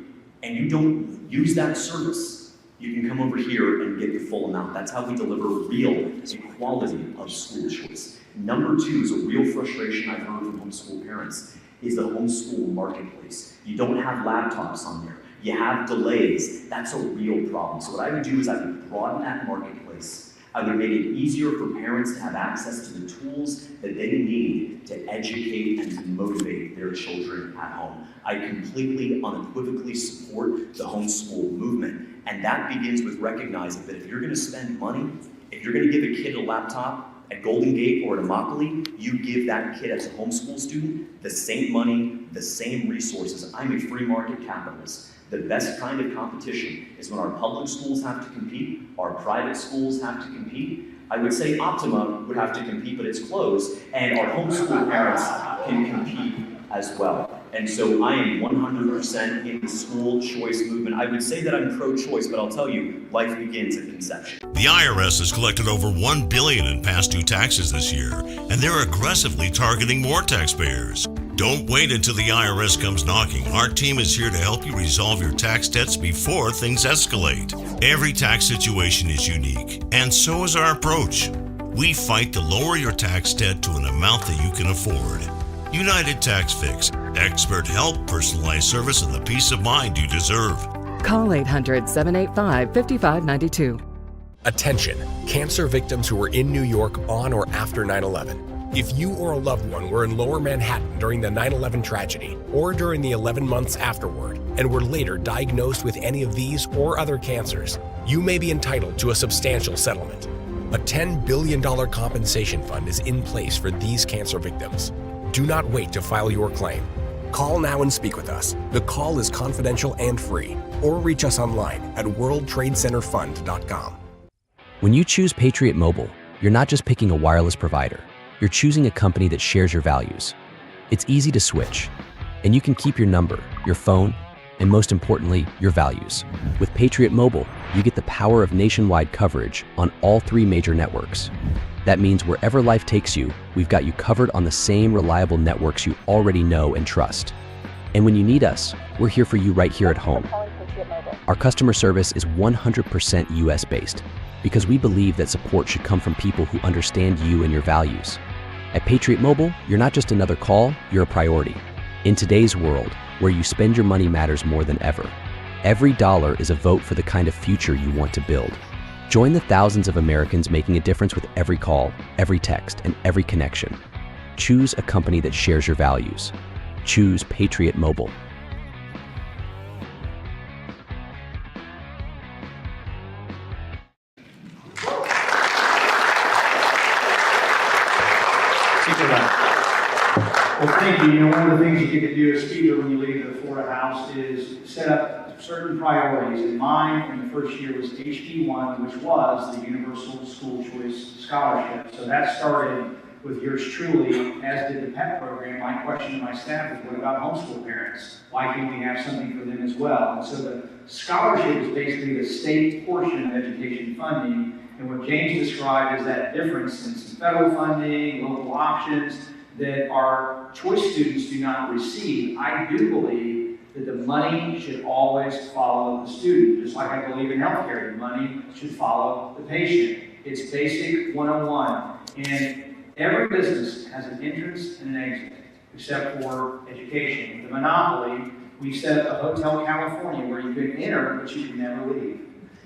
and you don't use that service, you can come over here and get the full amount. That's how we deliver real equality of school choice. Number two is a real frustration I've heard from homeschool parents is the homeschool marketplace. You don't have laptops on there. You have delays. That's a real problem. So what I would do is I would broaden that marketplace. I would make it easier for parents to have access to the tools that they need to educate and to motivate their children at home. I completely, unequivocally support the homeschool movement. And that begins with recognizing that if you're going to spend money, if you're going to give a kid a laptop at Golden Gate or at Immokalee, you give that kid as a homeschool student the same money, the same resources. I'm a free market capitalist. The best kind of competition is when our public schools have to compete, our private schools have to compete. I would say Optima would have to compete, but it's closed, and our homeschool parents can compete as well. And so I am 100% in the school choice movement. I would say that I'm pro-choice, but I'll tell you, life begins at conception. The IRS has collected over $1 billion in past due taxes this year, and they're aggressively targeting more taxpayers. Don't wait until the IRS comes knocking. Our team is here to help you resolve your tax debts before things escalate. Every tax situation is unique, and so is our approach. We fight to lower your tax debt to an amount that you can afford. United Tax Fix. Expert help, personalized service, and the peace of mind you deserve. Call 800-785-5592. Attention, cancer victims who were in New York on or after 9/11. If you or a loved one were in Lower Manhattan during the 9/11 tragedy or during the 11 months afterward and were later diagnosed with any of these or other cancers, you may be entitled to a substantial settlement. A $10 billion compensation fund is in place for these cancer victims. Do not wait to file your claim. Call now and speak with us. The call is confidential and free, or reach us online at worldtradecenterfund.com. When you choose Patriot Mobile, you're not just picking a wireless provider. You're choosing a company that shares your values. It's easy to switch, and you can keep your number, your phone, and most importantly, your values. With Patriot Mobile, you get the power of nationwide coverage on all 3 major networks. That means wherever life takes you, we've got you covered on the same reliable networks you already know and trust. And when you need us, we're here for you right here at home. Our customer service is 100% US based because we believe that support should come from people who understand you and your values. At Patriot Mobile, you're not just another call, you're a priority. In today's world, where you spend your money matters more than ever, every dollar is a vote for the kind of future you want to build. Join the thousands of Americans making a difference with every call, every text, and every connection. Choose a company that shares your values. Choose Patriot Mobile. Well, thank you. One of the things you get to do as speaker when you leave the Florida House is set up certain priorities. And mine in the first year was HB1, which was the Universal School Choice Scholarship. So that started with yours truly, as did the PEP program. My question to my staff is, what about homeschool parents? Why can't we have something for them as well? And so the scholarship is basically the state portion of education funding. And what James described is that difference in some federal funding, local options, that our choice students do not receive. I do believe that the money should always follow the student. Just like I believe in healthcare, the money should follow the patient. It's basic 101. And every business has an entrance and an exit, except for education. With the monopoly, we set up a Hotel California where you can enter, but you can never leave.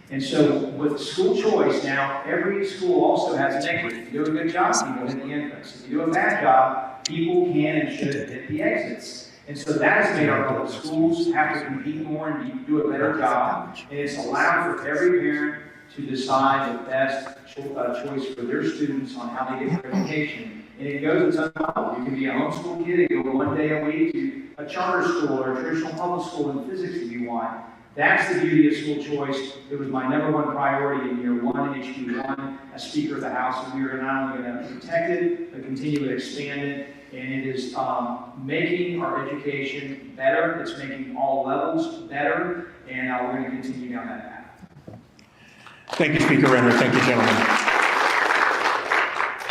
And so with school choice now, every school also has an exit. If you do a good job, people hit the entrance. If you do a bad job, people can and should hit the exits. And so that has made our public schools have to compete more and do a better job. And it's allowed for every parent to decide the best choice for their students on how they get their education. And it goes its own level. You can be a homeschool kid and go 1 day a week to a charter school or a traditional public school in physics if you want. That's the beauty of school choice. It was my #1 priority in year 1, HB1, as Speaker of the House, and we are not only going to protect it, but continue to expand it. And it is making our education better. It's making all levels better, and we're going to continue down that path. Thank you, Speaker Renner. Thank you, gentlemen.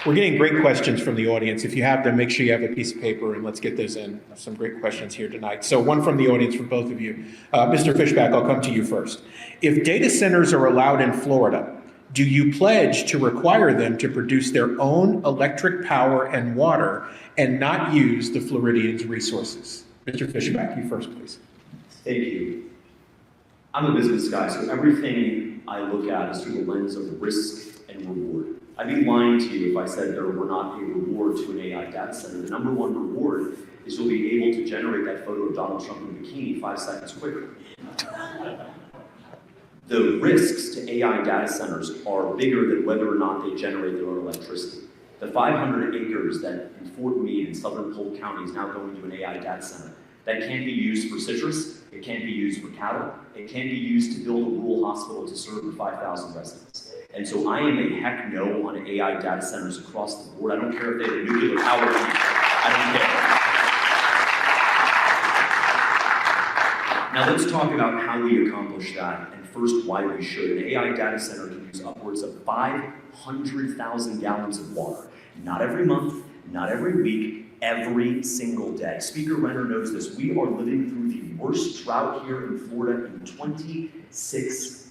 We're getting great questions from the audience. If you have them, make sure you have a piece of paper and let's get those in. Some great questions here tonight. So one from the audience from both of you. Mr. Fishback, I'll come to you first. If data centers are allowed in Florida, do you pledge to require them to produce their own electric power and water and not use the Floridians' resources? Mr. Fishback, you first, please. Thank you. I'm a business guy, so everything I look at is through the lens of risk and reward. I'd be lying to you if I said there were not a reward to an AI data center. The #1 reward is you'll be able to generate that photo of Donald Trump in a bikini 5 seconds quicker. The risks to AI data centers are bigger than whether or not they generate their own electricity. The 500 acres that in Fort Meade in southern Polk County is now going to an AI data center, that can't be used for citrus, it can't be used for cattle, it can't be used to build a rural hospital to serve the 5,000 residents. And so I am a heck no on AI data centers across the board. I don't care if they have a nuclear power plant. I don't care. Now let's talk about how we accomplish that, and first why we should. An AI data center can use upwards of 500,000 gallons of water. Not every month, not every week, every single day. Speaker Renner knows this. We are living through the worst drought here in Florida in 26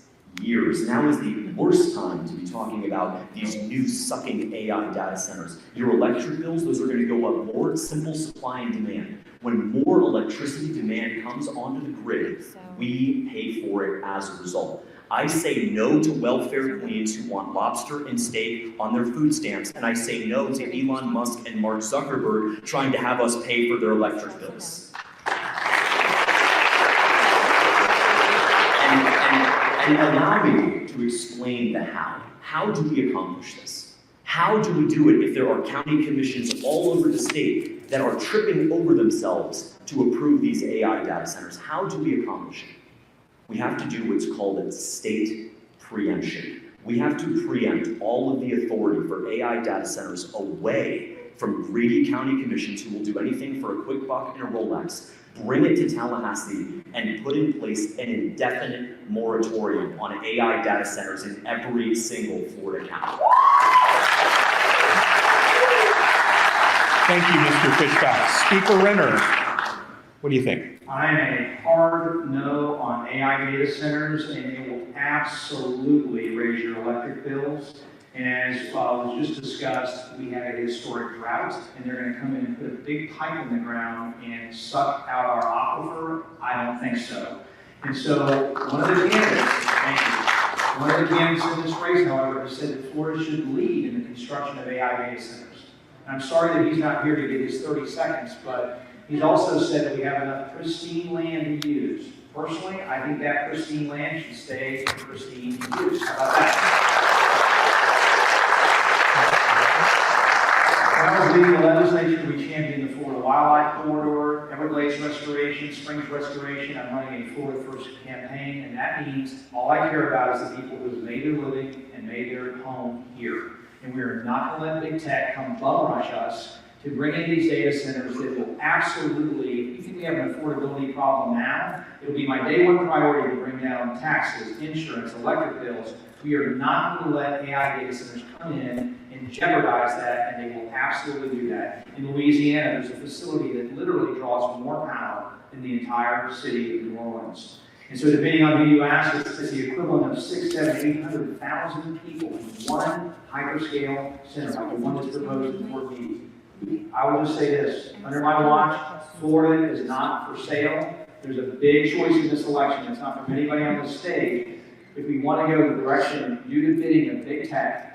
years. Now is the worst time to be talking about these new sucking AI data centers. Your electric bills, those are going to go up more. Simple supply and demand. When more electricity demand comes onto the grid, we pay for it as a result. I say no to welfare queens who want lobster and steak on their food stamps, and I say no to Elon Musk and Mark Zuckerberg trying to have us pay for their electric bills. And allow me to explain the how. How do we accomplish this? How do we do it if there are county commissions all over the state that are tripping over themselves to approve these AI data centers? How do we accomplish it? We have to do what's called a state preemption. We have to preempt all of the authority for AI data centers away from greedy county commissions who will do anything for a quick buck and a Rolex bring it to Tallahassee, and put in place an indefinite moratorium on AI data centers in every single Florida county. Thank you, Mr. Fishback. Speaker Renner, what do you think? I'm a hard no on AI data centers, and it will absolutely raise your electric bills. And as was just discussed, we had a historic drought, and they're going to come in and put a big pipe in the ground and suck out our aquifer. I don't think so. And so one of the candidates in this race, however, has said that Florida should lead in the construction of AI data centers. And I'm sorry that he's not here to get his 30 seconds, but he's also said that we have enough pristine land to use. Personally, I think that pristine land should stay in pristine use. How about that? When I was leading the legislature, we championed the Florida Wildlife Corridor, Everglades restoration, Springs restoration. I'm running a Florida First campaign, and that means all I care about is the people who have made their living and made their home here. And we are not going to let big tech come bum rush us to bring in these data centers that will absolutely, if you think we have an affordability problem now, it'll be my day one priority to bring down taxes, insurance, electric bills. We are not going to let AI data centers come in and jeopardize that, and they will absolutely do that. In Louisiana, there's a facility that literally draws more power than the entire city of New Orleans. And so depending on who you ask, it's the equivalent of 800,000 people in one hyperscale center, like the one that's proposed in Fort Meade. I will just say this, under my watch, Florida is not for sale. There's a big choice in this election. It's not from anybody on this stage. If we want to go the direction due to bidding of big tech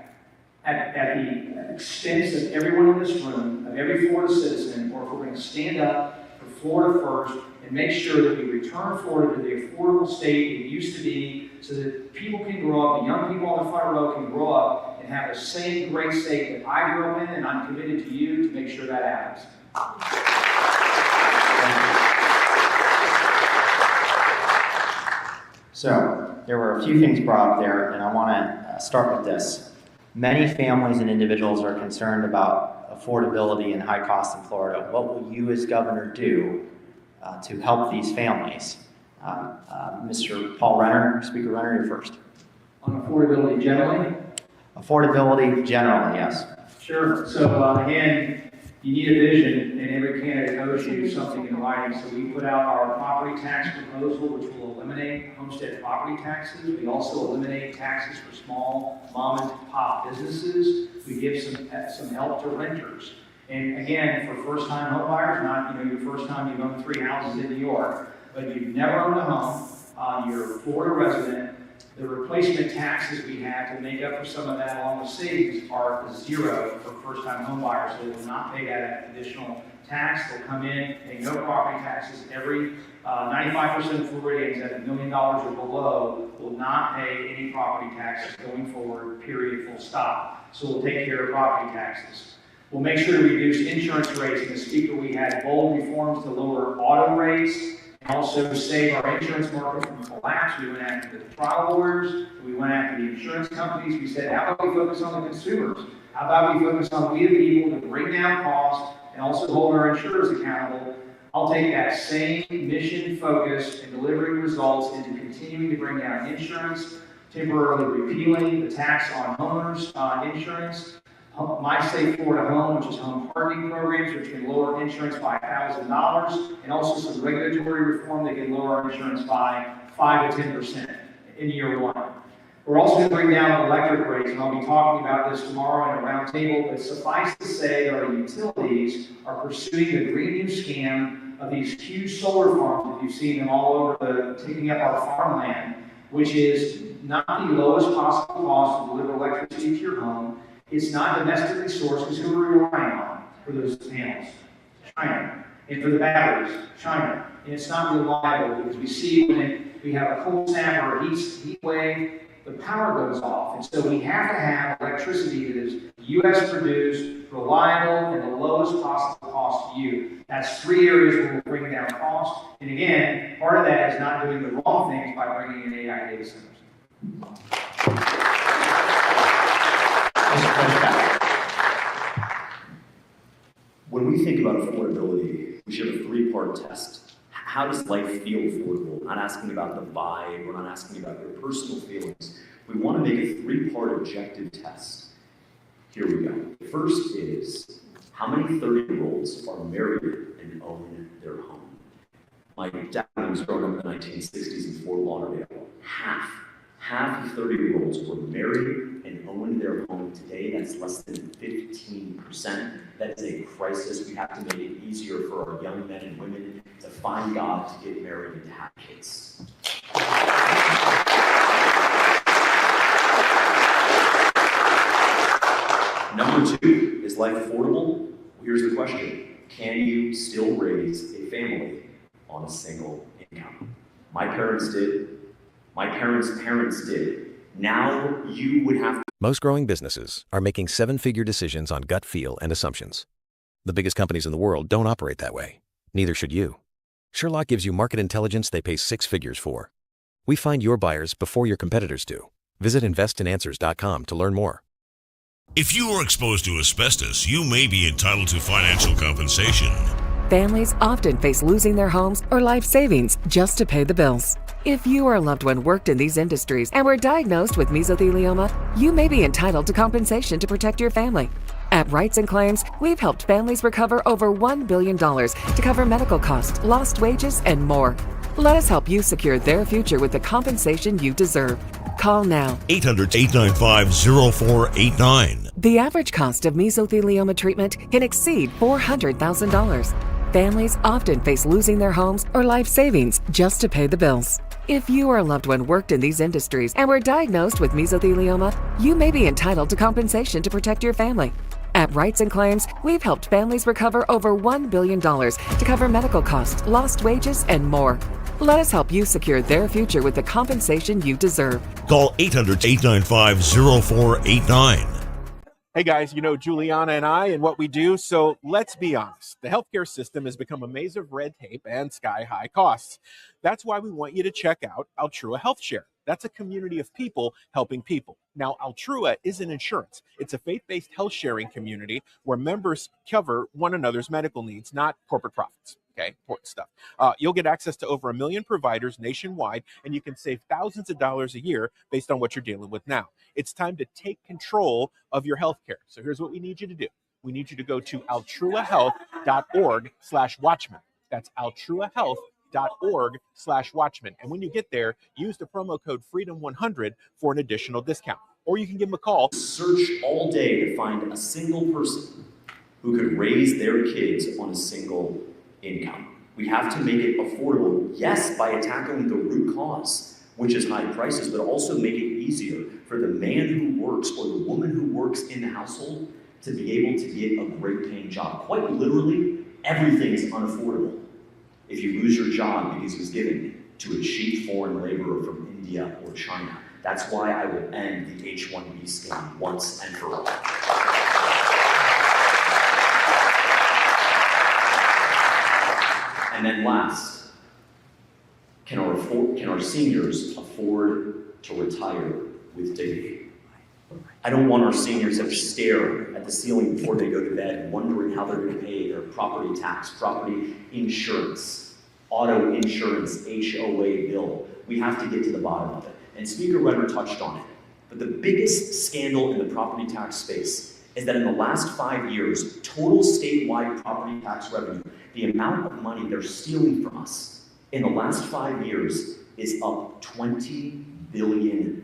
at the expense of everyone in this room, of every Florida citizen, or if we're going to stand up for Florida first and make sure that we return Florida to the affordable state it used to be so that people can grow up, the young people on the front row can grow up and have the same great state that I grew up in, and I'm committed to you to make sure that happens. So, there were a few things brought up there, and I want to start with this. Many families and individuals are concerned about affordability and high costs in Florida. What will you as governor do to help these families? Mr. Paul Renner, Speaker Renner, you're first. On affordability generally? Affordability generally, yes. Sure. So again, you need a vision, and every candidate owes you something in writing. So we put out our property tax proposal, which will eliminate homestead property taxes. We also eliminate taxes for small mom and pop businesses. We give some help to renters. And again, for first-time home buyers, not your first time you've owned 3 houses in New York, but you've never owned a home, you're a Florida resident, the replacement taxes we have to make up for some of that along with savings are 0 for first-time home buyers. So they will not pay that additional tax. They'll come in, pay no property taxes. Every 95% of Floridians at $1 million or below will not pay any property taxes going forward, period, full stop. So we'll take care of property taxes. We'll make sure to reduce insurance rates. In the speaker, we had bold reforms to lower auto rates and also save our insurance market from collapse. We went after the trial lawyers. We went after the insurance companies. We said, how about we focus on the consumers? How about we focus on we the people to bring down costs and also hold our insurers accountable? I'll take that same mission focus and delivering results into continuing to bring down insurance, temporarily repealing the tax on homeowners insurance, My Safe Florida Home, which is home hardening programs, which can lower insurance by $1,000, and also some regulatory reform that can lower our insurance by 5 to 10% in year 1. We're also going to bring down electric rates, and I'll be talking about this tomorrow in a roundtable, but suffice to say that our utilities are pursuing the green new scam of these huge solar farms, if you've seen them all over taking up our farmland, which is not the lowest possible cost to deliver electricity to your home. It's not domestically sourced, because who are we relying on for those panels? China. And for the batteries, China. And it's not reliable, because we see when we have a cold snap or a heat wave, the power goes off. And so we have to have electricity that is U.S. produced, reliable, and the lowest possible cost to you. That's 3 areas where we'll bring down cost. And again, part of that is not doing the wrong things by bringing in AI data centers. When we think about affordability, we should have a 3-part test. how does life feel affordable? We're not asking about the vibe, we're not asking about your personal feelings. We want to make a three-part objective test. Here we go. The first is, how many 30-year-olds are married and own their home? My dad was growing up in the 1960s in Fort Lauderdale. Half of 30-year-olds were married and owned their home. Today, that's less than 15%. That is a crisis. We have to make it easier for our young men and women to find God, to get married, and to have kids. Number two, is life affordable? Here's the question. Can you still raise a family on a single income? My parents did. My parents did. Now you would have to. Most growing businesses are making seven-figure decisions on gut feel and assumptions. The biggest companies in the world don't operate that way. Neither should you. Sherloc gives you market intelligence they pay six figures for. We find your buyers before your competitors do. Visit investinanswers.com to learn more. If you are exposed to asbestos, you may be entitled to financial compensation. Families often face losing their homes or life savings just to pay the bills. If you or a loved one worked in these industries and were diagnosed with mesothelioma, you may be entitled to compensation to protect your family. At Rights and Claims, we've helped families recover over $1 billion to cover medical costs, lost wages, and more. Let us help you secure their future with the compensation you deserve. Call now. 800-895-0489. The average cost of mesothelioma treatment can exceed $400,000. Families often face losing their homes or life savings just to pay the bills. If you or a loved one worked in these industries and were diagnosed with mesothelioma, you may be entitled to compensation to protect your family. At Rights and Claims, we've helped families recover over $1 billion to cover medical costs, lost wages, and more. Let us help you secure their future with the compensation you deserve. Call 800-895-0489. Hey guys, you know Juliana and I and what we do, so let's be honest. The healthcare system has become a maze of red tape and sky-high costs. That's why we want you to check out Altrua Health Share. That's a community of people helping people. Now, Altrua isn't insurance. It's a faith-based health-sharing community where members cover one another's medical needs, not corporate profits. Okay, important stuff. You'll get access to over 1 million providers nationwide, and you can save thousands of dollars a year based on what you're dealing with now. It's time to take control of your healthcare. So here's what we need you to do. We need you to go to altruahealth.org/Watchmen. That's altruahealth.org/Watchmen. And when you get there, use the promo code FREEDOM100 for an additional discount. Or you can give them a call. Search all day to find a single person who could raise their kids on a single income. We have to make it affordable, yes, by tackling the root cause, which is high prices, but also make it easier for the man who works or the woman who works in the household to be able to get a great paying job. Quite literally, everything is unaffordable. If you lose your job because it was given to a cheap foreign laborer from India or China, that's why I will end the H-1B scam once and for all. And then last, can our seniors afford to retire with dignity? I don't want our seniors to stare at the ceiling before they go to bed, wondering how they're going to pay their property tax, property insurance, auto insurance, HOA bill. We have to get to the bottom of it. And Speaker Renner touched on it. But the biggest scandal in the property tax space is that in the last 5 years, total statewide property tax revenue, the amount of money they're stealing from us in the last 5 years is up $20 billion.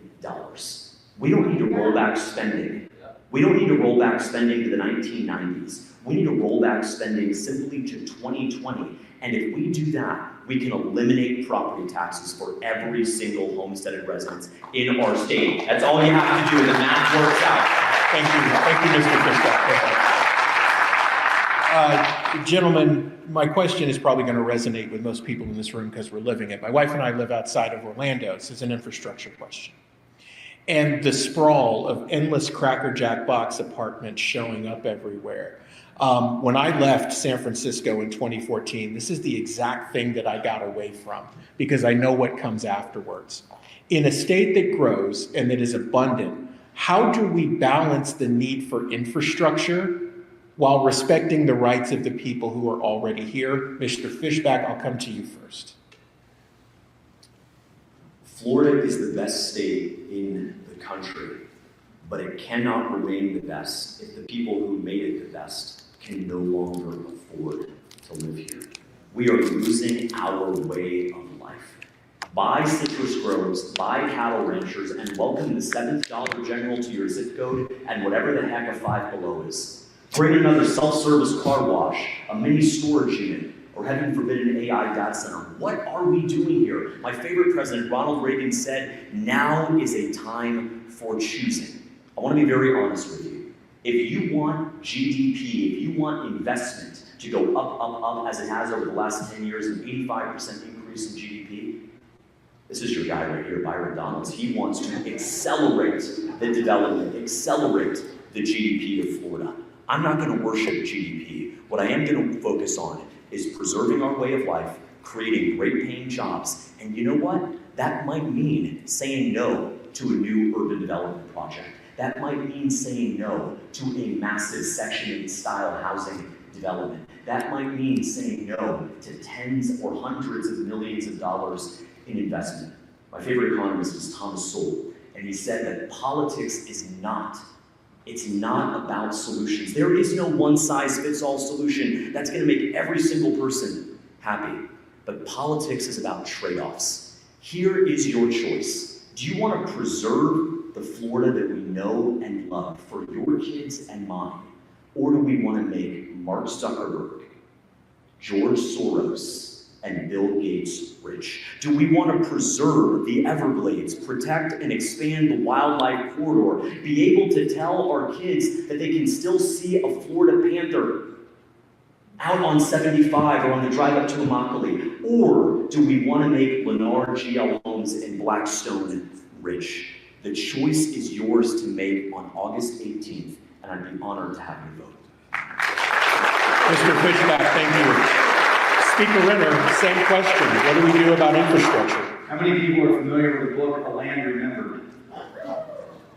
We don't need to roll back spending. We don't need to roll back spending to the 1990s. We need to roll back spending simply to 2020. And if we do that, we can eliminate property taxes for every single homesteaded resident in our state. That's all you have to do, and the math works out. Thank you, Mr. Christoph. Gentlemen, my question is probably going to resonate with most people in this room because we're living it. My wife and I live outside of Orlando. This is an infrastructure question. And the sprawl of endless Cracker Jack box apartments showing up everywhere. When I left San Francisco in 2014, this is the exact thing that I got away from because I know what comes afterwards. In a state that grows and that is abundant, how do we balance the need for infrastructure while respecting the rights of the people who are already here. Mr. Fishback, I'll come to you first. Florida is the best state in the country, but it cannot remain the best if the people who made it the best can no longer afford to live here. We are losing our way of life. Buy citrus groves, buy cattle ranchers, and welcome the seventh Dollar General to your zip code and whatever the heck a Five Below is. Bring another self-service car wash, a mini storage unit, or heaven forbid an AI data center. What are we doing here? My favorite president, Ronald Reagan, said, now is a time for choosing. I want to be very honest with you. If you want GDP, if you want investment to go up, up, up, as it has over the last 10 years, an 85% increase in GDP, this is your guy right here, Byron Donalds. He wants to accelerate the development, accelerate the GDP of Florida. I'm not going to worship GDP. What I am going to focus on is preserving our way of life, creating great paying jobs, and you know what? That might mean saying no to a new urban development project. That might mean saying no to a massive Section 8 style housing development. That might mean saying no to tens or hundreds of millions of dollars in investment. My favorite economist is Thomas Sowell, and he said that politics is not, it's not about solutions. There is no one-size-fits-all solution that's going to make every single person happy. But politics is about trade-offs. Here is your choice. Do you want to preserve the Florida that we know and love for your kids and mine? Or do we want to make Mark Zuckerberg, George Soros, and Bill Gates rich? Do we want to preserve the Everglades, protect and expand the wildlife corridor, be able to tell our kids that they can still see a Florida panther out on 75 or on the drive up to Immokalee? Or do we want to make Lennar GL Homes in Blackstone rich? The choice is yours to make on August 18th, and I'd be honored to have you vote. Mr. Fishback, thank you. Speaker Renner, same question. What do we do about infrastructure? How many people are familiar with the book, A Land Remembered?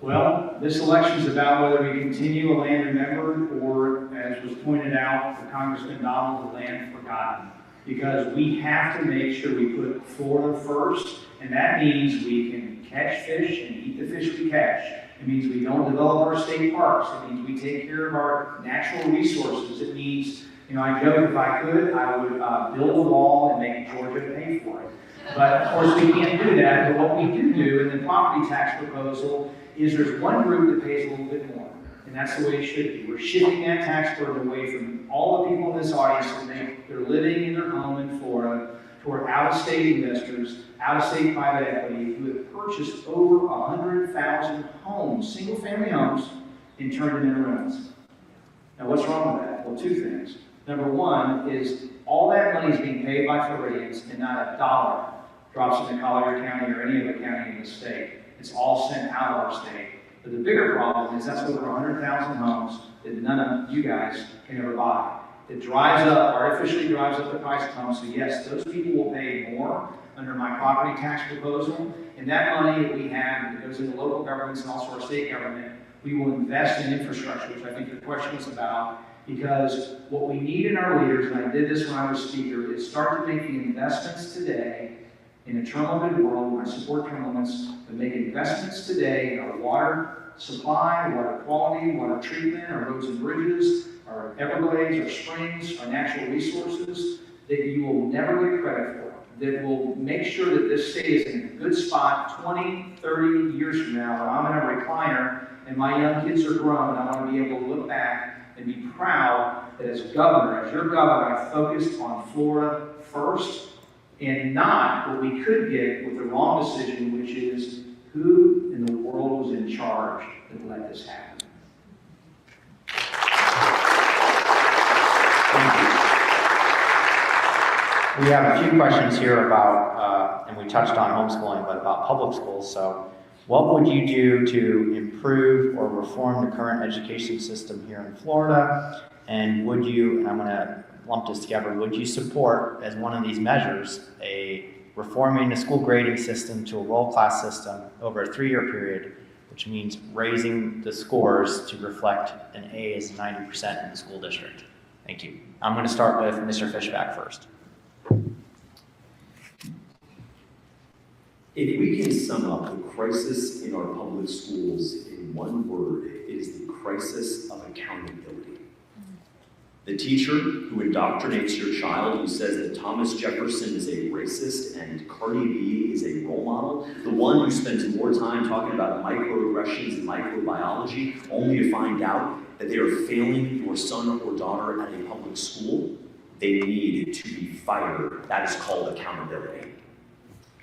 Well, this election is about whether we continue A Land Remembered or, as was pointed out for Congressman Donald, A Land Forgotten. Because we have to make sure we put Florida first, and that means we can catch fish and eat the fish we catch. It means we don't develop our state parks. It means we take care of our natural resources. It means, you know, I joke if I could, I would build a wall and make Georgia pay for it. But of course we can't do that. But what we do in the property tax proposal is there's one group that pays a little bit more. And that's the way it should be. We're shifting that tax burden away from all the people in this audience who make their living in their home in Florida toward out-of-state investors, out-of-state private equity who have purchased over 100,000 homes, single-family homes, and turned them into rentals. Now what's wrong with that? Well, two things. Number one is all that money is being paid by Floridians and not a dollar drops into Collier County or any other county in the state. It's all sent out of our state. But the bigger problem is that's over 100,000 homes that none of you guys can ever buy. It drives up, artificially drives up the price of homes. So yes, those people will pay more under my property tax proposal. And that money that we have that goes into local governments and also our state government, we will invest in infrastructure, which I think your question was about. Because what we need in our leaders, and I did this when I was speaker, is start making investments today in a term-limited world. I support term limits, but make investments today in our water supply, water quality, water treatment, our roads and bridges, our Everglades, our springs, our natural resources that you will never get credit for, that will make sure that this state is in a good spot 20, 30 years from now when I'm in a recliner and my young kids are grown. I want to be able to look back and be proud that as governor, as your governor, I focused on Florida first and not what we could get with the wrong decision, which is who in the world was in charge that let this happen. We have a few questions here about, and we touched on homeschooling, but about public schools. So what would you do to improve or reform the current education system here in Florida? And would you, and I'm going to lump this together, would you support, as one of these measures, a reforming the school grading system to a roll class system over a 3-year period, which means raising the scores to reflect an A is 90% in the school district. Thank you. I'm going to start with Mr. Fishback first. If we can sum up the crisis in our public schools in one word, it is the crisis of accountability. The teacher who indoctrinates your child, who says that Thomas Jefferson is a racist and Cardi B is a role model, the one who spends more time talking about microaggressions and microbiology, only to find out that they are failing your son or daughter at a public school, they need to be fired. That is called accountability.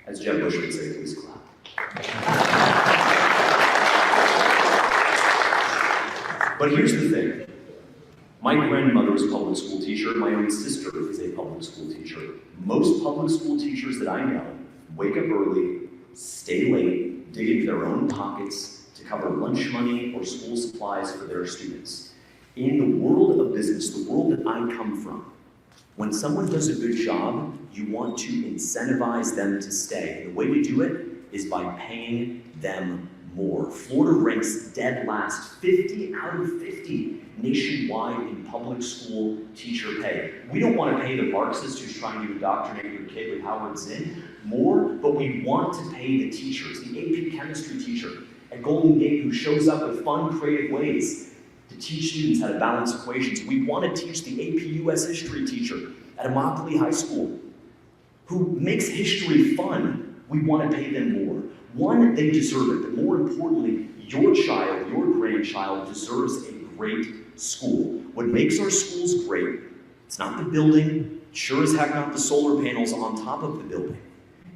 As Jeb Bush would say, please clap. But here's the thing. My grandmother is a public school teacher. My own sister is a public school teacher. Most public school teachers that I know wake up early, stay late, dig into their own pockets to cover lunch money or school supplies for their students. In the world of business, the world that I come from, when someone does a good job, you want to incentivize them to stay. And the way to do it is by paying them more. Florida ranks dead last, 50 out of 50 nationwide in public school teacher pay. We don't want to pay the Marxist who's trying to indoctrinate your kid with Howard Zinn more, but we want to pay the teachers, the AP chemistry teacher at Golden Gate who shows up with fun, creative ways to teach students how to balance equations. We want to teach the AP US history teacher at Immokalee High School who makes history fun. We want to pay them more. One, they deserve it, but more importantly, your child, your grandchild deserves a great school. What makes our schools great, it's not the building, sure as heck not the solar panels on top of the building.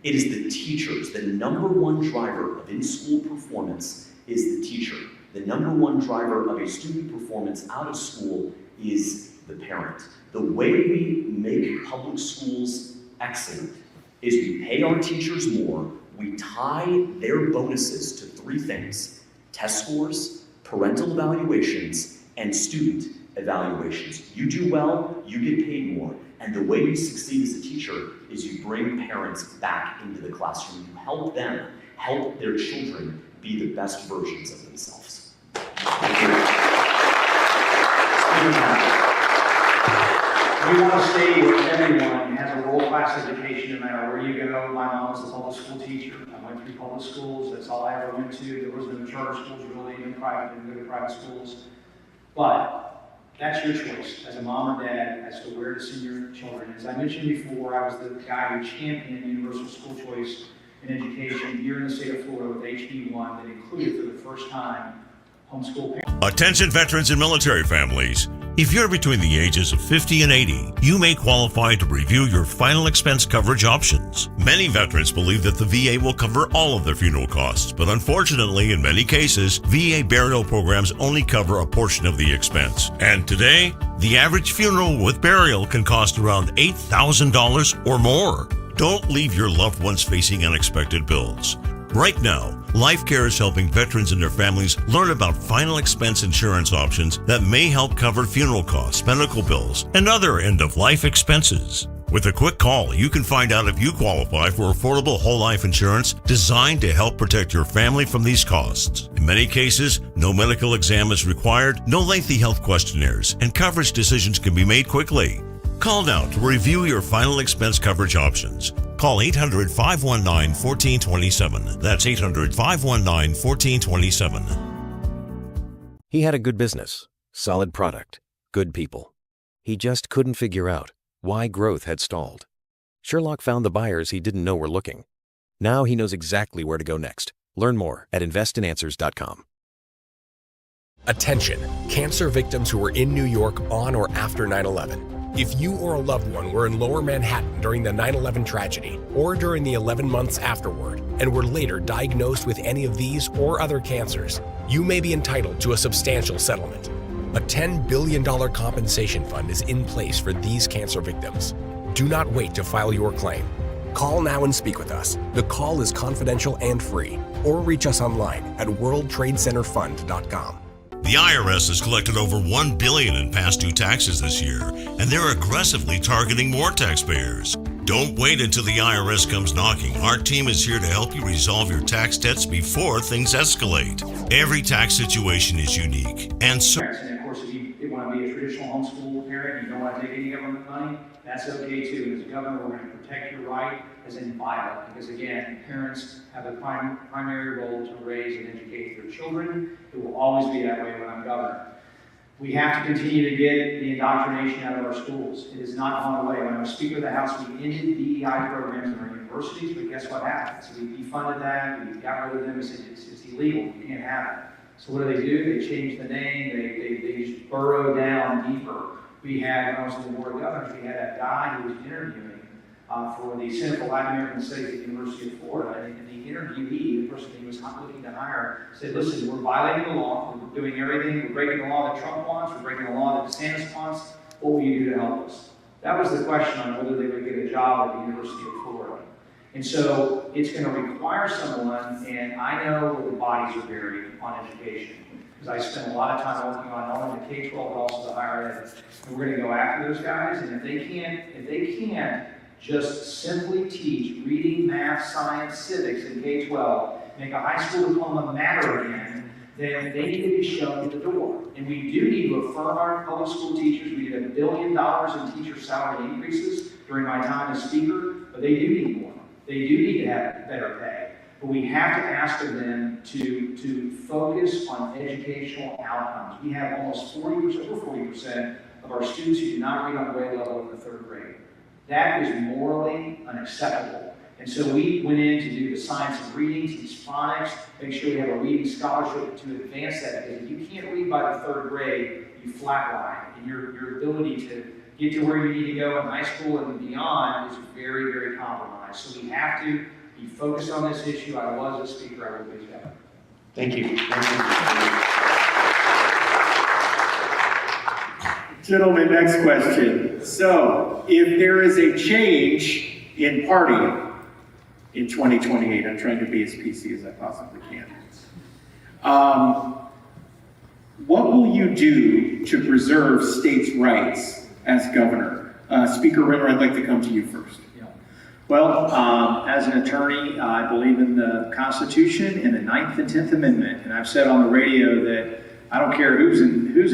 It is the teachers. The number one driver of in-school performance is the teacher. The number one driver of a student performance out of school is the parent. The way we make public schools excellent is we pay our teachers more, we tie their bonuses to three things: test scores, parental evaluations, and student evaluations. You do well, you get paid more. And the way you succeed as a teacher is you bring parents back into the classroom. You help them help their children be the best versions of themselves. We want to stay where everyone has a world-class education no matter where you go. My mom was a public school teacher. I went through public schools. That's all I ever went to. There was no charter schools really, even private, didn't go to private schools. But that's your choice as a mom or dad as to where to send your children. As I mentioned before, I was the guy who championed universal school choice in education here in the state of Florida with HB1 that included for the first time homeschool parents. Attention veterans and military families. If you're between the ages of 50 and 80, you may qualify to review your final expense coverage options. Many veterans believe that the VA will cover all of their funeral costs, but unfortunately, in many cases, VA burial programs only cover a portion of the expense. And today, the average funeral with burial can cost around $8,000 or more. Don't leave your loved ones facing unexpected bills. Right now, LifeCare is helping veterans and their families learn about final expense insurance options that may help cover funeral costs, medical bills, and other end-of-life expenses. With a quick call, you can find out if you qualify for affordable whole life insurance designed to help protect your family from these costs. In many cases, no medical exam is required, no lengthy health questionnaires, and coverage decisions can be made quickly. Call now to review your final expense coverage options. Call 800-519-1427. That's 800-519-1427. He had a good business, solid product, good people. He just couldn't figure out why growth had stalled. Sherloc found the buyers he didn't know were looking. Now he knows exactly where to go next. Learn more at investinanswers.com. Attention, cancer victims who were in New York on or after 9/11. If you or a loved one were in Lower Manhattan during the 9/11 tragedy or during the 11 months afterward and were later diagnosed with any of these or other cancers, you may be entitled to a substantial settlement. A $10 billion compensation fund is in place for these cancer victims. Do not wait to file your claim. Call now and speak with us. The call is confidential and free, or reach us online at worldtradecenterfund.com. The IRS has collected over $1 billion in past due taxes this year, and they're aggressively targeting more taxpayers. Don't wait until the IRS comes knocking. Our team is here to help you resolve your tax debts before things escalate. Every tax situation is unique. And so, and of course, if you want to be a traditional homeschool parent, you don't want to take any government money, that's okay too. As a governor, we're going to protect your right as inviolate, because again, parents have a primary role to raise and educate their children. It will always be that way when I'm governor. We have to continue to get the indoctrination out of our schools. It has not gone away. When I was Speaker of the House, we ended DEI programs in our universities, but guess what happened? So we defunded that, we got rid of them, we said it's illegal, you can't have it. So what do? They changed the name, they just burrow down deeper. We had, when I was on the Board of Governors, we had a guy who was interviewing for the Center for Latin American Studies at the University of Florida, and the interviewee, the person he was looking to hire, said, listen, we're violating the law, we're doing everything, we're breaking the law that Trump wants, we're breaking the law that DeSantis wants, what will you do to help us? That was the question on whether they would get a job at the University of Florida. And so it's going to require someone, and I know where the bodies are buried on education, because I spent a lot of time working on not only the K-12 but also the higher ed. And we're going to go after those guys, and if they can't just simply teach reading, math, science, civics in K-12, make a high school diploma matter again, then they need to be shown the door. And we do need to affirm our public school teachers. We did $1 billion in teacher salary increases during my time as Speaker, but they do need more. They do need to have better pay. But we have to ask of them to focus on educational outcomes. We have almost 40%, over 40% of our students who do not read on grade level in the 3rd grade. That is morally unacceptable. And so we went in to do the science of reading, teach phonics, make sure we have a reading scholarship to advance that, because if you can't read by the 3rd grade, you flatline, and your ability to get to where you need to go in high school and beyond is very, very compromised. So we have to be focused on this issue. I was a Speaker, I will be that. Thank you. Gentlemen, next question. So, if there is a change in partying in 2028, I'm trying to be as PC as I possibly can. What will you do to preserve states' rights as governor? Speaker Renner, I'd like to come to you first. Well, as an attorney, I believe in the Constitution and the 9th and 10th Amendment, and I've said on the radio that I don't care who's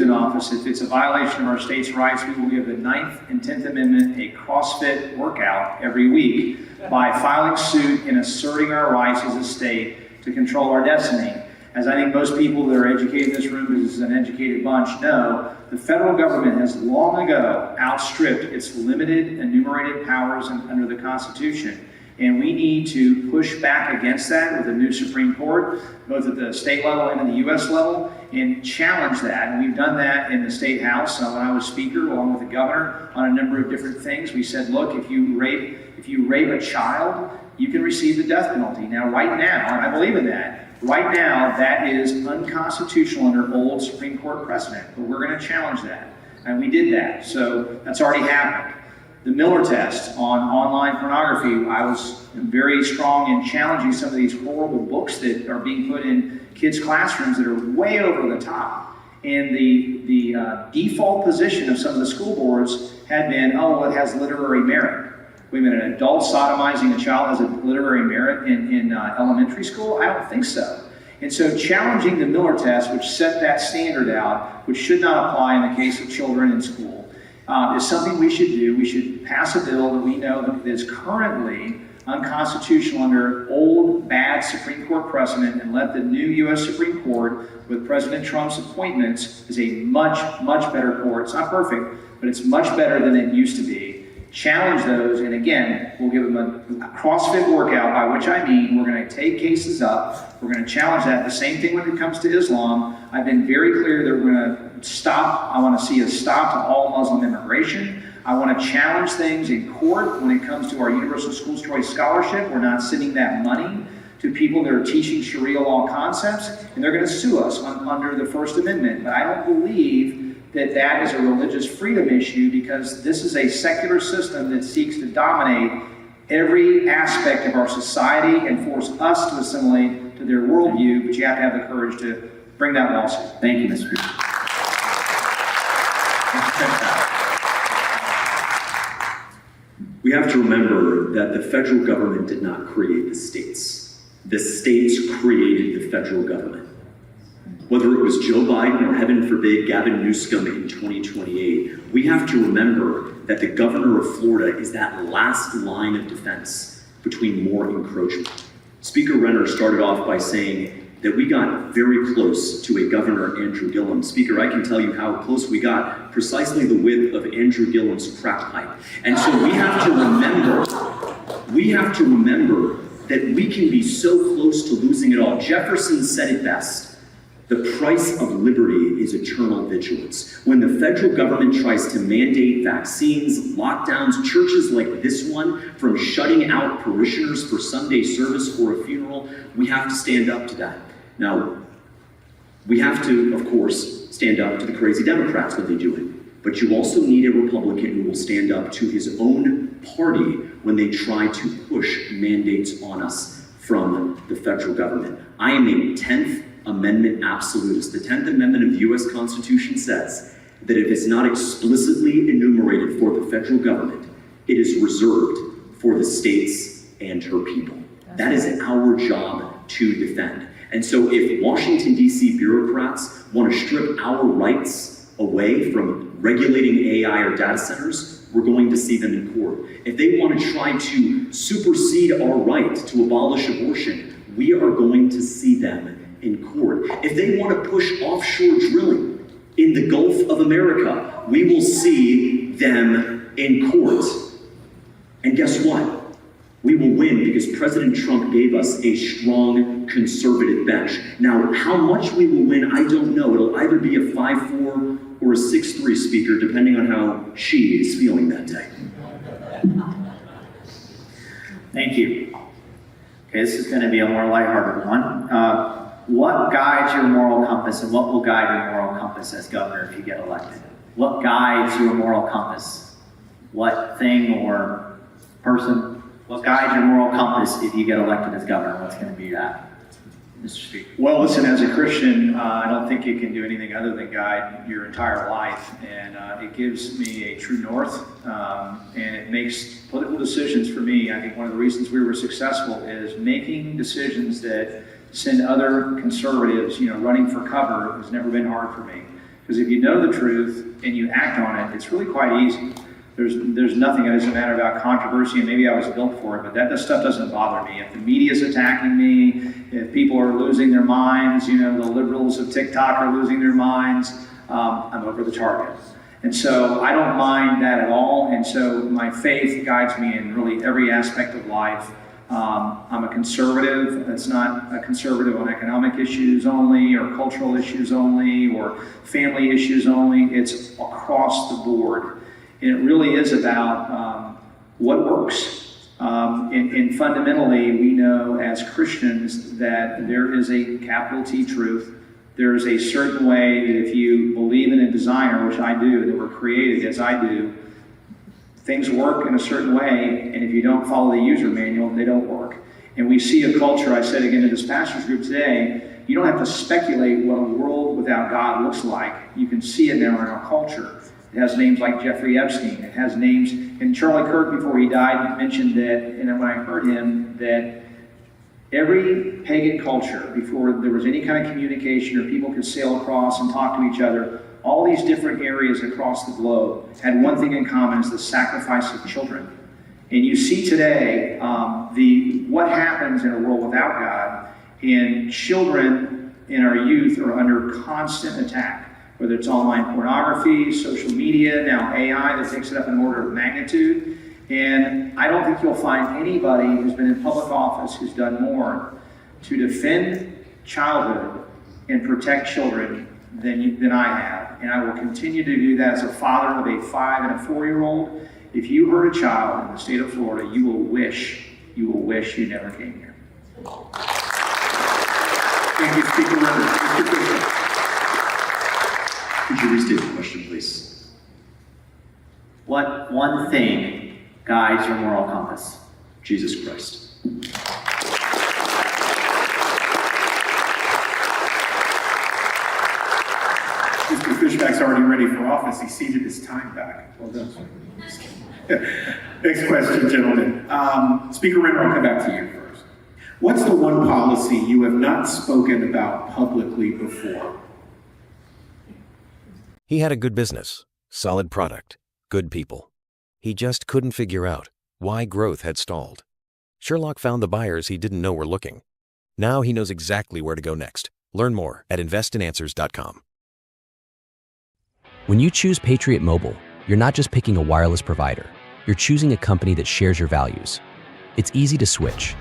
in office, if it's a violation of our state's rights, we will give the 9th and 10th Amendment a CrossFit workout every week by filing suit and asserting our rights as a state to control our destiny. As I think most people that are educated in this room, because it's an educated bunch, know, the federal government has long ago outstripped its limited enumerated powers under the Constitution. And we need to push back against that with a new Supreme Court, both at the state level and at the U.S. level, and challenge that. And we've done that in the State House when I was Speaker, along with the governor, on a number of different things. We said, look, if you rape a child, you can receive the death penalty. Now, right now, and I believe in that, right now, that is unconstitutional under old Supreme Court precedent. But we're going to challenge that. And we did that. So that's already happened. The Miller test on online pornography, I was very strong in challenging some of these horrible books that are being put in kids' classrooms that are way over the top. And the default position of some of the school boards had been, oh, well, it has literary merit. Wait a minute, an adult sodomizing a child has a literary merit in elementary school? I don't think so. And so challenging the Miller test, which set that standard out, which should not apply in the case of children in school, is something we should do. We should pass a bill that we know that is currently unconstitutional under old, bad Supreme Court precedent, and let the new U.S. Supreme Court, with President Trump's appointments, is a much, much better court. It's not perfect, but it's much better than it used to be. Challenge those, and again, we'll give them a CrossFit workout, by which I mean we're going to take cases up. We're going to challenge that. The same thing when it comes to Islam. I've been very clear that we're going to stop. I want to see a stop to all Muslim immigration. I want to challenge things in court when it comes to our Universal Schools Choice Scholarship. We're not sending that money to people that are teaching Sharia law concepts, and they're going to sue us under the First Amendment. But I don't believe that is a religious freedom issue, because this is a secular system that seeks to dominate every aspect of our society and force us to assimilate to their worldview, but you have to have the courage to bring that lawsuit. Thank you, Mr. Speaker. We have to remember that the federal government did not create the states. The states created the federal government. Whether it was Joe Biden or, heaven forbid, Gavin Newsom in 2028, we have to remember that the governor of Florida is that last line of defense between more encroachment. Speaker Renner started off by saying that we got very close to a Governor Andrew Gillum. Speaker, I can tell you how close we got, precisely the width of Andrew Gillum's crack pipe. And so we have to remember that we can be so close to losing it all. Jefferson said it best. The price of liberty is eternal vigilance. When the federal government tries to mandate vaccines, lockdowns, churches like this one from shutting out parishioners for Sunday service or a funeral, we have to stand up to that. Now, we have to, of course, stand up to the crazy Democrats when they do it. But you also need a Republican who will stand up to his own party when they try to push mandates on us from the federal government. I am a 10th Amendment absolutist. The 10th Amendment of the US Constitution says that if it's not explicitly enumerated for the federal government, it is reserved for the states and her people. That is our job to defend. And so if Washington, D.C. bureaucrats want to strip our rights away from regulating AI or data centers, we're going to see them in court. If they want to try to supersede our right to abolish abortion, we are going to see them in court. If they want to push offshore drilling in the Gulf of America, we will see them in court. And guess what? We will win because President Trump gave us a strong conservative bench. Now, how much we will win, I don't know. It'll either be a 5-4 or a 6-3 speaker, depending on how she is feeling that day. Thank you. Okay, this is going to be a more lighthearted one. What guides your moral compass, and what will guide your moral compass as governor if you get elected? What guides your moral compass? What thing or person? What guides your moral compass if you get elected as governor? What's going to be that, Mr. Speaker? Well, listen, as a Christian, I don't think you can do anything other than guide your entire life. And it gives me a true north, and it makes political decisions for me. I think one of the reasons we were successful is making decisions that send other conservatives, running for cover has never been hard for me. Because if you know the truth and you act on it, it's really quite easy. There's nothing, it doesn't matter about controversy, and maybe I was built for it, but that stuff doesn't bother me. If the media's attacking me, if people are losing their minds, the liberals of TikTok are losing their minds, I'm over the target. And so I don't mind that at all, and so my faith guides me in really every aspect of life. I'm a conservative. It's not a conservative on economic issues only, or cultural issues only, or family issues only. It's across the board. And it really is about what works. And fundamentally, we know as Christians that there is a capital T truth. There is a certain way that if you believe in a designer, which I do, that we're created as I do, things work in a certain way, and if you don't follow the user manual, they don't work. And we see a culture, I said again to this pastors group today, you don't have to speculate what a world without God looks like. You can see it now in our culture. It has names like Jeffrey Epstein. It has names, and Charlie Kirk, before he died, mentioned that, and when I heard him, that every pagan culture, before there was any kind of communication or people could sail across and talk to each other, all these different areas across the globe had one thing in common, is the sacrifice of children. And you see today what happens in a world without God, and children in our youth are under constant attack, whether it's online pornography, social media, now AI that takes it up an order of magnitude. And I don't think you'll find anybody who's been in public office who's done more to defend childhood and protect children than I have. And I will continue to do that as a father of a 5 and a 4-year-old. If you hurt a child in the state of Florida, you will wish you never came here. Thank you, Speaker Renner. Mr. Bishop, could you restate the question, please? What one thing guides your moral compass? Jesus Christ. Mr. Fishback's already ready for office. He ceded his time back. Well done. Next question, gentlemen. Speaker Renner, I'll come back to you first. What's the one policy you have not spoken about publicly before? He had a good business, solid product, good people. He just couldn't figure out why growth had stalled. Sherlock found the buyers he didn't know were looking. Now he knows exactly where to go next. Learn more at investinanswers.com. When you choose Patriot Mobile, you're not just picking a wireless provider. You're choosing a company that shares your values. It's easy to switch,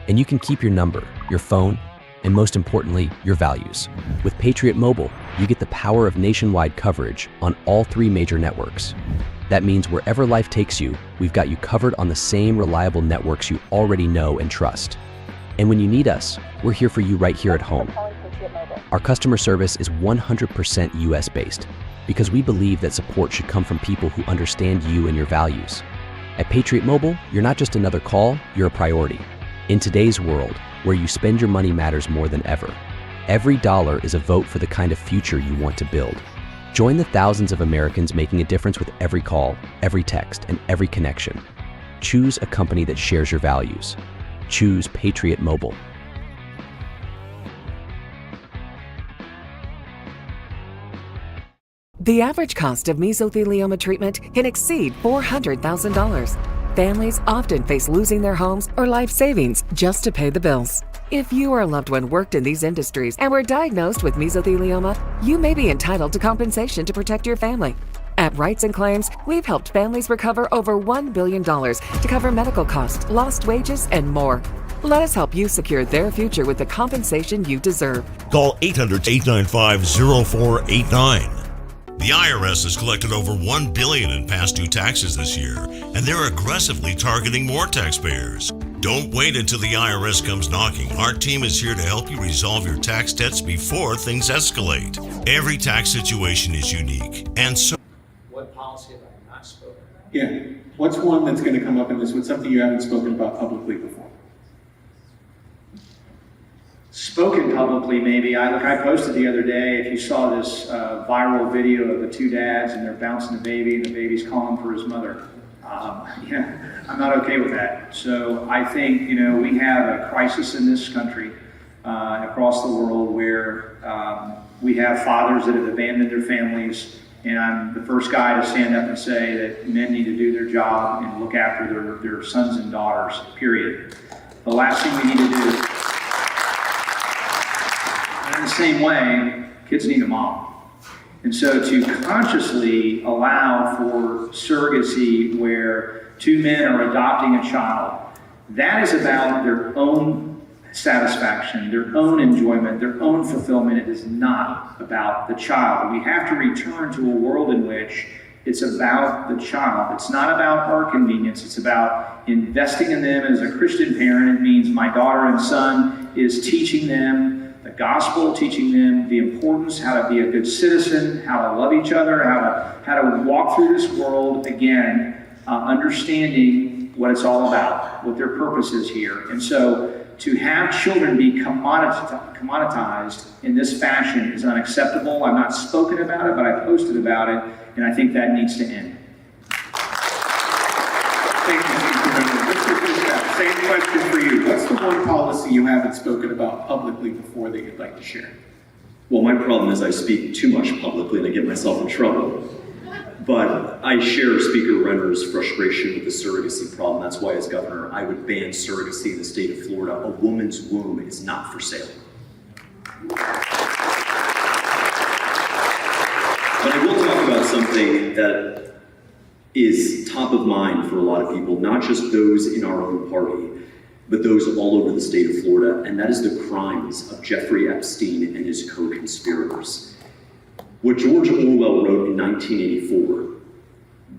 and you can keep your number, your phone, and most importantly, your values. With Patriot Mobile, you get the power of nationwide coverage on all 3 major networks. That means wherever life takes you, we've got you covered on the same reliable networks you already know and trust. And when you need us, we're here for you right here at home. Our customer service is 100% US-based because we believe that support should come from people who understand you and your values. At Patriot Mobile, you're not just another call, you're a priority. In today's world, where you spend your money matters more than ever, every dollar is a vote for the kind of future you want to build. Join the thousands of Americans making a difference with every call, every text, and every connection. Choose a company that shares your values. Choose Patriot Mobile. The average cost of mesothelioma treatment can exceed $400,000. Families often face losing their homes or life savings just to pay the bills. If you or a loved one worked in these industries and were diagnosed with mesothelioma, you may be entitled to compensation to protect your family. At Rights and Claims, we've helped families recover over $1 billion to cover medical costs, lost wages, and more. Let us help you secure their future with the compensation you deserve. Call 800-895-0489. The IRS has collected over $1 billion in past due taxes this year, and they're aggressively targeting more taxpayers. Don't wait until the IRS comes knocking. Our team is here to help you resolve your tax debts before things escalate. Every tax situation is unique, and so... What policy have I not spoken about? Yeah. What's one that's going to come up in this? What's something you haven't spoken about publicly before? Spoken publicly, maybe. I posted the other day, if you saw this viral video of the 2 dads and they're bouncing the baby and the baby's calling for his mother. I'm not okay with that. So I think, we have a crisis in this country, across the world, where we have fathers that have abandoned their families, and I'm the first guy to stand up and say that men need to do their job and look after their sons and daughters, period. The last thing we need to do, in the same way, kids need a mom. And so to consciously allow for surrogacy where 2 men are adopting a child, that is about their own satisfaction, their own enjoyment, their own fulfillment. It is not about the child. We have to return to a world in which it's about the child. It's not about our convenience. It's about investing in them. As a Christian parent, it means my daughter and son is teaching them the gospel, teaching them the importance, how to be a good citizen, how to love each other, how to walk through this world, again, understanding what it's all about, what their purpose is here. And so to have children be commoditized in this fashion is unacceptable. I've not spoken about it, but I posted about it, and I think that needs to end. Thank you, Mr. Member. Mr. Bishop, same question for you. What's the one policy you haven't spoken about publicly before that you'd like to share? Well, my problem is I speak too much publicly and I get myself in trouble. But I share Speaker Renner's frustration with the surrogacy problem. That's why, as governor, I would ban surrogacy in the state of Florida. A woman's womb is not for sale. But I will talk about something that is top of mind for a lot of people, not just those in our own party, but those all over the state of Florida, and that is the crimes of Jeffrey Epstein and his co-conspirators. What George Orwell wrote in 1984,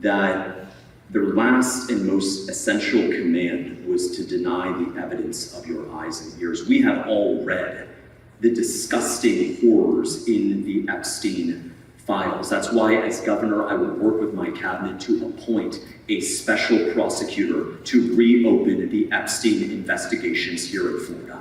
that their last and most essential command was to deny the evidence of your eyes and ears. We have all read the disgusting horrors in the Epstein files. That's why, as governor, I will work with my cabinet to appoint a special prosecutor to reopen the Epstein investigations here in Florida.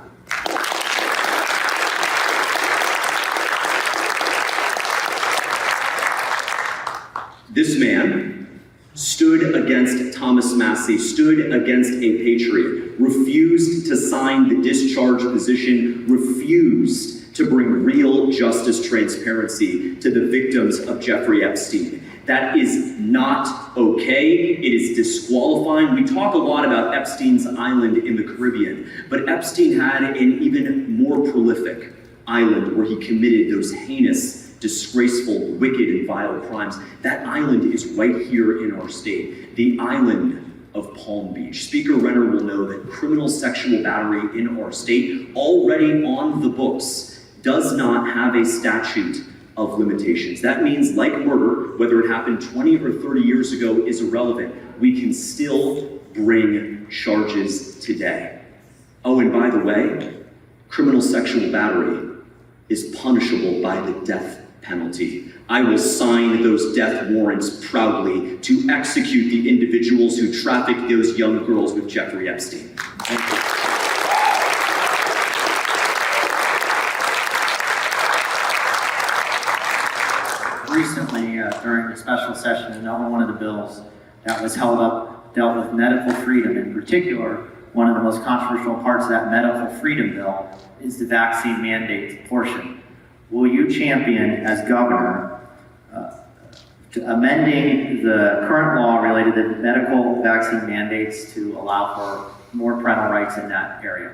This man stood against Thomas Massey, stood against a patriot, refused to sign the discharge position, refused to bring real justice transparency to the victims of Jeffrey Epstein. That is not okay. It is disqualifying. We talk a lot about Epstein's island in the Caribbean, but Epstein had an even more prolific island where he committed those heinous, disgraceful, wicked, and vile crimes. That island is right here in our state, the island of Palm Beach. Speaker Renner will know that criminal sexual battery in our state, already on the books, does not have a statute of limitations. That means, like murder, whether it happened 20 or 30 years ago is irrelevant. We can still bring charges today. Oh, and by the way, criminal sexual battery is punishable by the death penalty. I will sign those death warrants proudly to execute the individuals who trafficked those young girls with Jeffrey Epstein. Thank you. Recently, during the special session, another one of the bills that was held up dealt with medical freedom. In particular, one of the most controversial parts of that medical freedom bill is the vaccine mandate portion. Will you champion, as governor, amending the current law related to medical vaccine mandates to allow for more parental rights in that area?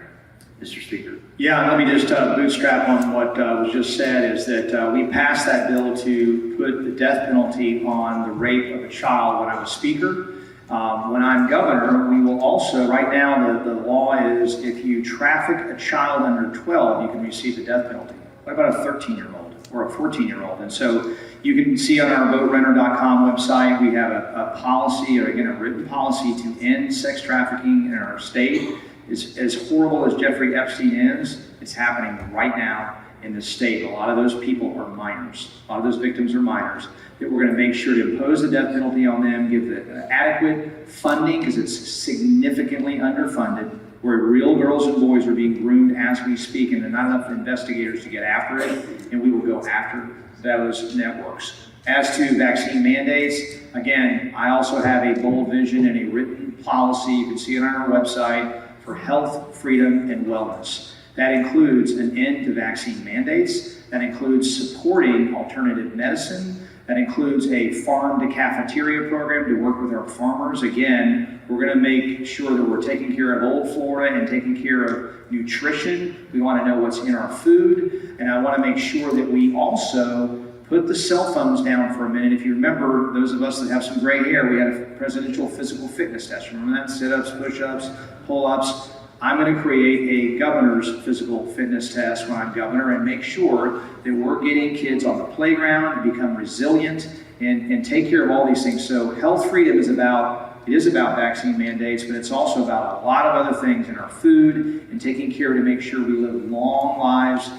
Mr. Speaker. Yeah, let me just bootstrap on what was just said, is that we passed that bill to put the death penalty on the rape of a child when I was Speaker. When I'm governor, we will also, right now the law is if you traffic a child under 12, you can receive the death penalty. What about a 13-year-old or a 14-year-old? And so you can see on our voterenner.com website, we have a policy, or again, a written policy to end sex trafficking in our state. As horrible as Jeffrey Epstein is, it's happening right now in the state. A lot of those people are minors. A lot of those victims are minors. That we're going to make sure to impose the death penalty on them, give the adequate funding, because it's significantly underfunded, where real girls and boys are being groomed as we speak, and there are not enough investigators to get after it, and we will go after those networks. As to vaccine mandates, again, I also have a bold vision and a written policy, you can see it on our website, for health, freedom, and wellness. That includes an end to vaccine mandates, that includes supporting alternative medicine, that includes a farm to cafeteria program to work with our farmers. Again, we're going to make sure that we're taking care of old Florida and taking care of nutrition. We want to know what's in our food, and I want to make sure that we also put the cell phones down for a minute. If you remember, those of us that have some gray hair, we had a presidential physical fitness test. Remember that? Sit-ups, push-ups, pull-ups. I'm going to create a governor's physical fitness test when I'm governor and make sure that we're getting kids on the playground to become resilient and take care of all these things. So health freedom is about vaccine mandates, but it's also about a lot of other things in our food and taking care to make sure we live long lives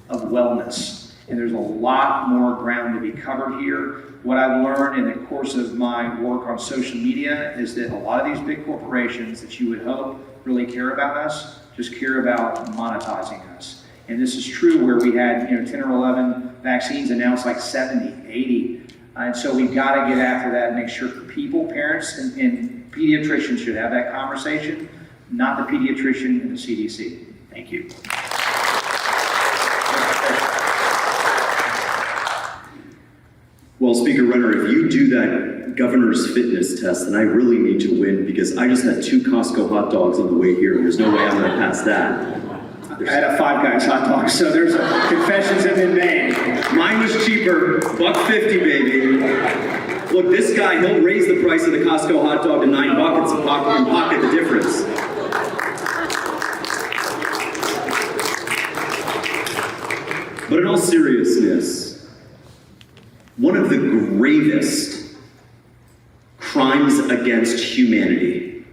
of wellness. And there's a lot more ground to be covered here. What I've learned in the course of my work on social media is that a lot of these big corporations that you would hope really care about us, just care about monetizing us. And this is true where we had 10 or 11 vaccines and now it's like 70, 80. And so we've got to get after that and make sure people, parents, and pediatricians should have that conversation, not the pediatrician and the CDC. Thank you. Well, Speaker Renner, if you do that governor's fitness test, then I really need to win, because I just had 2 Costco hot dogs on the way here. There's no way I'm going to pass that. I had a Five Guys hot dog, so there's confessions have been made. Mine was cheaper, $1.50, baby. Look, this guy, he'll raise the price of the Costco hot dog to $9 and pocket the difference. But in all seriousness, one of the gravest crimes against humanity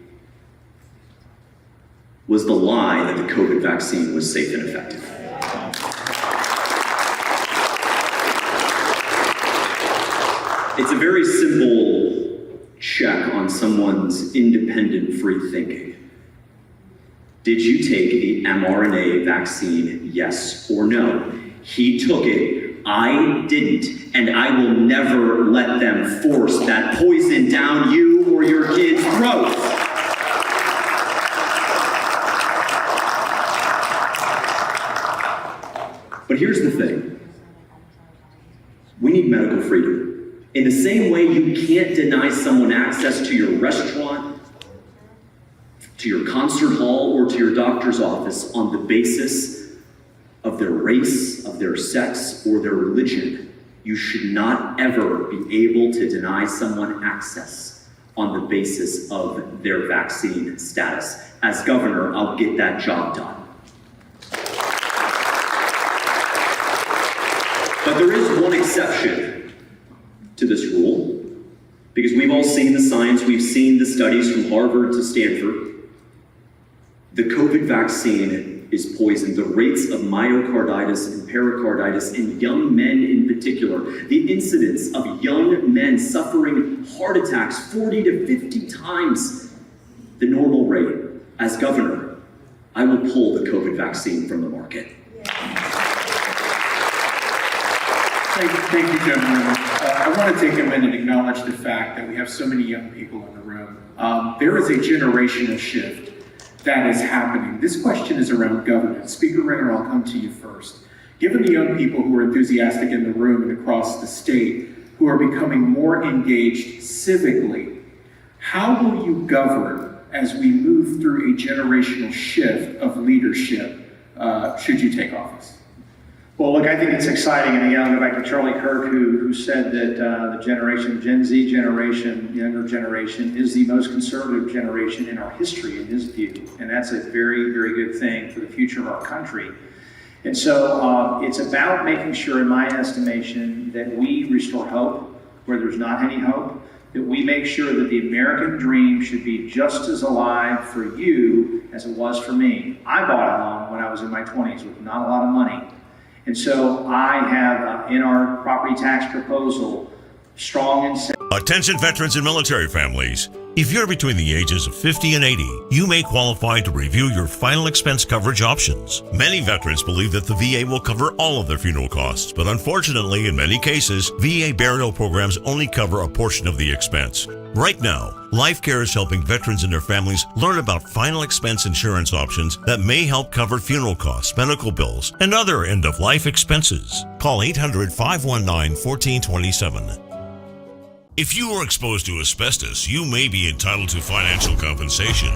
was the lie that the COVID vaccine was safe and effective. It's a very simple check on someone's independent free thinking. Did you take the mRNA vaccine, yes or no? He took it I didn't, and I will never let them force that poison down you or your kids' throats. But here's the thing. We need medical freedom. In the same way you can't deny someone access to your restaurant, to your concert hall, or to your doctor's office on the basis of their race, of their sex, or their religion, you should not ever be able to deny someone access on the basis of their vaccine status. As governor, I'll get that job done. But there is one exception to this rule, because we've all seen the science, we've seen the studies from Harvard to Stanford. The COVID vaccine is poison. The rates of myocarditis and pericarditis in young men in particular, the incidence of young men suffering heart attacks 40 to 50 times the normal rate. As governor, I will pull the COVID vaccine from the market. Thank you, gentlemen. I want to take a minute and acknowledge the fact that we have so many young people in the room. There is a generational shift that is happening. This question is around governance. Speaker Renner, I'll come to you first. Given the young people who are enthusiastic in the room and across the state, who are becoming more engaged civically, how will you govern as we move through a generational shift of leadership should you take office? Well, look, I think it's exciting, and again, I'll go back to Charlie Kirk, who said that the generation, Gen Z generation, younger generation, is the most conservative generation in our history, in his view, and that's a very, very good thing for the future of our country. And so it's about making sure, in my estimation, that we restore hope where there's not any hope, that we make sure that the American dream should be just as alive for you as it was for me. I bought a home when I was in my 20s with not a lot of money. And so I have, in our property tax proposal, strong incentive. Attention veterans and military families. If you're between the ages of 50 and 80, you may qualify to review your final expense coverage options. Many veterans believe that the VA will cover all of their funeral costs, but unfortunately, in many cases, VA burial programs only cover a portion of the expense. Right now, Life Care is helping veterans and their families learn about final expense insurance options that may help cover funeral costs, medical bills, and other end-of-life expenses. Call 800-519-1427. If you were exposed to asbestos, you may be entitled to financial compensation.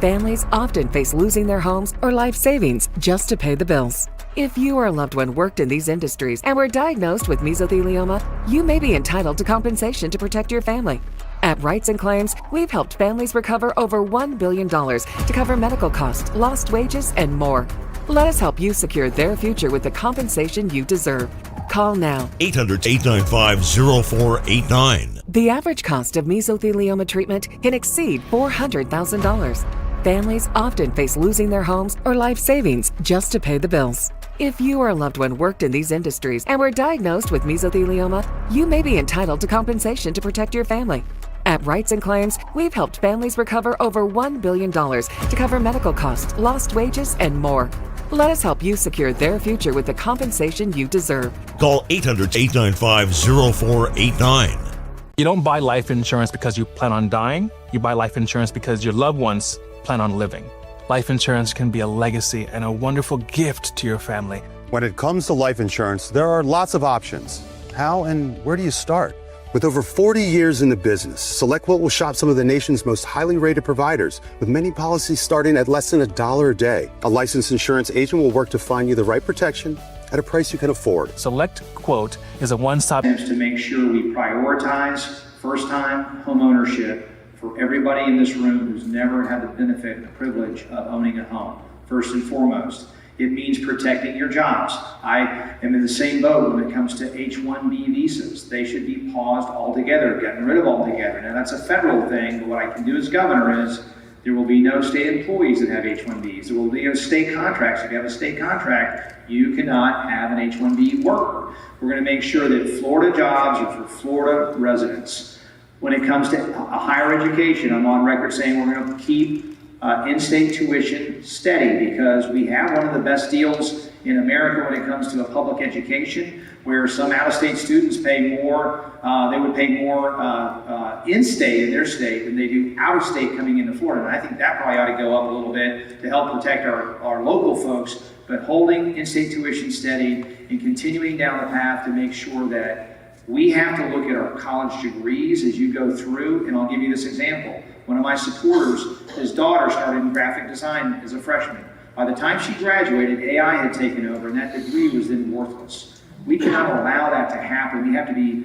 Families often face losing their homes or life savings just to pay the bills. If you or a loved one worked in these industries and were diagnosed with mesothelioma, you may be entitled to compensation to protect your family. At Rights and Claims, we've helped families recover over $1 billion to cover medical costs, lost wages, and more. Let us help you secure their future with the compensation you deserve. Call now. 800-895-0489. The average cost of mesothelioma treatment can exceed $400,000. Families often face losing their homes or life savings just to pay the bills. If you or a loved one worked in these industries and were diagnosed with mesothelioma, you may be entitled to compensation to protect your family. At Rights and Claims, we've helped families recover over $1 billion to cover medical costs, lost wages, and more. Let us help you secure their future with the compensation you deserve. Call 800-895-0489. You don't buy life insurance because you plan on dying. You buy life insurance because your loved ones plan on living. Life insurance can be a legacy and a wonderful gift to your family. When it comes to life insurance, there are lots of options. How and where do you start? With over 40 years in the business, SelectQuote will shop some of the nation's most highly rated providers, with many policies starting at less than $1 a day. A licensed insurance agent will work to find you the right protection at a price you can afford. SelectQuote is a one-stop to make sure we prioritize first-time home ownership for everybody in this room who's never had the benefit and the privilege of owning a home. First and foremost, it means protecting your jobs. I am in the same boat when it comes to H-1B visas. They should be paused altogether, gotten rid of altogether. Now that's a federal thing, but what I can do as governor is there will be no state employees that have H-1Bs. There will be no state contracts. If you have a state contract, you cannot have an H-1B worker. We're going to make sure that Florida jobs are for Florida residents. When it comes to higher education, I'm on record saying we're going to keep in-state tuition steady because we have one of the best deals in America when it comes to a public education, where some out-of-state students pay more, they would pay more in-state in their state than they do out-of-state coming into Florida. And I think that probably ought to go up a little bit to help protect our local folks, but holding in-state tuition steady and continuing down the path to make sure that we have to look at our college degrees as you go through. And I'll give you this example. One of my supporters, his daughter started in graphic design as a freshman. By the time she graduated, AI had taken over and that degree was then worthless. We cannot allow that to happen. We have to be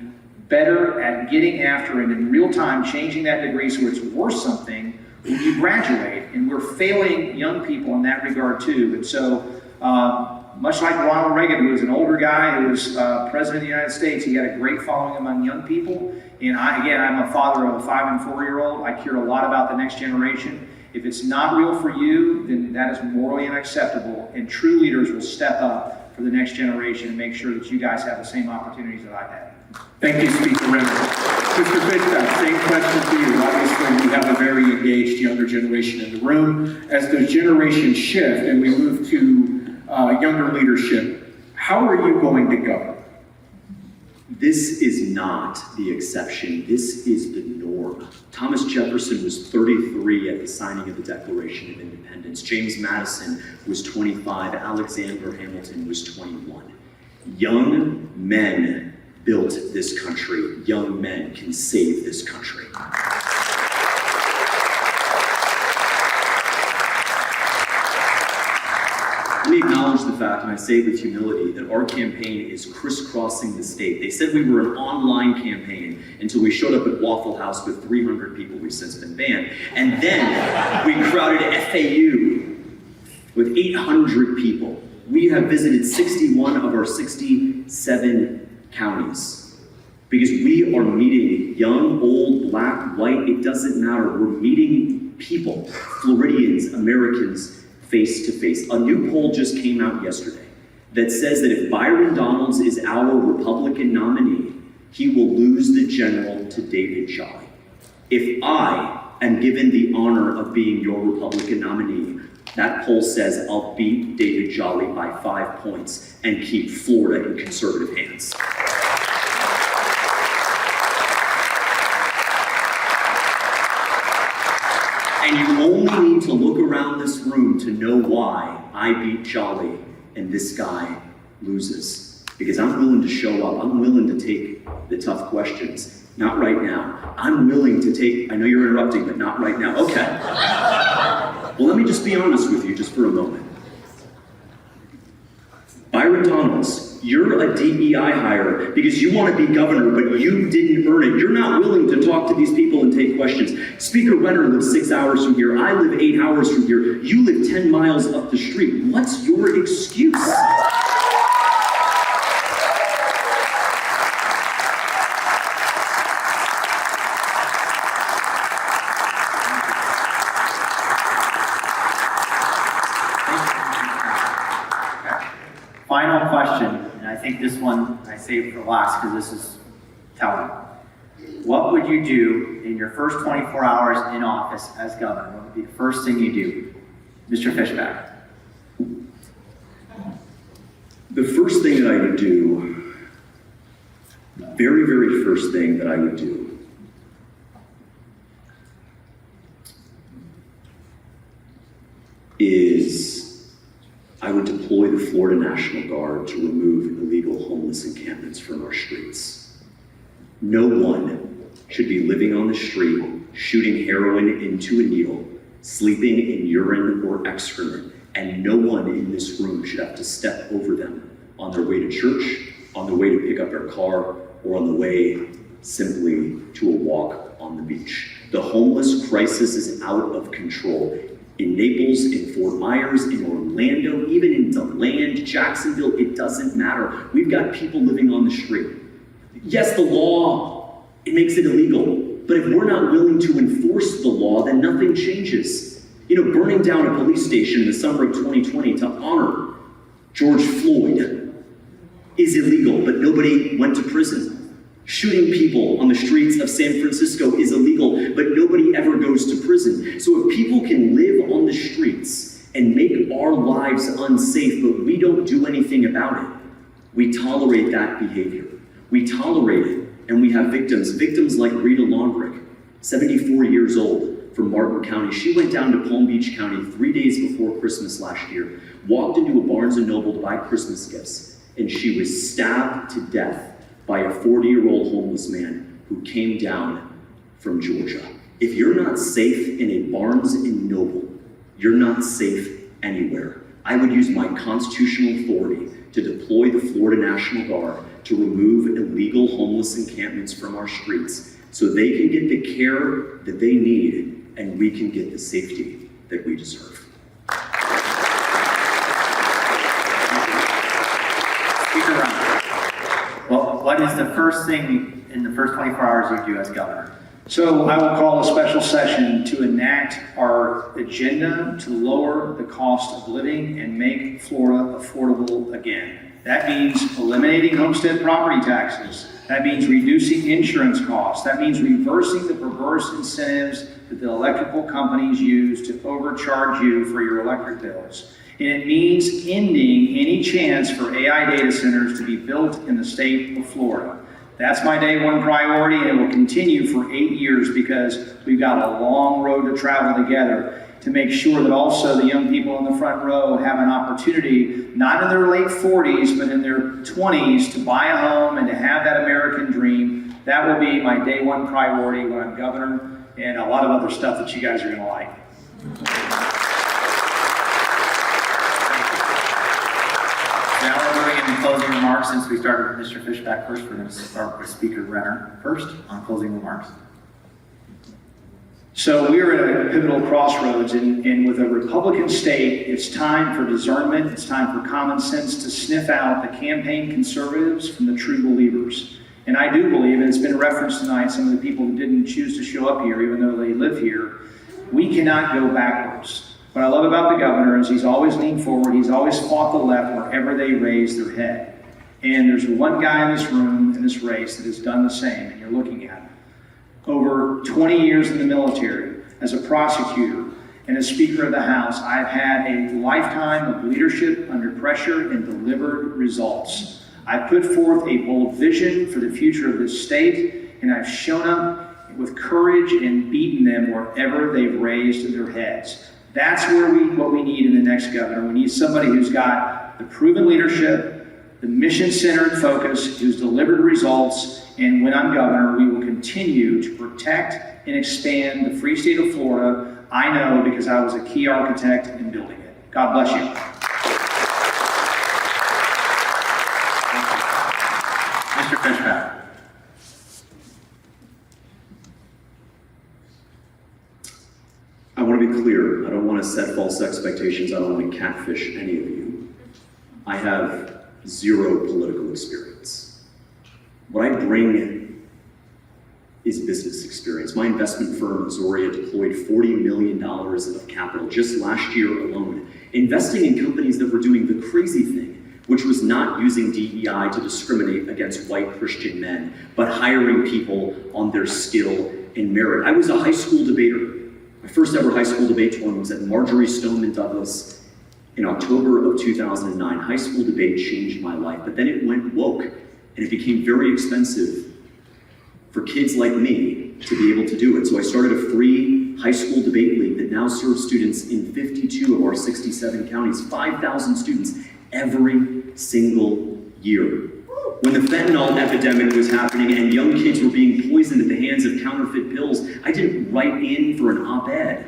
better at getting after and in real time changing that degree so it's worth something when you graduate. And we're failing young people in that regard too. And so, much like Ronald Reagan, who was an older guy who was president of the United States, he had a great following among young people. And I'm a father of a 5- and 4-year-old. I care a lot about the next generation. If it's not real for you, then that is morally unacceptable. And true leaders will step up for the next generation and make sure that you guys have the same opportunities that I've had. Thank you, Speaker Renner. Mr. Fishback, same question to you. Obviously, we have a very engaged younger generation in the room. As those generations shift and we move to younger leadership, how are you going to govern? This is not the exception. This is the norm. Thomas Jefferson was 33 at the signing of the Declaration of Independence. James Madison was 25. Alexander Hamilton was 21. Young men built this country. Young men can save this country. Let me acknowledge the fact, and I say it with humility, that our campaign is crisscrossing the state. They said we were an online campaign until we showed up at Waffle House with 300 people. We've since been banned. And then we crowded FAU with 800 people. We have visited 61 of our 67 counties because we are meeting young, old, black, white, it doesn't matter. We're meeting people, Floridians, Americans, face to face. A new poll just came out yesterday that says that if Byron Donalds is our Republican nominee, he will lose the general to David Jolly. If I am given the honor of being your Republican nominee, that poll says I'll beat David Jolly by 5 points and keep Florida in conservative hands. And you only need to look around this room to know why I beat Jolly and this guy loses. Because I'm willing to show up. I'm willing to take the tough questions. Not right now. I'm willing to take, I know you're interrupting, but not right now. Okay. Well, let me just be honest with you just for a moment. Byron Donalds, you're a DEI hire because you want to be governor, but you didn't earn it. You're not willing to talk to these people and take questions. Speaker Renner lives 6 hours from here. I live 8 hours from here. You live 10 miles up the street. What's your excuse? Final question, and I think this one I saved for last because this is telling. What would you do in your first 24 hours in office as governor? What would be the first thing you do? Mr. Fishback. The first thing that I would do, very, very first thing that I would do, is I would deploy the Florida National Guard to remove illegal homeless encampments from our streets. No one should be living on the street, shooting heroin into a needle, sleeping in urine or excrement, and no one in this room should have to step over them on their way to church, on their way to pick up their car, or on the way simply to a walk on the beach. The homeless crisis is out of control. In Naples, in Fort Myers, in Orlando, even in DeLand, Jacksonville, it doesn't matter. We've got people living on the street. Yes, the law, it makes it illegal, but if we're not willing to enforce the law, then nothing changes. You know, burning down a police station in the summer of 2020 to honor George Floyd is illegal, but nobody went to prison. Shooting people on the streets of San Francisco is illegal, but nobody ever goes to prison. So if people can live on the streets and make our lives unsafe, but we don't do anything about it. We tolerate that behavior. We tolerate it, and we have victims like Rita Longrick, 74 years old, from Martin County. She went down to Palm Beach County 3 days before Christmas last year, walked into a Barnes & Noble to buy Christmas gifts, and she was stabbed to death by a 40-year-old homeless man who came down from Georgia. If you're not safe in a Barnes & Noble, you're not safe anywhere. I would use my constitutional authority to deploy the Florida National Guard to remove illegal homeless encampments from our streets so they can get the care that they need and we can get the safety that we deserve. Speaker Round. Well, what is the first thing in the first 24 hours you do as governor? So I will call a special session to enact our agenda to lower the cost of living and make Florida affordable again. That means eliminating homestead property taxes. That means reducing insurance costs. That means reversing the perverse incentives that the electrical companies use to overcharge you for your electric bills. And it means ending any chance for AI data centers to be built in the state of Florida. That's my day one priority, and it will continue for 8 years because we've got a long road to travel together to make sure that also the young people in the front row have an opportunity, not in their late 40s, but in their 20s, to buy a home and to have that American dream. That will be my day one priority when I'm governor, and a lot of other stuff that you guys are going to like. Now we're moving into closing remarks. Since we started with Mr. Fishback first, we're going to start with Speaker Renner first on closing remarks. So we are at a pivotal crossroads, and with a Republican state, it's time for discernment, it's time for common sense to sniff out the campaign conservatives from the true believers. And I do believe, and it's been referenced tonight, some of the people who didn't choose to show up here, even though they live here, we cannot go backwards. What I love about the governor is he's always leaned forward, he's always fought the left wherever they raise their head. And there's one guy in this room, in this race, that has done the same, and you're looking at him. Over 20 years in the military, as a prosecutor and as Speaker of the House, I've had a lifetime of leadership under pressure and delivered results. I've put forth a bold vision for the future of this state, and I've shown up with courage and beaten them wherever they've raised their heads. That's what we need in the next governor. We need somebody who's got the proven leadership, the mission-centered focus, who's delivered results, and when I'm governor, we will continue to protect and expand the free state of Florida. I know because I was a key architect in building it. God bless you. Mr. Fishback. I want to be clear. I don't want to set false expectations. I don't want to catfish any of you. I have zero political experience. What I bring is business experience. My investment firm, Azoria, deployed $40 million of capital just last year alone, investing in companies that were doing the crazy thing, which was not using DEI to discriminate against white Christian men, but hiring people on their skill and merit. I was a high school debater. My first ever high school debate tournament was at Marjorie Stoneman Douglas in October of 2009. High school debate changed my life, but then it went woke, and it became very expensive for kids like me to be able to do it. So I started a free high school debate league that now serves students in 52 of our 67 counties, 5,000 students every single year. When the fentanyl epidemic was happening and young kids were being poisoned at the hands of counterfeit pills, I didn't write in for an op-ed.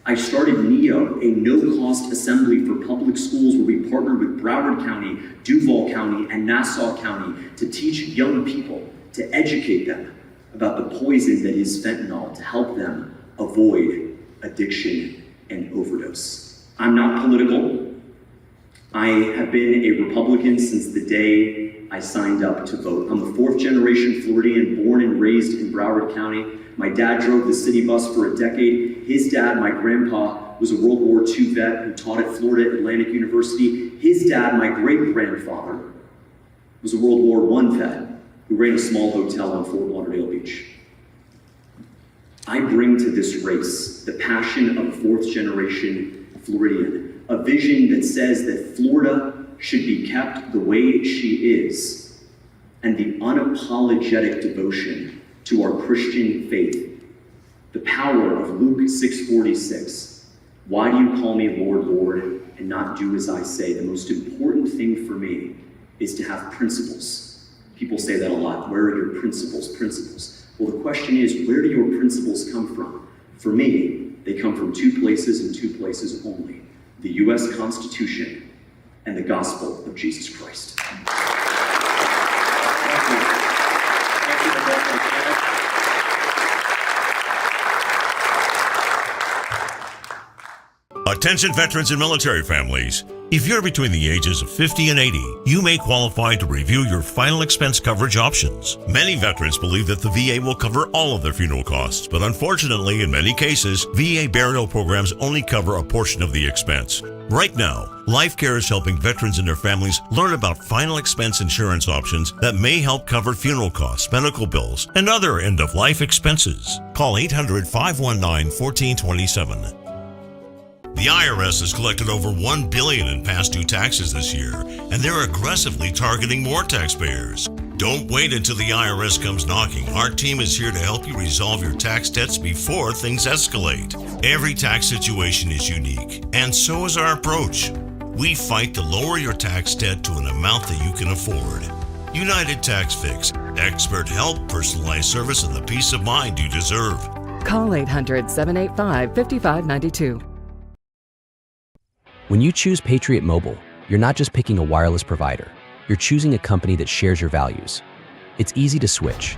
I started NEO, a no-cost assembly for public schools where we partnered with Broward County, Duval County, and Nassau County to teach young people, to educate them about the poison that is fentanyl, to help them avoid addiction and overdose. I'm not political. I have been a Republican since the day I signed up to vote. I'm a fourth-generation Floridian, born and raised in Broward County. My dad drove the city bus for a decade. His dad, my grandpa, was a World War II vet who taught at Florida Atlantic University. His dad, my great-grandfather, was a World War I vet who ran a small hotel on Fort Lauderdale Beach. I bring to this race the passion of a fourth-generation Floridian, a vision that says that Florida should be kept the way she is, and the unapologetic devotion to our Christian faith. The power of Luke 6:46. Why do you call me Lord, Lord, and not do as I say? The most important thing for me is to have principles. People say that a lot. Where are your principles? Principles. Well, the question is, where do your principles come from? For me, they come from two places and two places only: the U.S. Constitution and the gospel of Jesus Christ. Attention veterans and military families. If you're between the ages of 50 and 80, you may qualify to review your final expense coverage options. Many veterans believe that the VA will cover all of their funeral costs, but unfortunately, in many cases, VA burial programs only cover a portion of the expense. Right now, Life Care is helping veterans and their families learn about final expense insurance options that may help cover funeral costs, medical bills, and other end-of-life expenses. Call 800-519-1427. The IRS has collected over $1 billion in past due taxes this year, and they're aggressively targeting more taxpayers. Don't wait until the IRS comes knocking. Our team is here to help you resolve your tax debts before things escalate. Every tax situation is unique, and so is our approach. We fight to lower your tax debt to an amount that you can afford. United Tax Fix. Expert help, personalized service, and the peace of mind you deserve. Call 800-785-5592. When you choose Patriot Mobile, you're not just picking a wireless provider. You're choosing a company that shares your values. It's easy to switch,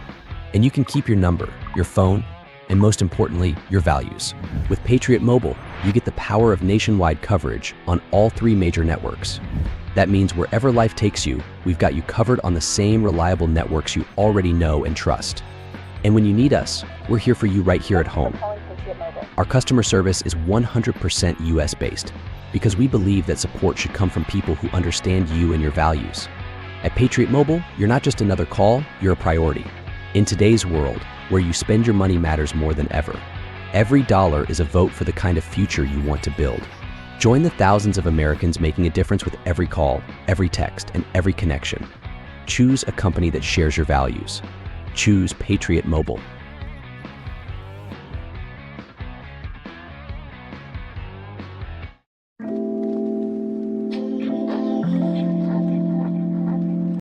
and you can keep your number, your phone, and most importantly, your values. With Patriot Mobile, you get the power of nationwide coverage on all 3 major networks. That means wherever life takes you, we've got you covered on the same reliable networks you already know and trust. And when you need us, we're here for you right here at home. Our customer service is 100% US-based, because we believe that support should come from people who understand you and your values. At Patriot Mobile, you're not just another call, you're a priority. In today's world, where you spend your money matters more than ever, every dollar is a vote for the kind of future you want to build. Join the thousands of Americans making a difference with every call, every text, and every connection. Choose a company that shares your values. Choose Patriot Mobile.